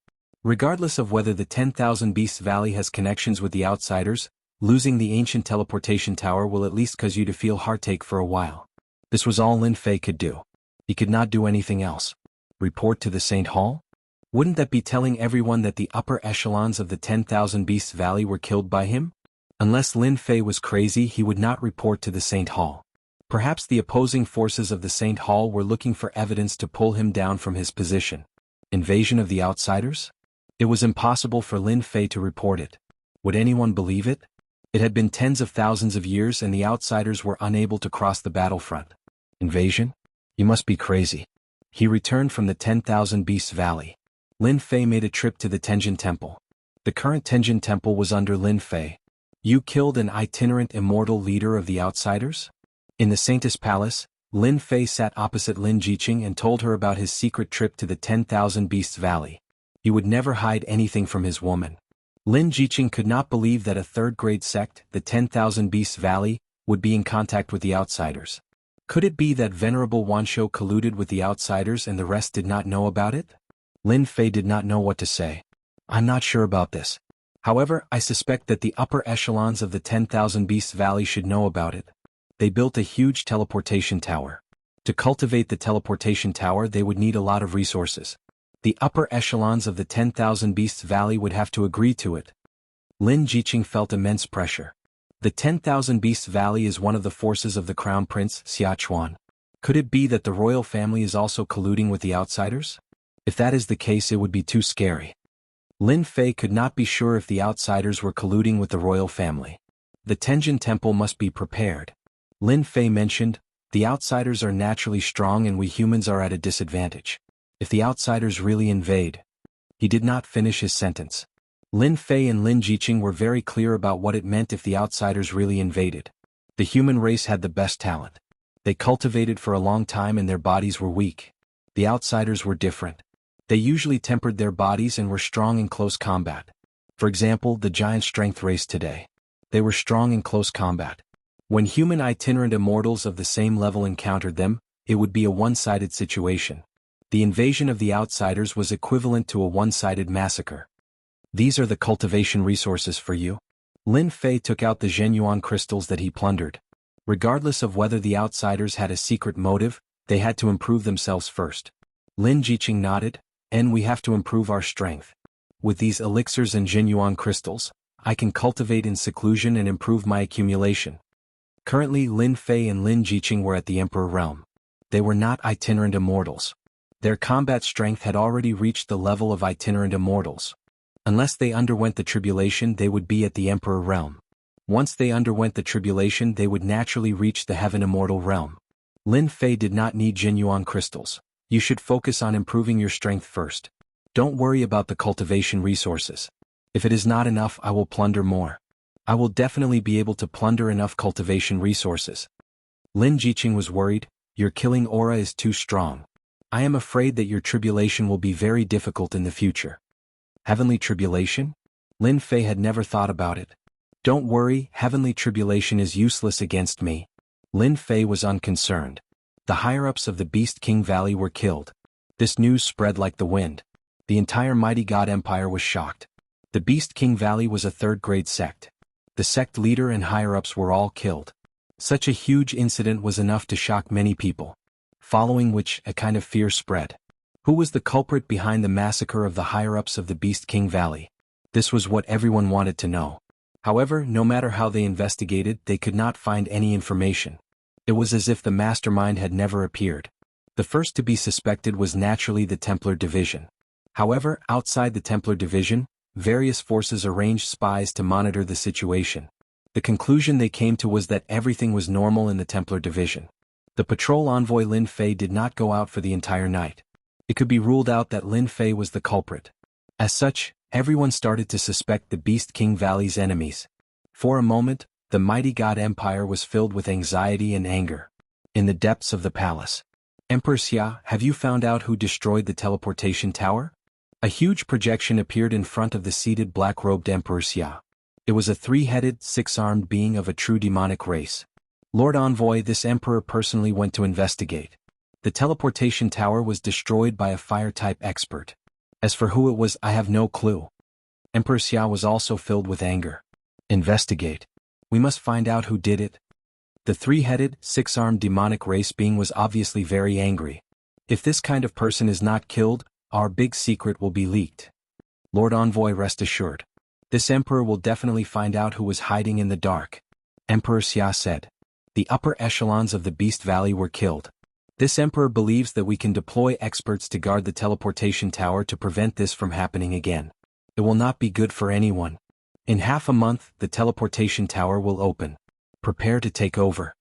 Regardless of whether the 10,000 Beasts Valley has connections with the outsiders, losing the ancient teleportation tower will at least cause you to feel heartache for a while. This was all Lin Fei could do. He could not do anything else. Report to the Saint Hall? Wouldn't that be telling everyone that the upper echelons of the 10,000 Beasts Valley were killed by him? Unless Lin Fei was crazy, he would not report to the Saint Hall. Perhaps the opposing forces of the Saint Hall were looking for evidence to pull him down from his position. Invasion of the outsiders? It was impossible for Lin Fei to report it. Would anyone believe it? It had been tens of thousands of years and the outsiders were unable to cross the battlefront. Invasion? You must be crazy. He returned from the 10,000 Beasts Valley. Lin Fei made a trip to the Tenjin Temple. The current Tenjin Temple was under Lin Fei. You killed an itinerant immortal leader of the outsiders? In the Saintess Palace, Lin Fei sat opposite Lin Jiqing and told her about his secret trip to the 10,000 Beasts Valley. He would never hide anything from his woman. Lin Jiqing could not believe that a third-grade sect, the 10,000 Beasts Valley, would be in contact with the outsiders. Could it be that Venerable Wanshou colluded with the outsiders and the rest did not know about it? Lin Fei did not know what to say. I'm not sure about this. However, I suspect that the upper echelons of the 10,000 Beasts Valley should know about it. They built a huge teleportation tower. To cultivate the teleportation tower they would need a lot of resources. The upper echelons of the 10,000 Beasts Valley would have to agree to it. Lin Jiqing felt immense pressure. The 10,000 Beasts Valley is one of the forces of the Crown Prince, Xiachuan. Could it be that the royal family is also colluding with the outsiders? If that is the case, it would be too scary. Lin Fei could not be sure if the outsiders were colluding with the royal family. The Tenjin Temple must be prepared. Lin Fei mentioned, the outsiders are naturally strong and we humans are at a disadvantage. If the outsiders really invade. He did not finish his sentence. Lin Fei and Lin Jiqing were very clear about what it meant if the outsiders really invaded. The human race had the best talent. They cultivated for a long time and their bodies were weak. The outsiders were different. They usually tempered their bodies and were strong in close combat. For example, the giant strength race today. They were strong in close combat. When human itinerant immortals of the same level encountered them, it would be a one-sided situation. The invasion of the outsiders was equivalent to a one-sided massacre. These are the cultivation resources for you. Lin Fei took out the Zhenyuan crystals that he plundered. Regardless of whether the outsiders had a secret motive, they had to improve themselves first. Lin Jiqing nodded, and we have to improve our strength. With these elixirs and Zhenyuan crystals, I can cultivate in seclusion and improve my accumulation. Currently Lin Fei and Lin Jiqing were at the Emperor realm. They were not itinerant immortals. Their combat strength had already reached the level of itinerant immortals. Unless they underwent the tribulation they would be at the Emperor realm. Once they underwent the tribulation they would naturally reach the Heaven Immortal realm. Lin Fei did not need Zhenyuan crystals. You should focus on improving your strength first. Don't worry about the cultivation resources. If it is not enough I will plunder more. I will definitely be able to plunder enough cultivation resources. Lin Jiqing was worried, your killing aura is too strong. I am afraid that your tribulation will be very difficult in the future. Heavenly tribulation? Lin Fei had never thought about it. Don't worry, heavenly tribulation is useless against me. Lin Fei was unconcerned. The higher-ups of the Beast King Valley were killed. This news spread like the wind. The entire mighty God Empire was shocked. The Beast King Valley was a third-grade sect. The sect leader and higher-ups were all killed. Such a huge incident was enough to shock many people. Following which, a kind of fear spread. Who was the culprit behind the massacre of the higher-ups of the Beast King Valley? This was what everyone wanted to know. However, no matter how they investigated, they could not find any information. It was as if the mastermind had never appeared. The first to be suspected was naturally the Templar Division. However, outside the Templar Division, various forces arranged spies to monitor the situation. The conclusion they came to was that everything was normal in the Templar division. The patrol envoy Lin Fei did not go out for the entire night. It could be ruled out that Lin Fei was the culprit. As such, everyone started to suspect the Beast King Valley's enemies. For a moment, the mighty god empire was filled with anxiety and anger. In the depths of the palace, Emperor Xia, have you found out who destroyed the teleportation tower? A huge projection appeared in front of the seated black-robed Emperor Xia. It was a three-headed, six-armed being of a true demonic race. Lord Envoy, this emperor personally went to investigate. The teleportation tower was destroyed by a fire-type expert. As for who it was, I have no clue. Emperor Xia was also filled with anger. Investigate. We must find out who did it. The three-headed, six-armed demonic race being was obviously very angry. If this kind of person is not killed, our big secret will be leaked. Lord Envoy, rest assured. This emperor will definitely find out who was hiding in the dark. Emperor Xia said. The upper echelons of the Beast Valley were killed. This emperor believes that we can deploy experts to guard the teleportation tower to prevent this from happening again. It will not be good for anyone. In half a month, the teleportation tower will open. Prepare to take over.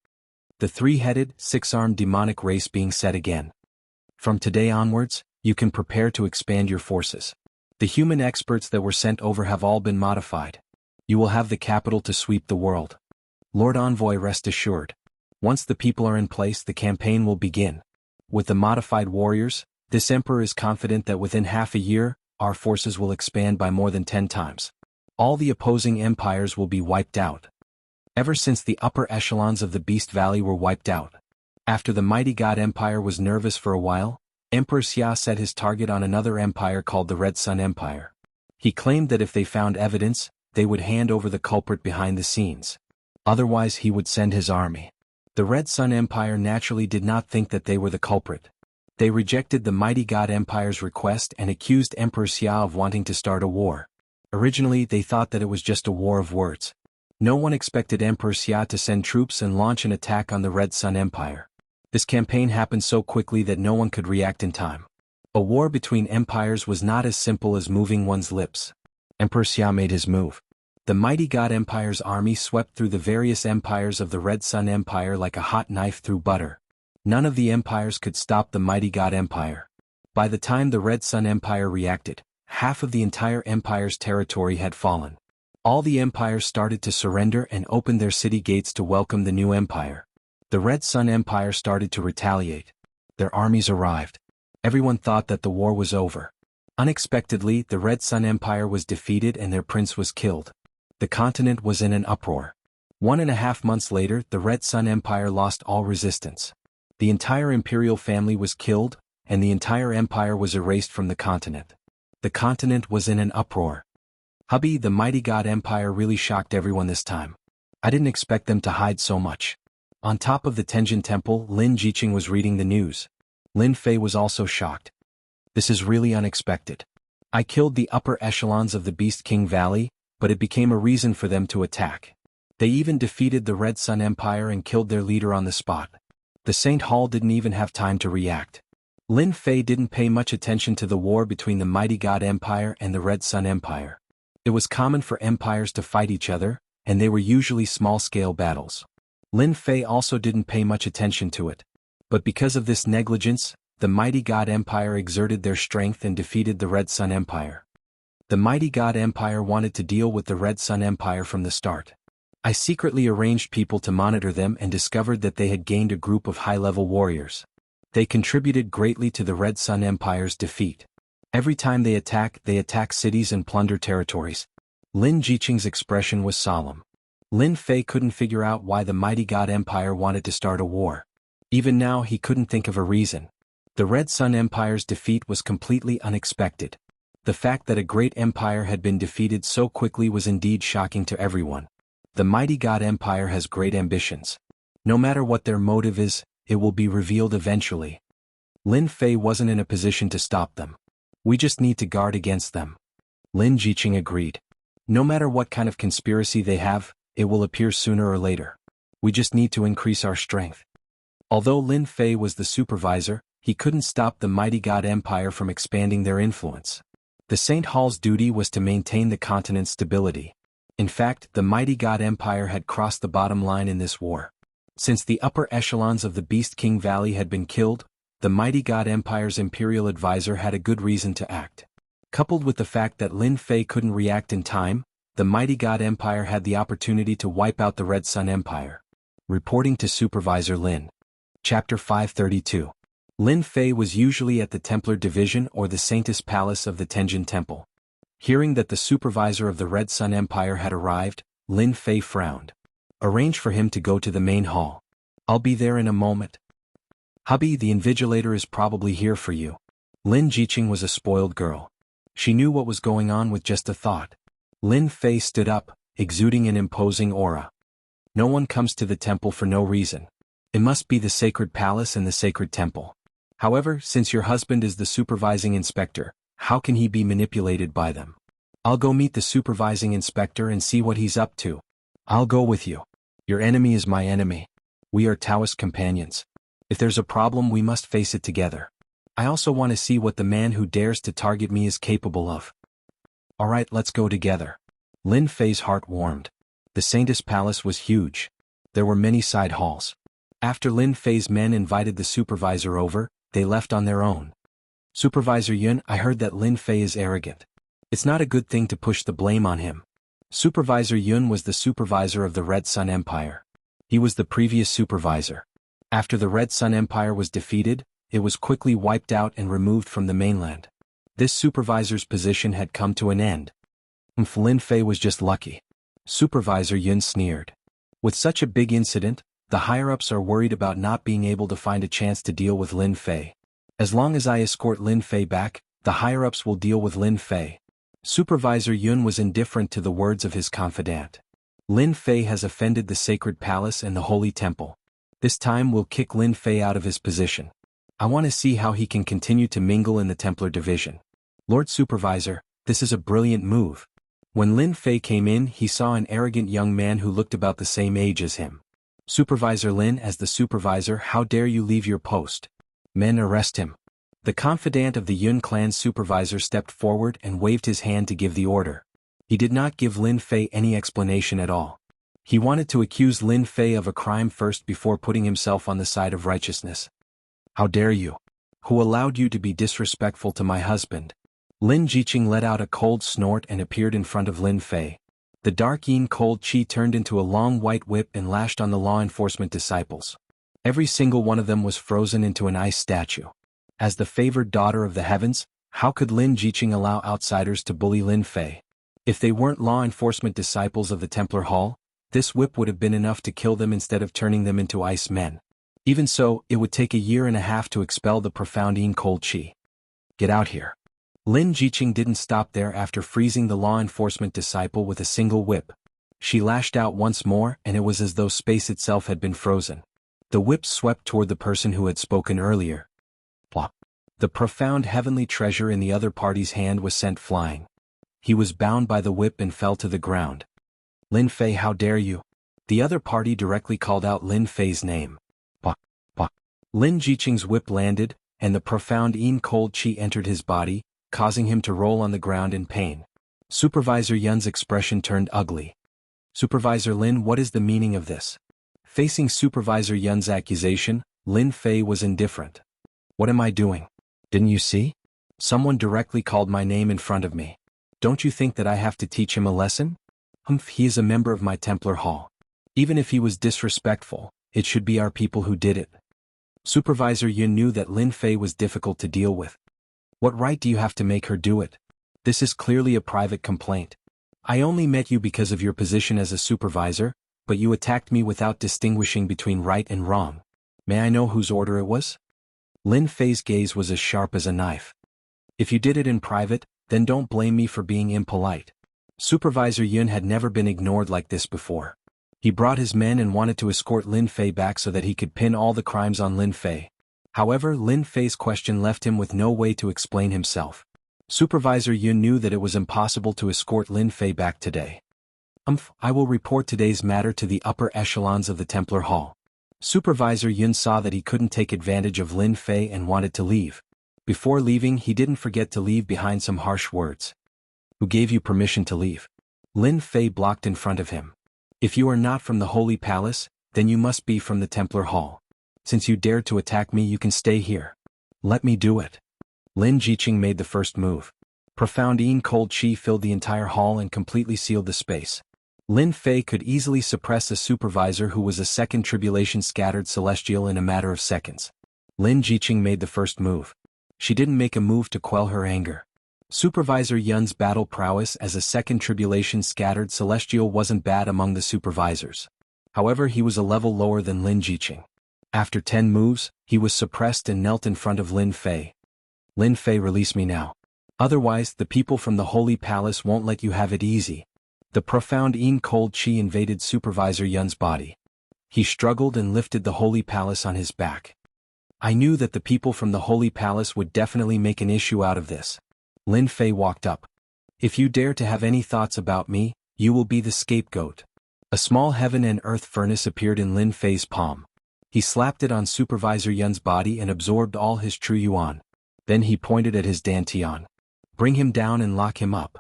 The three-headed, six-armed demonic race being said again. From today onwards, you can prepare to expand your forces. The human experts that were sent over have all been modified. You will have the capital to sweep the world. Lord Envoy, rest assured. Once the people are in place, the campaign will begin. With the modified warriors, this emperor is confident that within half a year, our forces will expand by more than 10 times. All the opposing empires will be wiped out. Ever since the upper echelons of the Beast Valley were wiped out. After the mighty god empire was nervous for a while, Emperor Xia set his target on another empire called the Red Sun Empire. He claimed that if they found evidence, they would hand over the culprit behind the scenes. Otherwise he would send his army. The Red Sun Empire naturally did not think that they were the culprit. They rejected the mighty god empire's request and accused Emperor Xia of wanting to start a war. Originally they thought that it was just a war of words. No one expected Emperor Xia to send troops and launch an attack on the Red Sun Empire. This campaign happened so quickly that no one could react in time. A war between empires was not as simple as moving one's lips. Emperor Xia made his move. The mighty god empire's army swept through the various empires of the Red Sun Empire like a hot knife through butter. None of the empires could stop the mighty god empire. By the time the Red Sun Empire reacted, half of the entire empire's territory had fallen. All the empires started to surrender and opened their city gates to welcome the new empire. The Red Sun Empire started to retaliate. Their armies arrived. Everyone thought that the war was over. Unexpectedly, the Red Sun Empire was defeated and their prince was killed. The continent was in an uproar. 1.5 months later, the Red Sun Empire lost all resistance. The entire imperial family was killed, and the entire empire was erased from the continent. The continent was in an uproar. Hubby, the mighty god empire really shocked everyone this time. I didn't expect them to hide so much. On top of the Tenjin Temple, Lin Jiqing was reading the news. Lin Fei was also shocked. This is really unexpected. I killed the upper echelons of the Beast King Valley, but it became a reason for them to attack. They even defeated the Red Sun Empire and killed their leader on the spot. The Saint Hall didn't even have time to react. Lin Fei didn't pay much attention to the war between the mighty god empire and the Red Sun Empire. It was common for empires to fight each other, and they were usually small-scale battles. Lin Fei also didn't pay much attention to it. But because of this negligence, the mighty god empire exerted their strength and defeated the Red Sun Empire. The mighty god empire wanted to deal with the Red Sun Empire from the start. I secretly arranged people to monitor them and discovered that they had gained a group of high-level warriors. They contributed greatly to the Red Sun Empire's defeat. Every time they attack cities and plunder territories. Lin Jiqing's expression was solemn. Lin Fei couldn't figure out why the mighty god empire wanted to start a war. Even now he couldn't think of a reason. The Red Sun Empire's defeat was completely unexpected. The fact that a great empire had been defeated so quickly was indeed shocking to everyone. The mighty god empire has great ambitions. No matter what their motive is, it will be revealed eventually. Lin Fei wasn't in a position to stop them. We just need to guard against them. Lin Jiqing agreed. No matter what kind of conspiracy they have, it will appear sooner or later. We just need to increase our strength. Although Lin Fei was the supervisor, he couldn't stop the mighty god empire from expanding their influence. The Saint Hall's duty was to maintain the continent's stability. In fact, the mighty God Empire had crossed the bottom line in this war. Since the upper echelons of the Beast King Valley had been killed, the mighty God Empire's imperial advisor had a good reason to act. Coupled with the fact that Lin Fei couldn't react in time, the mighty God Empire had the opportunity to wipe out the Red Sun Empire. Reporting to Supervisor Lin. Chapter 532. Lin Fei was usually at the Templar Division or the Saintess Palace of the Tenjin Temple. Hearing that the supervisor of the Red Sun Empire had arrived, Lin Fei frowned. Arrange for him to go to the main hall. I'll be there in a moment. Hubby, the Invigilator is probably here for you. Lin Jiqing was a spoiled girl. She knew what was going on with just a thought. Lin Fei stood up, exuding an imposing aura. No one comes to the temple for no reason. It must be the sacred palace and the sacred temple. However, since your husband is the supervising inspector, how can he be manipulated by them? I'll go meet the supervising inspector and see what he's up to. I'll go with you. Your enemy is my enemy. We are Taoist companions. If there's a problem, we must face it together. I also want to see what the man who dares to target me is capable of. All right, let's go together. Lin Fei's heart warmed. The Saintess Palace was huge. There were many side halls. After Lin Fei's men invited the supervisor over, they left on their own. Supervisor Yun, I heard that Lin Fei is arrogant. It's not a good thing to push the blame on him. Supervisor Yun was the supervisor of the Red Sun Empire. He was the previous supervisor. After the Red Sun Empire was defeated, it was quickly wiped out and removed from the mainland. This supervisor's position had come to an end. Lin Fei was just lucky. Supervisor Yun sneered. With such a big incident, the higher-ups are worried about not being able to find a chance to deal with Lin Fei. As long as I escort Lin Fei back, the higher-ups will deal with Lin Fei. Supervisor Yun was indifferent to the words of his confidant. Lin Fei has offended the sacred palace and the holy temple. This time we'll kick Lin Fei out of his position. I want to see how he can continue to mingle in the Templar Division. Lord Supervisor, this is a brilliant move. When Lin Fei came in, he saw an arrogant young man who looked about the same age as him. Supervisor Lin, as the supervisor, how dare you leave your post? Men, arrest him. The confidant of the Yun clan's supervisor stepped forward and waved his hand to give the order. He did not give Lin Fei any explanation at all. He wanted to accuse Lin Fei of a crime first before putting himself on the side of righteousness. How dare you? Who allowed you to be disrespectful to my husband? Lin Jiqing let out a cold snort and appeared in front of Lin Fei. The dark yin cold qi turned into a long white whip and lashed on the law enforcement disciples. Every single one of them was frozen into an ice statue. As the favored daughter of the heavens, how could Lin Jiqing allow outsiders to bully Lin Fei? If they weren't law enforcement disciples of the Templar Hall, this whip would have been enough to kill them instead of turning them into ice men. Even so, it would take a year and a half to expel the profound yin cold qi. Get out here. Lin Jiqing didn't stop there after freezing the law enforcement disciple with a single whip. She lashed out once more and it was as though space itself had been frozen. The whip swept toward the person who had spoken earlier. Plop. The profound heavenly treasure in the other party's hand was sent flying. He was bound by the whip and fell to the ground. Lin Fei, how dare you? The other party directly called out Lin Fei's name. Plop. Plop. Lin Jiqing's whip landed, and the profound yin cold qi entered his body, causing him to roll on the ground in pain. Supervisor Yun's expression turned ugly. Supervisor Lin, what is the meaning of this? Facing Supervisor Yun's accusation, Lin Fei was indifferent. What am I doing? Didn't you see? Someone directly called my name in front of me. Don't you think that I have to teach him a lesson? He is a member of my Templar Hall. Even if he was disrespectful, it should be our people who did it. Supervisor Yun knew that Lin Fei was difficult to deal with. What right do you have to make her do it? This is clearly a private complaint. I only met you because of your position as a supervisor, but you attacked me without distinguishing between right and wrong. May I know whose order it was? Lin Fei's gaze was as sharp as a knife. If you did it in private, then don't blame me for being impolite. Supervisor Yun had never been ignored like this before. He brought his men and wanted to escort Lin Fei back so that he could pin all the crimes on Lin Fei. However, Lin Fei's question left him with no way to explain himself. Supervisor Yun knew that it was impossible to escort Lin Fei back today. I will report today's matter to the upper echelons of the Templar Hall. Supervisor Yun saw that he couldn't take advantage of Lin Fei and wanted to leave. Before leaving, he didn't forget to leave behind some harsh words. Who gave you permission to leave? Lin Fei blocked in front of him. If you are not from the Holy Palace, then you must be from the Templar Hall. Since you dared to attack me, you can stay here. Let me do it. Lin Jiqing made the first move. Profound cold chi filled the entire hall and completely sealed the space. Lin Fei could easily suppress a supervisor who was a second tribulation scattered celestial in a matter of seconds. Lin Jiqing made the first move. She didn't make a move to quell her anger. Supervisor Yun's battle prowess as a second tribulation scattered celestial wasn't bad among the supervisors. However, he was a level lower than Lin Jiqing. After 10 moves, he was suppressed and knelt in front of Lin Fei. Lin Fei, release me now. Otherwise, the people from the Holy Palace won't let you have it easy. The profound cold chi invaded Supervisor Yun's body. He struggled and lifted the Holy Palace on his back. I knew that the people from the Holy Palace would definitely make an issue out of this. Lin Fei walked up. If you dare to have any thoughts about me, you will be the scapegoat. A small heaven and earth furnace appeared in Lin Fei's palm. He slapped it on Supervisor Yun's body and absorbed all his true yuan. Then he pointed at his dantian. Bring him down and lock him up.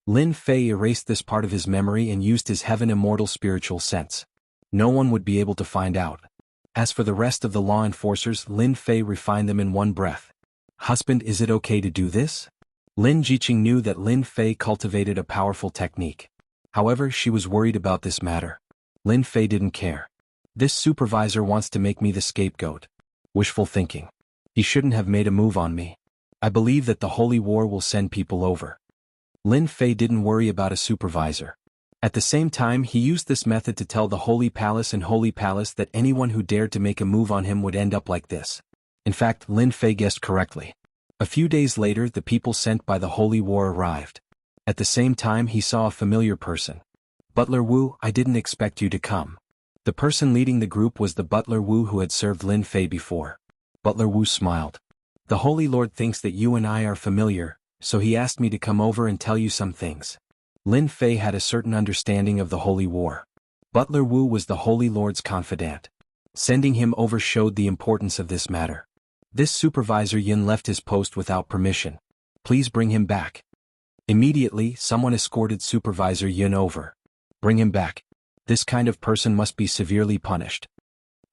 Lin Fei erased this part of his memory and used his heaven immortal spiritual sense. No one would be able to find out. As for the rest of the law enforcers, Lin Fei refined them in one breath. Husband, is it okay to do this? Lin Jiqing knew that Lin Fei cultivated a powerful technique. However, she was worried about this matter. Lin Fei didn't care. This supervisor wants to make me the scapegoat. Wishful thinking. He shouldn't have made a move on me. I believe that the Holy War will send people over. Lin Fei didn't worry about a supervisor. At the same time, he used this method to tell the Holy Palace and Holy Palace that anyone who dared to make a move on him would end up like this. In fact, Lin Fei guessed correctly. A few days later, the people sent by the Holy War arrived. At the same time, he saw a familiar person. Butler Wu, I didn't expect you to come. The person leading the group was the Butler Wu who had served Lin Fei before. Butler Wu smiled. The Holy Lord thinks that you and I are familiar, so he asked me to come over and tell you some things. Lin Fei had a certain understanding of the Holy War. Butler Wu was the Holy Lord's confidant. Sending him over showed the importance of this matter. This supervisor Yun left his post without permission. Please bring him back. Immediately, someone escorted Supervisor Yun over. Bring him back. This kind of person must be severely punished.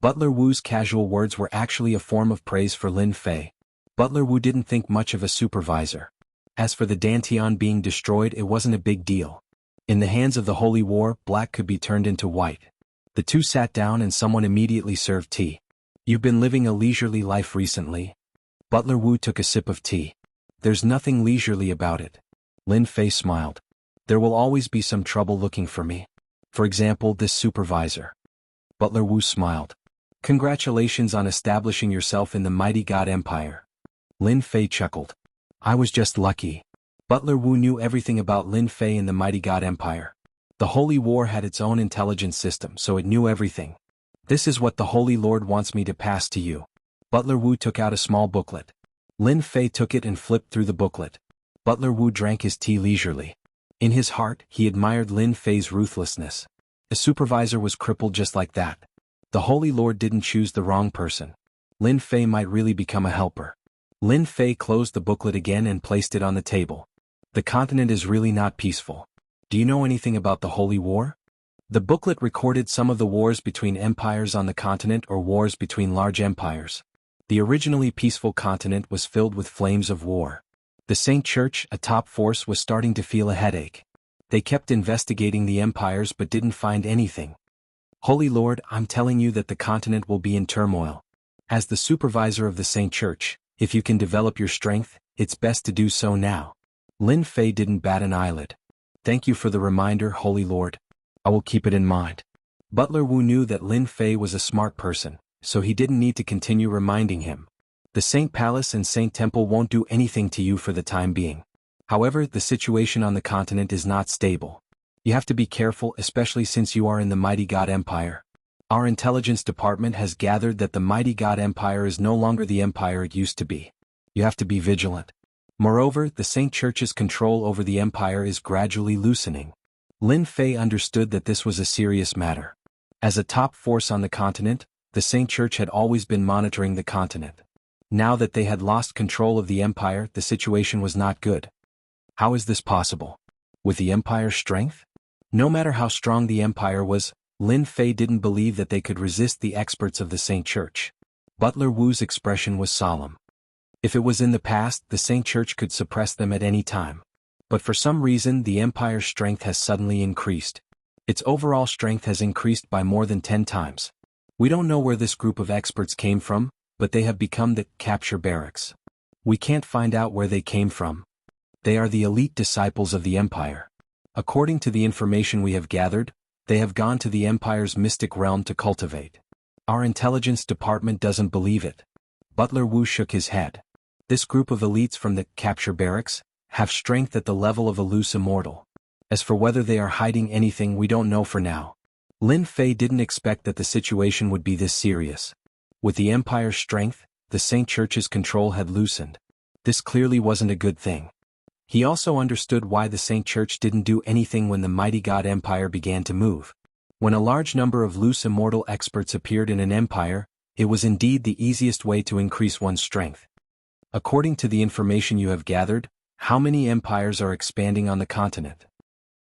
Butler Wu's casual words were actually a form of praise for Lin Fei. Butler Wu didn't think much of a supervisor. As for the dantian being destroyed, it wasn't a big deal. In the hands of the Holy War, black could be turned into white. The two sat down and someone immediately served tea. You've been living a leisurely life recently. Butler Wu took a sip of tea. There's nothing leisurely about it. Lin Fei smiled. There will always be some trouble looking for me. For example, this supervisor. Butler Wu smiled. Congratulations on establishing yourself in the mighty God Empire. Lin Fei chuckled. I was just lucky. Butler Wu knew everything about Lin Fei and the mighty God Empire. The Holy War had its own intelligence system, so it knew everything. This is what the Holy Lord wants me to pass to you. Butler Wu took out a small booklet. Lin Fei took it and flipped through the booklet. Butler Wu drank his tea leisurely. In his heart, he admired Lin Fei's ruthlessness. A supervisor was crippled just like that. The Holy Lord didn't choose the wrong person. Lin Fei might really become a helper. Lin Fei closed the booklet again and placed it on the table. The continent is really not peaceful. Do you know anything about the Holy War? The booklet recorded some of the wars between empires on the continent or wars between large empires. The originally peaceful continent was filled with flames of war. The Saint Church, a top force, was starting to feel a headache. They kept investigating the empires but didn't find anything. Holy Lord, I'm telling you that the continent will be in turmoil. As the supervisor of the Saint Church, if you can develop your strength, it's best to do so now. Lin Fei didn't bat an eyelid. Thank you for the reminder, Holy Lord. I will keep it in mind. Butler Wu knew that Lin Fei was a smart person, so he didn't need to continue reminding him. The Saint Palace and Saint Temple won't do anything to you for the time being. However, the situation on the continent is not stable. You have to be careful, especially since you are in the mighty God Empire. Our intelligence department has gathered that the mighty God Empire is no longer the empire it used to be. You have to be vigilant. Moreover, the Saint Church's control over the empire is gradually loosening. Lin Fei understood that this was a serious matter. As a top force on the continent, the Saint Church had always been monitoring the continent. Now that they had lost control of the empire, the situation was not good. How is this possible? With the empire's strength? No matter how strong the empire was, Lin Fei didn't believe that they could resist the experts of the Saint Church. Butler Wu's expression was solemn. If it was in the past, the Saint Church could suppress them at any time. But for some reason, the empire's strength has suddenly increased. Its overall strength has increased by more than 10 times. We don't know where this group of experts came from, but they have become the capture barracks. We can't find out where they came from. They are the elite disciples of the empire. According to the information we have gathered, they have gone to the empire's mystic realm to cultivate. Our intelligence department doesn't believe it. Butler Wu shook his head. This group of elites from the capture barracks have strength at the level of a loose immortal. As for whether they are hiding anything, we don't know for now. Lin Fei didn't expect that the situation would be this serious. With the empire's strength, the Saint Church's control had loosened. This clearly wasn't a good thing. He also understood why the Saint Church didn't do anything when the mighty God Empire began to move. When a large number of loose immortal experts appeared in an empire, it was indeed the easiest way to increase one's strength. According to the information you have gathered, how many empires are expanding on the continent?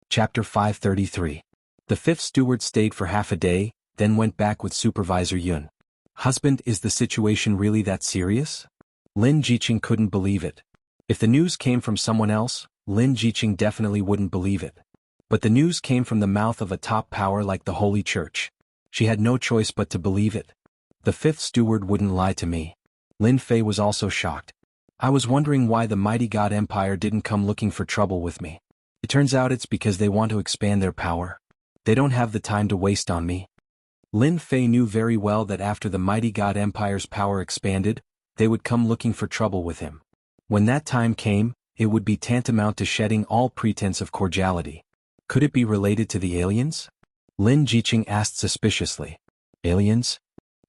Chapter 533. The fifth steward stayed for half a day, then went back with Supervisor Yun. Husband, is the situation really that serious? Lin Jiqing couldn't believe it. If the news came from someone else, Lin Jiqing definitely wouldn't believe it. But the news came from the mouth of a top power like the Holy Church. She had no choice but to believe it. The fifth steward wouldn't lie to me. Lin Fei was also shocked. I was wondering why the mighty God Empire didn't come looking for trouble with me. It turns out it's because they want to expand their power. They don't have the time to waste on me. Lin Fei knew very well that after the mighty God Empire's power expanded, they would come looking for trouble with him. When that time came, it would be tantamount to shedding all pretense of cordiality. Could it be related to the aliens? Lin Jiqing asked suspiciously. Aliens?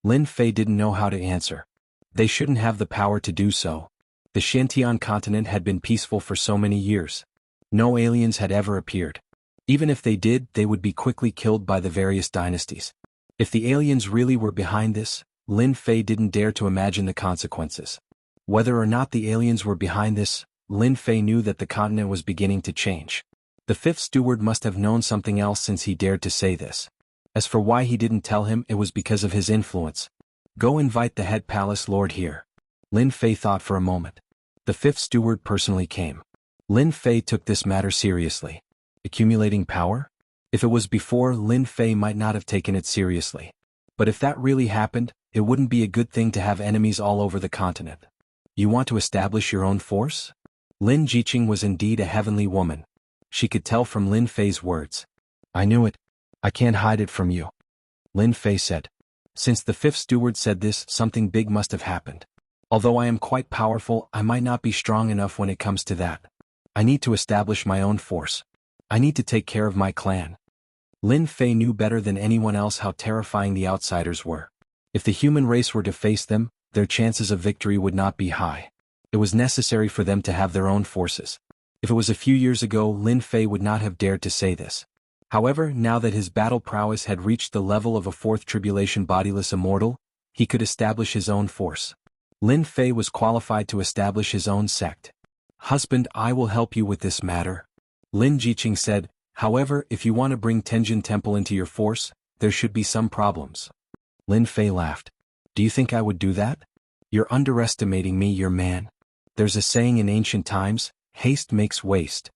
Lin Fei didn't know how to answer. They shouldn't have the power to do so. The Xiantian continent had been peaceful for so many years. No aliens had ever appeared. Even if they did, they would be quickly killed by the various dynasties. If the aliens really were behind this, Lin Fei didn't dare to imagine the consequences. Whether or not the aliens were behind this, Lin Fei knew that the continent was beginning to change. The fifth steward must have known something else since he dared to say this. As for why he didn't tell him, it was because of his influence. Go invite the head palace lord here. Lin Fei thought for a moment. The fifth steward personally came. Lin Fei took this matter seriously. Accumulating power? If it was before, Lin Fei might not have taken it seriously. But if that really happened, it wouldn't be a good thing to have enemies all over the continent. You want to establish your own force? Lin Jiqing was indeed a heavenly woman. She could tell from Lin Fei's words. I knew it. I can't hide it from you. Lin Fei said. Since the fifth steward said this, something big must have happened. Although I am quite powerful, I might not be strong enough when it comes to that. I need to establish my own force. I need to take care of my clan. Lin Fei knew better than anyone else how terrifying the outsiders were. If the human race were to face them, their chances of victory would not be high. It was necessary for them to have their own forces. If it was a few years ago, Lin Fei would not have dared to say this. However, now that his battle prowess had reached the level of a fourth tribulation bodiless immortal, he could establish his own force. Lin Fei was qualified to establish his own sect. Husband, I will help you with this matter. Lin Jiqing said, however, if you want to bring Tenjin Temple into your force, there should be some problems. Lin Fei laughed. Do you think I would do that? You're underestimating me, your man. There's a saying in ancient times, haste makes waste.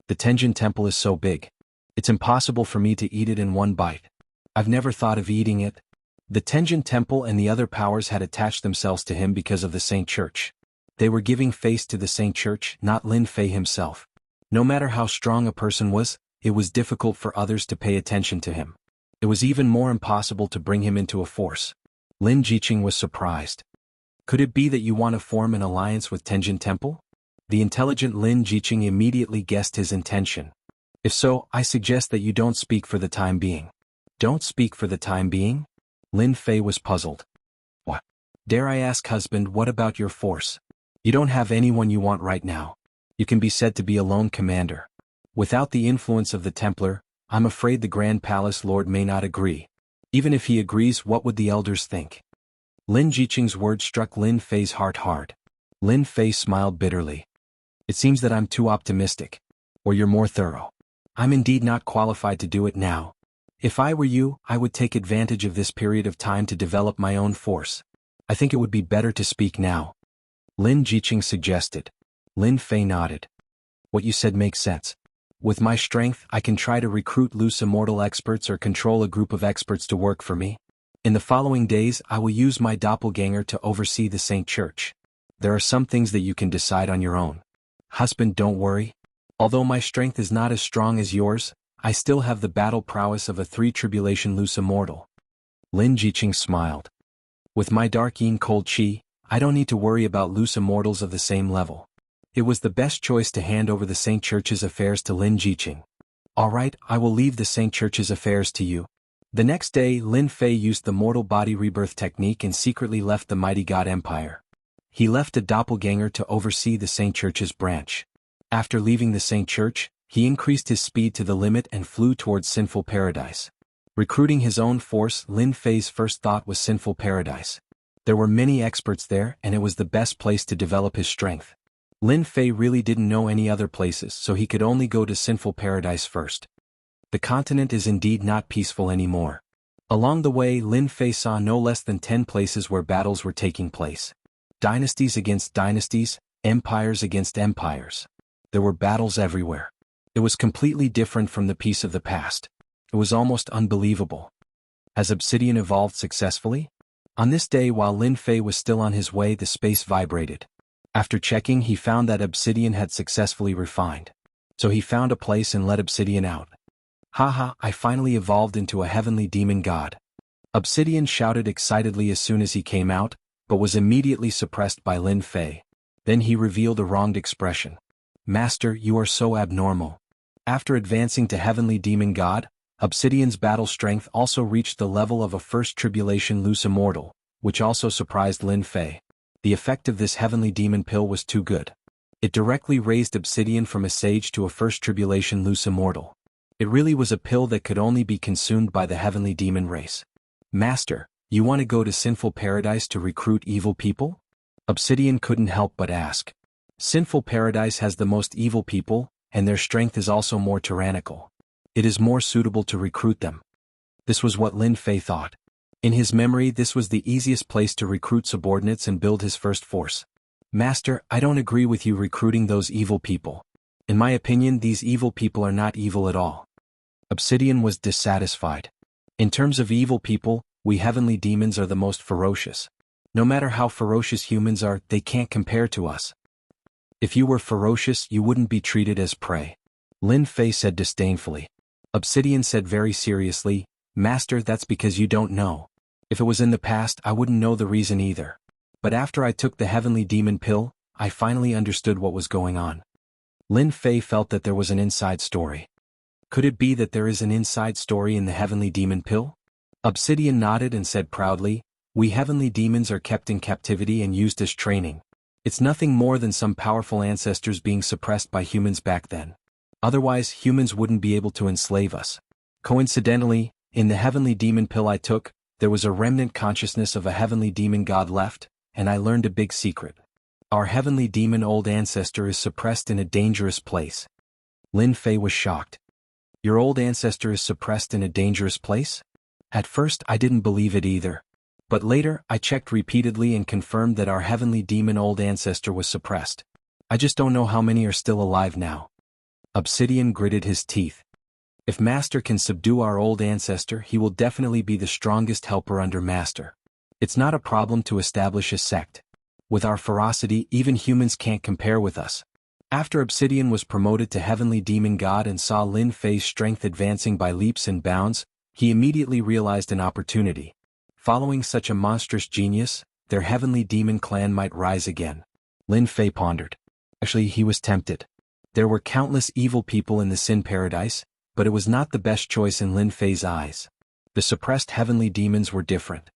The Tenjin Temple is so big. It's impossible for me to eat it in one bite. I've never thought of eating it. The Tenjin Temple and the other powers had attached themselves to him because of the Saint Church. They were giving face to the Saint Church, not Lin Fei himself. No matter how strong a person was, it was difficult for others to pay attention to him. It was even more impossible to bring him into a force. Lin Jiqing was surprised. Could it be that you want to form an alliance with Tenjin Temple? The intelligent Lin Jiqing immediately guessed his intention. If so, I suggest that you don't speak for the time being. Don't speak for the time being? Lin Fei was puzzled. What? Dare I ask, husband, what about your force? You don't have anyone you want right now. You can be said to be a lone commander. Without the influence of the Templar, I'm afraid the Grand Palace Lord may not agree. Even if he agrees, what would the elders think? Lin Jiqing's words struck Lin Fei's heart hard. Lin Fei smiled bitterly. It seems that I'm too optimistic. Or you're more thorough. I'm indeed not qualified to do it now. If I were you, I would take advantage of this period of time to develop my own force. I think it would be better to speak now. Lin Jiqing suggested. Lin Fei nodded. What you said makes sense. With my strength, I can try to recruit loose immortal experts or control a group of experts to work for me. In the following days, I will use my doppelganger to oversee the Saint Church. There are some things that you can decide on your own. Husband, don't worry. Although my strength is not as strong as yours, I still have the battle prowess of a three-tribulation loose immortal. Lin Jiqing smiled. With my dark yin cold chi, I don't need to worry about loose immortals of the same level. It was the best choice to hand over the Saint Church's affairs to Lin Jiqing. All right, I will leave the Saint Church's affairs to you. The next day, Lin Fei used the mortal body rebirth technique and secretly left the mighty God Empire. He left a doppelganger to oversee the Saint Church's branch. After leaving the Saint Church, he increased his speed to the limit and flew towards Sinful Paradise. Recruiting his own force, Lin Fei's first thought was Sinful Paradise. There were many experts there and it was the best place to develop his strength. Lin Fei really didn't know any other places, so he could only go to Sinful Paradise first. The continent is indeed not peaceful anymore. Along the way, Lin Fei saw no less than 10 places where battles were taking place. Dynasties against dynasties, empires against empires. There were battles everywhere. It was completely different from the peace of the past. It was almost unbelievable. Has Obsidian evolved successfully? On this day, while Lin Fei was still on his way, the space vibrated. After checking, he found that Obsidian had successfully refined. So he found a place and let Obsidian out. Haha, I finally evolved into a heavenly demon god. Obsidian shouted excitedly as soon as he came out, but was immediately suppressed by Lin Fei. Then he revealed a wronged expression. Master, you are so abnormal. After advancing to heavenly demon god, Obsidian's battle strength also reached the level of a first tribulation loose immortal, which also surprised Lin Fei. The effect of this heavenly demon pill was too good. It directly raised Obsidian from a sage to a first tribulation loose immortal. It really was a pill that could only be consumed by the heavenly demon race. Master, you want to go to Sinful Paradise to recruit evil people? Obsidian couldn't help but ask. Sinful Paradise has the most evil people, and their strength is also more tyrannical. It is more suitable to recruit them. This was what Lin Fei thought. In his memory, this was the easiest place to recruit subordinates and build his first force. Master, I don't agree with you recruiting those evil people. In my opinion, these evil people are not evil at all. Obsidian was dissatisfied. In terms of evil people, we heavenly demons are the most ferocious. No matter how ferocious humans are, they can't compare to us. If you were ferocious, you wouldn't be treated as prey. Lin Fei said disdainfully. Obsidian said very seriously, Master, that's because you don't know. If it was in the past, I wouldn't know the reason either. But after I took the heavenly demon pill, I finally understood what was going on. Lin Fei felt that there was an inside story. Could it be that there is an inside story in the heavenly demon pill? Obsidian nodded and said proudly, we heavenly demons are kept in captivity and used as training. It's nothing more than some powerful ancestors being suppressed by humans back then. Otherwise, humans wouldn't be able to enslave us. Coincidentally, in the heavenly demon pill I took, there was a remnant consciousness of a heavenly demon god left, and I learned a big secret. Our heavenly demon old ancestor is suppressed in a dangerous place. Lin Fei was shocked. Your old ancestor is suppressed in a dangerous place? At first I didn't believe it either. But later, I checked repeatedly and confirmed that our heavenly demon old ancestor was suppressed. I just don't know how many are still alive now. Obsidian gritted his teeth. If Master can subdue our old ancestor, he will definitely be the strongest helper under Master. It's not a problem to establish a sect. With our ferocity, even humans can't compare with us. After Obsidian was promoted to heavenly demon god and saw Lin Fei's strength advancing by leaps and bounds, he immediately realized an opportunity. Following such a monstrous genius, their heavenly demon clan might rise again. Lin Fei pondered. Actually, he was tempted. There were countless evil people in the Sin Paradise, but it was not the best choice in Lin Fei's eyes. The suppressed heavenly demons were different.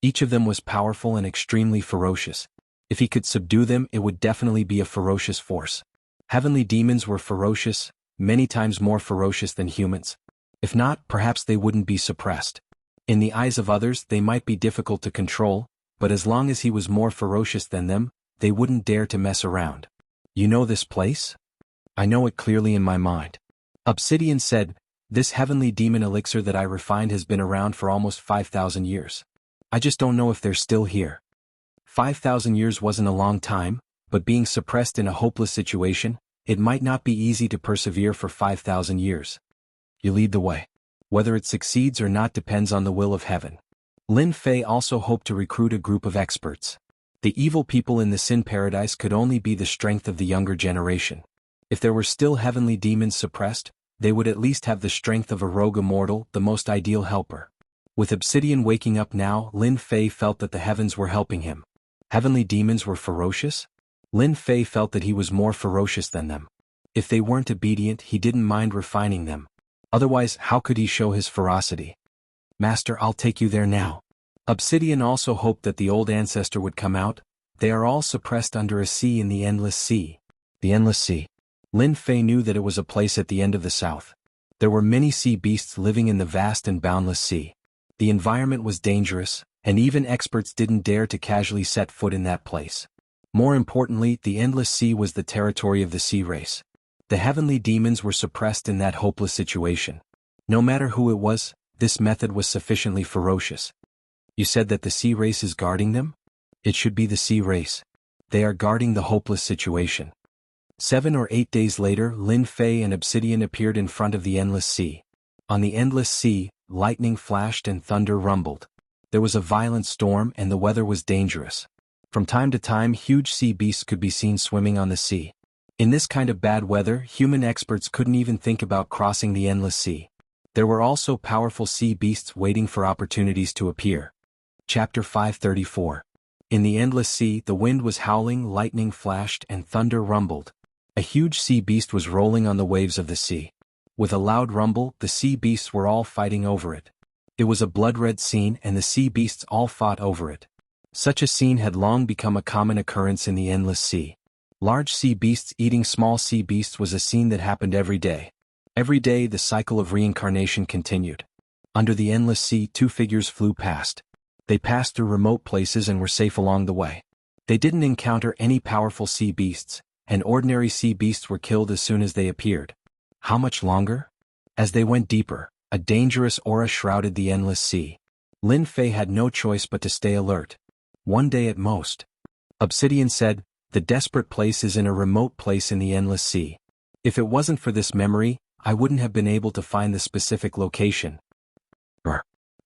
Each of them was powerful and extremely ferocious. If he could subdue them, it would definitely be a ferocious force. Heavenly demons were ferocious, many times more ferocious than humans. If not, perhaps they wouldn't be suppressed. In the eyes of others, they might be difficult to control, but as long as he was more ferocious than them, they wouldn't dare to mess around. You know this place? I know it clearly in my mind. Obsidian said, this heavenly demon elixir that I refined has been around for almost 5,000 years. I just don't know if they're still here. 5,000 years wasn't a long time, but being suppressed in a hopeless situation, it might not be easy to persevere for 5,000 years. You lead the way. Whether it succeeds or not depends on the will of heaven. Lin Fei also hoped to recruit a group of experts. The evil people in the Sin Paradise could only be the strength of the younger generation. If there were still heavenly demons suppressed, they would at least have the strength of a rogue immortal, the most ideal helper. With Obsidian waking up now, Lin Fei felt that the heavens were helping him. Heavenly demons were ferocious? Lin Fei felt that he was more ferocious than them. If they weren't obedient, he didn't mind refining them. Otherwise, how could he show his ferocity? Master, I'll take you there now. Obsidian also hoped that the old ancestor would come out. They are all suppressed under a sea in the Endless Sea. The Endless Sea. Lin Fei knew that it was a place at the end of the south. There were many sea beasts living in the vast and boundless sea. The environment was dangerous, and even experts didn't dare to casually set foot in that place. More importantly, the Endless Sea was the territory of the sea race. The heavenly demons were suppressed in that hopeless situation. No matter who it was, this method was sufficiently ferocious. You said that the sea race is guarding them? It should be the sea race. They are guarding the hopeless situation. 7 or 8 days later, Lin Fei and Obsidian appeared in front of the Endless Sea. On the Endless Sea, lightning flashed and thunder rumbled. There was a violent storm and the weather was dangerous. From time to time, huge sea beasts could be seen swimming on the sea. In this kind of bad weather, human experts couldn't even think about crossing the Endless Sea. There were also powerful sea beasts waiting for opportunities to appear. Chapter 534. In the Endless Sea, the wind was howling, lightning flashed, and thunder rumbled. A huge sea beast was rolling on the waves of the sea. With a loud rumble, the sea beasts were all fighting over it. It was a blood-red scene and the sea beasts all fought over it. Such a scene had long become a common occurrence in the Endless Sea. Large sea beasts eating small sea beasts was a scene that happened every day. Every day the cycle of reincarnation continued. Under the Endless Sea, 2 figures flew past. They passed through remote places and were safe along the way. They didn't encounter any powerful sea beasts, and ordinary sea beasts were killed as soon as they appeared. How much longer? As they went deeper, a dangerous aura shrouded the Endless Sea. Lin Fei had no choice but to stay alert. 1 day at most. Obsidian said, the desperate place is in a remote place in the Endless Sea. If it wasn't for this memory, I wouldn't have been able to find the specific location.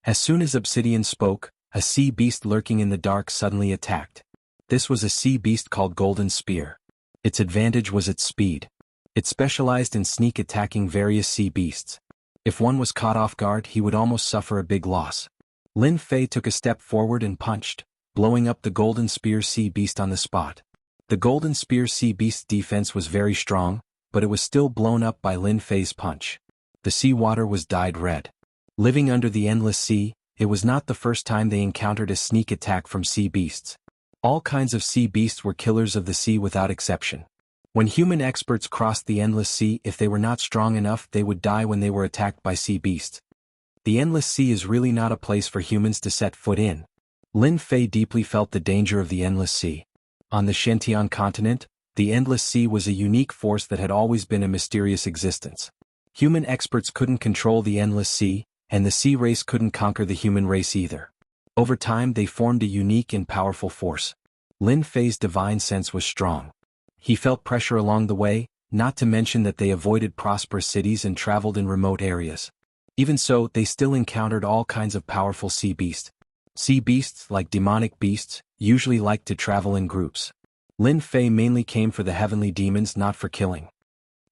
As soon as Obsidian spoke, a sea beast lurking in the dark suddenly attacked. This was a sea beast called Golden Spear. Its advantage was its speed. It specialized in sneak attacking various sea beasts. If one was caught off guard, he would almost suffer a big loss. Lin Fei took a step forward and punched, blowing up the Golden Spear sea beast on the spot. The Golden Spear sea beast's defense was very strong, but it was still blown up by Lin Fei's punch. The sea water was dyed red. Living under the Endless Sea, it was not the first time they encountered a sneak attack from sea beasts. All kinds of sea beasts were killers of the sea without exception. When human experts crossed the Endless Sea, if they were not strong enough, they would die when they were attacked by sea beasts. The Endless Sea is really not a place for humans to set foot in. Lin Fei deeply felt the danger of the Endless Sea. On the Shentian continent, the Endless Sea was a unique force that had always been a mysterious existence. Human experts couldn't control the Endless Sea, and the sea race couldn't conquer the human race either. Over time they formed a unique and powerful force. Lin Fei's divine sense was strong. He felt pressure along the way, not to mention that they avoided prosperous cities and traveled in remote areas. Even so, they still encountered all kinds of powerful sea beasts. Sea beasts, like demonic beasts, usually like to travel in groups. Lin Fei mainly came for the heavenly demons, not for killing.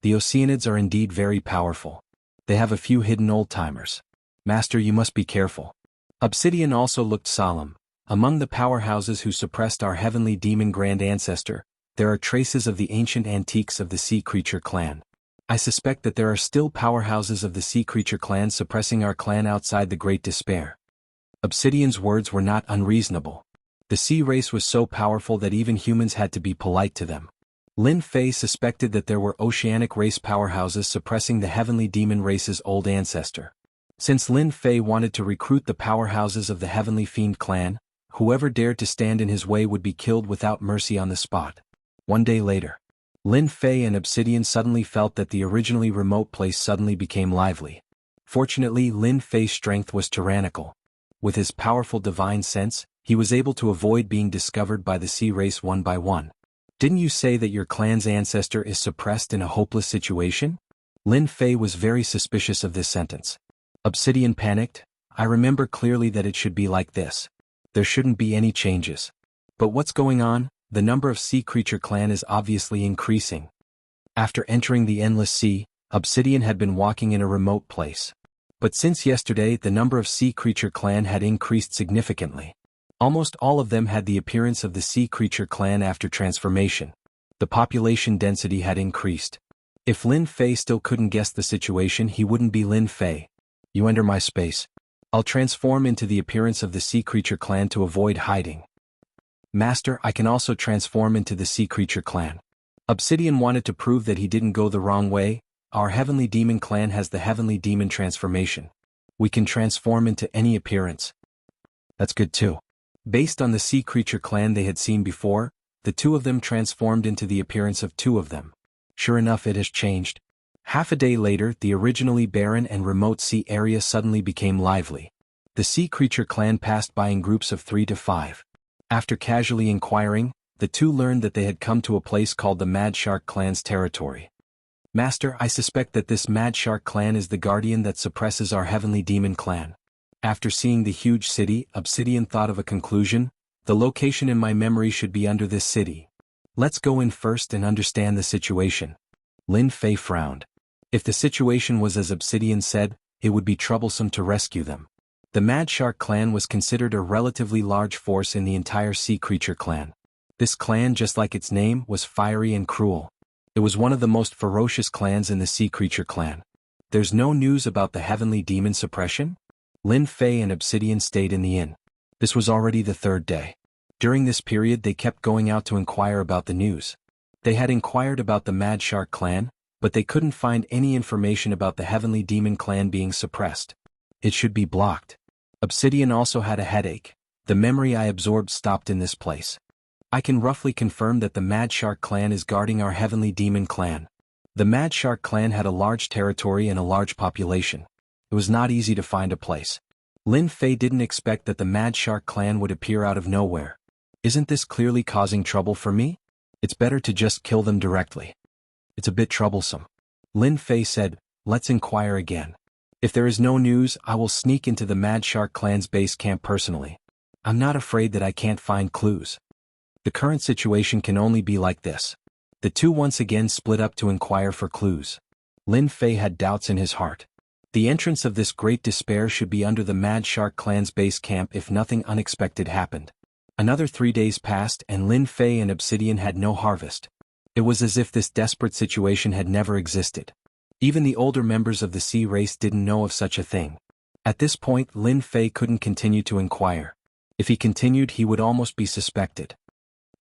The Oceanids are indeed very powerful. They have a few hidden old-timers. Master, you must be careful. Obsidian also looked solemn. Among the powerhouses who suppressed our heavenly demon grand ancestor, there are traces of the ancient antiques of the Sea Creature clan. I suspect that there are still powerhouses of the Sea Creature clan suppressing our clan outside the Great Despair. Obsidian's words were not unreasonable. The sea race was so powerful that even humans had to be polite to them. Lin Fei suspected that there were oceanic race powerhouses suppressing the heavenly demon race's old ancestor. Since Lin Fei wanted to recruit the powerhouses of the heavenly fiend clan, whoever dared to stand in his way would be killed without mercy on the spot. One day later, Lin Fei and Obsidian suddenly felt that the originally remote place suddenly became lively. Fortunately, Lin Fei's strength was tyrannical. With his powerful divine sense, he was able to avoid being discovered by the sea race one by one. Didn't you say that your clan's ancestor is suppressed in a hopeless situation? Lin Fei was very suspicious of this sentence. Obsidian panicked. I remember clearly that it should be like this. There shouldn't be any changes. But what's going on? The number of sea creature clan is obviously increasing. After entering the endless sea, Obsidian had been walking in a remote place. But since yesterday, the number of sea creature clan had increased significantly. Almost all of them had the appearance of the sea creature clan after transformation. The population density had increased. If Lin Fei still couldn't guess the situation, he wouldn't be Lin Fei. You enter my space. I'll transform into the appearance of the sea creature clan to avoid hiding. Master, I can also transform into the sea creature clan. Obsidian wanted to prove that he didn't go the wrong way. Our heavenly demon clan has the heavenly demon transformation. We can transform into any appearance. That's good too. Based on the sea creature clan they had seen before, the two of them transformed into the appearance of two of them. Sure enough, it has changed. Half a day later, the originally barren and remote sea area suddenly became lively. The sea creature clan passed by in groups of 3 to 5. After casually inquiring, the two learned that they had come to a place called the Mad Shark clan's territory. Master, I suspect that this Mad Shark clan is the guardian that suppresses our heavenly demon clan. After seeing the huge city, Obsidian thought of a conclusion. The location in my memory should be under this city. Let's go in first and understand the situation. Lin Fei frowned. If the situation was as Obsidian said, it would be troublesome to rescue them. The Mad Shark clan was considered a relatively large force in the entire sea creature clan. This clan, just like its name, was fiery and cruel. It was one of the most ferocious clans in the sea creature clan. There's no news about the heavenly demon suppression? Lin Fei and Obsidian stayed in the inn. This was already the 3rd day. During this period they kept going out to inquire about the news. They had inquired about the Mad Shark clan, but they couldn't find any information about the Heavenly Demon clan being suppressed. It should be blocked. Obsidian also had a headache. The memory I absorbed stopped in this place. I can roughly confirm that the Mad Shark clan is guarding our Heavenly Demon clan. The Mad Shark clan had a large territory and a large population. It was not easy to find a place. Lin Fei didn't expect that the Mad Shark clan would appear out of nowhere. Isn't this clearly causing trouble for me? It's better to just kill them directly. It's a bit troublesome. Lin Fei said, let's inquire again. If there is no news, I will sneak into the Mad Shark clan's base camp personally. I'm not afraid that I can't find clues. The current situation can only be like this. The two once again split up to inquire for clues. Lin Fei had doubts in his heart. The entrance of this great despair should be under the Mad Shark clan's base camp if nothing unexpected happened. Another 3 days passed and Lin Fei and Obsidian had no harvest. It was as if this desperate situation had never existed. Even the older members of the sea race didn't know of such a thing. At this point, Lin Fei couldn't continue to inquire. If he continued, he would almost be suspected.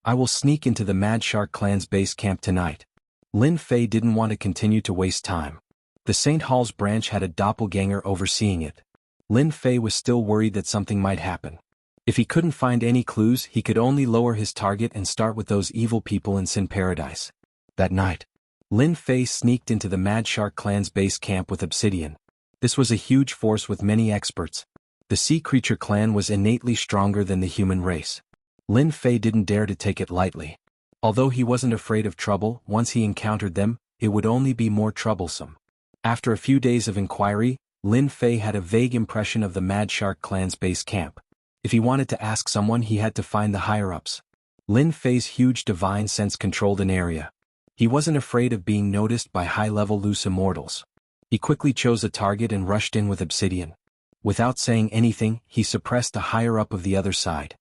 I will sneak into the Mad Shark clan's base camp tonight. Lin Fei didn't want to continue to waste time. The St. Hall's branch had a doppelganger overseeing it. Lin Fei was still worried that something might happen. If he couldn't find any clues, he could only lower his target and start with those evil people in Sin Paradise. That night, Lin Fei sneaked into the Mad Shark clan's base camp with Obsidian. This was a huge force with many experts. The sea creature clan was innately stronger than the human race. Lin Fei didn't dare to take it lightly. Although he wasn't afraid of trouble, once he encountered them, it would only be more troublesome. After a few days of inquiry, Lin Fei had a vague impression of the Mad Shark clan's base camp. If he wanted to ask someone, he had to find the higher-ups. Lin Fei's huge divine sense controlled an area. He wasn't afraid of being noticed by high-level loose immortals. He quickly chose a target and rushed in with Obsidian. Without saying anything, he suppressed a higher-up of the other side.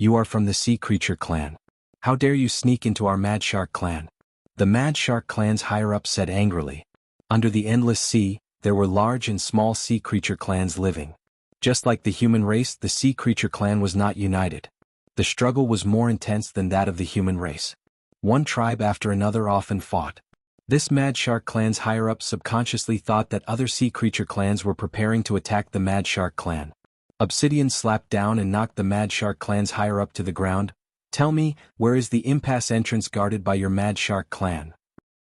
You are from the Sea Creature clan. How dare you sneak into our Mad Shark clan? The Mad Shark clan's higher-up said angrily. Under the endless sea, there were large and small sea creature clans living. Just like the human race, the sea creature clan was not united. The struggle was more intense than that of the human race. One tribe after another often fought. This Mad Shark clan's higher-ups subconsciously thought that other sea creature clans were preparing to attack the Mad Shark clan. Obsidian slapped down and knocked the Mad Shark clan's higher up to the ground. Tell me, where is the impasse entrance guarded by your Mad Shark clan?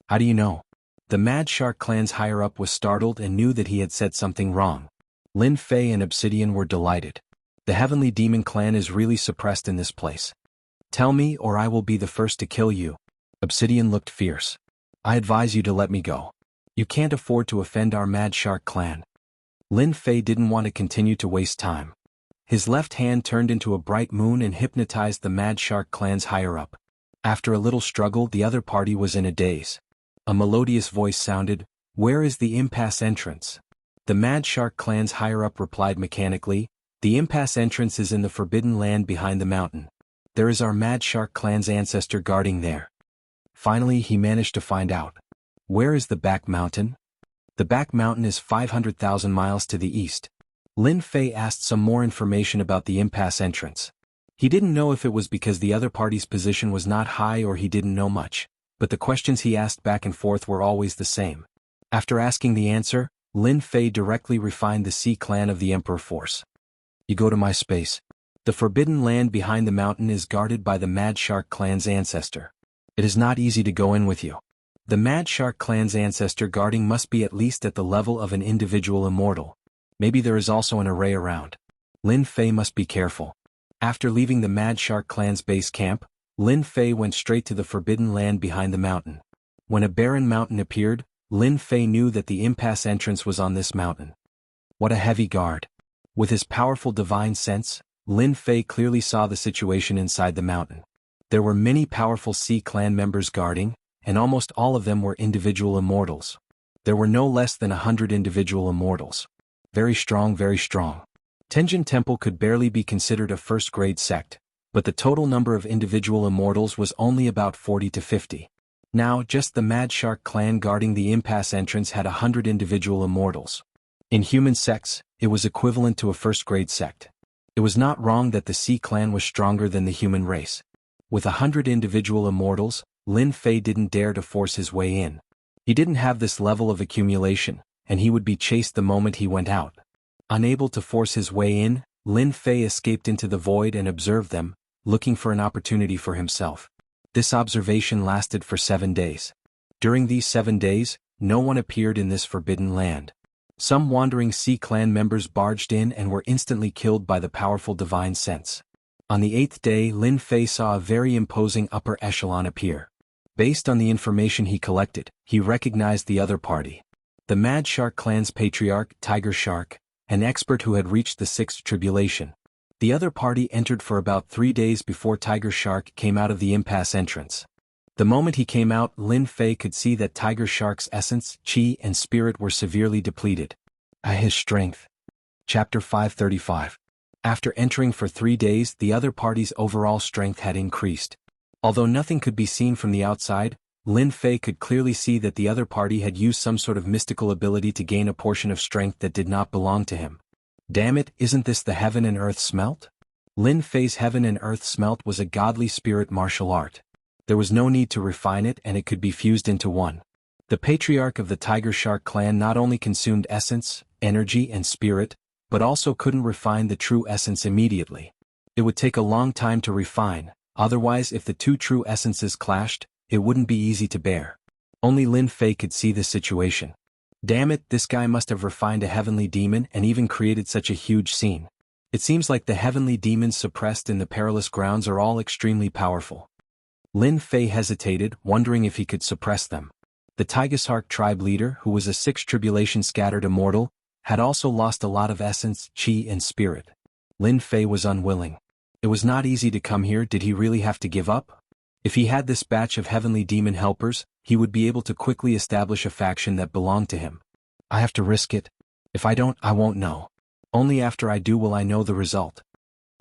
How do you know? The Mad Shark clan's higher up was startled and knew that he had said something wrong. Lin Fei and Obsidian were delighted. The Heavenly Demon clan is really suppressed in this place. Tell me or I will be the first to kill you. Obsidian looked fierce. I advise you to let me go. You can't afford to offend our Mad Shark clan. Lin Fei didn't want to continue to waste time. His left hand turned into a bright moon and hypnotized the Mad Shark clan's higher up. After a little struggle, the other party was in a daze. A melodious voice sounded, "Where is the impasse entrance?" The Mad Shark clan's higher up replied mechanically, "The impasse entrance is in the forbidden land behind the mountain. There is our Mad Shark clan's ancestor guarding there." Finally he managed to find out. Where is the back mountain? The back mountain is 500,000 miles to the east. Lin Fei asked some more information about the impasse entrance. He didn't know if it was because the other party's position was not high or he didn't know much, but the questions he asked back and forth were always the same. After asking the answer, Lin Fei directly refined the Sea clan of the Emperor Force. You go to my space. The forbidden land behind the mountain is guarded by the Mad Shark clan's ancestor. It is not easy to go in with you. The Mad Shark clan's ancestor guarding must be at least at the level of an individual immortal. Maybe there is also an array around. Lin Fei must be careful. After leaving the Mad Shark clan's base camp, Lin Fei went straight to the forbidden land behind the mountain. When a barren mountain appeared, Lin Fei knew that the impasse entrance was on this mountain. What a heavy guard. With his powerful divine sense, Lin Fei clearly saw the situation inside the mountain. There were many powerful Sea clan members guarding, and almost all of them were individual immortals. There were no less than 100 individual immortals. Very strong, very strong. Tenjin Temple could barely be considered a first-grade sect, but the total number of individual immortals was only about 40 to 50. Now, just the Mad Shark clan guarding the impasse entrance had 100 individual immortals. In human sects, it was equivalent to a first-grade sect. It was not wrong that the Sea clan was stronger than the human race. With 100 individual immortals, Lin Fei didn't dare to force his way in. He didn't have this level of accumulation, and he would be chased the moment he went out. Unable to force his way in, Lin Fei escaped into the void and observed them, looking for an opportunity for himself. This observation lasted for 7 days. During these 7 days, no one appeared in this forbidden land. Some wandering Sea clan members barged in and were instantly killed by the powerful divine sense. On the 8th day, Lin Fei saw a very imposing upper echelon appear. Based on the information he collected, he recognized the other party. The Mad Shark clan's patriarch, Tiger Shark, an expert who had reached the 6th tribulation. The other party entered for about 3 days before Tiger Shark came out of the impasse entrance. The moment he came out, Lin Fei could see that Tiger Shark's essence, chi, and spirit were severely depleted. His strength. Chapter 535. After entering for 3 days, the other party's overall strength had increased. Although nothing could be seen from the outside, Lin Fei could clearly see that the other party had used some sort of mystical ability to gain a portion of strength that did not belong to him. Damn it, isn't this the Heaven and Earth Smelt? Lin Fei's Heaven and Earth Smelt was a godly spirit martial art. There was no need to refine it and it could be fused into one. The patriarch of the Tiger Shark clan not only consumed essence, energy and spirit, but also couldn't refine the true essence immediately. It would take a long time to refine, otherwise if the two true essences clashed, it wouldn't be easy to bear. Only Lin Fei could see this situation. Damn it, this guy must have refined a heavenly demon and even created such a huge scene. It seems like the heavenly demons suppressed in the perilous grounds are all extremely powerful. Lin Fei hesitated, wondering if he could suppress them. The Tigershark tribe leader, who was a 6th tribulation scattered immortal, had also lost a lot of essence, chi and spirit. Lin Fei was unwilling. It was not easy to come here. Did he really have to give up? If he had this batch of heavenly demon helpers, he would be able to quickly establish a faction that belonged to him. I have to risk it. If I don't, I won't know. Only after I do will I know the result.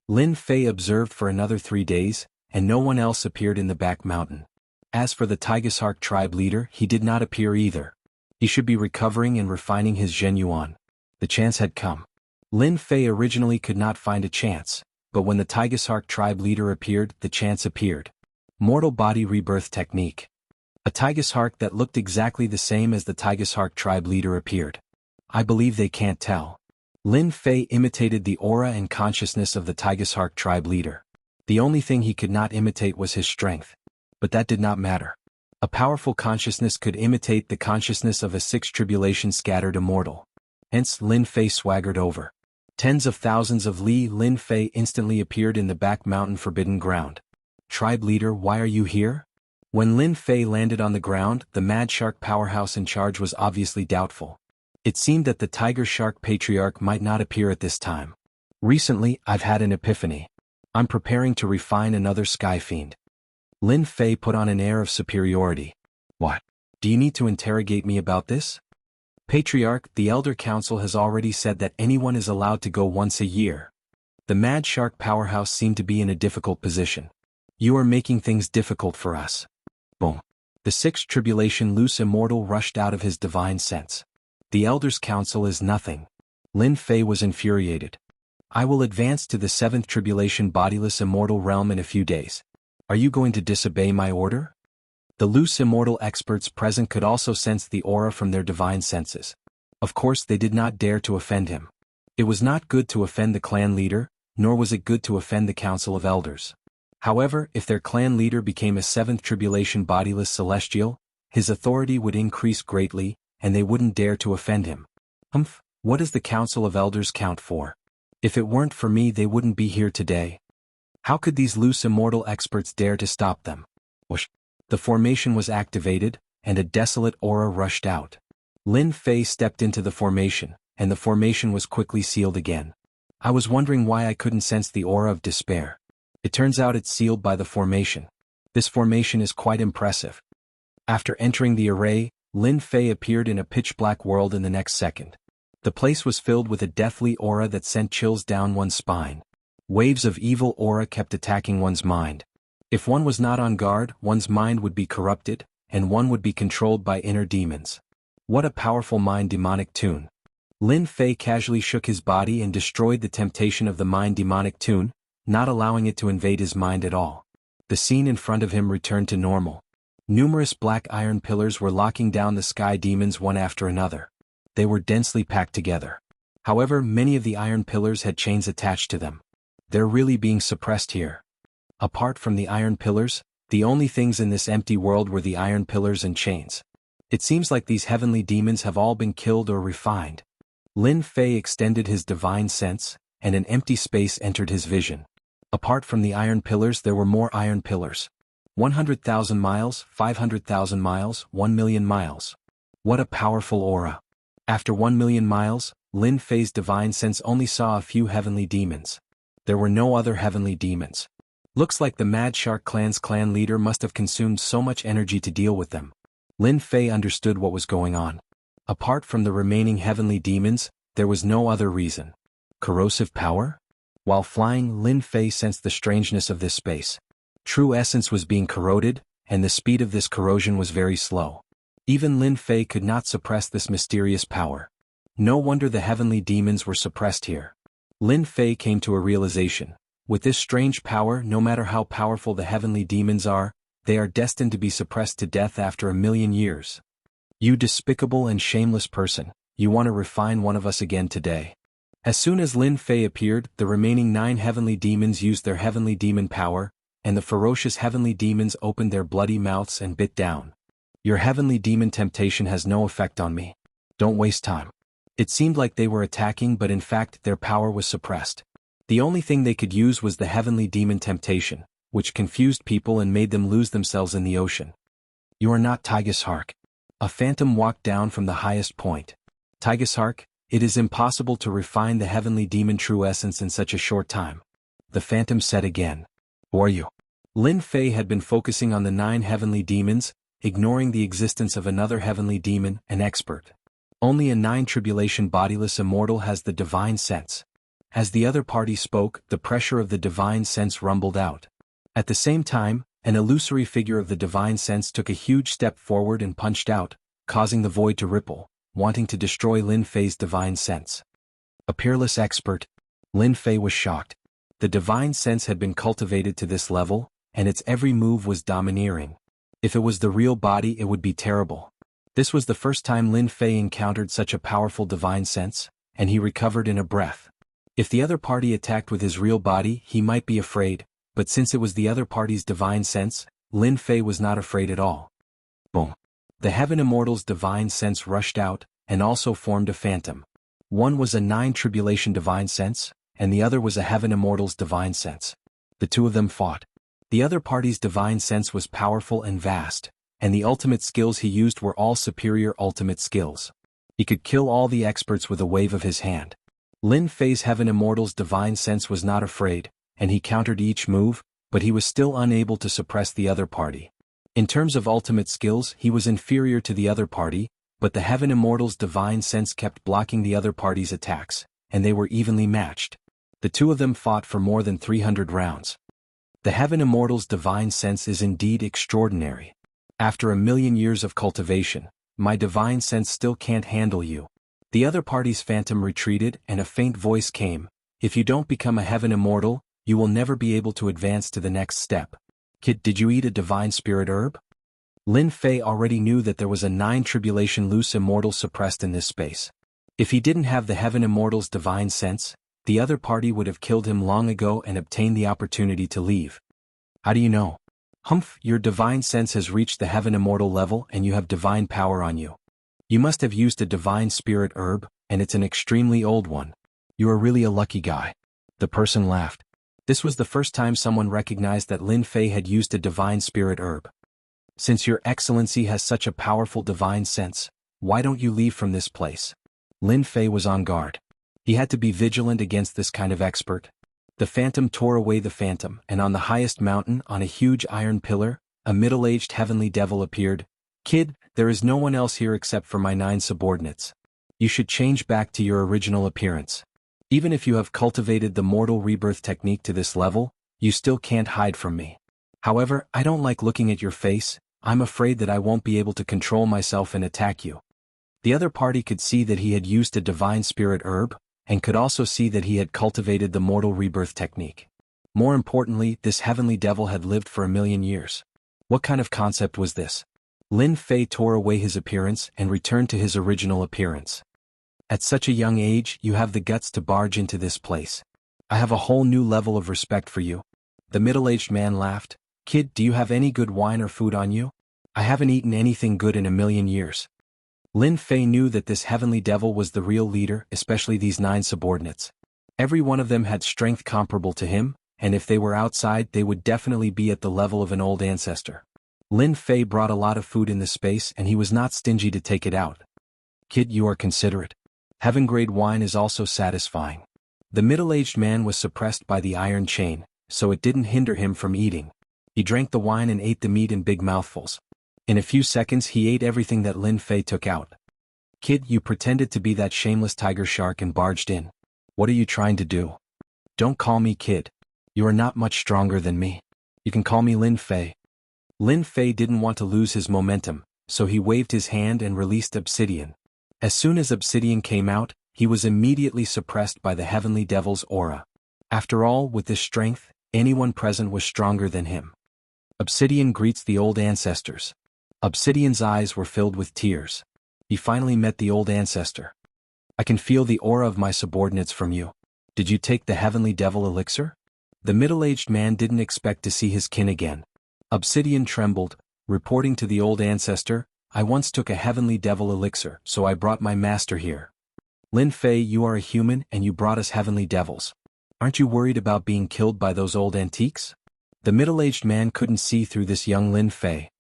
Lin Fei observed for another 3 days, and no one else appeared in the back mountain. As for the Tigershark tribe leader, he did not appear either. He should be recovering and refining his Zhenyuan. The chance had come. Lin Fei originally could not find a chance, but when the Tigershark tribe leader appeared, the chance appeared. Mortal body rebirth technique. A Tigershark that looked exactly the same as the Tigershark tribe leader appeared. I believe they can't tell. Lin Fei imitated the aura and consciousness of the Tigershark tribe leader. The only thing he could not imitate was his strength. But that did not matter. A powerful consciousness could imitate the consciousness of a six-tribulation scattered immortal. Hence Lin Fei swaggered over. Tens of thousands of Li Lin Fei instantly appeared in the back mountain forbidden ground. Tribe leader, why are you here? When Lin Fei landed on the ground, the mad shark powerhouse in charge was obviously doubtful. It seemed that the tiger shark patriarch might not appear at this time. Recently, I've had an epiphany. I'm preparing to refine another sky fiend. Lin Fei put on an air of superiority. What? Do you need to interrogate me about this? Patriarch, the Elder Council has already said that anyone is allowed to go once a year. The mad shark powerhouse seemed to be in a difficult position. You are making things difficult for us. Boom. The sixth tribulation loose immortal rushed out of his divine sense. The Elders' Council is nothing. Lin Fei was infuriated. I will advance to the seventh tribulation bodiless immortal realm in a few days. Are you going to disobey my order? The loose immortal experts present could also sense the aura from their divine senses. Of course they did not dare to offend him. It was not good to offend the clan leader, nor was it good to offend the Council of Elders. However, if their clan leader became a seventh tribulation bodiless celestial, his authority would increase greatly, and they wouldn't dare to offend him. What does the Council of Elders count for? If it weren't for me they wouldn't be here today. How could these loose immortal experts dare to stop them? Whoosh. The formation was activated, and a desolate aura rushed out. Lin Fei stepped into the formation, and the formation was quickly sealed again. I was wondering why I couldn't sense the aura of despair. It turns out it's sealed by the formation. This formation is quite impressive. After entering the array, Lin Fei appeared in a pitch-black world in the next second. The place was filled with a deathly aura that sent chills down one's spine. Waves of evil aura kept attacking one's mind. If one was not on guard, one's mind would be corrupted, and one would be controlled by inner demons. What a powerful mind demonic tune. Lin Fei casually shook his body and destroyed the temptation of the mind demonic tune, not allowing it to invade his mind at all. The scene in front of him returned to normal. Numerous black iron pillars were locking down the sky demons one after another. They were densely packed together. However, many of the iron pillars had chains attached to them. They're really being suppressed here. Apart from the iron pillars, the only things in this empty world were the iron pillars and chains. It seems like these heavenly demons have all been killed or refined. Lin Fei extended his divine sense, and an empty space entered his vision. Apart from the iron pillars there were more iron pillars. 100,000 miles, 500,000 miles, 1 million miles. What a powerful aura. After 1 million miles, Lin Fei's divine sense only saw a few heavenly demons. There were no other heavenly demons. Looks like the Mad Shark Clan's clan leader must have consumed so much energy to deal with them. Lin Fei understood what was going on. Apart from the remaining heavenly demons, there was no other reason. Corrosive power? While flying, Lin Fei sensed the strangeness of this space. True essence was being corroded, and the speed of this corrosion was very slow. Even Lin Fei could not suppress this mysterious power. No wonder the heavenly demons were suppressed here. Lin Fei came to a realization. With this strange power, no matter how powerful the heavenly demons are, they are destined to be suppressed to death after 1,000,000 years. You despicable and shameless person, you want to refine one of us again today. As soon as Lin Fei appeared, the remaining 9 heavenly demons used their heavenly demon power, and the ferocious heavenly demons opened their bloody mouths and bit down. Your heavenly demon temptation has no effect on me. Don't waste time. It seemed like they were attacking, but in fact their power was suppressed. The only thing they could use was the heavenly demon temptation, which confused people and made them lose themselves in the ocean. You are not Tigershark. A phantom walked down from the highest point. Tigershark, it is impossible to refine the heavenly demon true essence in such a short time. The phantom said again. Who are you? Lin Fei had been focusing on the 9 heavenly demons, ignoring the existence of another heavenly demon, an expert. Only a 9 tribulation bodiless immortal has the divine sense. As the other party spoke, the pressure of the divine sense rumbled out. At the same time, an illusory figure of the divine sense took a huge step forward and punched out, causing the void to ripple, wanting to destroy Lin Fei's divine sense. A peerless expert. Lin Fei was shocked. The divine sense had been cultivated to this level, and its every move was domineering. If it was the real body, it would be terrible. This was the first time Lin Fei encountered such a powerful divine sense. and he recovered in a breath. If the other party attacked with his real body, he might be afraid, but since it was the other party's divine sense, Lin Fei was not afraid at all. Boom. The Heaven Immortal's divine sense rushed out, and also formed a phantom. One was a 9 Tribulation divine sense, and the other was a Heaven Immortal's divine sense. The two of them fought. The other party's divine sense was powerful and vast, and the ultimate skills he used were all superior ultimate skills. He could kill all the experts with a wave of his hand. Lin Fei's Heaven Immortal's divine sense was not afraid, and he countered each move, but he was still unable to suppress the other party. In terms of ultimate skills, he was inferior to the other party, but the Heaven Immortal's divine sense kept blocking the other party's attacks, and they were evenly matched. The two of them fought for more than 300 rounds. The Heaven Immortal's divine sense is indeed extraordinary. After 1,000,000 years of cultivation, my divine sense still can't handle you. The other party's phantom retreated, and a faint voice came, "If you don't become a Heaven Immortal, you will never be able to advance to the next step." Kid, did you eat a divine spirit herb? Lin Fei already knew that there was a 9 Tribulation loose immortal suppressed in this space. If he didn't have the Heaven Immortal's divine sense, the other party would have killed him long ago and obtained the opportunity to leave. How do you know? Humph, your divine sense has reached the Heaven Immortal level and you have divine power on you. You must have used a divine spirit herb, and it's an extremely old one. You are really a lucky guy. The person laughed. This was the first time someone recognized that Lin Fei had used a divine spirit herb. Since your excellency has such a powerful divine sense, why don't you leave from this place? Lin Fei was on guard. He had to be vigilant against this kind of expert. The phantom tore away the phantom, and on the highest mountain, on a huge iron pillar, a middle-aged heavenly devil appeared. Kid, there is no one else here except for my 9 subordinates. You should change back to your original appearance. Even if you have cultivated the mortal rebirth technique to this level, you still can't hide from me. However, I don't like looking at your face. I'm afraid that I won't be able to control myself and attack you. The other party could see that he had used a divine spirit herb, and could also see that he had cultivated the mortal rebirth technique. More importantly, this heavenly devil had lived for 1,000,000 years. What kind of concept was this? Lin Fei tore away his appearance and returned to his original appearance. At such a young age, you have the guts to barge into this place. I have a whole new level of respect for you. The middle-aged man laughed. Kid, do you have any good wine or food on you? I haven't eaten anything good in 1,000,000 years. Lin Fei knew that this heavenly devil was the real leader, especially these 9 subordinates. Every one of them had strength comparable to him, and if they were outside they would definitely be at the level of an old ancestor. Lin Fei brought a lot of food in the space and he was not stingy to take it out. Kid, you are considerate. Heaven-grade wine is also satisfying. The middle-aged man was suppressed by the iron chain, so it didn't hinder him from eating. He drank the wine and ate the meat in big mouthfuls. In a few seconds he ate everything that Lin Fei took out. Kid, you pretended to be that shameless tiger shark and barged in. What are you trying to do? Don't call me kid. You are not much stronger than me. You can call me Lin Fei. Lin Fei didn't want to lose his momentum, so he waved his hand and released obsidian. As soon as obsidian came out, he was immediately suppressed by the heavenly devil's aura. After all, with this strength, anyone present was stronger than him. Obsidian greets the old ancestors. Obsidian's eyes were filled with tears. He finally met the old ancestor. I can feel the aura of my subordinates from you. Did you take the heavenly devil elixir? The middle-aged man didn't expect to see his kin again. Obsidian trembled, reporting to the old ancestor, I once took a heavenly devil elixir, so I brought my master here. Lin Fei, you are a human and you brought us heavenly devils. Aren't you worried about being killed by those old antiques? The middle-aged man couldn't see through this young Lin Fei.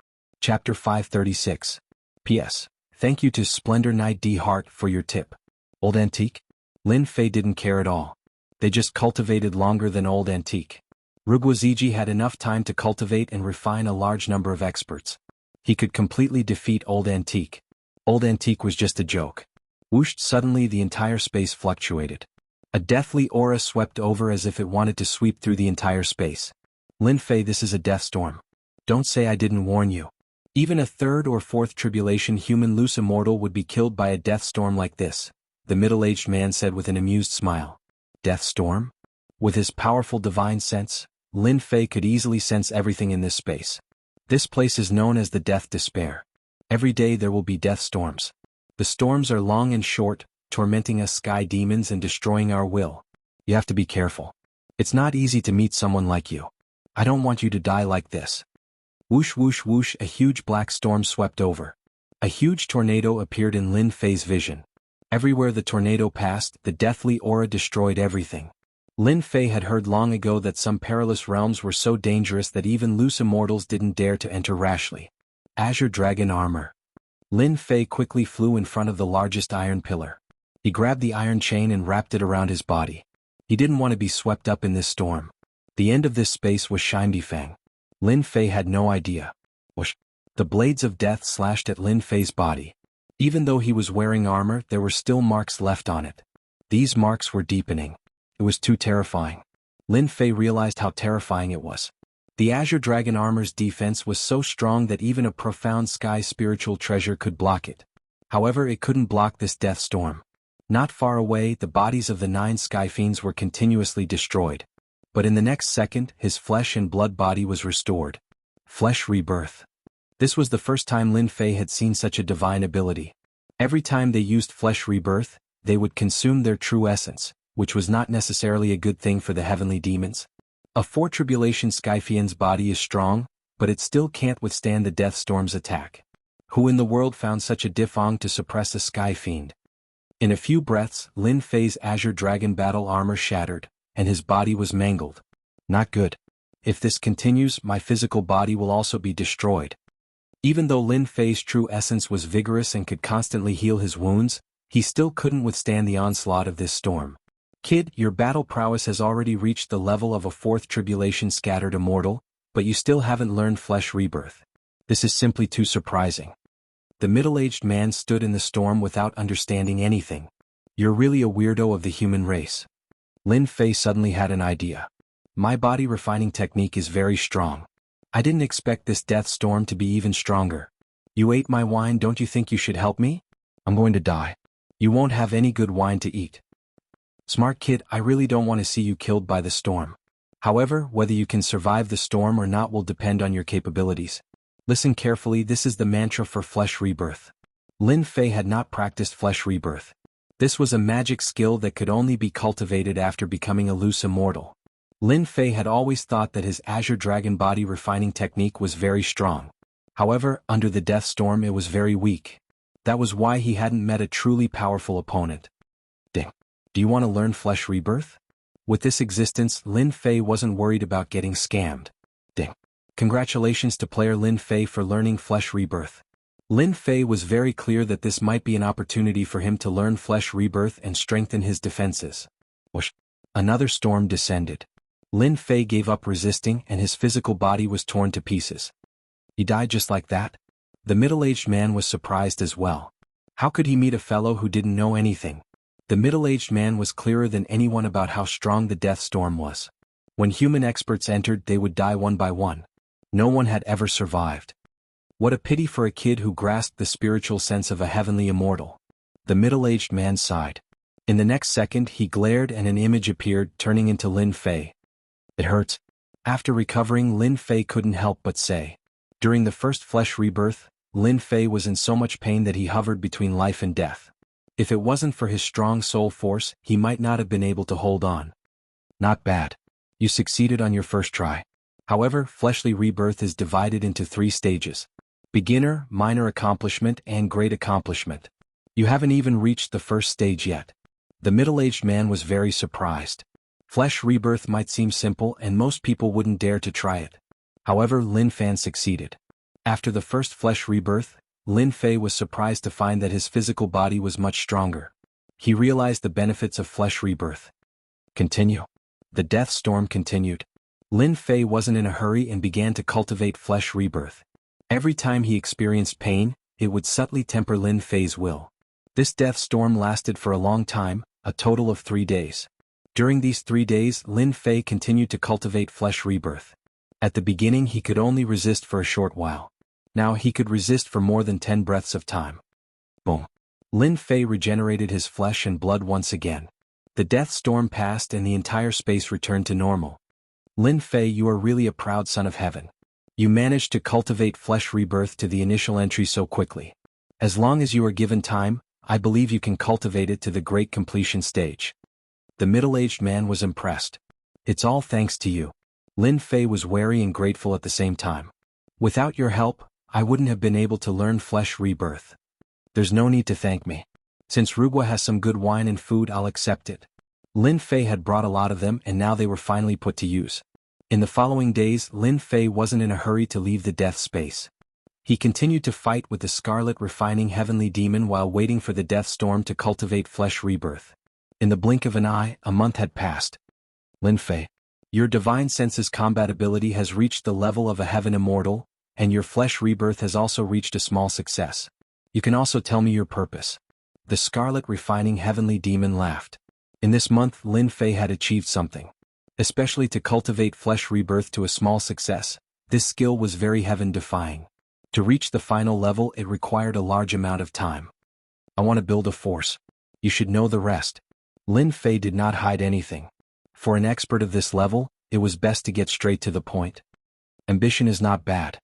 Chapter 536. P.S. Thank you to Splendor Knight D. Hart for your tip. Old antique? Lin Fei didn't care at all. They just cultivated longer than old antique. Rugwaziji had enough time to cultivate and refine a large number of experts. He could completely defeat old antique. Old antique was just a joke. Whoosh! Suddenly the entire space fluctuated. A deathly aura swept over as if it wanted to sweep through the entire space. Lin Fei, this is a death storm. Don't say I didn't warn you. Even a 3rd or 4th tribulation human loose immortal would be killed by a death storm like this, the middle-aged man said with an amused smile. Death storm? With his powerful divine sense, Lin Fei could easily sense everything in this space. This place is known as the Death Despair. Every day there will be death storms. The storms are long and short, tormenting us sky demons and destroying our will. You have to be careful. It's not easy to meet someone like you. I don't want you to die like this. Whoosh whoosh whoosh, a huge black storm swept over. A huge tornado appeared in Lin Fei's vision. Everywhere the tornado passed, the deathly aura destroyed everything. Lin Fei had heard long ago that some perilous realms were so dangerous that even loose immortals didn't dare to enter rashly. Azure Dragon Armor. Lin Fei quickly flew in front of the largest iron pillar. He grabbed the iron chain and wrapped it around his body. He didn't want to be swept up in this storm. The end of this space was Shimdifang. Lin Fei had no idea. Whoosh! The blades of death slashed at Lin Fei's body. Even though he was wearing armor, there were still marks left on it. These marks were deepening. It was too terrifying. Lin Fei realized how terrifying it was. The Azure Dragon Armor's defense was so strong that even a profound sky spiritual treasure could block it. However, it couldn't block this death storm. Not far away, the bodies of the 9 sky fiends were continuously destroyed. But in the next second, his flesh and blood body was restored. Flesh rebirth. This was the first time Lin Fei had seen such a divine ability. Every time they used flesh rebirth, they would consume their true essence, which was not necessarily a good thing for the heavenly demons. A 4 Tribulation Skyfiend's body is strong, but it still can't withstand the Death Storm's attack. Who in the world found such a difong to suppress a Sky Fiend? In a few breaths, Lin Fei's Azure Dragon battle armor shattered, and his body was mangled. Not good. If this continues, my physical body will also be destroyed. Even though Lin Fei's true essence was vigorous and could constantly heal his wounds, he still couldn't withstand the onslaught of this storm. Kid, your battle prowess has already reached the level of a 4th Tribulation Scattered Immortal, but you still haven't learned flesh rebirth. This is simply too surprising. The middle-aged man stood in the storm without understanding anything. You're really a weirdo of the human race. Lin Fei suddenly had an idea. My body refining technique is very strong. I didn't expect this death storm to be even stronger. You ate my wine, don't you think you should help me? I'm going to die. You won't have any good wine to eat. Smart kid, I really don't want to see you killed by the storm. However, whether you can survive the storm or not will depend on your capabilities. Listen carefully, this is the mantra for flesh rebirth. Lin Fei had not practiced flesh rebirth. This was a magic skill that could only be cultivated after becoming a loose immortal. Lin Fei had always thought that his Azure Dragon body refining technique was very strong. However, under the death storm it was very weak. That was why he hadn't met a truly powerful opponent. Ding. Do you want to learn flesh rebirth? With this existence, Lin Fei wasn't worried about getting scammed. Ding. Congratulations to player Lin Fei for learning flesh rebirth. Lin Fei was very clear that this might be an opportunity for him to learn flesh rebirth and strengthen his defenses. Whoosh. Another storm descended. Lin Fei gave up resisting and his physical body was torn to pieces. He died just like that? The middle-aged man was surprised as well. How could he meet a fellow who didn't know anything? The middle-aged man was clearer than anyone about how strong the death storm was. When human experts entered, they would die one by one. No one had ever survived. What a pity for a kid who grasped the spiritual sense of a heavenly immortal. The middle-aged man sighed. In the next second, he glared and an image appeared, turning into Lin Fei. It hurts. After recovering, Lin Fei couldn't help but say. During the first flesh rebirth, Lin Fei was in so much pain that he hovered between life and death. If it wasn't for his strong soul force, he might not have been able to hold on. Not bad. You succeeded on your first try. However, fleshly rebirth is divided into 3 stages. Beginner, minor accomplishment, and great accomplishment. You haven't even reached the first stage yet. The middle-aged man was very surprised. Flesh rebirth might seem simple and most people wouldn't dare to try it. However, Lin Fei succeeded. After the first flesh rebirth, Lin Fei was surprised to find that his physical body was much stronger. He realized the benefits of flesh rebirth. Continue. The death storm continued. Lin Fei wasn't in a hurry and began to cultivate flesh rebirth. Every time he experienced pain, it would subtly temper Lin Fei's will. This death storm lasted for a long time, a total of 3 days. During these 3 days, Lin Fei continued to cultivate flesh rebirth. At the beginning he could only resist for a short while. Now he could resist for more than 10 breaths of time. Boom. Lin Fei regenerated his flesh and blood once again. The death storm passed and the entire space returned to normal. Lin Fei, you are really a proud son of heaven. You managed to cultivate flesh rebirth to the initial entry so quickly. As long as you are given time, I believe you can cultivate it to the great completion stage. The middle-aged man was impressed. It's all thanks to you. Lin Fei was wary and grateful at the same time. Without your help, I wouldn't have been able to learn flesh rebirth. There's no need to thank me. Since Rugua has some good wine and food, I'll accept it. Lin Fei had brought a lot of them and now they were finally put to use. In the following days, Lin Fei wasn't in a hurry to leave the death space. He continued to fight with the scarlet refining heavenly demon while waiting for the death storm to cultivate flesh rebirth. In the blink of an eye, a month had passed. Lin Fei, your divine senses combat ability has reached the level of a heaven immortal, and your flesh rebirth has also reached a small success. You can also tell me your purpose. The scarlet refining heavenly demon laughed. In this month, Lin Fei had achieved something. Especially to cultivate flesh rebirth to a small success, this skill was very heaven-defying. To reach the final level, it required a large amount of time. I want to build a force. You should know the rest. Lin Fei did not hide anything. For an expert of this level, it was best to get straight to the point. Ambition is not bad.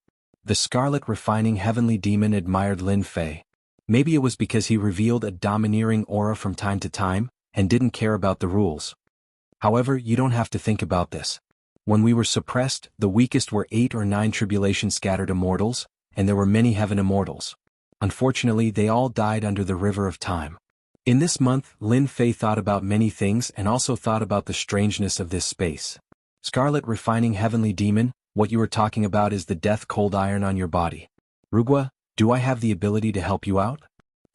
The scarlet refining heavenly demon admired Lin Fei. Maybe it was because he revealed a domineering aura from time to time, and didn't care about the rules. However, you don't have to think about this. When we were suppressed, the weakest were 8 or 9 tribulation-scattered immortals, and there were many heaven immortals. Unfortunately, they all died under the river of time. In this month, Lin Fei thought about many things and also thought about the strangeness of this space. Scarlet refining heavenly demon, what you are talking about is the death cold iron on your body. Rugua, do I have the ability to help you out?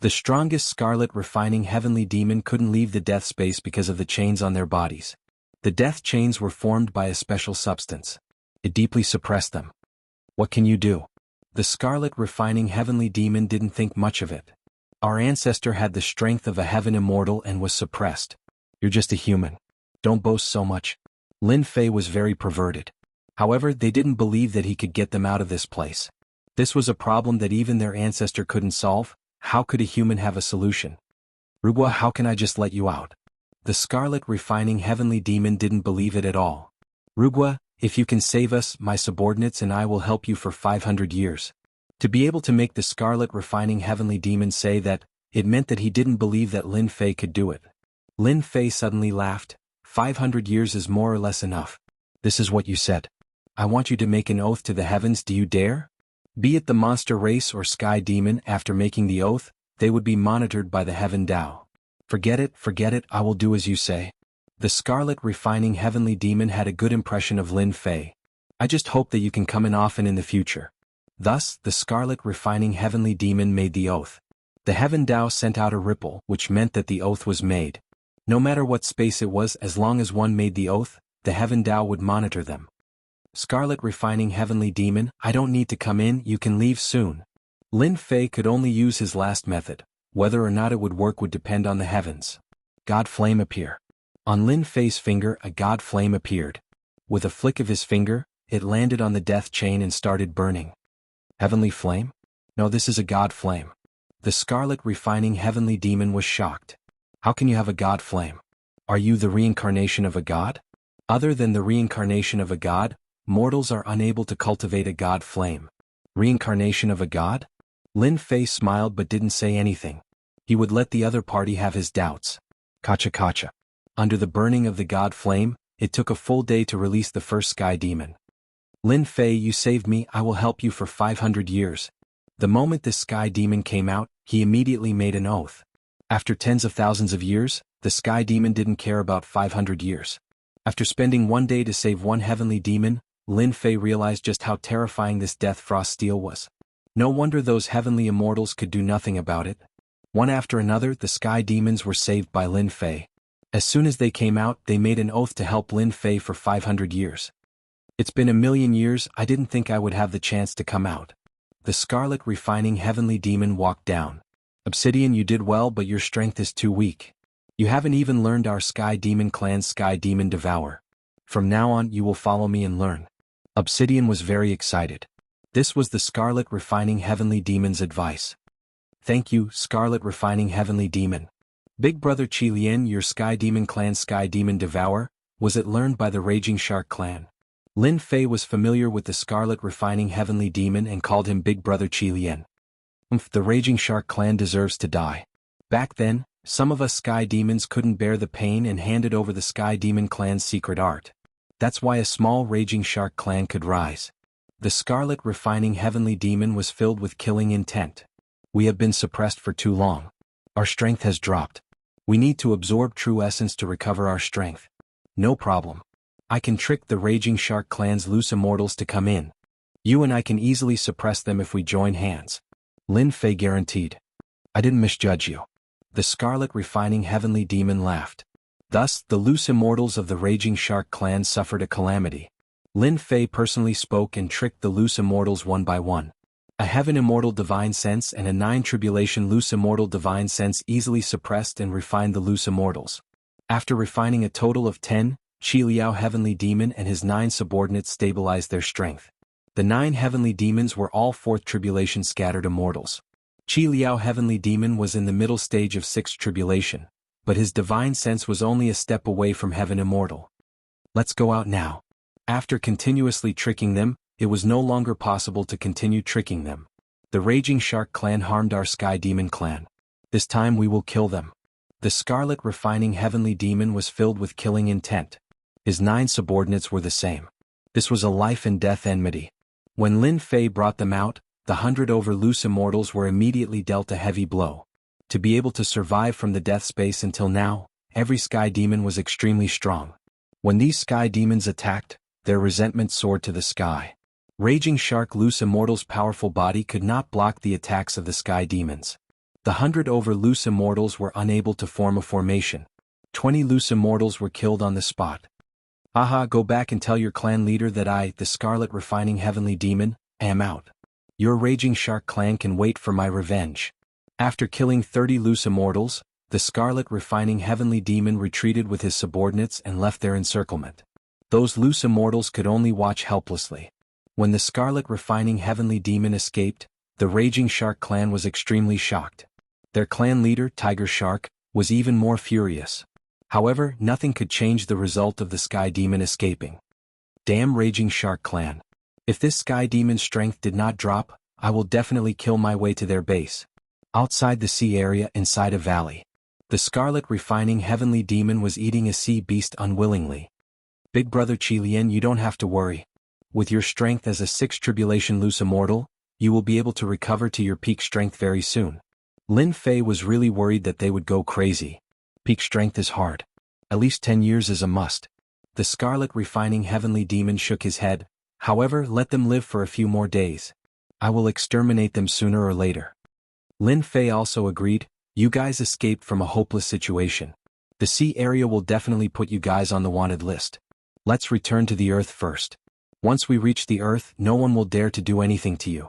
The strongest scarlet refining heavenly demon couldn't leave the death space because of the chains on their bodies. The death chains were formed by a special substance. It deeply suppressed them. What can you do? The scarlet refining heavenly demon didn't think much of it. Our ancestor had the strength of a heaven immortal and was suppressed. You're just a human. Don't boast so much. Lin Fei was very perverted. However, they didn't believe that he could get them out of this place. This was a problem that even their ancestor couldn't solve. How could a human have a solution? Rugua, how can I just let you out? The scarlet refining heavenly demon didn't believe it at all. Rugua, if you can save us, my subordinates and I will help you for 500 years. To be able to make the scarlet refining heavenly demon say that, it meant that he didn't believe that Lin Fei could do it. Lin Fei suddenly laughed. 500 years is more or less enough. This is what you said. I want you to make an oath to the heavens. Do you dare? Be it the monster race or sky demon, after making the oath, they would be monitored by the heaven Tao. Forget it, I will do as you say. The scarlet refining heavenly demon had a good impression of Lin Fei. I just hope that you can come in often in the future. Thus, the scarlet refining heavenly demon made the oath. The heaven Tao sent out a ripple, which meant that the oath was made. No matter what space it was, as long as one made the oath, the heaven Tao would monitor them. Scarlet refining heavenly demon, I don't need to come in, you can leave soon. Lin Fei could only use his last method. Whether or not it would work would depend on the heavens. God flame appear. On Lin Fei's finger, a god flame appeared. With a flick of his finger, it landed on the death chain and started burning. Heavenly flame? No, this is a god flame. The scarlet refining heavenly demon was shocked. How can you have a god flame? Are you the reincarnation of a god? Other than the reincarnation of a god, mortals are unable to cultivate a god flame. Reincarnation of a god? Lin Fei smiled but didn't say anything. He would let the other party have his doubts. Kacha. Under the burning of the god flame, it took a full day to release the first sky demon. Lin Fei, you saved me, I will help you for 500 years. The moment the sky demon came out, he immediately made an oath. After tens of thousands of years, the sky demon didn't care about 500 years. After spending one day to save one heavenly demon, Lin Fei realized just how terrifying this death frost steel was. No wonder those heavenly immortals could do nothing about it. One after another, the sky demons were saved by Lin Fei. As soon as they came out, they made an oath to help Lin Fei for 500 years. It's been 1,000,000 years, I didn't think I would have the chance to come out. The scarlet refining heavenly demon walked down. Obsidian, you did well, but your strength is too weak. You haven't even learned our sky demon clan's sky demon devour. From now on, you will follow me and learn. Obsidian was very excited. This was the scarlet refining heavenly demon's advice. Thank you, scarlet refining heavenly demon. Big brother Qi Lian, your sky demon clan's sky demon devour, was it learned by the raging shark clan. Lin Fei was familiar with the scarlet refining heavenly demon and called him Big Brother Qi Lian. The raging shark clan deserves to die. Back then, some of us sky demons couldn't bear the pain and handed over the sky demon clan's secret art. That's why a small raging shark clan could rise. The scarlet refining heavenly demon was filled with killing intent. We have been suppressed for too long. Our strength has dropped. We need to absorb true essence to recover our strength. No problem. I can trick the raging shark clan's loose immortals to come in. You and I can easily suppress them if we join hands. Lin Fei guaranteed. I didn't misjudge you. The scarlet refining heavenly demon laughed. Thus, the loose immortals of the raging shark clan suffered a calamity. Lin Fei personally spoke and tricked the loose immortals one by one. A heaven immortal divine sense and a 9 tribulation loose immortal divine sense easily suppressed and refined the loose immortals. After refining a total of 10, Qi Liao heavenly demon and his 9 subordinates stabilized their strength. The 9 heavenly demons were all 4th tribulation scattered immortals. Qi Liao heavenly demon was in the middle stage of 6th tribulation, but his divine sense was only a step away from heaven immortal. Let's go out now. After continuously tricking them, it was no longer possible to continue tricking them. The raging shark clan harmed our sky demon clan. This time we will kill them. The scarlet refining heavenly demon was filled with killing intent. His 9 subordinates were the same. This was a life and death enmity. When Lin Fei brought them out, the 100 over loose immortals were immediately dealt a heavy blow. To be able to survive from the death space until now, every sky demon was extremely strong. When these sky demons attacked, their resentment soared to the sky. Raging shark loose immortals' powerful body could not block the attacks of the sky demons. The 100 over loose immortals were unable to form a formation. 20 loose immortals were killed on the spot. Aha, go back and tell your clan leader that I, the scarlet refining heavenly demon, am out. Your raging shark clan can wait for my revenge. After killing 30 loose immortals, the scarlet refining heavenly demon retreated with his subordinates and left their encirclement. Those loose immortals could only watch helplessly. When the scarlet refining heavenly demon escaped, the raging shark clan was extremely shocked. Their clan leader, Tiger Shark, was even more furious. However, nothing could change the result of the sky demon escaping. Damn raging shark clan. If this sky demon's strength did not drop, I will definitely kill my way to their base. Outside the sea area inside a valley. The scarlet refining heavenly demon was eating a sea beast unwillingly. Big brother Qilian, you don't have to worry. With your strength as a 6th tribulation loose immortal, you will be able to recover to your peak strength very soon. Lin Fei was really worried that they would go crazy. Peak strength is hard. At least 10 years is a must. The scarlet refining heavenly demon shook his head. However, let them live for a few more days. I will exterminate them sooner or later. Lin Fei also agreed. You guys escaped from a hopeless situation. The sea area will definitely put you guys on the wanted list. Let's return to the earth first. Once we reach the earth, no one will dare to do anything to you.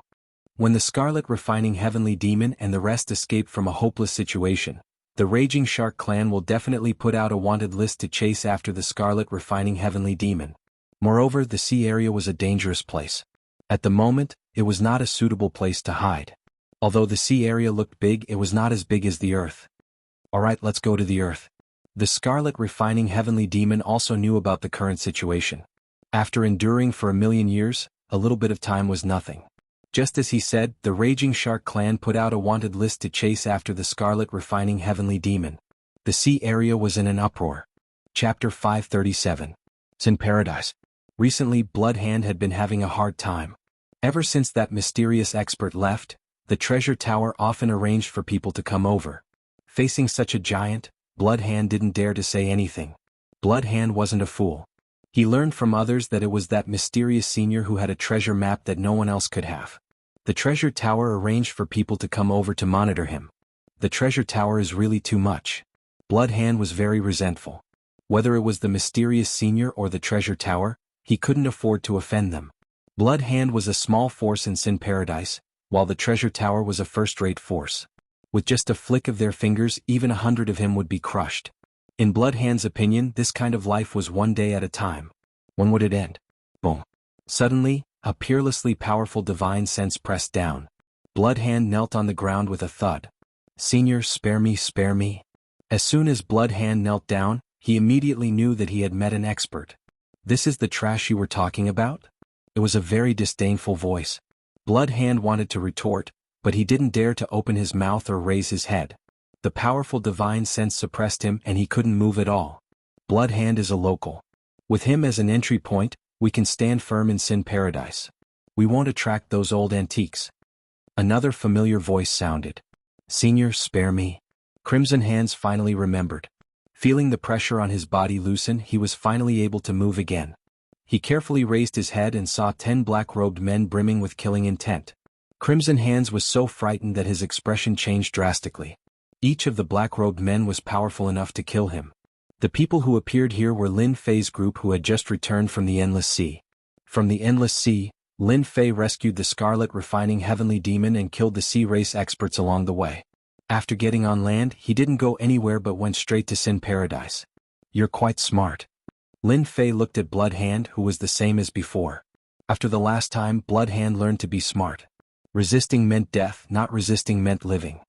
When the scarlet refining heavenly demon and the rest escape from a hopeless situation, the raging shark clan will definitely put out a wanted list to chase after the scarlet refining heavenly demon. Moreover, the sea area was a dangerous place. At the moment, it was not a suitable place to hide. Although the sea area looked big, it was not as big as the earth. Alright, let's go to the earth. The scarlet refining heavenly demon also knew about the current situation. After enduring for 1,000,000 years, a little bit of time was nothing. Just as he said, the raging shark clan put out a wanted list to chase after the scarlet refining heavenly demon. The sea area was in an uproar. Chapter 537. Sin Paradise. Recently, Bloodhand had been having a hard time. Ever since that mysterious expert left, the treasure tower often arranged for people to come over. Facing such a giant, Bloodhand didn't dare to say anything. Bloodhand wasn't a fool. He learned from others that it was that mysterious senior who had a treasure map that no one else could have. The treasure tower arranged for people to come over to monitor him. The treasure tower is really too much. Bloodhand was very resentful. Whether it was the mysterious senior or the treasure tower, he couldn't afford to offend them. Bloodhand was a small force in Sin Paradise, while the treasure tower was a first-rate force. With just a flick of their fingers, even 100 of him would be crushed. In Bloodhand's opinion, this kind of life was one day at a time. When would it end? Boom. Suddenly, a peerlessly powerful divine sense pressed down. Bloodhand knelt on the ground with a thud. Senior, spare me, spare me. As soon as Bloodhand knelt down, he immediately knew that he had met an expert. This is the trash you were talking about? It was a very disdainful voice. Bloodhand wanted to retort, but he didn't dare to open his mouth or raise his head. The powerful divine sense suppressed him and he couldn't move at all. Blood Hand is a local. With him as an entry point, we can stand firm in Sin Paradise. We won't attract those old antiques. Another familiar voice sounded. Senior, spare me. Crimson Hands finally remembered. Feeling the pressure on his body loosen, he was finally able to move again. He carefully raised his head and saw 10 black-robed men brimming with killing intent. Crimson Hands was so frightened that his expression changed drastically. Each of the black-robed men was powerful enough to kill him. The people who appeared here were Lin Fei's group who had just returned from the Endless Sea. From the Endless Sea, Lin Fei rescued the Scarlet Refining Heavenly Demon and killed the sea race experts along the way. After getting on land, he didn't go anywhere but went straight to Sin Paradise. You're quite smart. Lin Fei looked at Blood Hand, who was the same as before. After the last time, Blood Hand learned to be smart. Resisting meant death, not resisting meant living.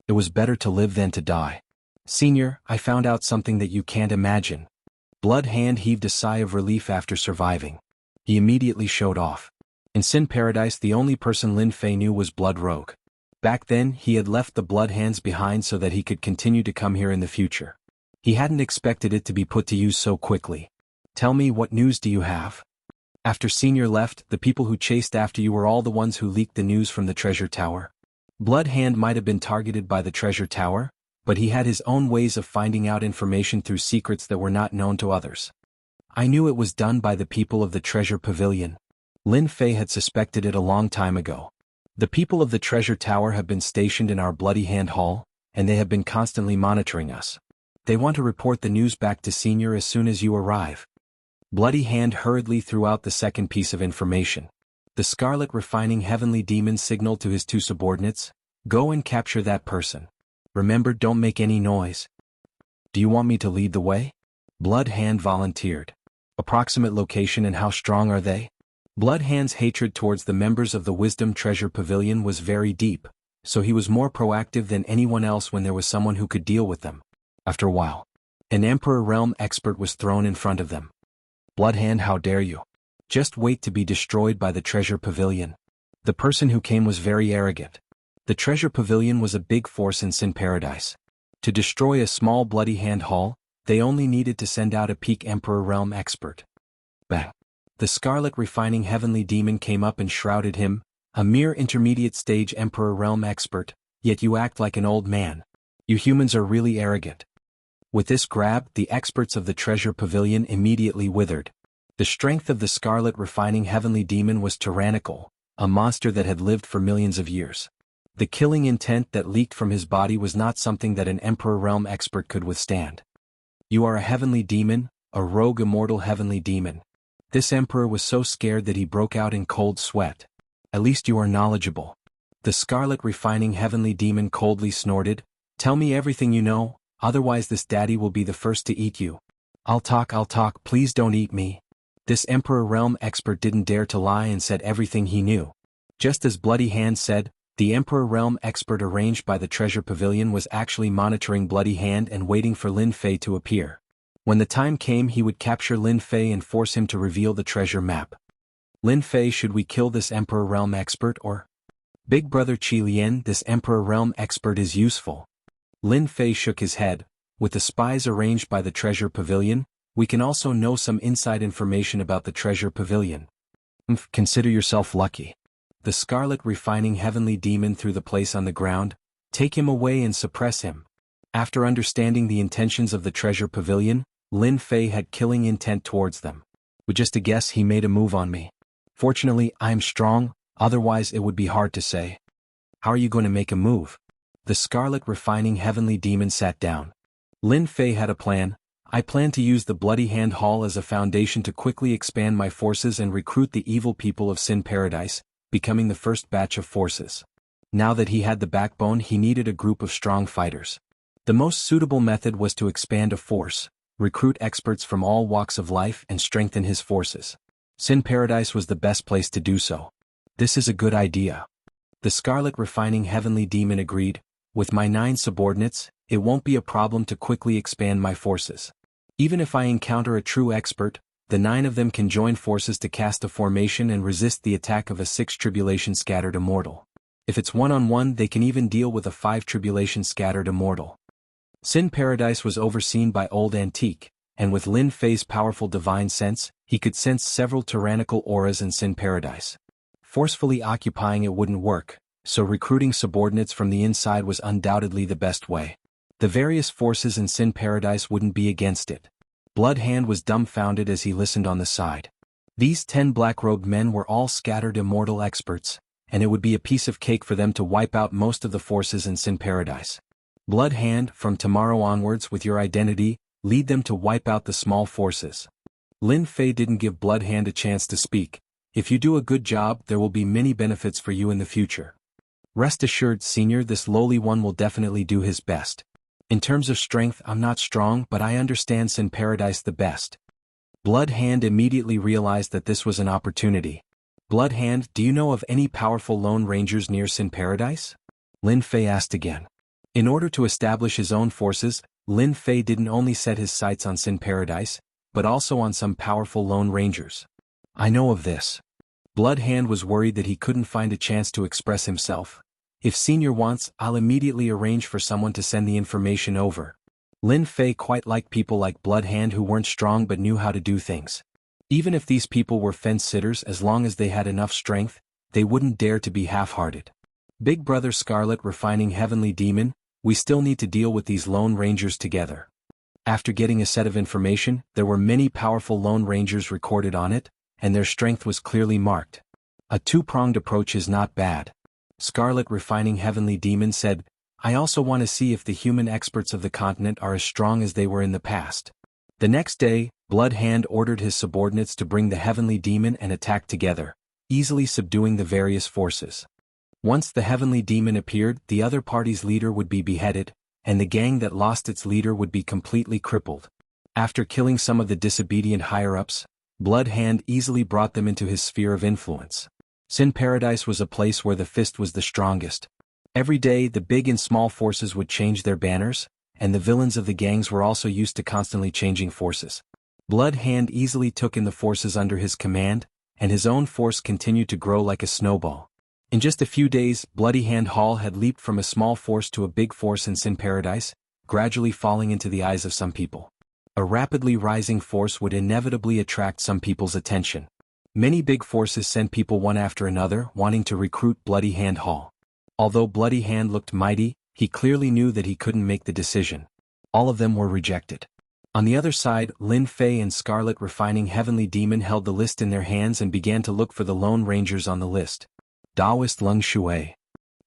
It was better to live than to die. Senior, I found out something that you can't imagine. Blood Hand heaved a sigh of relief after surviving. He immediately showed off. In Sin Paradise, the only person Lin Fei knew was Blood Rogue. Back then, he had left the Blood Hands behind so that he could continue to come here in the future. He hadn't expected it to be put to use so quickly. Tell me, what news do you have? After Senior left, the people who chased after you were all the ones who leaked the news from the treasure tower. Blood Hand might have been targeted by the treasure tower, but he had his own ways of finding out information through secrets that were not known to others. I knew it was done by the people of the treasure pavilion. Lin Fei had suspected it a long time ago. The people of the treasure tower have been stationed in our Bloody Hand Hall, and they have been constantly monitoring us. They want to report the news back to Senior as soon as you arrive. Bloody Hand hurriedly threw out the second piece of information. The Scarlet Refining Heavenly Demon signaled to his 2 subordinates, go and capture that person. Remember, don't make any noise. Do you want me to lead the way? Blood Hand volunteered. Approximate location and how strong are they? Blood Hand's hatred towards the members of the Wisdom Treasure Pavilion was very deep, so he was more proactive than anyone else when there was someone who could deal with them. After a while, an Emperor Realm expert was thrown in front of them. Blood Hand, how dare you? Just wait to be destroyed by the Treasure Pavilion. The person who came was very arrogant. The Treasure Pavilion was a big force in Sin Paradise. To destroy a small Bloody Hand Hall, they only needed to send out a peak Emperor Realm expert. Bang! The Scarlet Refining Heavenly Demon came up and shrouded him, a mere intermediate stage Emperor Realm expert, yet you act like an old man. You humans are really arrogant. With this grab, the experts of the Treasure Pavilion immediately withered. The strength of the Scarlet Refining Heavenly Demon was tyrannical, a monster that had lived for millions of years. The killing intent that leaked from his body was not something that an Emperor Realm expert could withstand. You are a heavenly demon, a rogue immortal heavenly demon. This Emperor was so scared that he broke out in cold sweat. At least you are knowledgeable. The Scarlet Refining Heavenly Demon coldly snorted, tell me everything you know, otherwise this daddy will be the first to eat you. I'll talk, please don't eat me. This Emperor Realm expert didn't dare to lie and said everything he knew. Just as Bloody Hand said, the Emperor Realm expert arranged by the Treasure Pavilion was actually monitoring Bloody Hand and waiting for Lin Fei to appear. When the time came, he would capture Lin Fei and force him to reveal the treasure map. Lin Fei, should we kill this Emperor Realm expert or? Big Brother Qi Lian, this Emperor Realm expert is useful. Lin Fei shook his head. With the spies arranged by the Treasure Pavilion, we can also know some inside information about the Treasure Pavilion. Consider yourself lucky. The Scarlet Refining Heavenly Demon threw the place on the ground. Take him away and suppress him. After understanding the intentions of the Treasure Pavilion, Lin Fei had killing intent towards them. With just a guess, he made a move on me. Fortunately, I am strong, otherwise it would be hard to say. How are you going to make a move? The Scarlet Refining Heavenly Demon sat down. Lin Fei had a plan. I plan to use the Bloody Hand Hall as a foundation to quickly expand my forces and recruit the evil people of Sin Paradise, becoming the first batch of forces. Now that he had the backbone, he needed a group of strong fighters. The most suitable method was to expand a force, recruit experts from all walks of life and strengthen his forces. Sin Paradise was the best place to do so. This is a good idea. The Scarlet Refining Heavenly Demon agreed. With my 9 subordinates, it won't be a problem to quickly expand my forces. Even if I encounter a true expert, the 9 of them can join forces to cast a formation and resist the attack of a 6 Tribulation Scattered Immortal. If it's one-on-one, they can even deal with a 5 Tribulation Scattered Immortal. Sin Paradise was overseen by Old Antique, and with Lin Fei's powerful divine sense, he could sense several tyrannical auras in Sin Paradise. Forcefully occupying it wouldn't work, so recruiting subordinates from the inside was undoubtedly the best way. The various forces in Sin Paradise wouldn't be against it. Blood Hand was dumbfounded as he listened on the side. These 10 black-robed men were all scattered immortal experts, and it would be a piece of cake for them to wipe out most of the forces in Sin Paradise. Blood Hand, from tomorrow onwards with your identity, lead them to wipe out the small forces. Lin Fei didn't give Blood Hand a chance to speak. If you do a good job, there will be many benefits for you in the future. Rest assured, Senior, this lowly one will definitely do his best. In terms of strength, I'm not strong, but I understand Sin Paradise the best. Blood Hand immediately realized that this was an opportunity. Blood Hand, do you know of any powerful Lone Rangers near Sin Paradise? Lin Fei asked again. In order to establish his own forces, Lin Fei didn't only set his sights on Sin Paradise, but also on some powerful Lone Rangers. I know of this. Blood Hand was worried that he couldn't find a chance to express himself. If Senior wants, I'll immediately arrange for someone to send the information over. Lin Fei quite liked people like Blood Hand who weren't strong but knew how to do things. Even if these people were fence-sitters, as long as they had enough strength, they wouldn't dare to be half-hearted. Big Brother Scarlet Refining Heavenly Demon, we still need to deal with these Lone Rangers together. After getting a set of information, there were many powerful Lone Rangers recorded on it, and their strength was clearly marked. A two-pronged approach is not bad. Scarlet Refining Heavenly Demon said, I also want to see if the human experts of the continent are as strong as they were in the past. The next day, Blood Hand ordered his subordinates to bring the Heavenly Demon and attack together, easily subduing the various forces. Once the Heavenly Demon appeared, the other party's leader would be beheaded, and the gang that lost its leader would be completely crippled. After killing some of the disobedient higher-ups, Blood Hand easily brought them into his sphere of influence. Sin Paradise was a place where the fist was the strongest. Every day the big and small forces would change their banners, and the villains of the gangs were also used to constantly changing forces. Blood Hand easily took in the forces under his command, and his own force continued to grow like a snowball. In just a few days, Bloody Hand Hall had leaped from a small force to a big force in Sin Paradise, gradually falling into the eyes of some people. A rapidly rising force would inevitably attract some people's attention. Many big forces sent people one after another wanting to recruit Bloody Hand Hall. Although Bloody Hand looked mighty, he clearly knew that he couldn't make the decision. All of them were rejected. On the other side, Lin Fei and Scarlet Refining Heavenly Demon held the list in their hands and began to look for the Lone Rangers on the list. Taoist Lung Shui.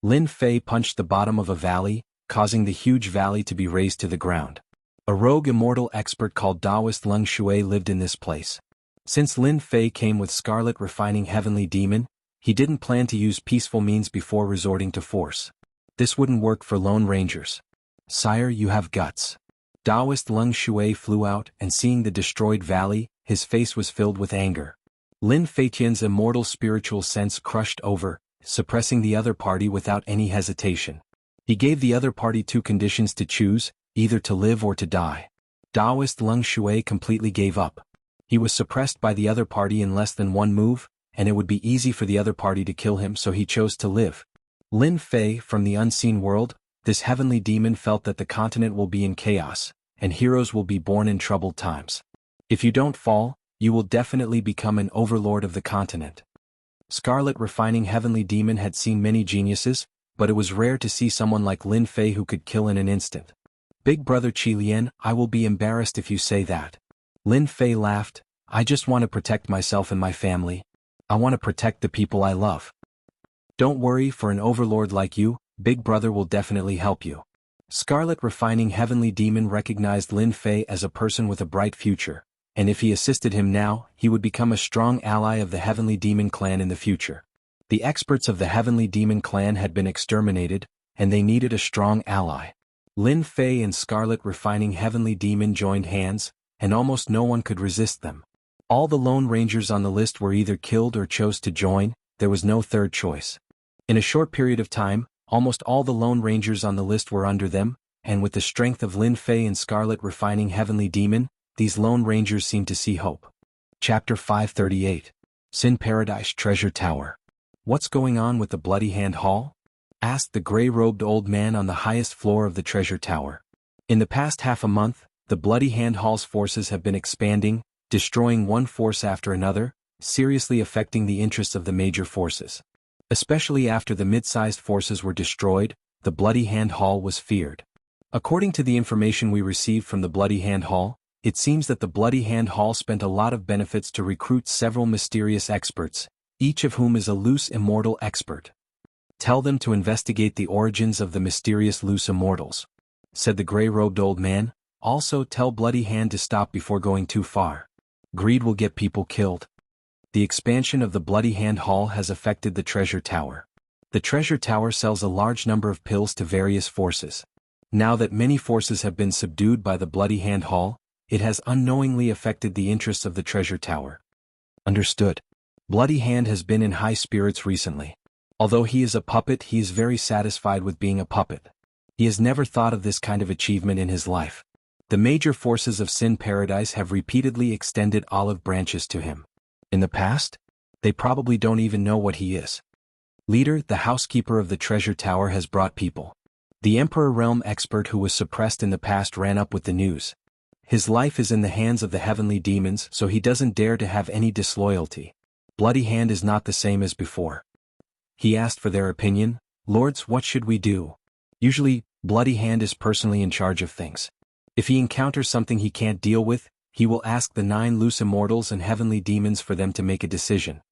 Lin Fei punched the bottom of a valley, causing the huge valley to be razed to the ground. A rogue immortal expert called Taoist Lung Shui lived in this place. Since Lin Fei came with Scarlet Refining Heavenly Demon, he didn't plan to use peaceful means before resorting to force. This wouldn't work for Lone Rangers. Sire, you have guts. Taoist Lung Shui flew out, and seeing the destroyed valley, his face was filled with anger. Lin Feitian's immortal spiritual sense crushed over, suppressing the other party without any hesitation. He gave the other party 2 conditions to choose, either to live or to die. Taoist Lung Shui completely gave up. He was suppressed by the other party in less than 1 move, and it would be easy for the other party to kill him, so he chose to live. Lin Fei, from the unseen world, this heavenly demon felt that the continent will be in chaos, and heroes will be born in troubled times. If you don't fall, you will definitely become an overlord of the continent. Scarlet Refining Heavenly Demon had seen many geniuses, but it was rare to see someone like Lin Fei who could kill in an instant. Big Brother Qi Lian, I will be embarrassed if you say that. Lin Fei laughed, I just want to protect myself and my family. I want to protect the people I love. Don't worry, for an overlord like you, Big Brother will definitely help you. Scarlet Refining Heavenly Demon recognized Lin Fei as a person with a bright future, and if he assisted him now, he would become a strong ally of the Heavenly Demon clan in the future. The experts of the Heavenly Demon clan had been exterminated, and they needed a strong ally. Lin Fei and Scarlet Refining Heavenly Demon joined hands, and almost no one could resist them. All the Lone Rangers on the list were either killed or chose to join, there was no third choice. In a short period of time, almost all the Lone Rangers on the list were under them, and with the strength of Lin Fei and Scarlet Refining Heavenly Demon, these Lone Rangers seemed to see hope. Chapter 538. Sin Paradise Treasure Tower. What's going on with the Bloody Hand Hall? Asked the gray-robed old man on the highest floor of the treasure tower. In the past half a month, the Bloody Hand Hall's forces have been expanding, destroying one force after another, seriously affecting the interests of the major forces. Especially after the mid-sized forces were destroyed, the Bloody Hand Hall was feared. According to the information we received from the Bloody Hand Hall, it seems that the Bloody Hand Hall spent a lot of benefits to recruit several mysterious experts, each of whom is a loose immortal expert. Tell them to investigate the origins of the mysterious loose immortals, said the gray-robed old man. Also tell Bloody Hand to stop before going too far. Greed will get people killed. The expansion of the Bloody Hand Hall has affected the Treasure Tower. The Treasure Tower sells a large number of pills to various forces. Now that many forces have been subdued by the Bloody Hand Hall, it has unknowingly affected the interests of the Treasure Tower. Understood. Bloody Hand has been in high spirits recently. Although he is a puppet, he is very satisfied with being a puppet. He has never thought of this kind of achievement in his life. The major forces of Sin Paradise have repeatedly extended olive branches to him. In the past, they probably don't even know what he is. Leader, the housekeeper of the Treasure Tower has brought people. The Emperor Realm expert who was suppressed in the past ran up with the news. His life is in the hands of the heavenly demons, so he doesn't dare to have any disloyalty. Bloody Hand is not the same as before. He asked for their opinion. Lords, what should we do? Usually, Bloody Hand is personally in charge of things. If he encounters something he can't deal with, he will ask the 9 loose immortals and heavenly demons for them to make a decision.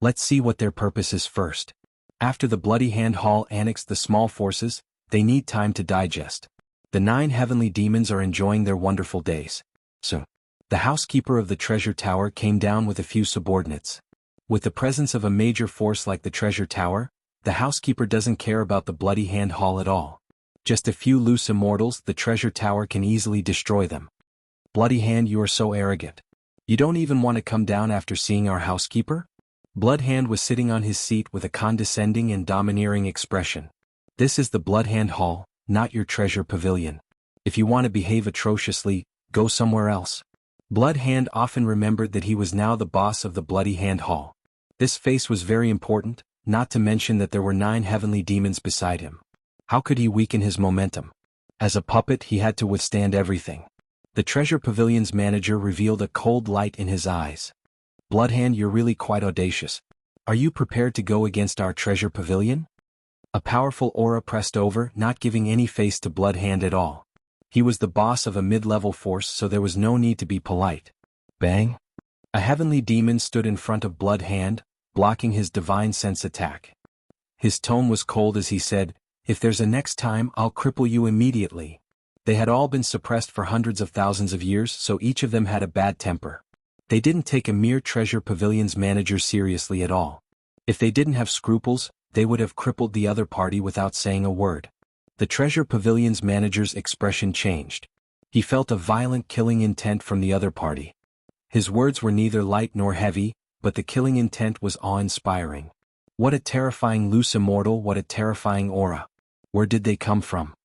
Let's see what their purpose is first. After the Bloody Hand Hall annexed the small forces, they need time to digest. The 9 heavenly demons are enjoying their wonderful days. So, the housekeeper of the Treasure Tower came down with a few subordinates. With the presence of a major force like the Treasure Tower, the housekeeper doesn't care about the Bloody Hand Hall at all. Just a few loose immortals, the Treasure Tower can easily destroy them. Bloody Hand, you are so arrogant. You don't even want to come down after seeing our housekeeper? Blood Hand was sitting on his seat with a condescending and domineering expression. This is the Blood Hand Hall, not your treasure pavilion. If you want to behave atrociously, go somewhere else. Blood Hand often remembered that he was now the boss of the Bloody Hand Hall. This face was very important, not to mention that there were 9 heavenly demons beside him. How could he weaken his momentum? As a puppet, he had to withstand everything. The Treasure Pavilion's manager revealed a cold light in his eyes. Bloodhand, you're really quite audacious. Are you prepared to go against our Treasure Pavilion? A powerful aura pressed over, not giving any face to Bloodhand at all. He was the boss of a mid-level force, so there was no need to be polite. Bang! A heavenly demon stood in front of Bloodhand, blocking his divine sense attack. His tone was cold as he said, "If there's a next time, I'll cripple you immediately." They had all been suppressed for hundreds of thousands of years, so each of them had a bad temper. They didn't take a mere Treasure Pavilion's manager seriously at all. If they didn't have scruples, they would have crippled the other party without saying a word. The Treasure Pavilion's manager's expression changed. He felt a violent killing intent from the other party. His words were neither light nor heavy, but the killing intent was awe-inspiring. What a terrifying loose immortal, what a terrifying aura. Where did they come from?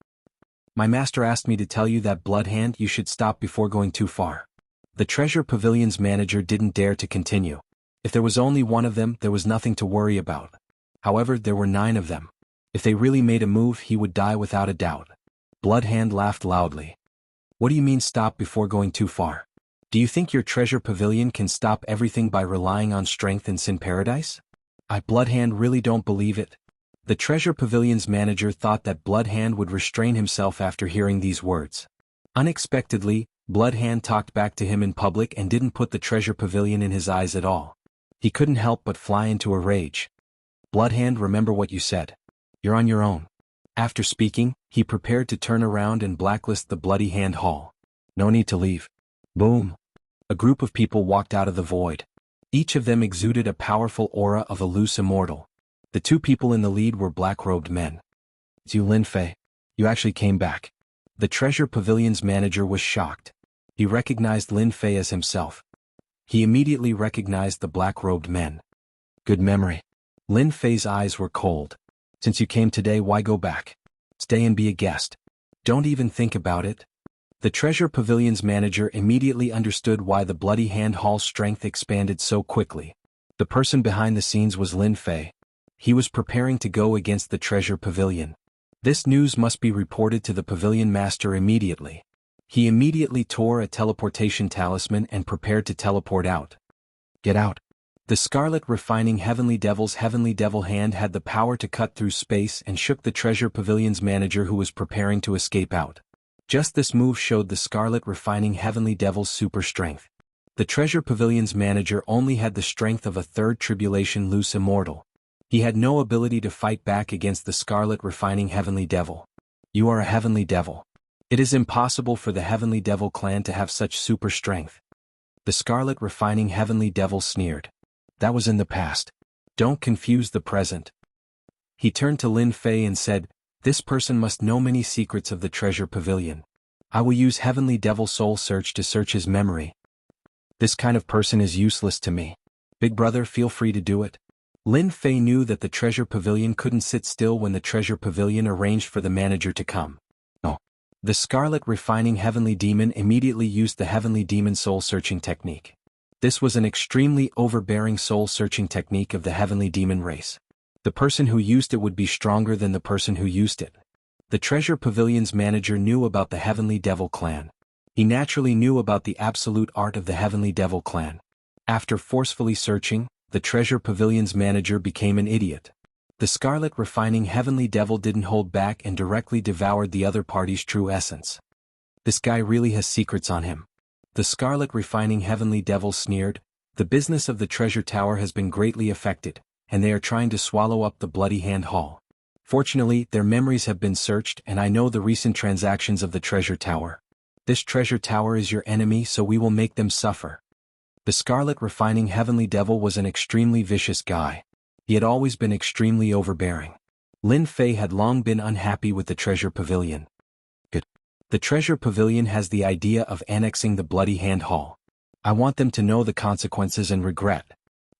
My master asked me to tell you that, Bloodhand, you should stop before going too far. The Treasure Pavilion's manager didn't dare to continue. If there was only one of them, there was nothing to worry about. However, there were 9 of them. If they really made a move, he would die without a doubt. Bloodhand laughed loudly. What do you mean stop before going too far? Do you think your Treasure Pavilion can stop everything by relying on strength in Sin Paradise? I, Bloodhand, really don't believe it. The Treasure Pavilion's manager thought that Bloodhand would restrain himself after hearing these words. Unexpectedly, Bloodhand talked back to him in public and didn't put the Treasure Pavilion in his eyes at all. He couldn't help but fly into a rage. Bloodhand, remember what you said. You're on your own. After speaking, he prepared to turn around and blacklist the Bloody Hand Hall. No need to leave. Boom. A group of people walked out of the void. Each of them exuded a powerful aura of a loose immortal. The 2 people in the lead were black-robed men. It's you, Lin Fei. You actually came back. The Treasure Pavilion's manager was shocked. He recognized Lin Fei as himself. He immediately recognized the black-robed men. Good memory. Lin Fei's eyes were cold. Since you came today, why go back? Stay and be a guest. Don't even think about it. The Treasure Pavilion's manager immediately understood why the Bloody Hand Hall's strength expanded so quickly. The person behind the scenes was Lin Fei. He was preparing to go against the Treasure Pavilion. This news must be reported to the pavilion master immediately. He immediately tore a teleportation talisman and prepared to teleport out. Get out. The Scarlet Refining Heavenly Devil's Heavenly Devil hand had the power to cut through space and shook the Treasure Pavilion's manager who was preparing to escape out. Just this move showed the Scarlet Refining Heavenly Devil's super strength. The Treasure Pavilion's manager only had the strength of a third Tribulation loose immortal. He had no ability to fight back against the Scarlet Refining Heavenly Devil. You are a Heavenly Devil. It is impossible for the Heavenly Devil clan to have such super strength. The Scarlet Refining Heavenly Devil sneered. That was in the past. Don't confuse the present. He turned to Lin Fei and said, this person must know many secrets of the Treasure Pavilion. I will use Heavenly Devil Soul Search to search his memory. This kind of person is useless to me. Big brother, feel free to do it. Lin Fei knew that the Treasure Pavilion couldn't sit still when the Treasure Pavilion arranged for the manager to come. No. The Scarlet Refining Heavenly Demon immediately used the Heavenly Demon Soul Searching technique. This was an extremely overbearing soul-searching technique of the Heavenly Demon race. The person who used it would be stronger than the person who used it. The Treasure Pavilion's manager knew about the Heavenly Devil clan. He naturally knew about the absolute art of the Heavenly Devil clan. After forcefully searching, the Treasure Pavilion's manager became an idiot. The Scarlet Refining Heavenly Devil didn't hold back and directly devoured the other party's true essence. This guy really has secrets on him. The Scarlet Refining Heavenly Devil sneered, the business of the treasure tower has been greatly affected, and they are trying to swallow up the Bloody Hand Hall. Fortunately, their memories have been searched and I know the recent transactions of the treasure tower. This treasure tower is your enemy, so we will make them suffer. The Scarlet Refining Heavenly Devil was an extremely vicious guy. He had always been extremely overbearing. Lin Fei had long been unhappy with the Treasure Pavilion. The Treasure Pavilion has the idea of annexing the Bloody Hand Hall. I want them to know the consequences and regret.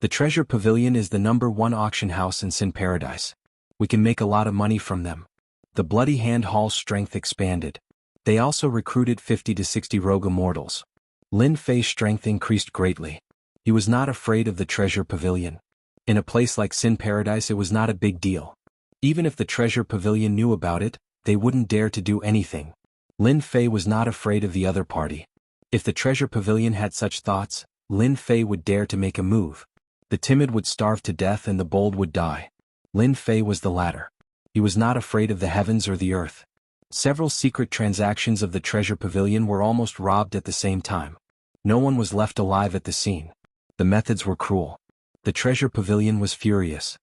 The Treasure Pavilion is the #1 auction house in Sin Paradise. We can make a lot of money from them. The Bloody Hand Hall's strength expanded. They also recruited 50 to 60 rogue immortals. Lin Fei's strength increased greatly. He was not afraid of the Treasure Pavilion. In a place like Sin Paradise it was not a big deal. Even if the Treasure Pavilion knew about it, they wouldn't dare to do anything. Lin Fei was not afraid of the other party. If the Treasure Pavilion had such thoughts, Lin Fei would dare to make a move. The timid would starve to death and the bold would die. Lin Fei was the latter. He was not afraid of the heavens or the earth. Several secret transactions of the Treasure Pavilion were almost robbed at the same time. No one was left alive at the scene. The methods were cruel. The Treasure Pavilion was furious.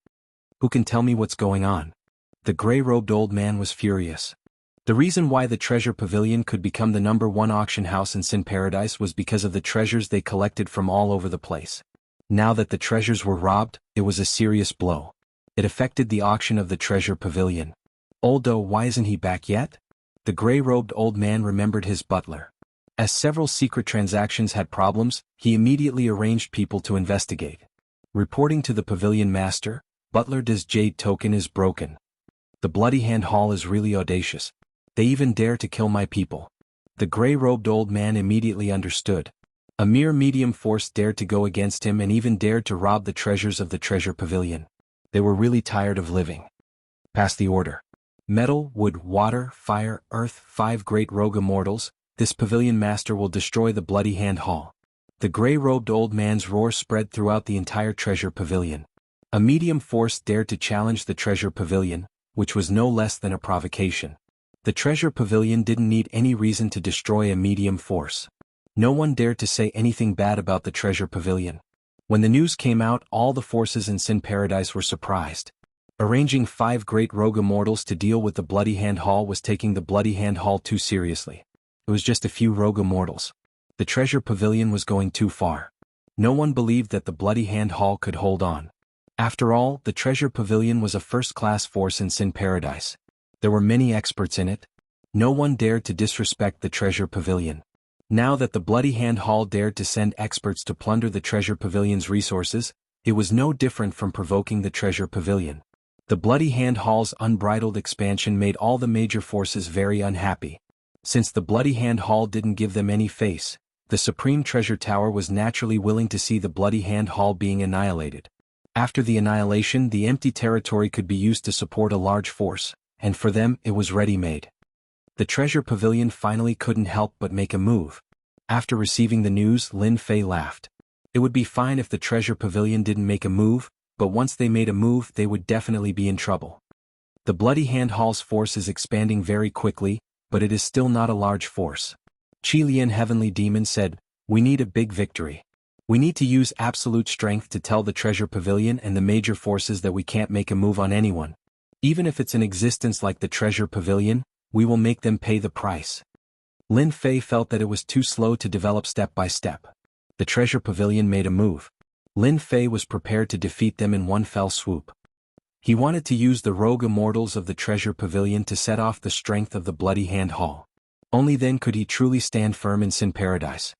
Who can tell me what's going on? The gray-robed old man was furious. The reason why the Treasure Pavilion could become the #1 auction house in Sin Paradise was because of the treasures they collected from all over the place. Now that the treasures were robbed, it was a serious blow. It affected the auction of the Treasure Pavilion. Oldo, why isn't he back yet? The gray-robed old man remembered his butler. As several secret transactions had problems, he immediately arranged people to investigate. Reporting to the pavilion master, Butler D's jade token is broken. The Bloody Hand Hall is really audacious. They even dare to kill my people. The gray-robed old man immediately understood. A mere medium force dared to go against him and even dared to rob the treasures of the Treasure Pavilion. They were really tired of living. Pass the order. Metal, wood, water, fire, earth, 5 great rogue immortals, this pavilion master will destroy the Bloody Hand Hall. The gray-robed old man's roar spread throughout the entire Treasure Pavilion. A medium force dared to challenge the Treasure Pavilion, which was no less than a provocation. The Treasure Pavilion didn't need any reason to destroy a medium force. No one dared to say anything bad about the Treasure Pavilion. When the news came out, all the forces in Sin Paradise were surprised. Arranging 5 great rogue immortals to deal with the Bloody Hand Hall was taking the Bloody Hand Hall too seriously. It was just a few rogue immortals. The Treasure Pavilion was going too far. No one believed that the Bloody Hand Hall could hold on. After all, the Treasure Pavilion was a first-class force in Sin Paradise. There were many experts in it. No one dared to disrespect the Treasure Pavilion. Now that the Bloody Hand Hall dared to send experts to plunder the Treasure Pavilion's resources, it was no different from provoking the Treasure Pavilion. The Bloody Hand Hall's unbridled expansion made all the major forces very unhappy. Since the Bloody Hand Hall didn't give them any face, the Supreme Treasure Tower was naturally willing to see the Bloody Hand Hall being annihilated. After the annihilation, the empty territory could be used to support a large force, and for them it was ready-made. The treasure pavilion finally couldn't help but make a move. After receiving the news, Lin Fei laughed. It would be fine if the treasure pavilion didn't make a move, but once they made a move they would definitely be in trouble. The Bloody Hand Hall's force is expanding very quickly, but it is still not a large force. Qi Lian Heavenly Demon said, "We need a big victory. We need to use absolute strength to tell the treasure pavilion and the major forces that we can't make a move on anyone. Even if it's an existence like the treasure pavilion, we will make them pay the price." Lin Fei felt that it was too slow to develop step by step. The treasure pavilion made a move. Lin Fei was prepared to defeat them in one fell swoop. He wanted to use the rogue immortals of the treasure pavilion to set off the strength of the Bloody Hand Hall. Only then could he truly stand firm in Sin Paradise.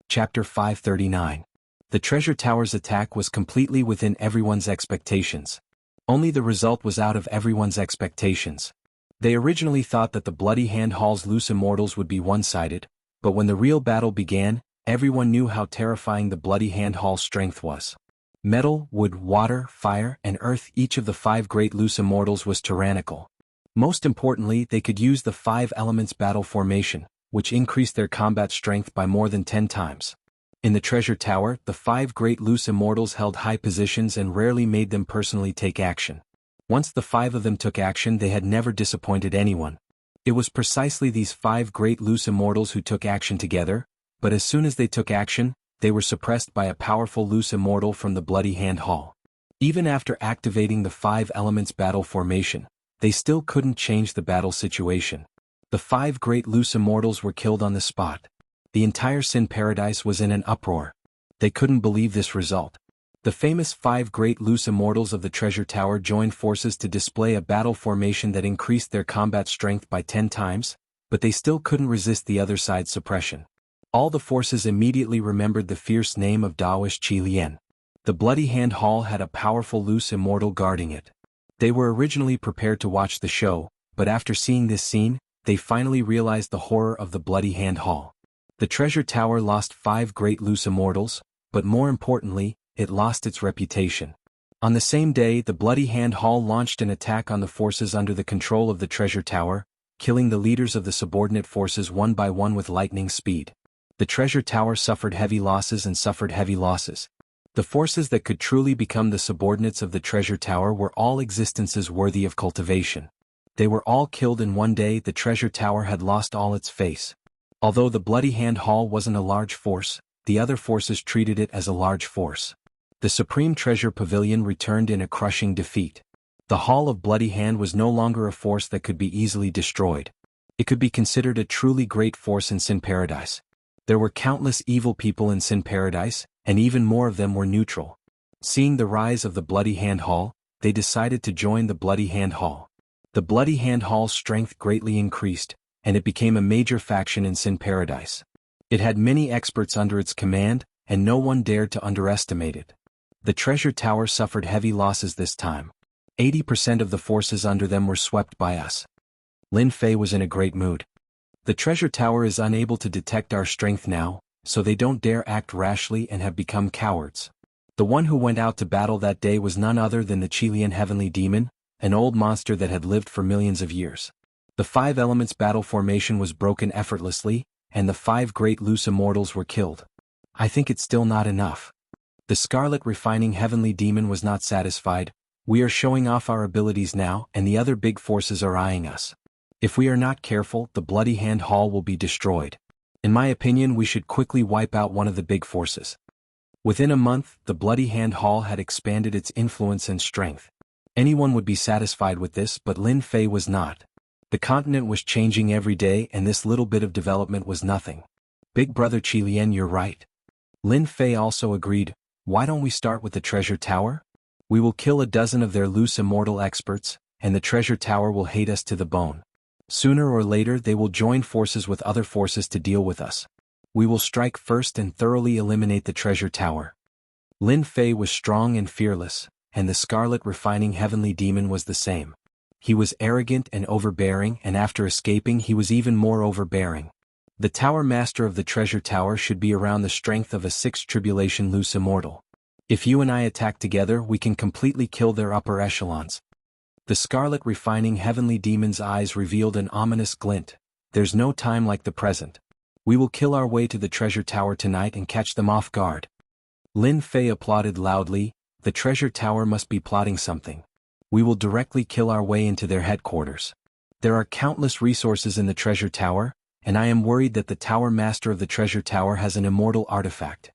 Chapter 539. The treasure tower's attack was completely within everyone's expectations. Only the result was out of everyone's expectations. They originally thought that the Bloody Hand Hall's loose immortals would be one-sided, but when the real battle began, everyone knew how terrifying the Bloody Hand Hall's strength was. Metal, wood, water, fire, and earth, each of the 5 great loose immortals was tyrannical. Most importantly, they could use the 5 elements battle formation, which increased their combat strength by more than 10 times. In the treasure tower, the 5 great loose immortals held high positions and rarely made them personally take action. Once the 5 of them took action, they had never disappointed anyone. It was precisely these 5 great loose immortals who took action together, but as soon as they took action, they were suppressed by a powerful loose immortal from the Bloody Hand Hall. Even after activating the 5 elements battle formation, they still couldn't change the battle situation. The 5 great loose immortals were killed on the spot. The entire Sin Paradise was in an uproar. They couldn't believe this result. The famous 5 great loose immortals of the treasure tower joined forces to display a battle formation that increased their combat strength by 10 times, but they still couldn't resist the other side's suppression. All the forces immediately remembered the fierce name of Daoist Qi Lian. The Bloody Hand Hall had a powerful loose immortal guarding it. They were originally prepared to watch the show, but after seeing this scene, they finally realized the horror of the Bloody Hand Hall. The treasure tower lost 5 great loose immortals, but more importantly, it lost its reputation. On the same day, the Bloody Hand Hall launched an attack on the forces under the control of the treasure tower, killing the leaders of the subordinate forces one by one with lightning speed. The treasure tower suffered heavy losses and suffered heavy losses. The forces that could truly become the subordinates of the treasure tower were all existences worthy of cultivation. They were all killed in one day. The treasure tower had lost all its face. Although the Bloody Hand Hall wasn't a large force, the other forces treated it as a large force. The Supreme Treasure Pavilion returned in a crushing defeat. The Hall of Bloody Hand was no longer a force that could be easily destroyed. It could be considered a truly great force in Sin Paradise. There were countless evil people in Sin Paradise, and even more of them were neutral. Seeing the rise of the Bloody Hand Hall, they decided to join the Bloody Hand Hall. The Bloody Hand Hall's strength greatly increased, and it became a major faction in Sin Paradise. It had many experts under its command, and no one dared to underestimate it. The treasure tower suffered heavy losses this time. 80% of the forces under them were swept by us. Lin Fei was in a great mood. The treasure tower is unable to detect our strength now, so they don't dare act rashly and have become cowards. The one who went out to battle that day was none other than the Qi Lian Heavenly Demon, an old monster that had lived for millions of years. The 5 elements battle formation was broken effortlessly, and the 5 great loose immortals were killed. I think it's still not enough. The Scarlet Refining Heavenly Demon was not satisfied. We are showing off our abilities now, and the other big forces are eyeing us. If we are not careful, the Bloody Hand Hall will be destroyed. In my opinion, we should quickly wipe out one of the big forces. Within a month, the Bloody Hand Hall had expanded its influence and strength. Anyone would be satisfied with this, but Lin Fei was not. The continent was changing every day, and this little bit of development was nothing. Big brother Qi Lian, you're right. Lin Fei also agreed. Why don't we start with the treasure tower? We will kill a dozen of their loose immortal experts, and the treasure tower will hate us to the bone. Sooner or later they will join forces with other forces to deal with us. We will strike first and thoroughly eliminate the treasure tower. Lin Fei was strong and fearless, and the Scarlet Refining Heavenly Demon was the same. He was arrogant and overbearing, and after escaping he was even more overbearing. The Tower Master of the Treasure Tower should be around the strength of a 6th Tribulation loose immortal. If you and I attack together, we can completely kill their upper echelons. The scarlet refining heavenly demon's eyes revealed an ominous glint. There's no time like the present. We will kill our way to the treasure tower tonight and catch them off guard. Lin Fei applauded loudly. The treasure tower must be plotting something. We will directly kill our way into their headquarters. There are countless resources in the treasure tower, and I am worried that the tower master of the treasure tower has an immortal artifact.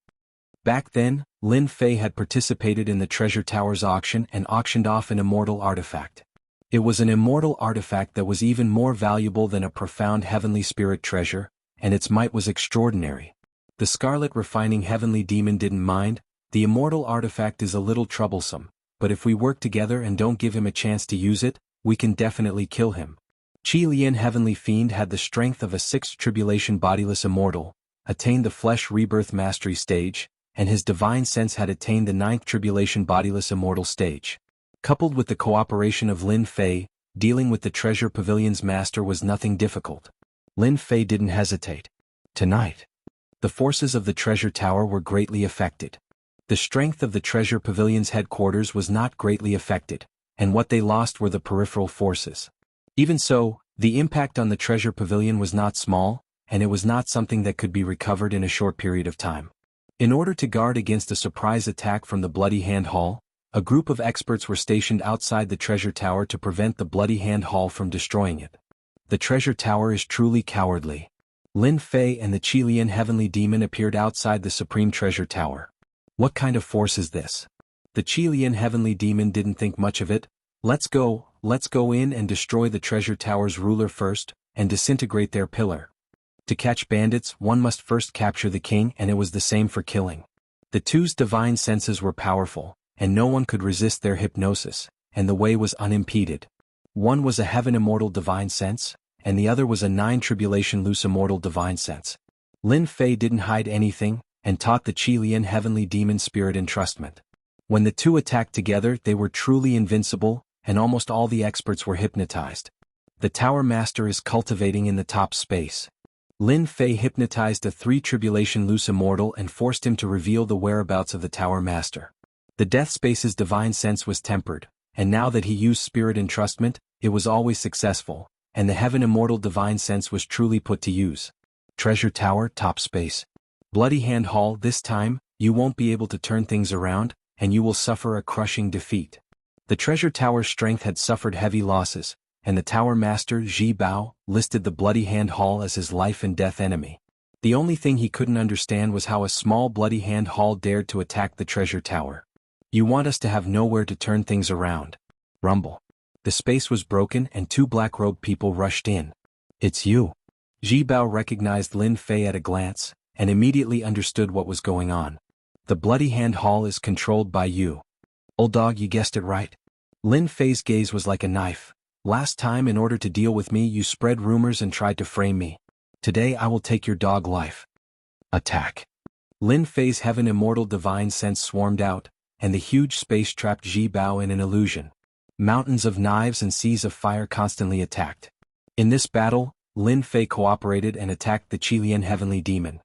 Back then, Lin Fei had participated in the treasure tower's auction and auctioned off an immortal artifact. It was an immortal artifact that was even more valuable than a profound heavenly spirit treasure, and its might was extraordinary. The scarlet refining heavenly demon didn't mind. The immortal artifact is a little troublesome, but if we work together and don't give him a chance to use it, we can definitely kill him. Qi Lian heavenly fiend had the strength of a sixth tribulation bodiless immortal, attained the flesh rebirth mastery stage, and his divine sense had attained the ninth tribulation bodiless immortal stage. Coupled with the cooperation of Lin Fei, dealing with the treasure pavilion's master was nothing difficult. Lin Fei didn't hesitate. Tonight, the forces of the treasure tower were greatly affected. The strength of the treasure pavilion's headquarters was not greatly affected, and what they lost were the peripheral forces. Even so, the impact on the treasure pavilion was not small, and it was not something that could be recovered in a short period of time. In order to guard against a surprise attack from the Bloody Hand Hall, a group of experts were stationed outside the treasure tower to prevent the Bloody Hand Hall from destroying it. The treasure tower is truly cowardly. Lin Fei and the Qi Lian heavenly demon appeared outside the supreme treasure tower. What kind of force is this? The Qi Lian heavenly demon didn't think much of it. Let's go in and destroy the treasure tower's ruler first, and disintegrate their pillar. To catch bandits, one must first capture the king, and it was the same for killing. The two's divine senses were powerful, and no one could resist their hypnosis, and the way was unimpeded. One was a heaven immortal divine sense, and the other was a nine tribulation loose immortal divine sense. Lin Fei didn't hide anything, and taught the Qi Lian heavenly demon spirit entrustment. When the two attacked together, they were truly invincible, and almost all the experts were hypnotized. The tower master is cultivating in the top space. Lin Fei hypnotized a three tribulation loose immortal and forced him to reveal the whereabouts of the tower master. The death space's divine sense was tempered, and now that he used spirit entrustment, it was always successful, and the heaven immortal divine sense was truly put to use. Treasure tower, top space. Bloody Hand Hall. This time, you won't be able to turn things around, and you will suffer a crushing defeat. The treasure tower's strength had suffered heavy losses, and the tower master, Zhi Bao, listed the Bloody Hand Hall as his life and death enemy. The only thing he couldn't understand was how a small Bloody Hand Hall dared to attack the treasure tower. You want us to have nowhere to turn things around. Rumble. The space was broken and two black-robed people rushed in. It's you. Zhi Bao recognized Lin Fei at a glance, and immediately understood what was going on. The Bloody Hand Hall is controlled by you. Old dog, you guessed it right. Lin Fei's gaze was like a knife. Last time, in order to deal with me, you spread rumors and tried to frame me. Today I will take your dog life. Attack. Lin Fei's heaven immortal divine sense swarmed out, and the huge space trapped Zhi Bao in an illusion. Mountains of knives and seas of fire constantly attacked. In this battle, Lin Fei cooperated and attacked the Qi Lian heavenly demon.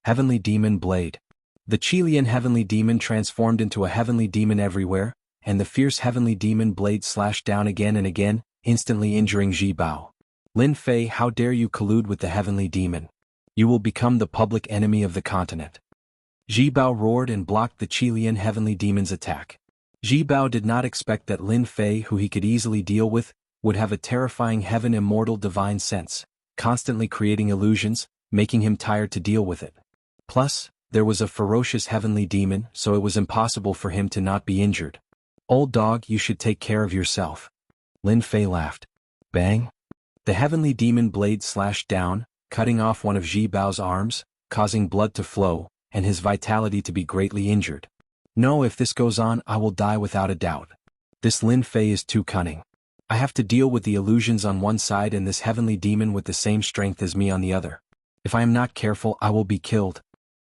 Heavenly Demon Blade. The Qi Lian heavenly demon transformed into a heavenly demon everywhere, and the fierce heavenly demon blade slashed down again and again, instantly injuring Zhi Bao. Lin Fei, how dare you collude with the heavenly demon? You will become the public enemy of the continent. Zhi Bao roared and blocked the Qi Lian heavenly demon's attack. Zhi Bao did not expect that Lin Fei, who he could easily deal with, would have a terrifying heaven immortal divine sense, constantly creating illusions, making him tired to deal with it. Plus, there was a ferocious heavenly demon, so it was impossible for him to not be injured. Old dog, you should take care of yourself. Lin Fei laughed. Bang! The heavenly demon blade slashed down, cutting off one of Zhi Bao's arms, causing blood to flow, and his vitality to be greatly injured. No, if this goes on, I will die without a doubt. This Lin Fei is too cunning. I have to deal with the illusions on one side and this heavenly demon with the same strength as me on the other. If I am not careful, I will be killed.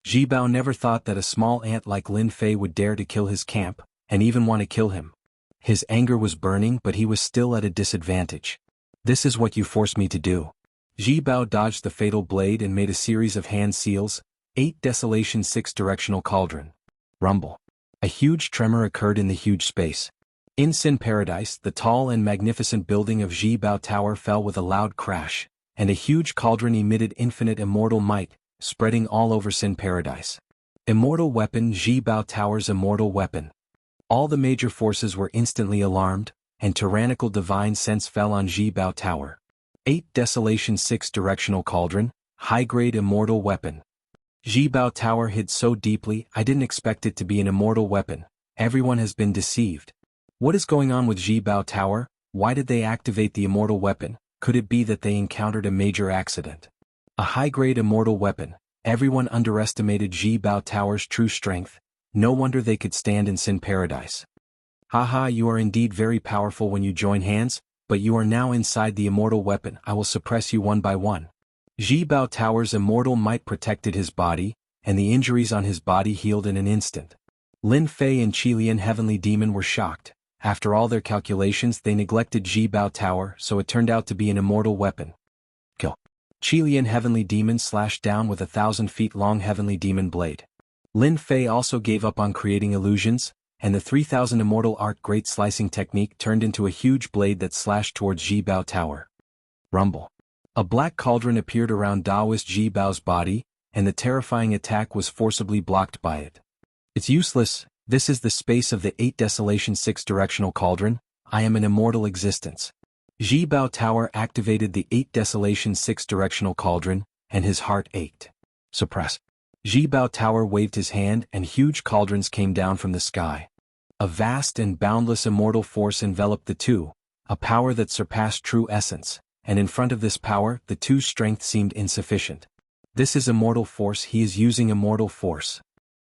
Zhi Bao never thought that a small ant like Lin Fei would dare to kill his camp, and even want to kill him. His anger was burning, but he was still at a disadvantage. This is what you forced me to do. Zhi Bao dodged the fatal blade and made a series of hand seals. 8 Desolation 6 Directional Cauldron. Rumble. A huge tremor occurred in the huge space. In Sin Paradise, the tall and magnificent building of Ji Bao Tower fell with a loud crash, and a huge cauldron emitted infinite immortal might, spreading all over Sin Paradise. Immortal weapon. Ji Bao Tower's immortal weapon. All the major forces were instantly alarmed, and tyrannical divine sense fell on Ji Bao Tower. 8 Desolation 6 Directional Cauldron, high-grade immortal weapon. Ji Bao Tower hid so deeply I didn't expect it to be an immortal weapon. Everyone has been deceived. What is going on with Ji Bao Tower? Why did they activate the immortal weapon? Could it be that they encountered a major accident? A high-grade immortal weapon. Everyone underestimated Ji Bao Tower's true strength. No wonder they could stand in Sin Paradise. Haha, you are indeed very powerful when you join hands, but you are now inside the immortal weapon. I will suppress you one by one. Ji Bao Tower's immortal might protected his body, and the injuries on his body healed in an instant. Lin Fei and Qilian Heavenly Demon were shocked. After all their calculations, they neglected Ji Bao Tower, so it turned out to be an immortal weapon. Kill. Qilian Heavenly Demon slashed down with a 1,000 feet long Heavenly Demon blade. Lin Fei also gave up on creating illusions, and the 3,000 Immortal Art Great Slicing Technique turned into a huge blade that slashed towards Ji Bao Tower. Rumble. A black cauldron appeared around Daoist Ji Bao's body, and the terrifying attack was forcibly blocked by it. It's useless. This is the space of the 8 Desolation 6 Directional Cauldron. I am an immortal existence. Ji Bao Tower activated the 8 Desolation 6 Directional Cauldron, and his heart ached. Suppress. Ji Bao Tower waved his hand and huge cauldrons came down from the sky. A vast and boundless immortal force enveloped the two, a power that surpassed true essence, and in front of this power the two's strength seemed insufficient. This is immortal force. He is using immortal force.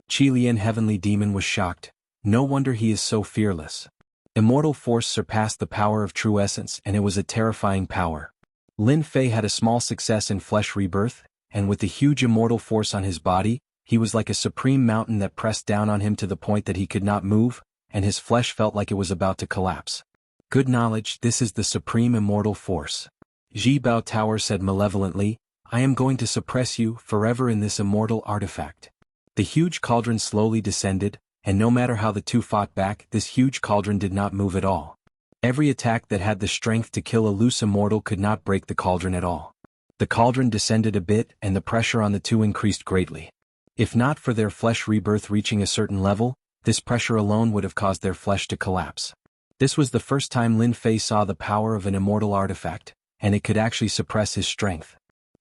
Qilian Heavenly Demon was shocked. No wonder he is so fearless. Immortal force surpassed the power of true essence, and it was a terrifying power. Lin Fei had a small success in flesh rebirth, and with the huge immortal force on his body, he was like a supreme mountain that pressed down on him to the point that he could not move, and his flesh felt like it was about to collapse. Good knowledge. This is the supreme immortal force. Ji Bao Tower said malevolently, I am going to suppress you forever in this immortal artifact. The huge cauldron slowly descended, and no matter how the two fought back, this huge cauldron did not move at all. Every attack that had the strength to kill a loose immortal could not break the cauldron at all. The cauldron descended a bit, and the pressure on the two increased greatly. If not for their flesh rebirth reaching a certain level, this pressure alone would have caused their flesh to collapse. This was the first time Lin Fei saw the power of an immortal artifact, and it could actually suppress his strength.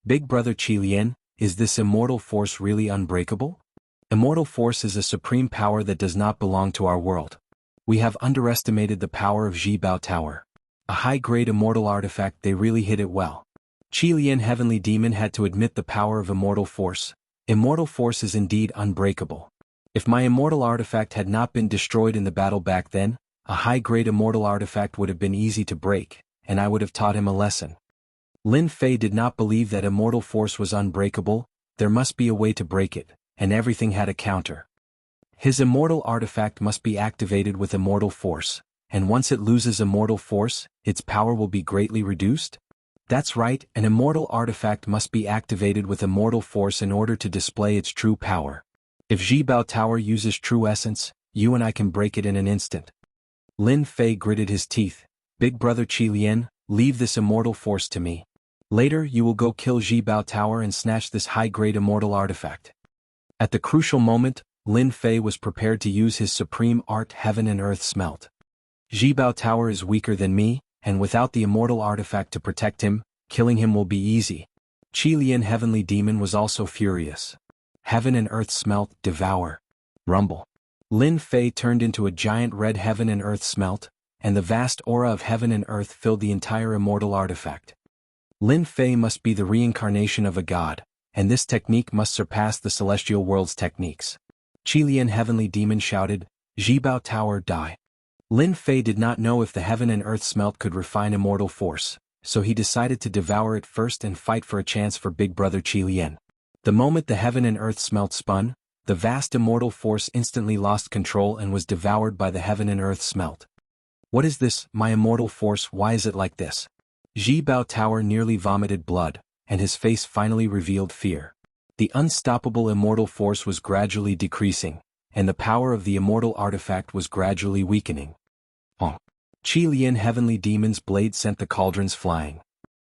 Big brother Qilian, is this immortal force really unbreakable? Immortal force is a supreme power that does not belong to our world. We have underestimated the power of Ji Bao Tower. A high-grade immortal artifact. They really hit it well. Qilian Heavenly Demon had to admit the power of immortal force. Immortal force is indeed unbreakable. If my immortal artifact had not been destroyed in the battle back then, a high-grade immortal artifact would have been easy to break, and I would have taught him a lesson. Lin Fei did not believe that immortal force was unbreakable. There must be a way to break it, and everything had a counter. His immortal artifact must be activated with immortal force, and once it loses immortal force, its power will be greatly reduced? That's right, an immortal artifact must be activated with immortal force in order to display its true power. If Ji Bao Tower uses true essence, you and I can break it in an instant. Lin Fei gritted his teeth. Big brother Qilian, leave this immortal force to me. Later you will go kill Ji Bao Tower and snatch this high-grade immortal artifact. At the crucial moment, Lin Fei was prepared to use his supreme art. Heaven and earth smelt. Ji Bao Tower is weaker than me, and without the immortal artifact to protect him, killing him will be easy. Qilian Heavenly Demon was also furious. Heaven and earth smelt. Devour. Rumble. Lin Fei turned into a giant red heaven and earth smelt, and the vast aura of heaven and earth filled the entire immortal artifact. Lin Fei must be the reincarnation of a god, and this technique must surpass the celestial world's techniques. Qilian Heavenly Demon shouted, Ji Bao Tower, die. Lin Fei did not know if the heaven and earth smelt could refine immortal force, so he decided to devour it first and fight for a chance for big brother Qilian. The moment the heaven and earth smelt spun, the vast immortal force instantly lost control and was devoured by the heaven and earth smelt. What is this, my immortal force? Why is it like this? Ji Bao Tower nearly vomited blood, and his face finally revealed fear. The unstoppable immortal force was gradually decreasing, and the power of the immortal artifact was gradually weakening. Oh. Qi Lian Heavenly Demon's blade sent the cauldrons flying.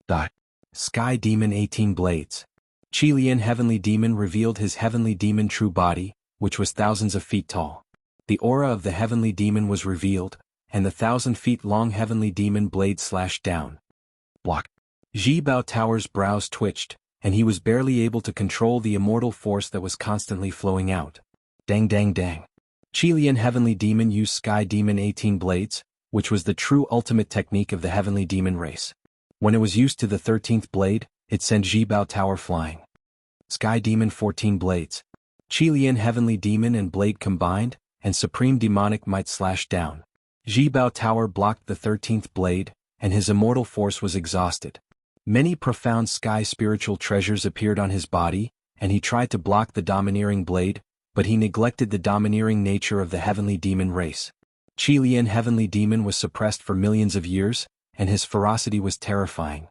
The Sky Demon 18 blades. Qi Lian Heavenly Demon revealed his Heavenly Demon true body, which was thousands of feet tall. The aura of the Heavenly Demon was revealed, and the 1,000-feet-long Heavenly Demon blade slashed down. Block. Ji Bao Tower's brows twitched, and he was barely able to control the immortal force that was constantly flowing out. Dang dang dang. Qi Lian Heavenly Demon used Sky Demon 18 blades, which was the true ultimate technique of the Heavenly Demon race. When it was used to the 13th blade, it sent Ji Bao Tower flying. Sky Demon 14 blades. Qi Lian Heavenly Demon and blade combined, and Supreme Demonic Might slashed down. Ji Bao Tower blocked the 13th blade, and his immortal force was exhausted. Many profound sky spiritual treasures appeared on his body, and he tried to block the domineering blade, but he neglected the domineering nature of the Heavenly Demon race. Qi Lian Heavenly Demon was suppressed for millions of years, and his ferocity was terrifying.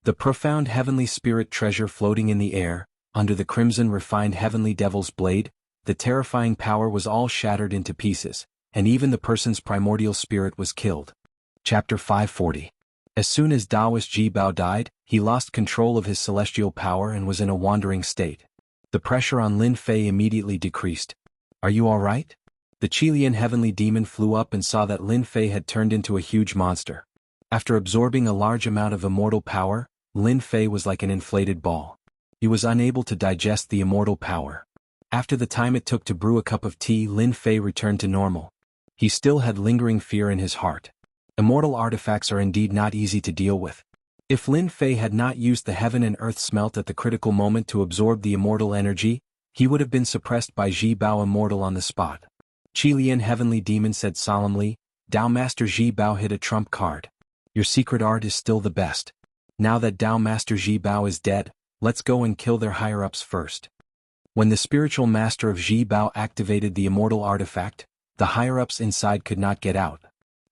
The profound heavenly spirit treasure floating in the air, under the crimson refined heavenly devil's blade, the terrifying power was all shattered into pieces, and even the person's primordial spirit was killed. Chapter 540. As soon as Taoist Ji Bao died, he lost control of his celestial power and was in a wandering state. The pressure on Lin Fei immediately decreased. Are you all right? The Qi Lian Heavenly Demon flew up and saw that Lin Fei had turned into a huge monster. After absorbing a large amount of immortal power, Lin Fei was like an inflated ball. He was unable to digest the immortal power. After the time it took to brew a cup of tea, Lin Fei returned to normal. He still had lingering fear in his heart. Immortal artifacts are indeed not easy to deal with. If Lin Fei had not used the heaven and earth smelt at the critical moment to absorb the immortal energy, he would have been suppressed by Ji Bao Immortal on the spot. Qi Lian Heavenly Demon said solemnly, Tao Master Ji Bao hit a trump card. Your secret art is still the best. Now that Tao Master Ji Bao is dead, let's go and kill their higher-ups first. When the spiritual master of Ji Bao activated the immortal artifact, the higher-ups inside could not get out.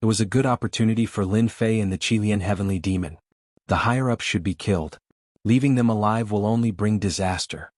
It was a good opportunity for Lin Fei and the Qi Lian Heavenly Demon. The higher-ups should be killed. Leaving them alive will only bring disaster.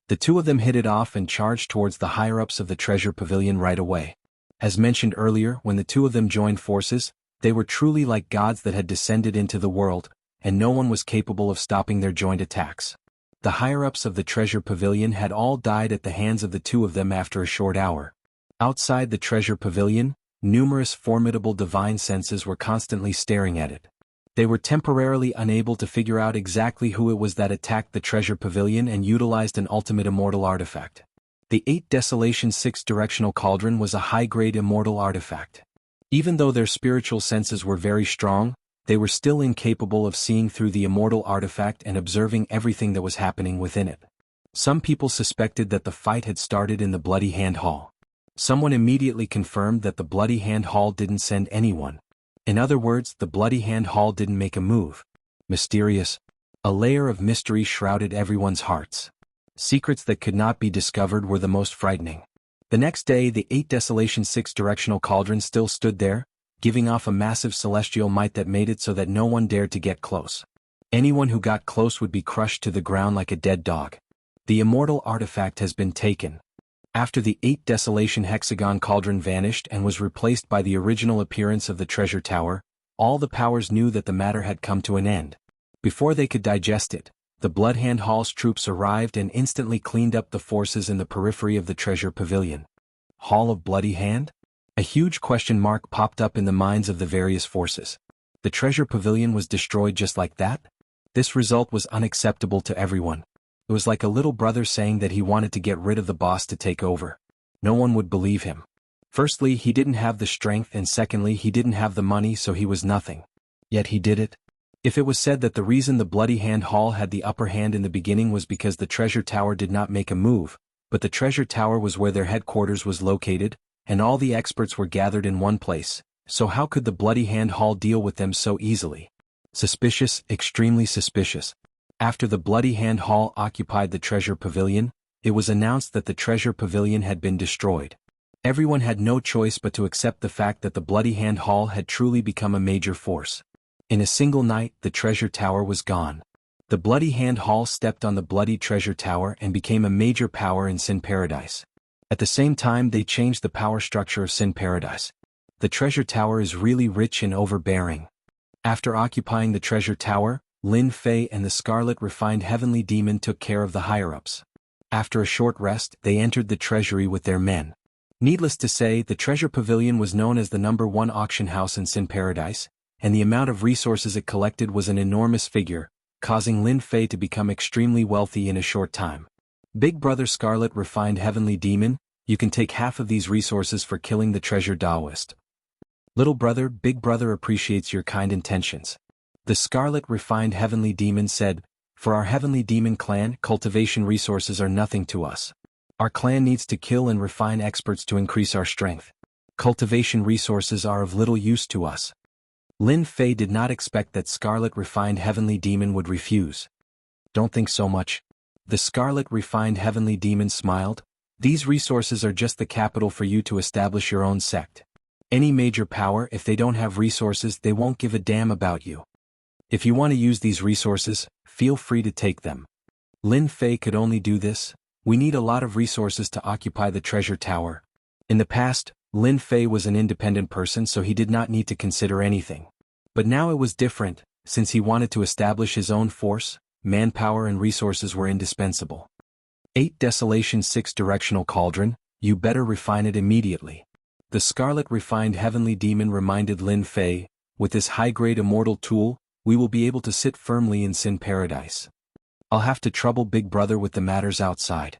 The two of them hit it off and charged towards the higher-ups of the treasure pavilion right away. As mentioned earlier, when the two of them joined forces, they were truly like gods that had descended into the world, and no one was capable of stopping their joint attacks. The higher-ups of the treasure pavilion had all died at the hands of the two of them after a short hour. Outside the treasure pavilion, numerous formidable divine senses were constantly staring at it. They were temporarily unable to figure out exactly who it was that attacked the treasure pavilion and utilized an ultimate immortal artifact. The 8 Desolation 6 Directional Cauldron was a high-grade immortal artifact. Even though their spiritual senses were very strong, they were still incapable of seeing through the immortal artifact and observing everything that was happening within it. Some people suspected that the fight had started in the Bloody Hand Hall. Someone immediately confirmed that the Bloody Hand Hall didn't send anyone. In other words, the Bloody Hand Hall didn't make a move. Mysterious. A layer of mystery shrouded everyone's hearts. Secrets that could not be discovered were the most frightening. The next day, the 8 Desolation 6 Directional Cauldron still stood there, giving off a massive celestial might that made it so that no one dared to get close. Anyone who got close would be crushed to the ground like a dead dog. The immortal artifact has been taken. After the 8 Desolation Hexagon Cauldron vanished and was replaced by the original appearance of the treasure tower, all the powers knew that the matter had come to an end. Before they could digest it, the Bloodhand Hall's troops arrived and instantly cleaned up the forces in the periphery of the treasure pavilion. Hall of Bloody Hand? A huge question mark popped up in the minds of the various forces. The treasure pavilion was destroyed just like that? This result was unacceptable to everyone. It was like a little brother saying that he wanted to get rid of the boss to take over. No one would believe him. Firstly, he didn't have the strength, and secondly, he didn't have the money, so he was nothing. Yet he did it. If it was said that the reason the Bloody Hand Hall had the upper hand in the beginning was because the treasure tower did not make a move, but the treasure tower was where their headquarters was located, and all the experts were gathered in one place, so how could the Bloody Hand Hall deal with them so easily? Suspicious, extremely suspicious. After the Bloody Hand Hall occupied the treasure pavilion, it was announced that the treasure pavilion had been destroyed. Everyone had no choice but to accept the fact that the Bloody Hand Hall had truly become a major force. In a single night, the treasure tower was gone. The Bloody Hand Hall stepped on the bloody treasure tower and became a major power in Sin Paradise. At the same time, they changed the power structure of Sin Paradise. The treasure tower is really rich and overbearing. After occupying the treasure tower, Lin Fei and the Scarlet Refined Heavenly Demon took care of the higher-ups. After a short rest, they entered the treasury with their men. Needless to say, the treasure pavilion was known as the #1 auction house in Sin Paradise, and the amount of resources it collected was an enormous figure, causing Lin Fei to become extremely wealthy in a short time. Big Brother Scarlet Refined Heavenly Demon, you can take half of these resources for killing the treasure Taoist. Little brother, Big Brother appreciates your kind intentions. The Scarlet Refined Heavenly Demon said, for our Heavenly Demon clan, cultivation resources are nothing to us. Our clan needs to kill and refine experts to increase our strength. Cultivation resources are of little use to us. Lin Fei did not expect that Scarlet Refined Heavenly Demon would refuse. Don't think so much. The Scarlet Refined Heavenly Demon smiled. These resources are just the capital for you to establish your own sect. Any major power, if they don't have resources, they won't give a damn about you. If you want to use these resources, feel free to take them. Lin Fei could only do this. We need a lot of resources to occupy the treasure tower. In the past, Lin Fei was an independent person, so he did not need to consider anything. But now it was different, since he wanted to establish his own force, manpower and resources were indispensable. 8 Desolation 6 Directional Cauldron, you better refine it immediately. The Scarlet Refined Heavenly Demon reminded Lin Fei, with this high-grade immortal tool, we will be able to sit firmly in Sin Paradise. I'll have to trouble Big Brother with the matters outside.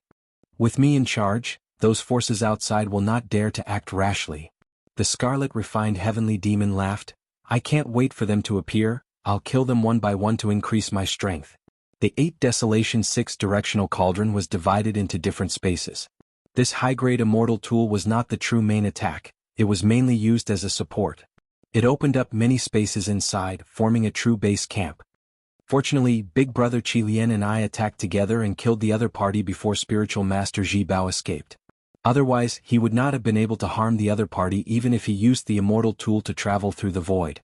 With me in charge, those forces outside will not dare to act rashly. The Scarlet Refined Heavenly Demon laughed. I can't wait for them to appear, I'll kill them one by one to increase my strength. The 8 Desolation 6 Directional Cauldron was divided into different spaces. This high-grade immortal tool was not the true main attack, it was mainly used as a support. It opened up many spaces inside, forming a true base camp. Fortunately, Big Brother Qilian and I attacked together and killed the other party before Spiritual Master Zhibao escaped. Otherwise, he would not have been able to harm the other party even if he used the immortal tool to travel through the void.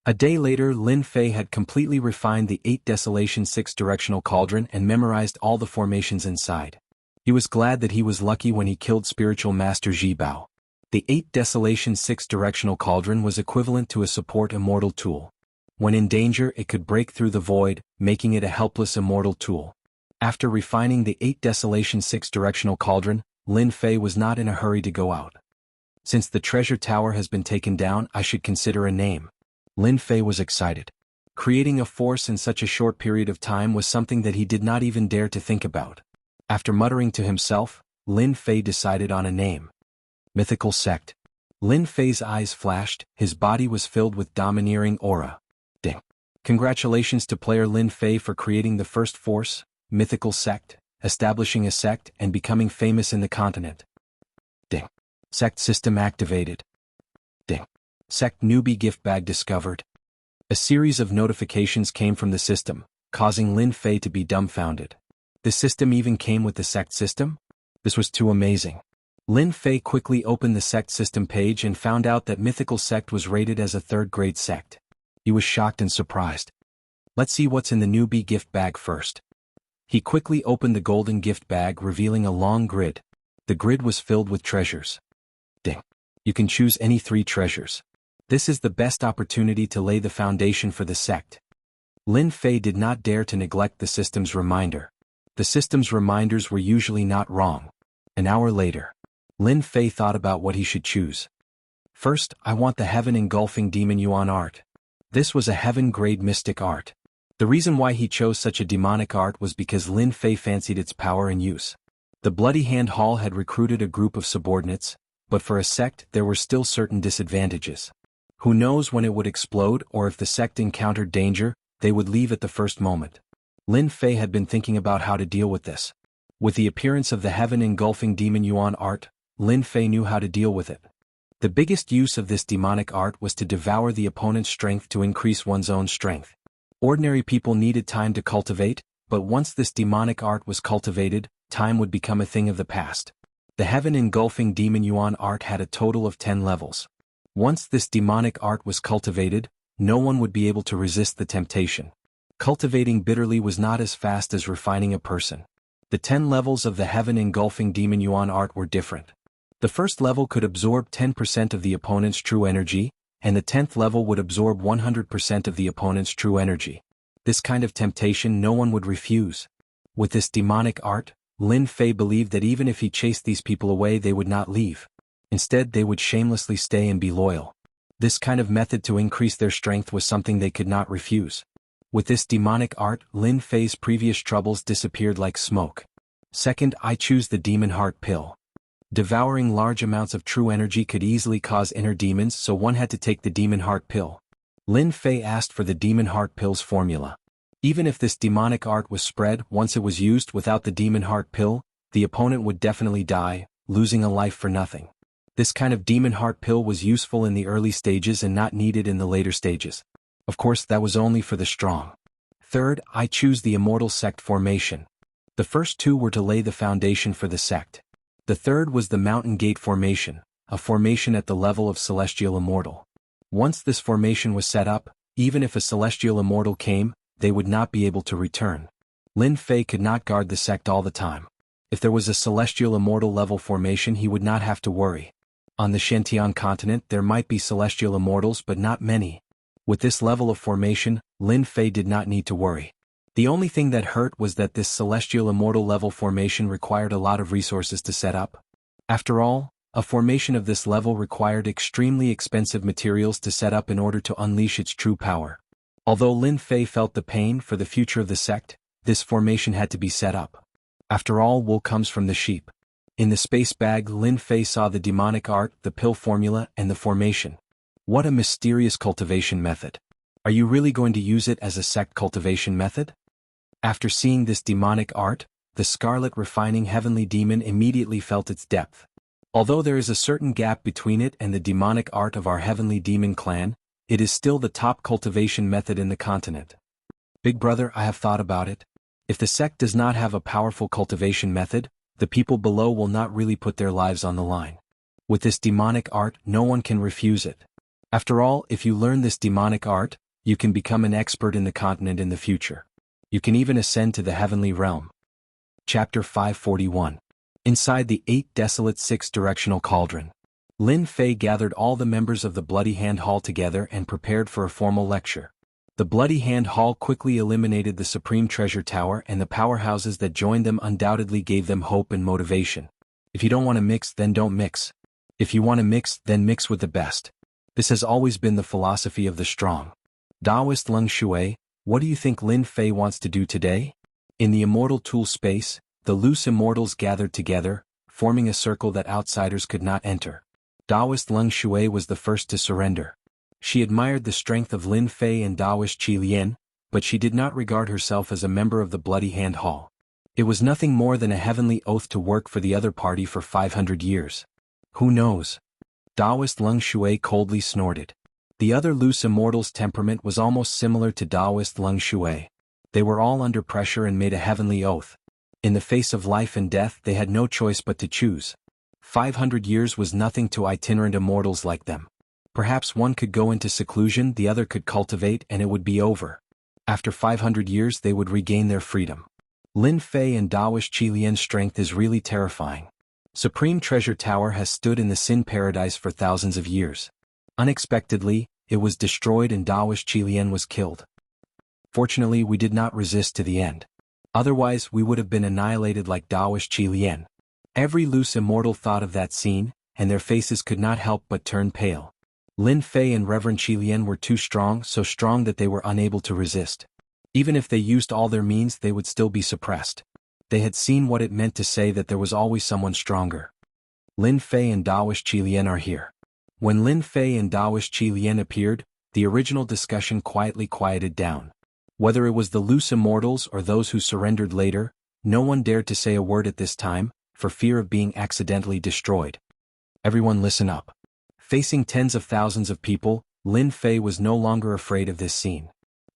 A day later, Lin Fei had completely refined the 8 Desolation 6 Directional Cauldron and memorized all the formations inside. He was glad that he was lucky when he killed Spiritual Master Zhibao. The 8 Desolation 6 Directional Cauldron was equivalent to a support immortal tool. When in danger, it could break through the void, making it a helpless immortal tool. After refining the 8 Desolation 6 Directional Cauldron, Lin Fei was not in a hurry to go out. Since the treasure tower has been taken down, I should consider a name. Lin Fei was excited. Creating a force in such a short period of time was something that he did not even dare to think about. After muttering to himself, Lin Fei decided on a name. Mythical Sect. Lin Fei's eyes flashed, his body was filled with domineering aura. Ding. Congratulations to player Lin Fei for creating the first force, Mythical Sect, establishing a sect and becoming famous in the continent. Ding. Sect system activated. Ding. Sect newbie gift bag discovered. A series of notifications came from the system, causing Lin Fei to be dumbfounded. The system even came with the sect system? This was too amazing. Lin Fei quickly opened the sect system page and found out that Mythical Sect was rated as a 3rd-grade sect. He was shocked and surprised. Let's see what's in the newbie gift bag first. He quickly opened the golden gift bag, revealing a long grid. The grid was filled with treasures. Ding. You can choose any 3 treasures. This is the best opportunity to lay the foundation for the sect. Lin Fei did not dare to neglect the system's reminder. The system's reminders were usually not wrong. An hour later, Lin Fei thought about what he should choose. First, I want the Heaven Engulfing Demon Yuan art. This was a heaven-grade mystic art. The reason why he chose such a demonic art was because Lin Fei fancied its power and use. The Bloody Hand Hall had recruited a group of subordinates, but for a sect there were still certain disadvantages. Who knows when it would explode, or if the sect encountered danger, they would leave at the first moment. Lin Fei had been thinking about how to deal with this. With the appearance of the Heaven Engulfing Demon Yuan art, Lin Fei knew how to deal with it. The biggest use of this demonic art was to devour the opponent's strength to increase one's own strength. Ordinary people needed time to cultivate, but once this demonic art was cultivated, time would become a thing of the past. The Heaven Engulfing Demon Yuan art had a total of 10 levels. Once this demonic art was cultivated, no one would be able to resist the temptation. Cultivating bitterly was not as fast as refining a person. The 10 levels of the Heaven Engulfing Demon Yuan art were different. The first level could absorb 10% of the opponent's true energy, and the 10th level would absorb 100% of the opponent's true energy. This kind of temptation no one would refuse. With this demonic art, Lin Fei believed that even if he chased these people away they would not leave. Instead they would shamelessly stay and be loyal. This kind of method to increase their strength was something they could not refuse. With this demonic art, Lin Fei's previous troubles disappeared like smoke. Second, I choose the Demon Heart Pill. Devouring large amounts of true energy could easily cause inner demons, so one had to take the Demon Heart Pill. Lin Fei asked for the Demon Heart Pill's formula. Even if this demonic art was spread, once it was used without the Demon Heart Pill, the opponent would definitely die, losing a life for nothing. This kind of Demon Heart Pill was useful in the early stages and not needed in the later stages. Of course, that was only for the strong. Third, I choose the Immortal Sect formation. The first two were to lay the foundation for the sect. The third was the Mountain Gate formation, a formation at the level of Celestial Immortal. Once this formation was set up, even if a Celestial Immortal came, they would not be able to return. Lin Fei could not guard the sect all the time. If there was a Celestial Immortal level formation he would not have to worry. On the Shantian continent there might be Celestial Immortals but not many. With this level of formation, Lin Fei did not need to worry. The only thing that hurt was that this Celestial Immortal level formation required a lot of resources to set up. After all, a formation of this level required extremely expensive materials to set up in order to unleash its true power. Although Lin Fei felt the pain for the future of the sect, this formation had to be set up. After all, wool comes from the sheep. In the space bag, Lin Fei saw the demonic art, the pill formula, and the formation. What a mysterious cultivation method. Are you really going to use it as a sect cultivation method? After seeing this demonic art, the Scarlet Refining Heavenly Demon immediately felt its depth. Although there is a certain gap between it and the demonic art of our Heavenly Demon clan, it is still the top cultivation method in the continent. Big brother, I have thought about it. If the sect does not have a powerful cultivation method, the people below will not really put their lives on the line. With this demonic art, no one can refuse it. After all, if you learn this demonic art, you can become an expert in the continent in the future. You can even ascend to the heavenly realm. Chapter 541. Inside the 8 desolate 6-directional cauldron. Lin Fei gathered all the members of the Bloody Hand Hall together and prepared for a formal lecture. The Bloody Hand Hall quickly eliminated the Supreme Treasure Tower, and the powerhouses that joined them undoubtedly gave them hope and motivation. If you don't want to mix, then don't mix. If you want to mix, then mix with the best. This has always been the philosophy of the strong. Taoist Leng Shui, what do you think Lin Fei wants to do today? In the immortal tool space, the loose immortals gathered together, forming a circle that outsiders could not enter. Taoist Leng Shui was the first to surrender. She admired the strength of Lin Fei and Taoist Qi Lian, but she did not regard herself as a member of the Bloody Hand Hall. It was nothing more than a heavenly oath to work for the other party for 500 years. Who knows? Taoist Leng Shui coldly snorted. The other loose immortals' temperament was almost similar to Taoist Leng Shui. They were all under pressure and made a heavenly oath. In the face of life and death they had no choice but to choose. 500 years was nothing to itinerant immortals like them. Perhaps one could go into seclusion, the other could cultivate, and it would be over. After 500 years they would regain their freedom. Lin Fei and Taoist Qi Lian's strength is really terrifying. Supreme Treasure Tower has stood in the Sin Paradise for thousands of years. Unexpectedly, it was destroyed and Taoist Qi Lian was killed. Fortunately, we did not resist to the end. Otherwise, we would have been annihilated like Taoist Qi Lian. Every loose immortal thought of that scene, and their faces could not help but turn pale. Lin Fei and Reverend Qi Lian were too strong, so strong that they were unable to resist. Even if they used all their means, they would still be suppressed. They had seen what it meant to say that there was always someone stronger. Lin Fei and Taoist Qi Lian are here. When Lin Fei and Taoist Qi Lian appeared, the original discussion quietly quieted down. Whether it was the loose immortals or those who surrendered later, no one dared to say a word at this time, for fear of being accidentally destroyed. Everyone listen up. Facing tens of thousands of people, Lin Fei was no longer afraid of this scene.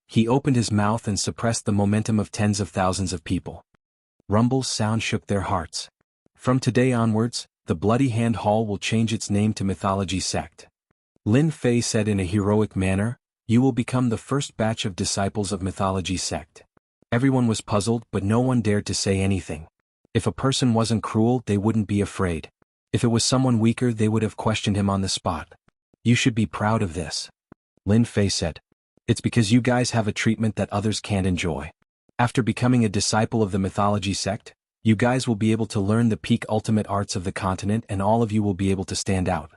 He opened his mouth and suppressed the momentum of tens of thousands of people. Rumble's sound shook their hearts. From today onwards, the Bloody Hand Hall will change its name to Mythology Sect. Lin Fei said in a heroic manner, "You will become the first batch of disciples of Mythology Sect." Everyone was puzzled, but no one dared to say anything. If a person wasn't cruel, they wouldn't be afraid. If it was someone weaker, they would have questioned him on the spot. You should be proud of this, Lin Fei said. It's because you guys have a treatment that others can't enjoy. After becoming a disciple of the mythology sect, you guys will be able to learn the peak ultimate arts of the continent, and all of you will be able to stand out.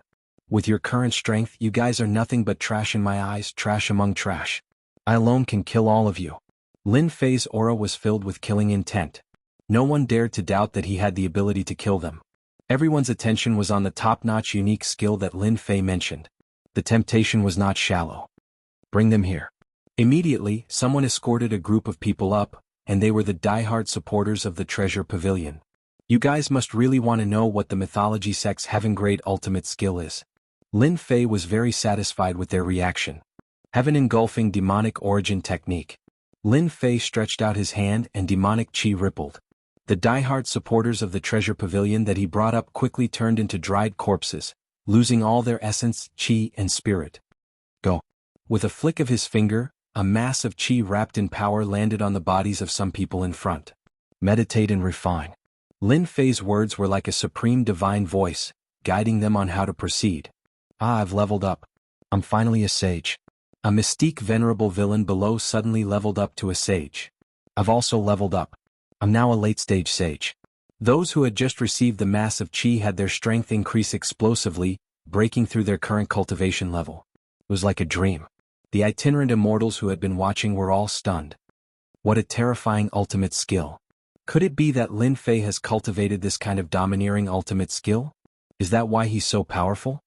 With your current strength, you guys are nothing but trash in my eyes, trash among trash. I alone can kill all of you. Lin Fei's aura was filled with killing intent. No one dared to doubt that he had the ability to kill them. Everyone's attention was on the top-notch unique skill that Lin Fei mentioned. The temptation was not shallow. Bring them here. Immediately, someone escorted a group of people up, and they were the die-hard supporters of the treasure pavilion. You guys must really want to know what the mythology sect's heaven-grade ultimate skill is. Lin Fei was very satisfied with their reaction. Heaven-engulfing demonic origin technique. Lin Fei stretched out his hand and demonic chi rippled. The die-hard supporters of the treasure pavilion that he brought up quickly turned into dried corpses, losing all their essence, chi, and spirit. Go. With a flick of his finger, a mass of chi wrapped in power landed on the bodies of some people in front. Meditate and refine. Lin Fei's words were like a supreme divine voice, guiding them on how to proceed. I've leveled up. I'm finally a sage. A mystique venerable villain below suddenly leveled up to a sage. I've also leveled up. I'm now a late-stage sage. Those who had just received the mass of chi had their strength increase explosively, breaking through their current cultivation level. It was like a dream. The itinerant immortals who had been watching were all stunned. What a terrifying ultimate skill. Could it be that Lin Fei has cultivated this kind of domineering ultimate skill? Is that why he's so powerful?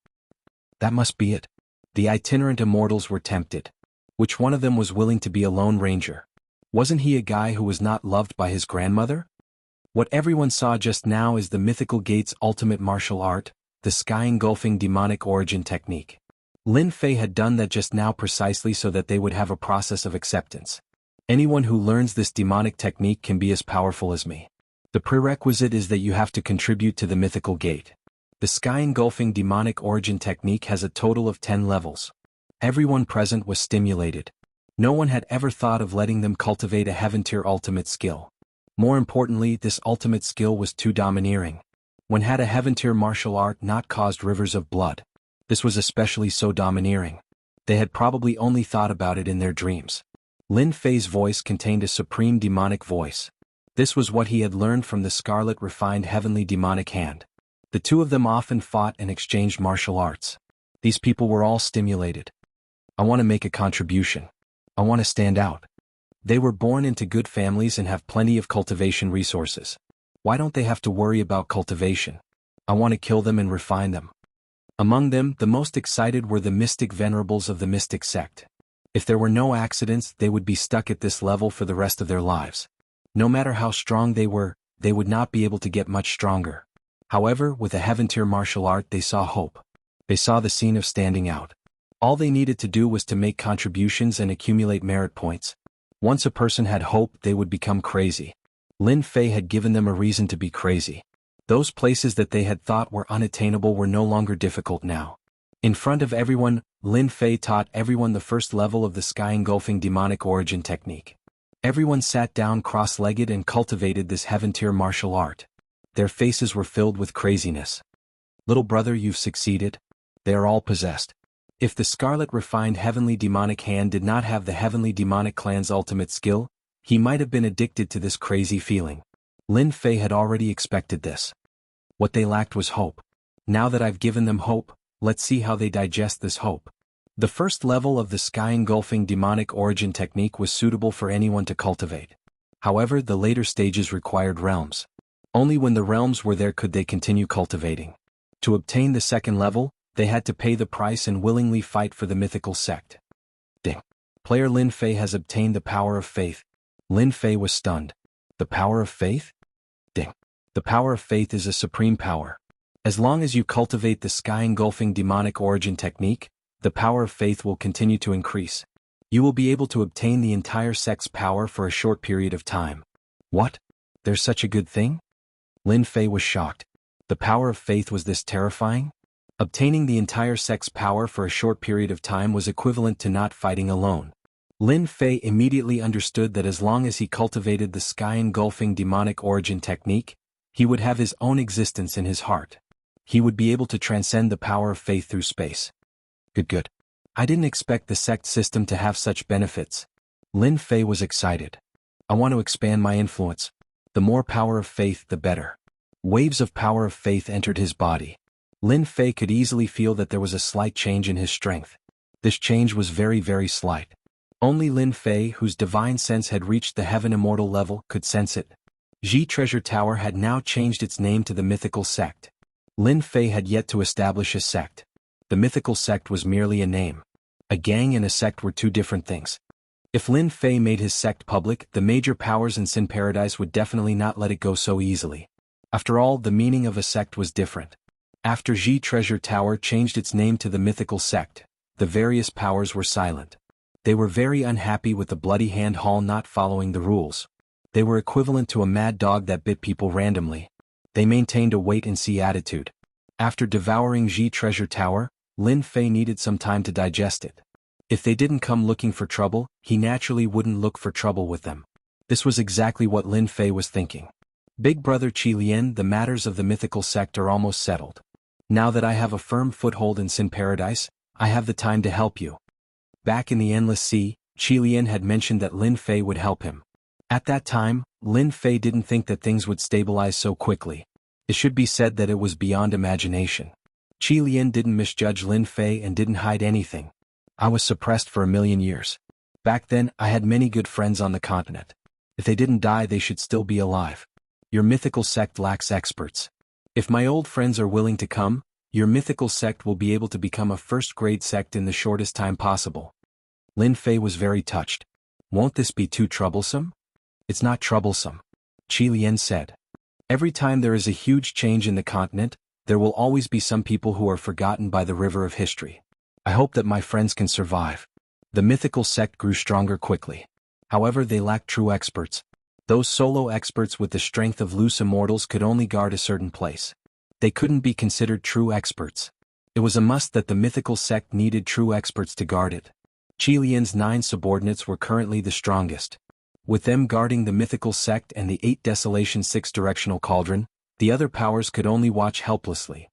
That must be it. The itinerant immortals were tempted. Which one of them was willing to be a lone ranger? Wasn't he a guy who was not loved by his grandmother? What everyone saw just now is the mythical gate's ultimate martial art, the sky-engulfing demonic origin technique. Lin Fei had done that just now precisely so that they would have a process of acceptance. Anyone who learns this demonic technique can be as powerful as me. The prerequisite is that you have to contribute to the mythical gate. The sky-engulfing demonic origin technique has a total of 10 levels. Everyone present was stimulated. No one had ever thought of letting them cultivate a heaven-tier ultimate skill. More importantly, this ultimate skill was too domineering. When had a heaven-tier martial art not caused rivers of blood? This was especially so domineering. They had probably only thought about it in their dreams. Lin Fei's voice contained a supreme demonic voice. This was what he had learned from the scarlet refined heavenly demonic hand. The two of them often fought and exchanged martial arts. These people were all stimulated. I want to make a contribution. I want to stand out. They were born into good families and have plenty of cultivation resources. Why don't they have to worry about cultivation? I want to kill them and refine them. Among them, the most excited were the mystic venerables of the mystic sect. If there were no accidents, they would be stuck at this level for the rest of their lives. No matter how strong they were, they would not be able to get much stronger. However, with a heaven-tier martial art they saw hope. They saw the scene of standing out. All they needed to do was to make contributions and accumulate merit points. Once a person had hope, they would become crazy. Lin Fei had given them a reason to be crazy. Those places that they had thought were unattainable were no longer difficult now. In front of everyone, Lin Fei taught everyone the first level of the sky-engulfing demonic origin technique. Everyone sat down cross-legged and cultivated this heaven-tier martial art. Their faces were filled with craziness. Little brother, you've succeeded. They are all possessed. If the scarlet refined heavenly demonic hand did not have the heavenly demonic clan's ultimate skill, he might have been addicted to this crazy feeling. Lin Fei had already expected this. What they lacked was hope. Now that I've given them hope, let's see how they digest this hope. The first level of the sky-engulfing demonic origin technique was suitable for anyone to cultivate. However, the later stages required realms. Only when the realms were there could they continue cultivating. To obtain the second level, they had to pay the price and willingly fight for the mythical sect. Ding. Player Lin Fei has obtained the power of faith. Lin Fei was stunned. The power of faith? Ding. The power of faith is a supreme power. As long as you cultivate the sky-engulfing demonic origin technique, the power of faith will continue to increase. You will be able to obtain the entire sect's power for a short period of time. What? There's such a good thing? Lin Fei was shocked. The power of faith was this terrifying? Obtaining the entire sect's power for a short period of time was equivalent to not fighting alone. Lin Fei immediately understood that as long as he cultivated the sky-engulfing demonic origin technique, he would have his own existence in his heart. He would be able to transcend the power of faith through space. Good. I didn't expect the sect system to have such benefits. Lin Fei was excited. I want to expand my influence. The more power of faith, the better. Waves of power of faith entered his body. Lin Fei could easily feel that there was a slight change in his strength. This change was very, very slight. Only Lin Fei, whose divine sense had reached the heaven immortal level, could sense it. Ji Treasure Tower had now changed its name to the mythical sect. Lin Fei had yet to establish a sect. The mythical sect was merely a name. A gang and a sect were two different things. If Lin Fei made his sect public, the major powers in Sin Paradise would definitely not let it go so easily. After all, the meaning of a sect was different. After Ji Treasure Tower changed its name to the mythical sect, the various powers were silent. They were very unhappy with the Bloody Hand Hall not following the rules. They were equivalent to a mad dog that bit people randomly. They maintained a wait-and-see attitude. After devouring Ji Treasure Tower, Lin Fei needed some time to digest it. If they didn't come looking for trouble, he naturally wouldn't look for trouble with them. This was exactly what Lin Fei was thinking. Big brother Qi Lian, the matters of the mythical sect are almost settled. Now that I have a firm foothold in Sin Paradise, I have the time to help you. Back in the Endless Sea, Qi Lian had mentioned that Lin Fei would help him. At that time, Lin Fei didn't think that things would stabilize so quickly. It should be said that it was beyond imagination. Qi Lian didn't misjudge Lin Fei and didn't hide anything. I was suppressed for 1,000,000 years. Back then, I had many good friends on the continent. If they didn't die, they should still be alive. Your mythical sect lacks experts. If my old friends are willing to come, your mythical sect will be able to become a first-grade sect in the shortest time possible. Lin Fei was very touched. Won't this be too troublesome? It's not troublesome, Qi Lian said. Every time there is a huge change in the continent, there will always be some people who are forgotten by the river of history. I hope that my friends can survive. The mythical sect grew stronger quickly. However, they lacked true experts. Those solo experts with the strength of loose immortals could only guard a certain place. They couldn't be considered true experts. It was a must that the mythical sect needed true experts to guard it. Qi Lian's 9 subordinates were currently the strongest. With them guarding the mythical sect and the 8 Desolation 6-directional cauldron, the other powers could only watch helplessly.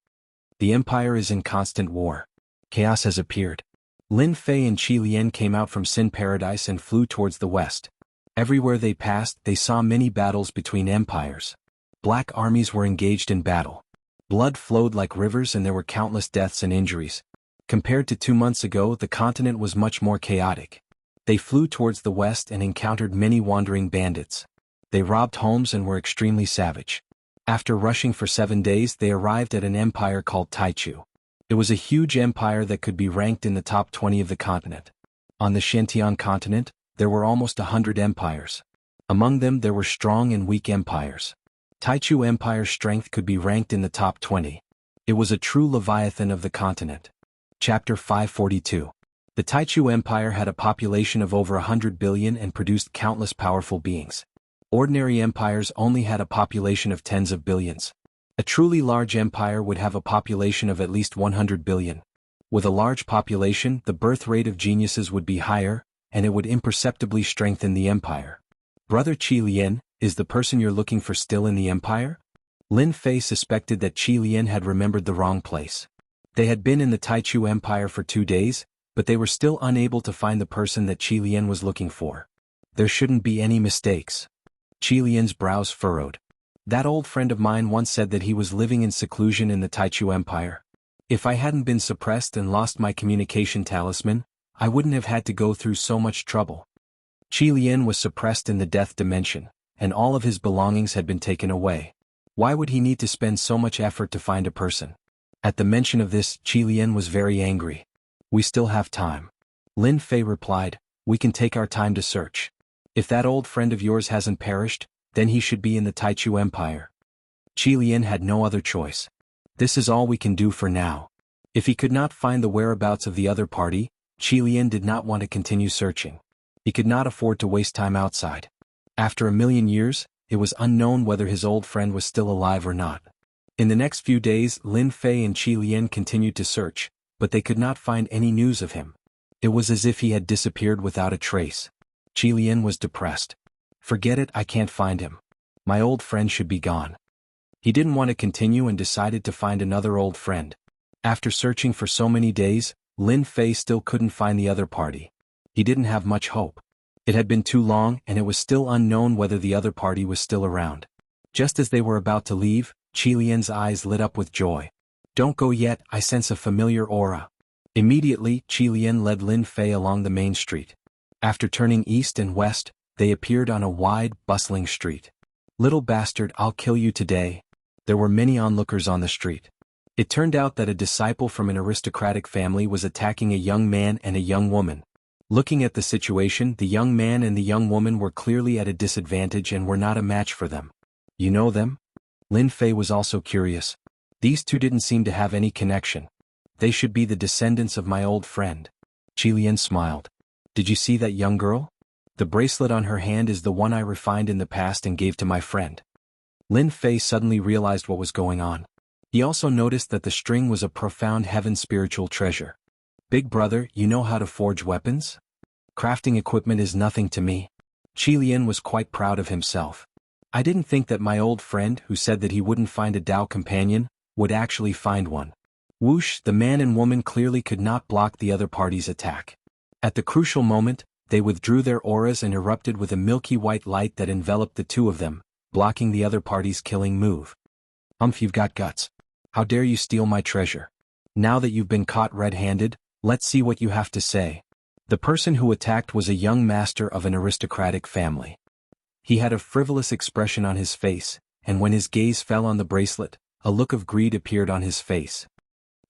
The Empire is in constant war. Chaos has appeared. Lin Fei and Qi Lian came out from Sin Paradise and flew towards the west. Everywhere they passed, they saw many battles between empires. Black armies were engaged in battle. Blood flowed like rivers and there were countless deaths and injuries. Compared to 2 months ago, the continent was much more chaotic. They flew towards the west and encountered many wandering bandits. They robbed homes and were extremely savage. After rushing for 7 days, they arrived at an empire called Taichu. It was a huge empire that could be ranked in the top 20 of the continent. On the Shantian continent, there were almost 100 empires. Among them there were strong and weak empires. Taichu Empire's strength could be ranked in the top 20. It was a true leviathan of the continent. Chapter 542. The Taichu Empire had a population of over 100 billion and produced countless powerful beings. Ordinary empires only had a population of tens of billions. A truly large empire would have a population of at least 100 billion. With a large population, the birth rate of geniuses would be higher, and it would imperceptibly strengthen the empire. Brother Qi Lian, is the person you're looking for still in the empire? Lin Fei suspected that Qi Lian had remembered the wrong place. They had been in the Taichu Empire for 2 days, but they were still unable to find the person that Qi Lian was looking for. There shouldn't be any mistakes. Qi Lian's brows furrowed. That old friend of mine once said that he was living in seclusion in the Taichu Empire. If I hadn't been suppressed and lost my communication talisman, I wouldn't have had to go through so much trouble. Qi Lian was suppressed in the death dimension, and all of his belongings had been taken away. Why would he need to spend so much effort to find a person? At the mention of this, Qi Lian was very angry. We still have time. Lin Fei replied, we can take our time to search. If that old friend of yours hasn't perished, then he should be in the Taichu Empire. Qi Lian had no other choice. This is all we can do for now. If he could not find the whereabouts of the other party, Qi Lian did not want to continue searching. He could not afford to waste time outside. After 1,000,000 years, it was unknown whether his old friend was still alive or not. In the next few days, Lin Fei and Qi Lian continued to search, but they could not find any news of him. It was as if he had disappeared without a trace. Qi Lian was depressed. Forget it, I can't find him. My old friend should be gone. He didn't want to continue and decided to find another old friend. After searching for so many days, Lin Fei still couldn't find the other party. He didn't have much hope. It had been too long and it was still unknown whether the other party was still around. Just as they were about to leave, Qilian's eyes lit up with joy. "Don't go yet, I sense a familiar aura." Immediately, Qilian led Lin Fei along the main street. After turning east and west, they appeared on a wide, bustling street. "Little bastard, I'll kill you today." There were many onlookers on the street. It turned out that a disciple from an aristocratic family was attacking a young man and a young woman. Looking at the situation, the young man and the young woman were clearly at a disadvantage and were not a match for them. "You know them?" Lin Fei was also curious. These two didn't seem to have any connection. "They should be the descendants of my old friend." Qilian smiled. "Did you see that young girl? The bracelet on her hand is the one I refined in the past and gave to my friend." Lin Fei suddenly realized what was going on. He also noticed that the string was a profound heaven spiritual treasure. "Big brother, you know how to forge weapons? Crafting equipment is nothing to me." Qilian was quite proud of himself. "I didn't think that my old friend, who said that he wouldn't find a Tao companion, would actually find one." Whoosh, the man and woman clearly could not block the other party's attack. At the crucial moment, they withdrew their auras and erupted with a milky white light that enveloped the two of them, blocking the other party's killing move. You've got guts. How dare you steal my treasure? Now that you've been caught red-handed, let's see what you have to say." The person who attacked was a young master of an aristocratic family. He had a frivolous expression on his face, and when his gaze fell on the bracelet, a look of greed appeared on his face.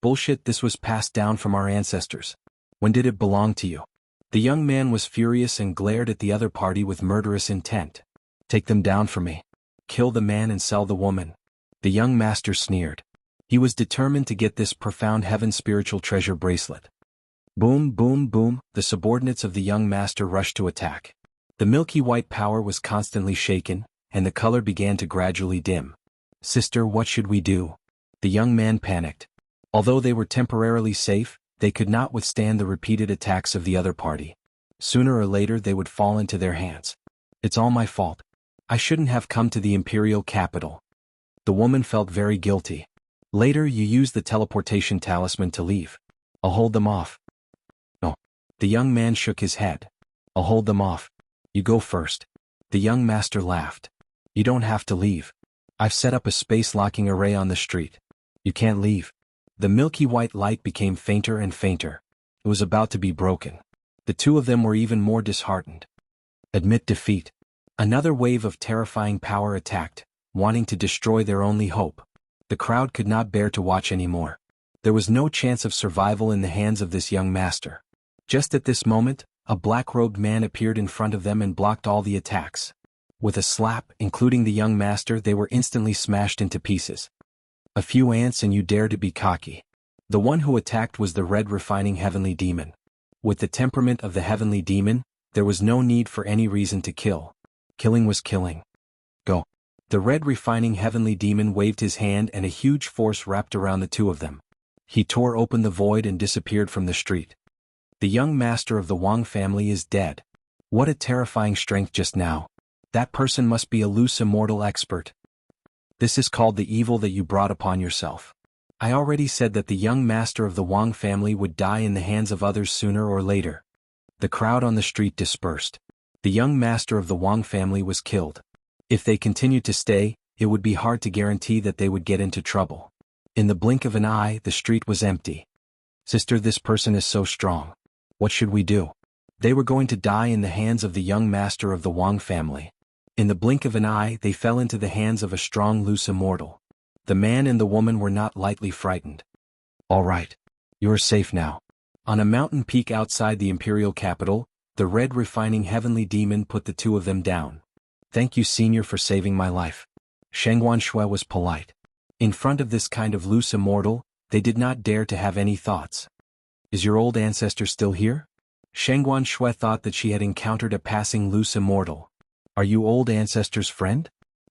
"Bullshit, this was passed down from our ancestors. When did it belong to you?" The young man was furious and glared at the other party with murderous intent. "Take them down for me. Kill the man and sell the woman." The young master sneered. He was determined to get this profound heaven spiritual treasure bracelet. Boom, boom, boom, the subordinates of the young master rushed to attack. The milky white power was constantly shaken, and the color began to gradually dim. "Sister, what should we do?" The young man panicked. Although they were temporarily safe, they could not withstand the repeated attacks of the other party. Sooner or later they would fall into their hands. "It's all my fault. I shouldn't have come to the imperial capital." The woman felt very guilty. "Later you used the teleportation talisman to leave. I'll hold them off." "No." The young man shook his head. "I'll hold them off. You go first." The young master laughed. "You don't have to leave. I've set up a space-locking array on the street. You can't leave." The milky white light became fainter and fainter. It was about to be broken. The two of them were even more disheartened. Admit defeat. Another wave of terrifying power attacked, wanting to destroy their only hope. The crowd could not bear to watch anymore. There was no chance of survival in the hands of this young master. Just at this moment, a black-robed man appeared in front of them and blocked all the attacks. With a slap, including the young master, they were instantly smashed into pieces. "A few ants and you dare to be cocky." The one who attacked was the red refining heavenly demon. With the temperament of the heavenly demon, there was no need for any reason to kill. Killing was killing. "Go." The red refining heavenly demon waved his hand and a huge force wrapped around the two of them. He tore open the void and disappeared from the street. The young master of the Wang family is dead. What a terrifying strength just now. That person must be a loose immortal expert. This is called the evil that you brought upon yourself. I already said that the young master of the Wang family would die in the hands of others sooner or later. The crowd on the street dispersed. The young master of the Wang family was killed. If they continued to stay, it would be hard to guarantee that they would get into trouble. In the blink of an eye, the street was empty. "Sister, this person is so strong. What should we do?" They were going to die in the hands of the young master of the Wang family. In the blink of an eye, they fell into the hands of a strong loose immortal. The man and the woman were not lightly frightened. "All right. You are safe now." On a mountain peak outside the imperial capital, the red refining heavenly demon put the two of them down. "Thank you, senior, for saving my life." Shengguan Shui was polite. In front of this kind of loose immortal, they did not dare to have any thoughts. "Is your old ancestor still here?" Shengguan Shui thought that she had encountered a passing loose immortal. "Are you old ancestor's friend?"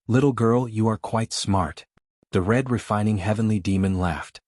"Little girl, you are quite smart." The red refining heavenly demon laughed.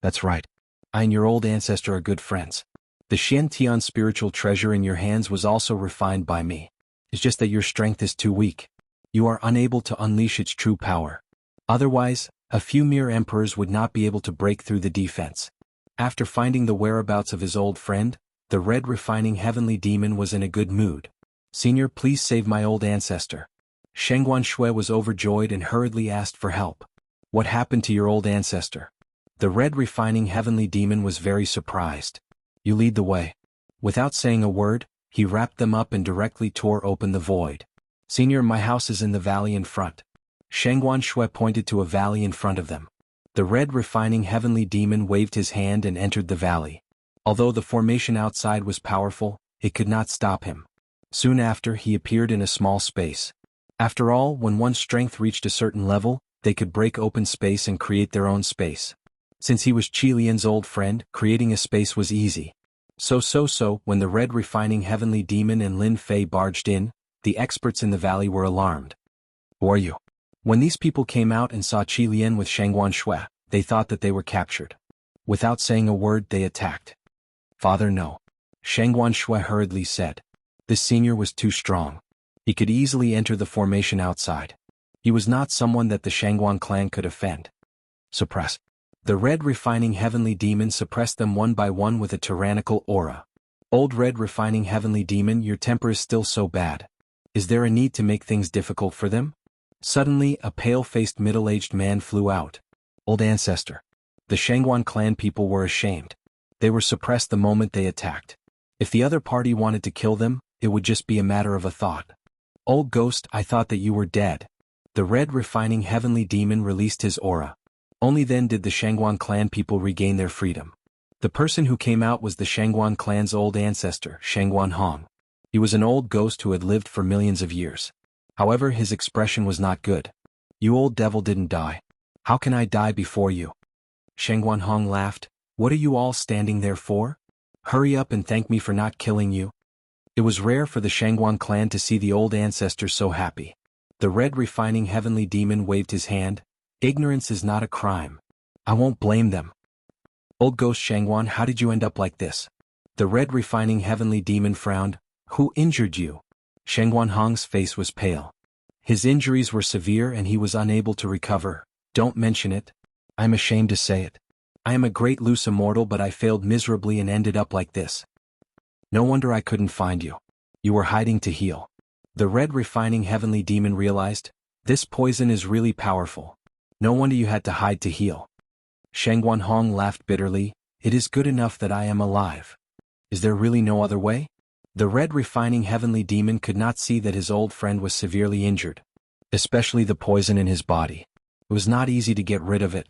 "That's right. I and your old ancestor are good friends. The Xian Tian spiritual treasure in your hands was also refined by me. It's just that your strength is too weak. You are unable to unleash its true power. Otherwise, a few mere emperors would not be able to break through the defense. After finding the whereabouts of his old friend, the red refining heavenly demon was in a good mood. "Senior, please save my old ancestor." Shengguan Shui was overjoyed and hurriedly asked for help. "What happened to your old ancestor?" The red refining heavenly demon was very surprised. "You lead the way." Without saying a word, he wrapped them up and directly tore open the void. "Senior, my house is in the valley in front." Shengguan Shui pointed to a valley in front of them. The red refining heavenly demon waved his hand and entered the valley. Although the formation outside was powerful, it could not stop him. Soon after, he appeared in a small space. After all, when one's strength reached a certain level, they could break open space and create their own space. Since he was Qi Lian's old friend, creating a space was easy. So, when the red refining heavenly demon and Lin Fei barged in, the experts in the valley were alarmed. "Who are you?" When these people came out and saw Qi Lian with Shengguan Shui, they thought that they were captured. Without saying a word, they attacked. "Father, no," Shengguan Shui hurriedly said. This senior was too strong. He could easily enter the formation outside. He was not someone that the Shengguan clan could offend. "Suppress." The red refining heavenly demon suppressed them one by one with a tyrannical aura. "Old red refining heavenly demon, your temper is still so bad. Is there a need to make things difficult for them?" Suddenly, a pale-faced middle-aged man flew out. "Old ancestor." The Shengguan clan people were ashamed. They were suppressed the moment they attacked. If the other party wanted to kill them, it would just be a matter of a thought. "Old ghost, I thought that you were dead." The red refining heavenly demon released his aura. Only then did the Shengguan clan people regain their freedom. The person who came out was the Shengguan clan's old ancestor, Shengguan Hong. He was an old ghost who had lived for millions of years. However, his expression was not good. "You old devil didn't die. How can I die before you?" Shengguan Hong laughed. "What are you all standing there for? Hurry up and thank me for not killing you." It was rare for the Shengguan clan to see the old ancestor so happy. The red refining heavenly demon waved his hand. "Ignorance is not a crime. I won't blame them." "Old ghost Shengguan, how did you end up like this?" The red refining heavenly demon frowned. "Who injured you?" Shengguan Hong's face was pale. His injuries were severe and he was unable to recover. "Don't mention it. I'm ashamed to say it. I am a great loose immortal, but I failed miserably and ended up like this. No wonder I couldn't find you. You were hiding to heal." The red refining heavenly demon realized, this poison is really powerful. No wonder you had to hide to heal. Shengguan Hong laughed bitterly. "It is good enough that I am alive. Is there really no other way?" The red refining heavenly demon could not see that his old friend was severely injured, especially the poison in his body. It was not easy to get rid of it.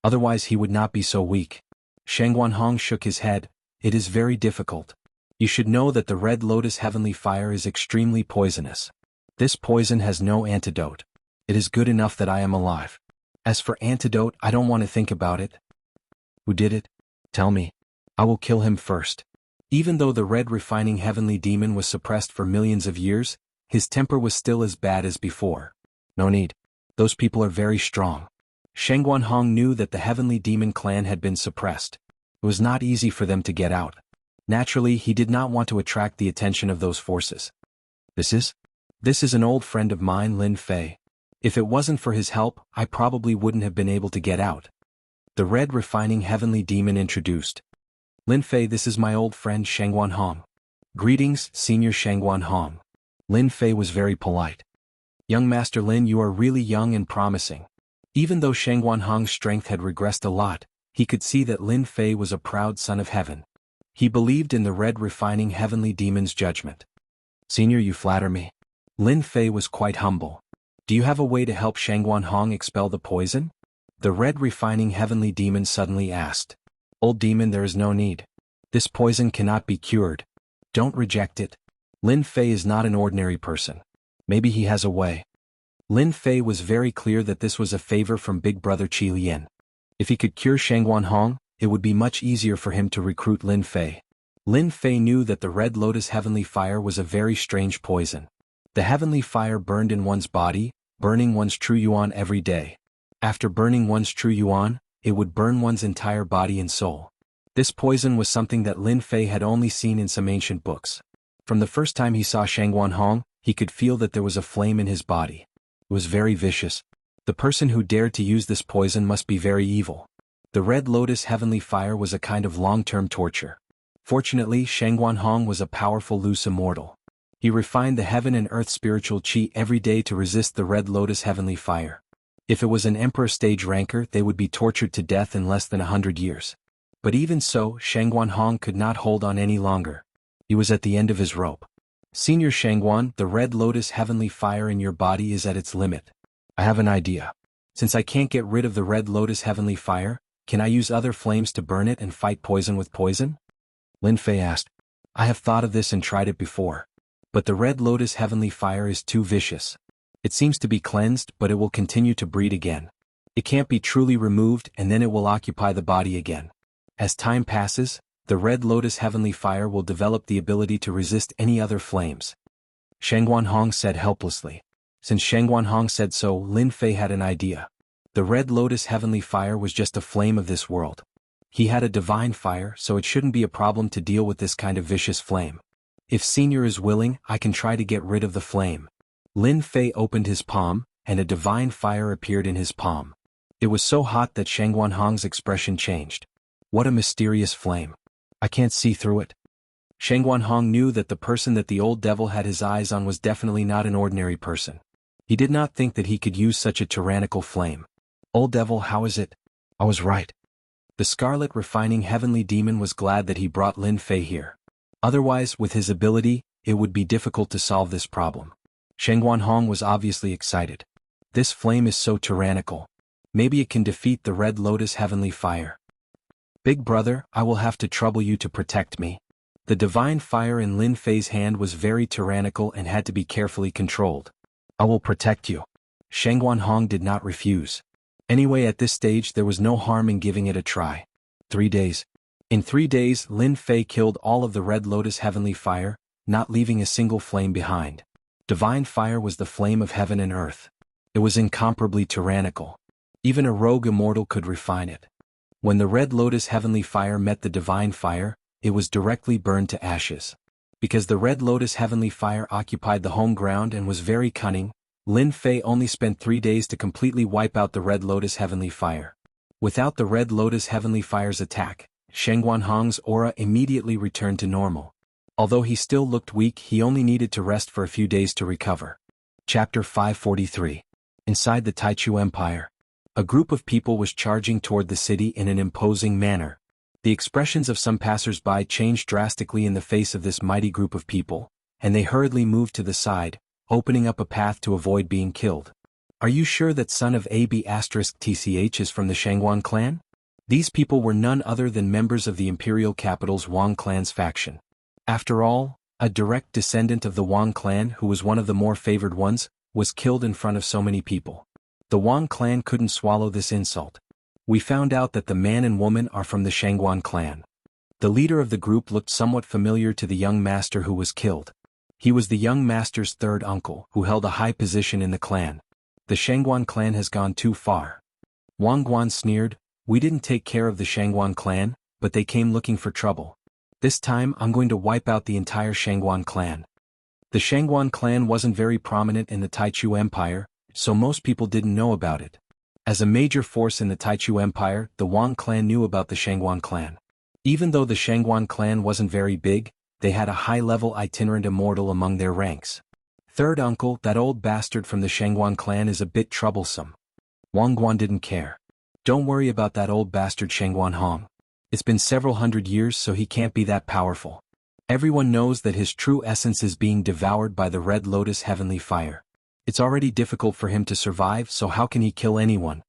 Otherwise he would not be so weak. Shengguan Hong shook his head. "It is very difficult. You should know that the red lotus heavenly fire is extremely poisonous. This poison has no antidote. It is good enough that I am alive. As for antidote, I don't want to think about it." "Who did it? Tell me. I will kill him first." Even though the red refining heavenly demon was suppressed for millions of years, his temper was still as bad as before. "No need. Those people are very strong." Shengguan Hong knew that the heavenly demon clan had been suppressed. It was not easy for them to get out. Naturally, he did not want to attract the attention of those forces. This is an old friend of mine, Lin Fei. If it wasn't for his help, I probably wouldn't have been able to get out." The red refining heavenly demon introduced. "Lin Fei, this is my old friend Shengguan Hong." "Greetings, Senior Shengguan Hong." Lin Fei was very polite. "Young Master Lin, you are really young and promising." Even though Shengguan Hong's strength had regressed a lot, he could see that Lin Fei was a proud son of heaven. He believed in the red refining heavenly demon's judgment. "Senior, you flatter me." Lin Fei was quite humble. "Do you have a way to help Shengguan Hong expel the poison?" The red refining heavenly demon suddenly asked. "Old demon, there is no need. This poison cannot be cured. Don't reject it. Lin Fei is not an ordinary person. Maybe he has a way." Lin Fei was very clear that this was a favor from Big Brother Qi Lian. If he could cure Shengguan Hong, it would be much easier for him to recruit Lin Fei. Lin Fei knew that the red lotus heavenly fire was a very strange poison. The heavenly fire burned in one's body, burning one's true yuan every day. After burning one's true yuan, it would burn one's entire body and soul. This poison was something that Lin Fei had only seen in some ancient books. From the first time he saw Shengguan Hong, he could feel that there was a flame in his body. It was very vicious. The person who dared to use this poison must be very evil. The Red Lotus heavenly fire was a kind of long-term torture. Fortunately, Shangguanhong was a powerful loose immortal. He refined the heaven and earth spiritual qi every day to resist the Red Lotus heavenly fire. If it was an emperor stage ranker, they would be tortured to death in less than 100 years. But even so, Shangguanhong could not hold on any longer. He was at the end of his rope. Senior Shangguan, the Red Lotus heavenly fire in your body is at its limit. I have an idea. Since I can't get rid of the Red Lotus heavenly fire, can I use other flames to burn it and fight poison with poison? Lin Fei asked. I have thought of this and tried it before. But the Red Lotus heavenly fire is too vicious. It seems to be cleansed, but it will continue to breed again. It can't be truly removed, and then it will occupy the body again. As time passes, the Red Lotus heavenly fire will develop the ability to resist any other flames. Shangguanhong said helplessly. Since Shangguanhong said so, Lin Fei had an idea. The Red Lotus heavenly fire was just a flame of this world. He had a divine fire, so it shouldn't be a problem to deal with this kind of vicious flame. If Senior is willing, I can try to get rid of the flame. Lin Fei opened his palm, and a divine fire appeared in his palm. It was so hot that Shangguanhong's expression changed. What a mysterious flame. I can't see through it. Shangguanhong knew that the person that the old devil had his eyes on was definitely not an ordinary person. He did not think that he could use such a tyrannical flame. Old devil, how is it? I was right. The scarlet refining heavenly demon was glad that he brought Lin Fei here. Otherwise, with his ability, it would be difficult to solve this problem. Shangguanhong was obviously excited. This flame is so tyrannical. Maybe it can defeat the Red Lotus heavenly fire. Big brother, I will have to trouble you to protect me. The divine fire in Lin Fei's hand was very tyrannical and had to be carefully controlled. I will protect you. Shangguanhong did not refuse. Anyway, at this stage there was no harm in giving it a try. 3 days. In 3 days, Lin Fei killed all of the Red Lotus heavenly fire, not leaving a single flame behind. Divine fire was the flame of heaven and earth. It was incomparably tyrannical. Even a rogue immortal could refine it. When the Red Lotus heavenly fire met the divine fire, it was directly burned to ashes. Because the Red Lotus heavenly fire occupied the home ground and was very cunning, Lin Fei only spent 3 days to completely wipe out the Red Lotus heavenly fire. Without the Red Lotus heavenly fire's attack, Shangguanhong's aura immediately returned to normal. Although he still looked weak, he only needed to rest for a few days to recover. Chapter 543. Inside the Taichu Empire. A group of people was charging toward the city in an imposing manner. The expressions of some passers-by changed drastically in the face of this mighty group of people, and they hurriedly moved to the side, opening up a path to avoid being killed. Are you sure that son of AB*TCH is from the Shangguan clan? These people were none other than members of the imperial capital's Wang clan's faction. After all, a direct descendant of the Wang clan, who was one of the more favored ones, was killed in front of so many people. The Wang clan couldn't swallow this insult. We found out that the man and woman are from the Shangguan clan. The leader of the group looked somewhat familiar to the young master who was killed. He was the young master's third uncle, who held a high position in the clan. The Shangguan clan has gone too far. Wang Guan sneered, we didn't take care of the Shangguan clan, but they came looking for trouble. This time I'm going to wipe out the entire Shangguan clan. The Shangguan clan wasn't very prominent in the Taichu Empire, so most people didn't know about it. As a major force in the Taichu Empire, the Wang clan knew about the Shangguan clan. Even though the Shangguan clan wasn't very big, they had a high-level itinerant immortal among their ranks. Third uncle, that old bastard from the Shangguan clan is a bit troublesome. Wang Guan didn't care. Don't worry about that old bastard Shangguanhong. It's been several hundred years, so he can't be that powerful. Everyone knows that his true essence is being devoured by the Red Lotus heavenly fire. It's already difficult for him to survive, so how can he kill anyone?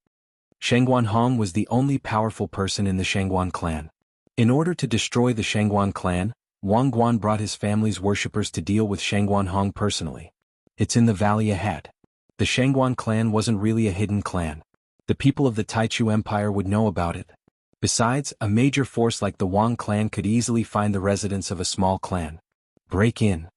Shangguanhong was the only powerful person in the Shangguan clan. In order to destroy the Shangguan clan, Wang Guan brought his family's worshippers to deal with Shangguanhong personally. It's in the valley ahead. The Shangguan clan wasn't really a hidden clan. The people of the Taichu Empire would know about it. Besides, a major force like the Wang clan could easily find the residence of a small clan. Break in.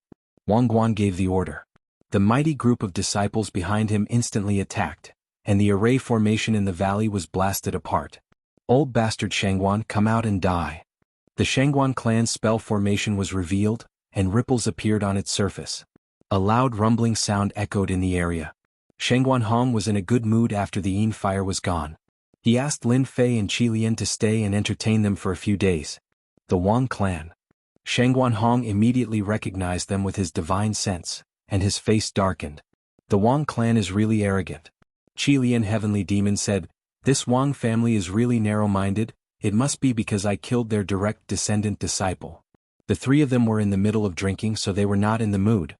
Wang Guan gave the order. The mighty group of disciples behind him instantly attacked, and the array formation in the valley was blasted apart. Old bastard Shangguan, come out and die. The Shangguan clan's spell formation was revealed, and ripples appeared on its surface. A loud rumbling sound echoed in the area. Shang Guanhong was in a good mood after the Yin fire was gone. He asked Lin Fei and Qi Lian to stay and entertain them for a few days. The Wang clan. Shang Guanhong immediately recognized them with his divine sense, and his face darkened. The Wang clan is really arrogant. Qi Lian Heavenly Demon said, "This Wang family is really narrow-minded. It must be because I killed their direct descendant disciple." The three of them were in the middle of drinking, so they were not in the mood.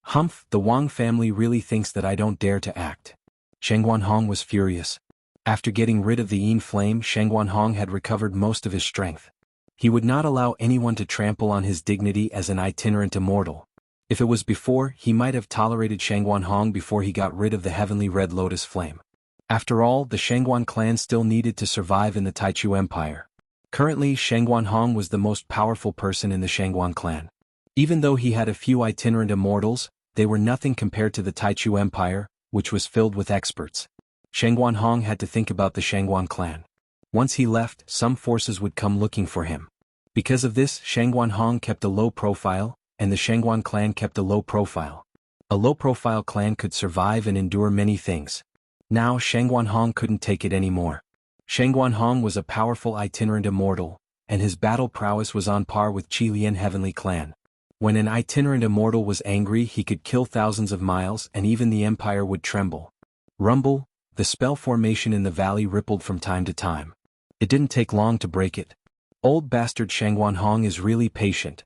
"Humph, the Wang family really thinks that I don't dare to act." Shang Guanhong was furious. After getting rid of the Yin flame, Shang Guanhong had recovered most of his strength. He would not allow anyone to trample on his dignity as an itinerant immortal. If it was before, he might have tolerated Shang Guanhong before he got rid of the heavenly red lotus flame. After all, the Shangguan clan still needed to survive in the Taichu Empire. Currently, Shang Guanhong was the most powerful person in the Shangguan clan. Even though he had a few itinerant immortals, they were nothing compared to the Taichu Empire, which was filled with experts. Shang Guanhong had to think about the Shangguan clan. Once he left, some forces would come looking for him. Because of this, Shang Guanhong kept a low profile, and the Shangguan clan kept a low profile. A low-profile clan could survive and endure many things. Now Shang Guanhong couldn't take it anymore. Shang Guanhong was a powerful itinerant immortal, and his battle prowess was on par with Qi Lian Heavenly Clan. When an itinerant immortal was angry, he could kill thousands of miles and even the empire would tremble. Rumble, the spell formation in the valley rippled from time to time. It didn't take long to break it. Old bastard Shang Guanhong is really patient.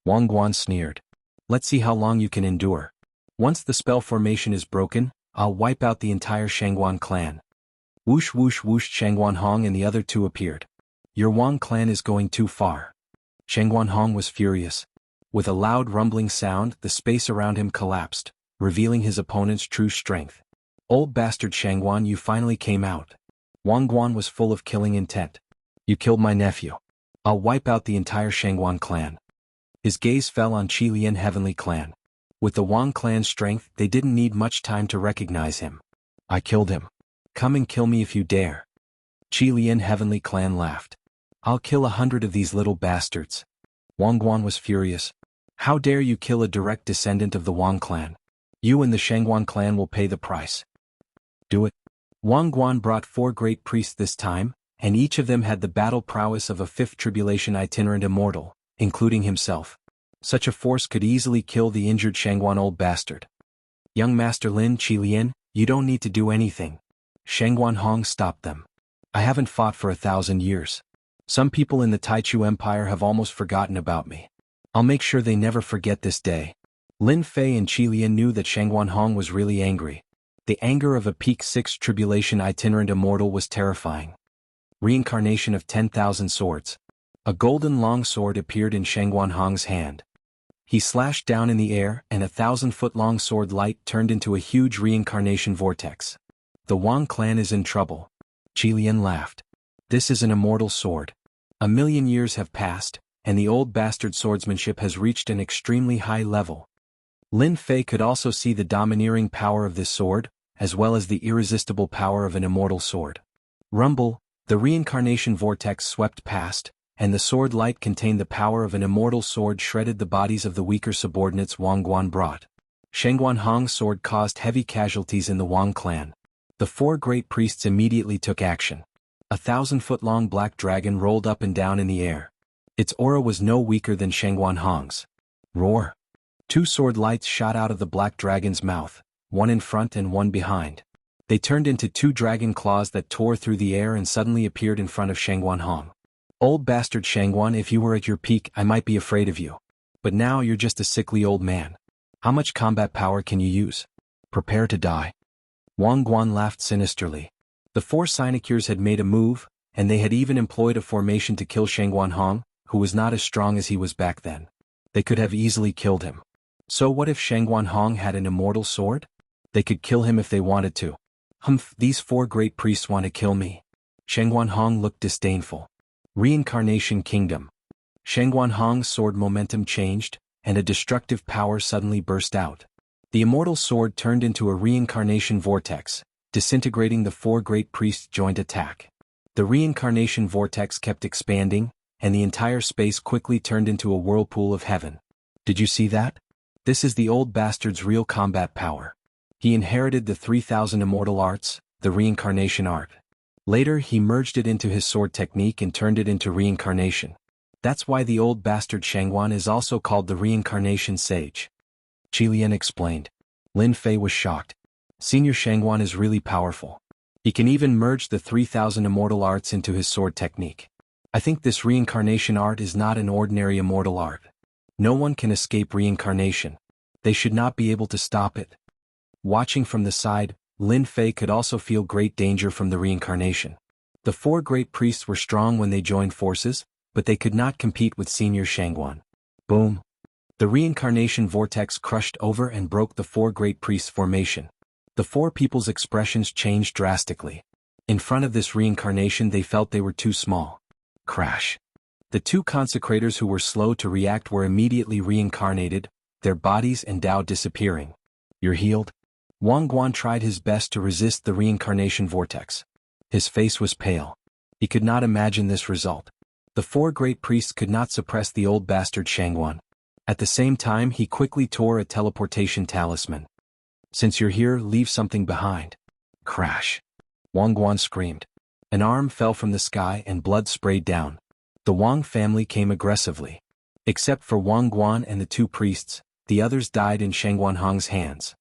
Wang Guan sneered. "Let's see how long you can endure. Once the spell formation is broken, I'll wipe out the entire Shangguan clan." Whoosh whoosh whoosh, Shang Guanhong and the other two appeared. "Your Wang clan is going too far." Shang Guanhong was furious. With a loud rumbling sound, the space around him collapsed, revealing his opponent's true strength. "Old bastard Shangguan, you finally came out." Wang Guan was full of killing intent. "You killed my nephew. I'll wipe out the entire Shangguan clan." His gaze fell on Qi Lian Heavenly Clan. With the Wang clan's strength, they didn't need much time to recognize him. "I killed him. Come and kill me if you dare." Qi Lian Heavenly Clan laughed. "I'll kill 100 of these little bastards." Wang Guan was furious. "How dare you kill a direct descendant of the Wang clan? You and the Shangguan clan will pay the price." "Do it." Wang Guan brought 4 great priests this time, and each of them had the battle prowess of a 5th tribulation itinerant immortal, including himself. Such a force could easily kill the injured Shangguan old bastard. "Young Master Lin, Qi Lian, you don't need to do anything." Shang Guanhong stopped them. "I haven't fought for 1,000 years. Some people in the Taichu Empire have almost forgotten about me. I'll make sure they never forget this day." Lin Fei and Qi Lian knew that Shang Guanhong was really angry. The anger of a peak 6 tribulation itinerant immortal was terrifying. Reincarnation of 10,000 swords. A golden long sword appeared in Shang Guanhong's hand. He slashed down in the air, and a 1,000-foot-long sword light turned into a huge reincarnation vortex. "The Wang clan is in trouble." Qi Lian laughed. "This is an immortal sword. 1,000,000 years have passed, and the old bastard swordsmanship has reached an extremely high level." Lin Fei could also see the domineering power of this sword, as well as the irresistible power of an immortal sword. Rumble, the reincarnation vortex swept past, and the sword light contained the power of an immortal sword shredded the bodies of the weaker subordinates Wang Guan brought. Shang Guanhong's sword caused heavy casualties in the Wang clan. The 4 great priests immediately took action. A 1,000-foot-long black dragon rolled up and down in the air. Its aura was no weaker than Shang Guanhong's. Roar! 2 sword lights shot out of the black dragon's mouth, one in front and one behind. They turned into 2 dragon claws that tore through the air and suddenly appeared in front of Shang Guanhong. "Old bastard Shangguan, if you were at your peak, I might be afraid of you. But now you're just a sickly old man. How much combat power can you use? Prepare to die." Wang Guan laughed sinisterly. The 4 sinecures had made a move, and they had even employed a formation to kill Shang Guanhong, who was not as strong as he was back then. They could have easily killed him. So what if Shang Guanhong had an immortal sword? They could kill him if they wanted to. "Humph, these 4 great priests want to kill me." Shang Guanhong looked disdainful. Reincarnation Kingdom. Shang Guanhong's sword momentum changed, and a destructive power suddenly burst out. The immortal sword turned into a reincarnation vortex, disintegrating the 4 great priests' joint attack. The reincarnation vortex kept expanding, and the entire space quickly turned into a whirlpool of heaven. Did you see that? This is the old bastard's real combat power. He inherited the 3,000 immortal arts, the reincarnation art. Later he merged it into his sword technique and turned it into reincarnation. That's why the old bastard Shangguan is also called the reincarnation sage. Qilian explained. Lin Fei was shocked. Senior Shangguan is really powerful. He can even merge the 3,000 immortal arts into his sword technique. I think this reincarnation art is not an ordinary immortal art. No one can escape reincarnation. They should not be able to stop it. Watching from the side, Lin Fei could also feel great danger from the reincarnation. The 4 great priests were strong when they joined forces, but they could not compete with Senior Shangguan. Boom! The reincarnation vortex crushed over and broke the 4 great priests' formation. The 4 people's expressions changed drastically. In front of this reincarnation they felt they were too small. Crash! The 2 consecrators who were slow to react were immediately reincarnated, their bodies and Tao disappearing. You're healed? Wang Guan tried his best to resist the reincarnation vortex. His face was pale. He could not imagine this result. The 4 great priests could not suppress the old bastard Shangguan. At the same time he quickly tore a teleportation talisman. Since you're here, leave something behind. Crash! Wang Guan screamed. An arm fell from the sky and blood sprayed down. The Wang family came aggressively. Except for Wang Guan and the 2 priests, the others died in Shangguan Hong's hands.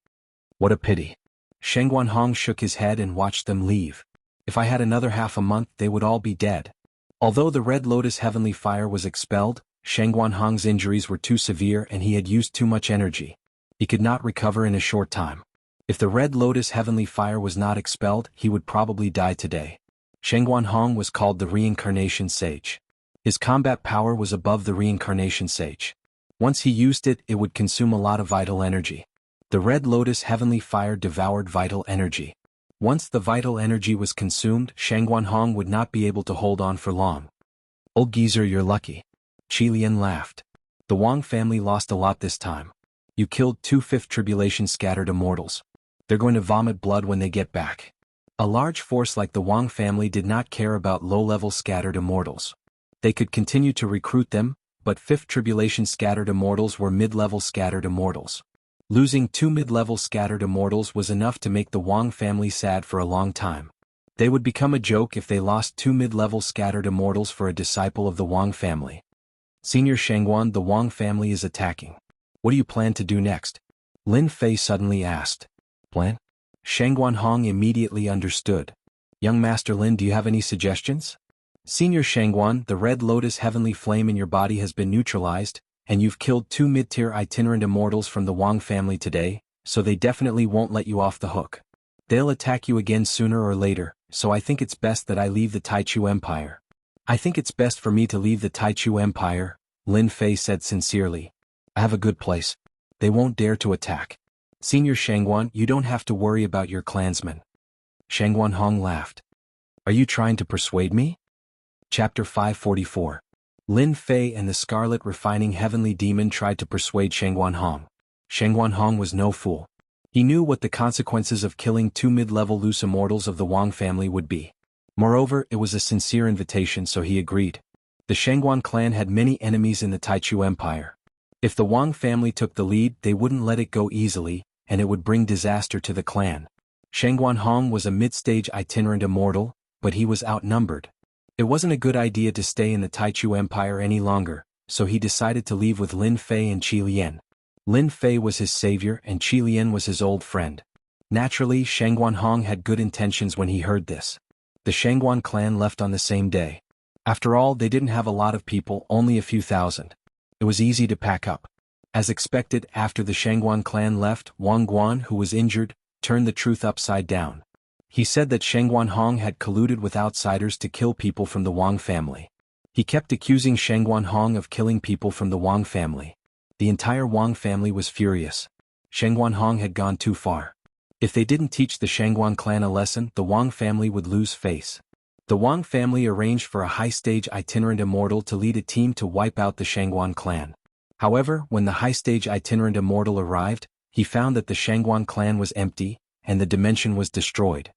What a pity. Shangguan Hong shook his head and watched them leave. If I had another half a month they would all be dead. Although the Red Lotus Heavenly Fire was expelled, Shangguan Hong's injuries were too severe and he had used too much energy. He could not recover in a short time. If the Red Lotus Heavenly Fire was not expelled, he would probably die today. Shangguan Hong was called the Reincarnation Sage. His combat power was above the Reincarnation Sage. Once he used it, it would consume a lot of vital energy. The Red Lotus Heavenly Fire devoured vital energy. Once the vital energy was consumed, Shangguan Hong would not be able to hold on for long. Old geezer, you're lucky. Qilian laughed. The Wang family lost a lot this time. You killed 2 Fifth Tribulation scattered immortals. They're going to vomit blood when they get back. A large force like the Wang family did not care about low-level scattered immortals. They could continue to recruit them, but Fifth Tribulation scattered immortals were mid-level scattered immortals. Losing 2 mid-level scattered immortals was enough to make the Wang family sad for a long time. They would become a joke if they lost 2 mid-level scattered immortals for a disciple of the Wang family. Senior Shangguan, the Wang family is attacking. What do you plan to do next? Lin Fei suddenly asked. Plan? Shangguan Hong immediately understood. Young Master Lin, do you have any suggestions? Senior Shangguan, the Red Lotus Heavenly Flame in your body has been neutralized, and you've killed 2 mid-tier itinerant immortals from the Wang family today, so they definitely won't let you off the hook. They'll attack you again sooner or later, so I think it's best that I leave the Taichu Empire. I think it's best for me to leave the Taichu Empire, Lin Fei said sincerely. I have a good place. They won't dare to attack. Senior Shangguan, you don't have to worry about your clansmen. Shangguan Hong laughed. Are you trying to persuade me? Chapter 544. Lin Fei and the Scarlet Refining Heavenly Demon tried to persuade Shangguan Hong. Shangguan Hong was no fool. He knew what the consequences of killing 2 mid-level loose immortals of the Wang family would be. Moreover, it was a sincere invitation, so he agreed. The Shangguan clan had many enemies in the Taichu Empire. If the Wang family took the lead, they wouldn't let it go easily, and it would bring disaster to the clan. Shangguan Hong was a mid-stage itinerant immortal, but he was outnumbered. It wasn't a good idea to stay in the Taichu Empire any longer, so he decided to leave with Lin Fei and Qilian. Lin Fei was his savior and Qilian was his old friend. Naturally, Shangguan Hong had good intentions when he heard this. The Shangguan clan left on the same day. After all, they didn't have a lot of people, only a few thousand. It was easy to pack up. As expected, after the Shangguan clan left, Wang Guan, who was injured, turned the truth upside down. He said that Shangguan Hong had colluded with outsiders to kill people from the Wang family. He kept accusing Shangguan Hong of killing people from the Wang family. The entire Wang family was furious. Shangguan Hong had gone too far. If they didn't teach the Shangguan clan a lesson, the Wang family would lose face. The Wang family arranged for a high-stage itinerant immortal to lead a team to wipe out the Shangguan clan. However, when the high-stage itinerant immortal arrived, he found that the Shangguan clan was empty, and the dimension was destroyed.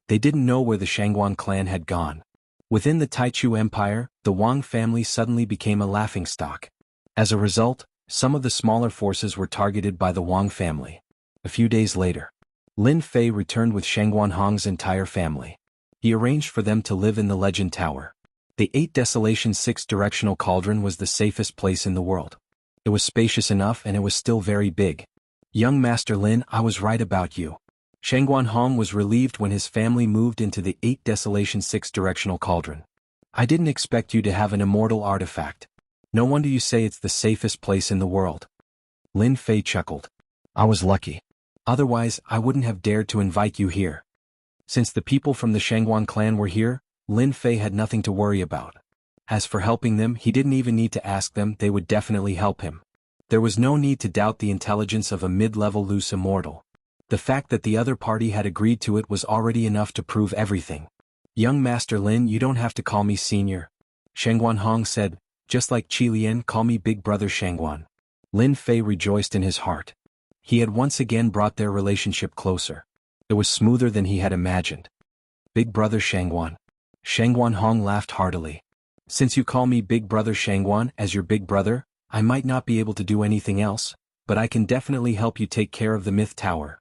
They didn't know where the Shangguan clan had gone. Within the Taichu Empire, the Wang family suddenly became a laughingstock. As a result, some of the smaller forces were targeted by the Wang family. A few days later, Lin Fei returned with Shangguan Hong's entire family. He arranged for them to live in the Legend Tower. The 8 Desolation 6-directional cauldron was the safest place in the world. It was spacious enough and it was still very big. Young Master Lin, I was right about you. Shangguan Hong was relieved when his family moved into the 8 Desolation 6-directional cauldron. I didn't expect you to have an immortal artifact. No wonder you say it's the safest place in the world. Lin Fei chuckled. I was lucky. Otherwise, I wouldn't have dared to invite you here. Since the people from the Shangguan clan were here, Lin Fei had nothing to worry about. As for helping them, he didn't even need to ask them, they would definitely help him. There was no need to doubt the intelligence of a mid-level loose immortal. The fact that the other party had agreed to it was already enough to prove everything. Young Master Lin, you don't have to call me senior. Shangguan Hong said, just like Qi Lian, call me big brother Shangguan. Lin Fei rejoiced in his heart. He had once again brought their relationship closer. It was smoother than he had imagined. Big brother Shangguan. Shangguan Hong laughed heartily. Since you call me big brother Shangguan as your big brother, I might not be able to do anything else, but I can definitely help you take care of the Myth Tower.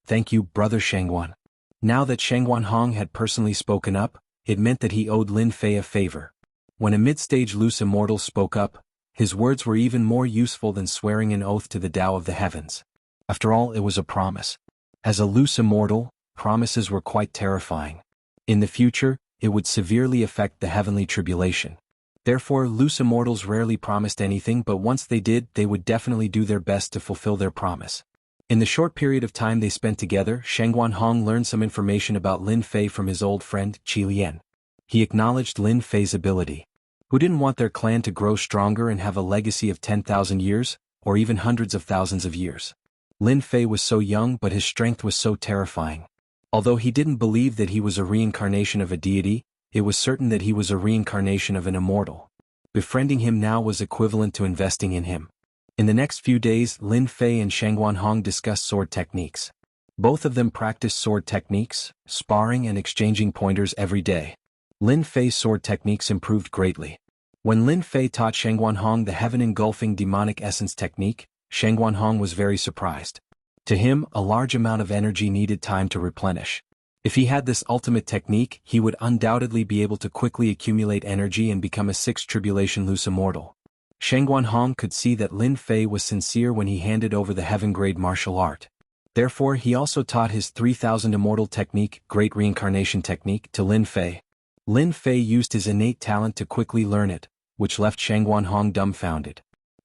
Thank you, brother Shangguan. Now that Shangguan Hong had personally spoken up, it meant that he owed Lin Fei a favor. When a mid-stage loose immortal spoke up, his words were even more useful than swearing an oath to the Tao of the Heavens. After all, it was a promise. As a loose immortal, promises were quite terrifying. In the future, it would severely affect the heavenly tribulation. Therefore, loose immortals rarely promised anything, but once they did, they would definitely do their best to fulfill their promise. In the short period of time they spent together, Shangguan Hong learned some information about Lin Fei from his old friend, Qi Lian. He acknowledged Lin Fei's ability. Who didn't want their clan to grow stronger and have a legacy of 10,000 years, or even hundreds of thousands of years? Lin Fei was so young, but his strength was so terrifying. Although he didn't believe that he was a reincarnation of a deity, it was certain that he was a reincarnation of an immortal. Befriending him now was equivalent to investing in him. In the next few days, Lin Fei and Shangguan Hong discussed sword techniques. Both of them practiced sword techniques, sparring and exchanging pointers every day. Lin Fei's sword techniques improved greatly. When Lin Fei taught Shangguan Hong the heaven-engulfing demonic essence technique, Shangguan Hong was very surprised. To him, a large amount of energy needed time to replenish. If he had this ultimate technique, he would undoubtedly be able to quickly accumulate energy and become a 6th tribulation loose immortal. Shangguan Hong could see that Lin Fei was sincere when he handed over the heaven-grade martial art. Therefore, he also taught his 3000 immortal technique, Great Reincarnation Technique, to Lin Fei. Lin Fei used his innate talent to quickly learn it, which left Shangguan Hong dumbfounded.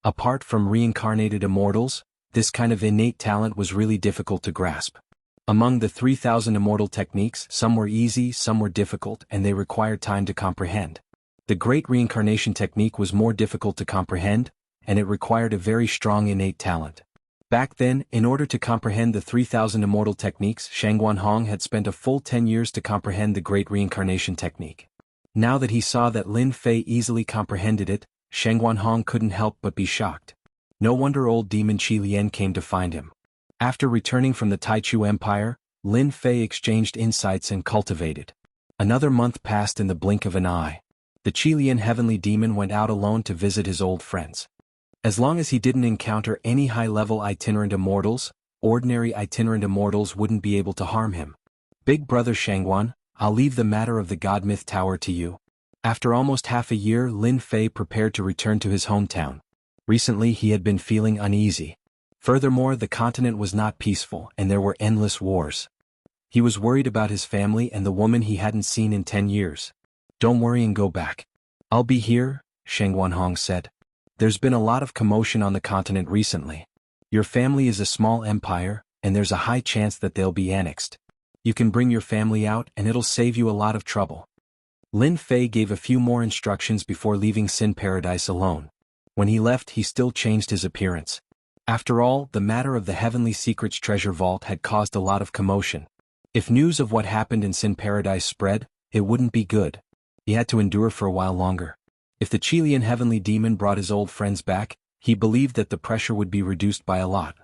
Apart from reincarnated immortals, this kind of innate talent was really difficult to grasp. Among the 3000 immortal techniques, some were easy, some were difficult, and they required time to comprehend. The Great Reincarnation Technique was more difficult to comprehend, and it required a very strong innate talent. Back then, in order to comprehend the 3000 immortal techniques, Shangguan Hong had spent a full 10 years to comprehend the Great Reincarnation Technique. Now that he saw that Lin Fei easily comprehended it, Shangguan Hong couldn't help but be shocked. No wonder old demon Qi Lian came to find him. After returning from the Taichu Empire, Lin Fei exchanged insights and cultivated. Another month passed in the blink of an eye. The Qi Lian heavenly demon went out alone to visit his old friends. As long as he didn't encounter any high-level itinerant immortals, ordinary itinerant immortals wouldn't be able to harm him. Big brother Shangguan, I'll leave the matter of the God Myth Tower to you. After almost half a year, Lin Fei prepared to return to his hometown. Recently he had been feeling uneasy. Furthermore, the continent was not peaceful and there were endless wars. He was worried about his family and the woman he hadn't seen in 10 years. Don't worry and go back. I'll be here, Shangguan Hong said. There's been a lot of commotion on the continent recently. Your family is a small empire, and there's a high chance that they'll be annexed. You can bring your family out and it'll save you a lot of trouble. Lin Fei gave a few more instructions before leaving Sin Paradise alone. When he left, he still changed his appearance. After all, the matter of the Heavenly Secrets Treasure Vault had caused a lot of commotion. If news of what happened in Sin Paradise spread, it wouldn't be good. He had to endure for a while longer. If the Qi Lian heavenly demon brought his old friends back, he believed that the pressure would be reduced by a lot.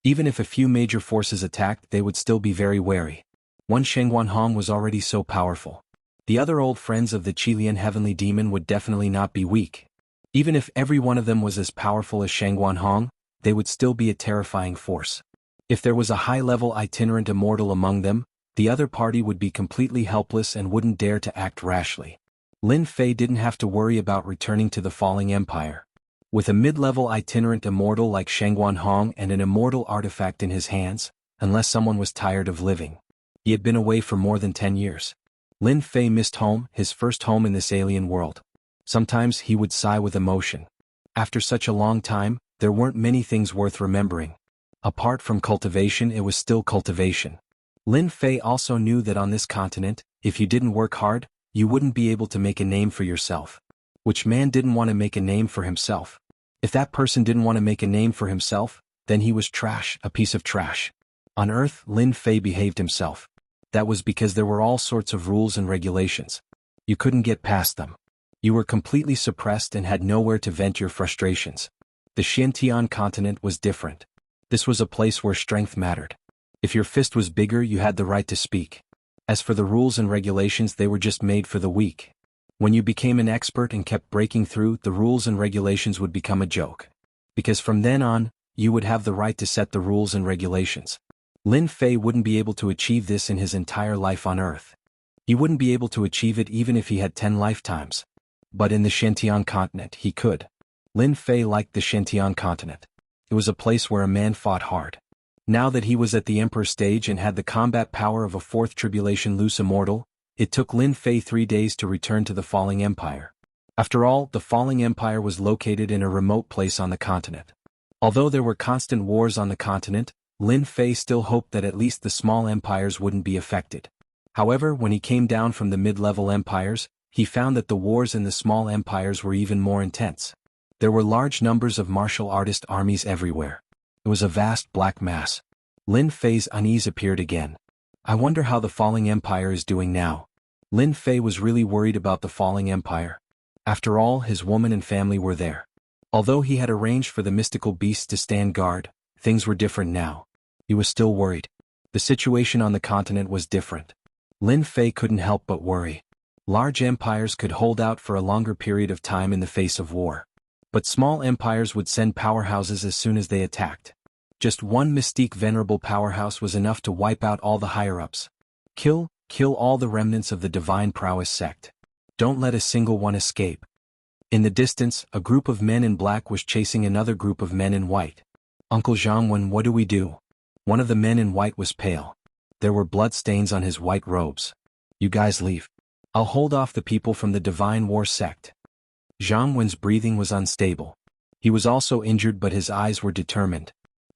Even if a few major forces attacked, they would still be very wary. One Shangguan Hong was already so powerful. The other old friends of the Qi Lian heavenly demon would definitely not be weak. Even if every one of them was as powerful as Shangguan Hong, they would still be a terrifying force. If there was a high-level itinerant immortal among them, the other party would be completely helpless and wouldn't dare to act rashly. Lin Fei didn't have to worry about returning to the falling empire. With a mid-level itinerant immortal like Shengguan Hong and an immortal artifact in his hands, unless someone was tired of living. He had been away for more than 10 years. Lin Fei missed home, his first home in this alien world. Sometimes he would sigh with emotion. After such a long time, there weren't many things worth remembering. Apart from cultivation, it was still cultivation. Lin Fei also knew that on this continent, if you didn't work hard, you wouldn't be able to make a name for yourself. Which man didn't want to make a name for himself? If that person didn't want to make a name for himself, then he was trash, a piece of trash. On Earth, Lin Fei behaved himself. That was because there were all sorts of rules and regulations. You couldn't get past them. You were completely suppressed and had nowhere to vent your frustrations. The Xintian continent was different. This was a place where strength mattered. If your fist was bigger, you had the right to speak. As for the rules and regulations, they were just made for the weak. When you became an expert and kept breaking through, the rules and regulations would become a joke. Because from then on, you would have the right to set the rules and regulations. Lin Fei wouldn't be able to achieve this in his entire life on Earth. He wouldn't be able to achieve it even if he had 10 lifetimes. But in the Xintian continent, he could. Lin Fei liked the Xintian continent. It was a place where a man fought hard. Now that he was at the Emperor stage and had the combat power of a fourth tribulation loose immortal, it took Lin Fei 3 days to return to the falling empire. After all, the falling empire was located in a remote place on the continent. Although there were constant wars on the continent, Lin Fei still hoped that at least the small empires wouldn't be affected. However, when he came down from the mid-level empires, he found that the wars in the small empires were even more intense. There were large numbers of martial artist armies everywhere. It was a vast black mass. Lin Fei's unease appeared again. I wonder how the falling empire is doing now. Lin Fei was really worried about the falling empire. After all, his woman and family were there. Although he had arranged for the mystical beasts to stand guard, things were different now. He was still worried. The situation on the continent was different. Lin Fei couldn't help but worry. Large empires could hold out for a longer period of time in the face of war. But small empires would send powerhouses as soon as they attacked. Just one mystique venerable powerhouse was enough to wipe out all the higher-ups. Kill all the remnants of the divine prowess sect. Don't let a single one escape. In the distance, a group of men in black was chasing another group of men in white. Uncle Jianghu, what do we do? One of the men in white was pale. There were blood stains on his white robes. You guys leave. I'll hold off the people from the divine war sect. Jianghu's breathing was unstable. He was also injured, but his eyes were determined.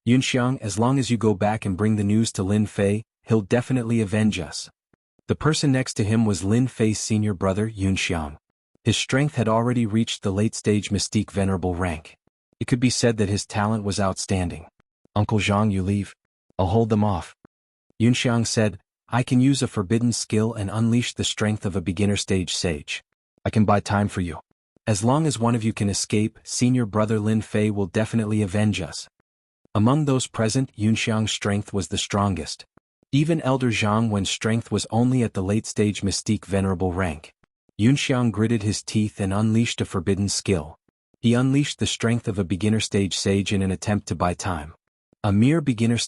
Yunxiang, as long as you go back and bring the news to Lin Fei, he'll definitely avenge us. The person next to him was Lin Fei's senior brother, Yunxiang. His strength had already reached the late-stage mystique venerable rank. It could be said that his talent was outstanding. Uncle Zhang, you leave. I'll hold them off. Yunxiang said, I can use a forbidden skill and unleash the strength of a beginner-stage sage. I can buy time for you. As long as one of you can escape, senior brother Lin Fei will definitely avenge us. Among those present, Yunxiang's strength was the strongest. Even Elder Jianghu's strength was only at the late-stage mystique venerable rank. Yunxiang gritted his teeth and unleashed a forbidden skill. He unleashed the strength of a beginner-stage sage in an attempt to buy time. A mere beginner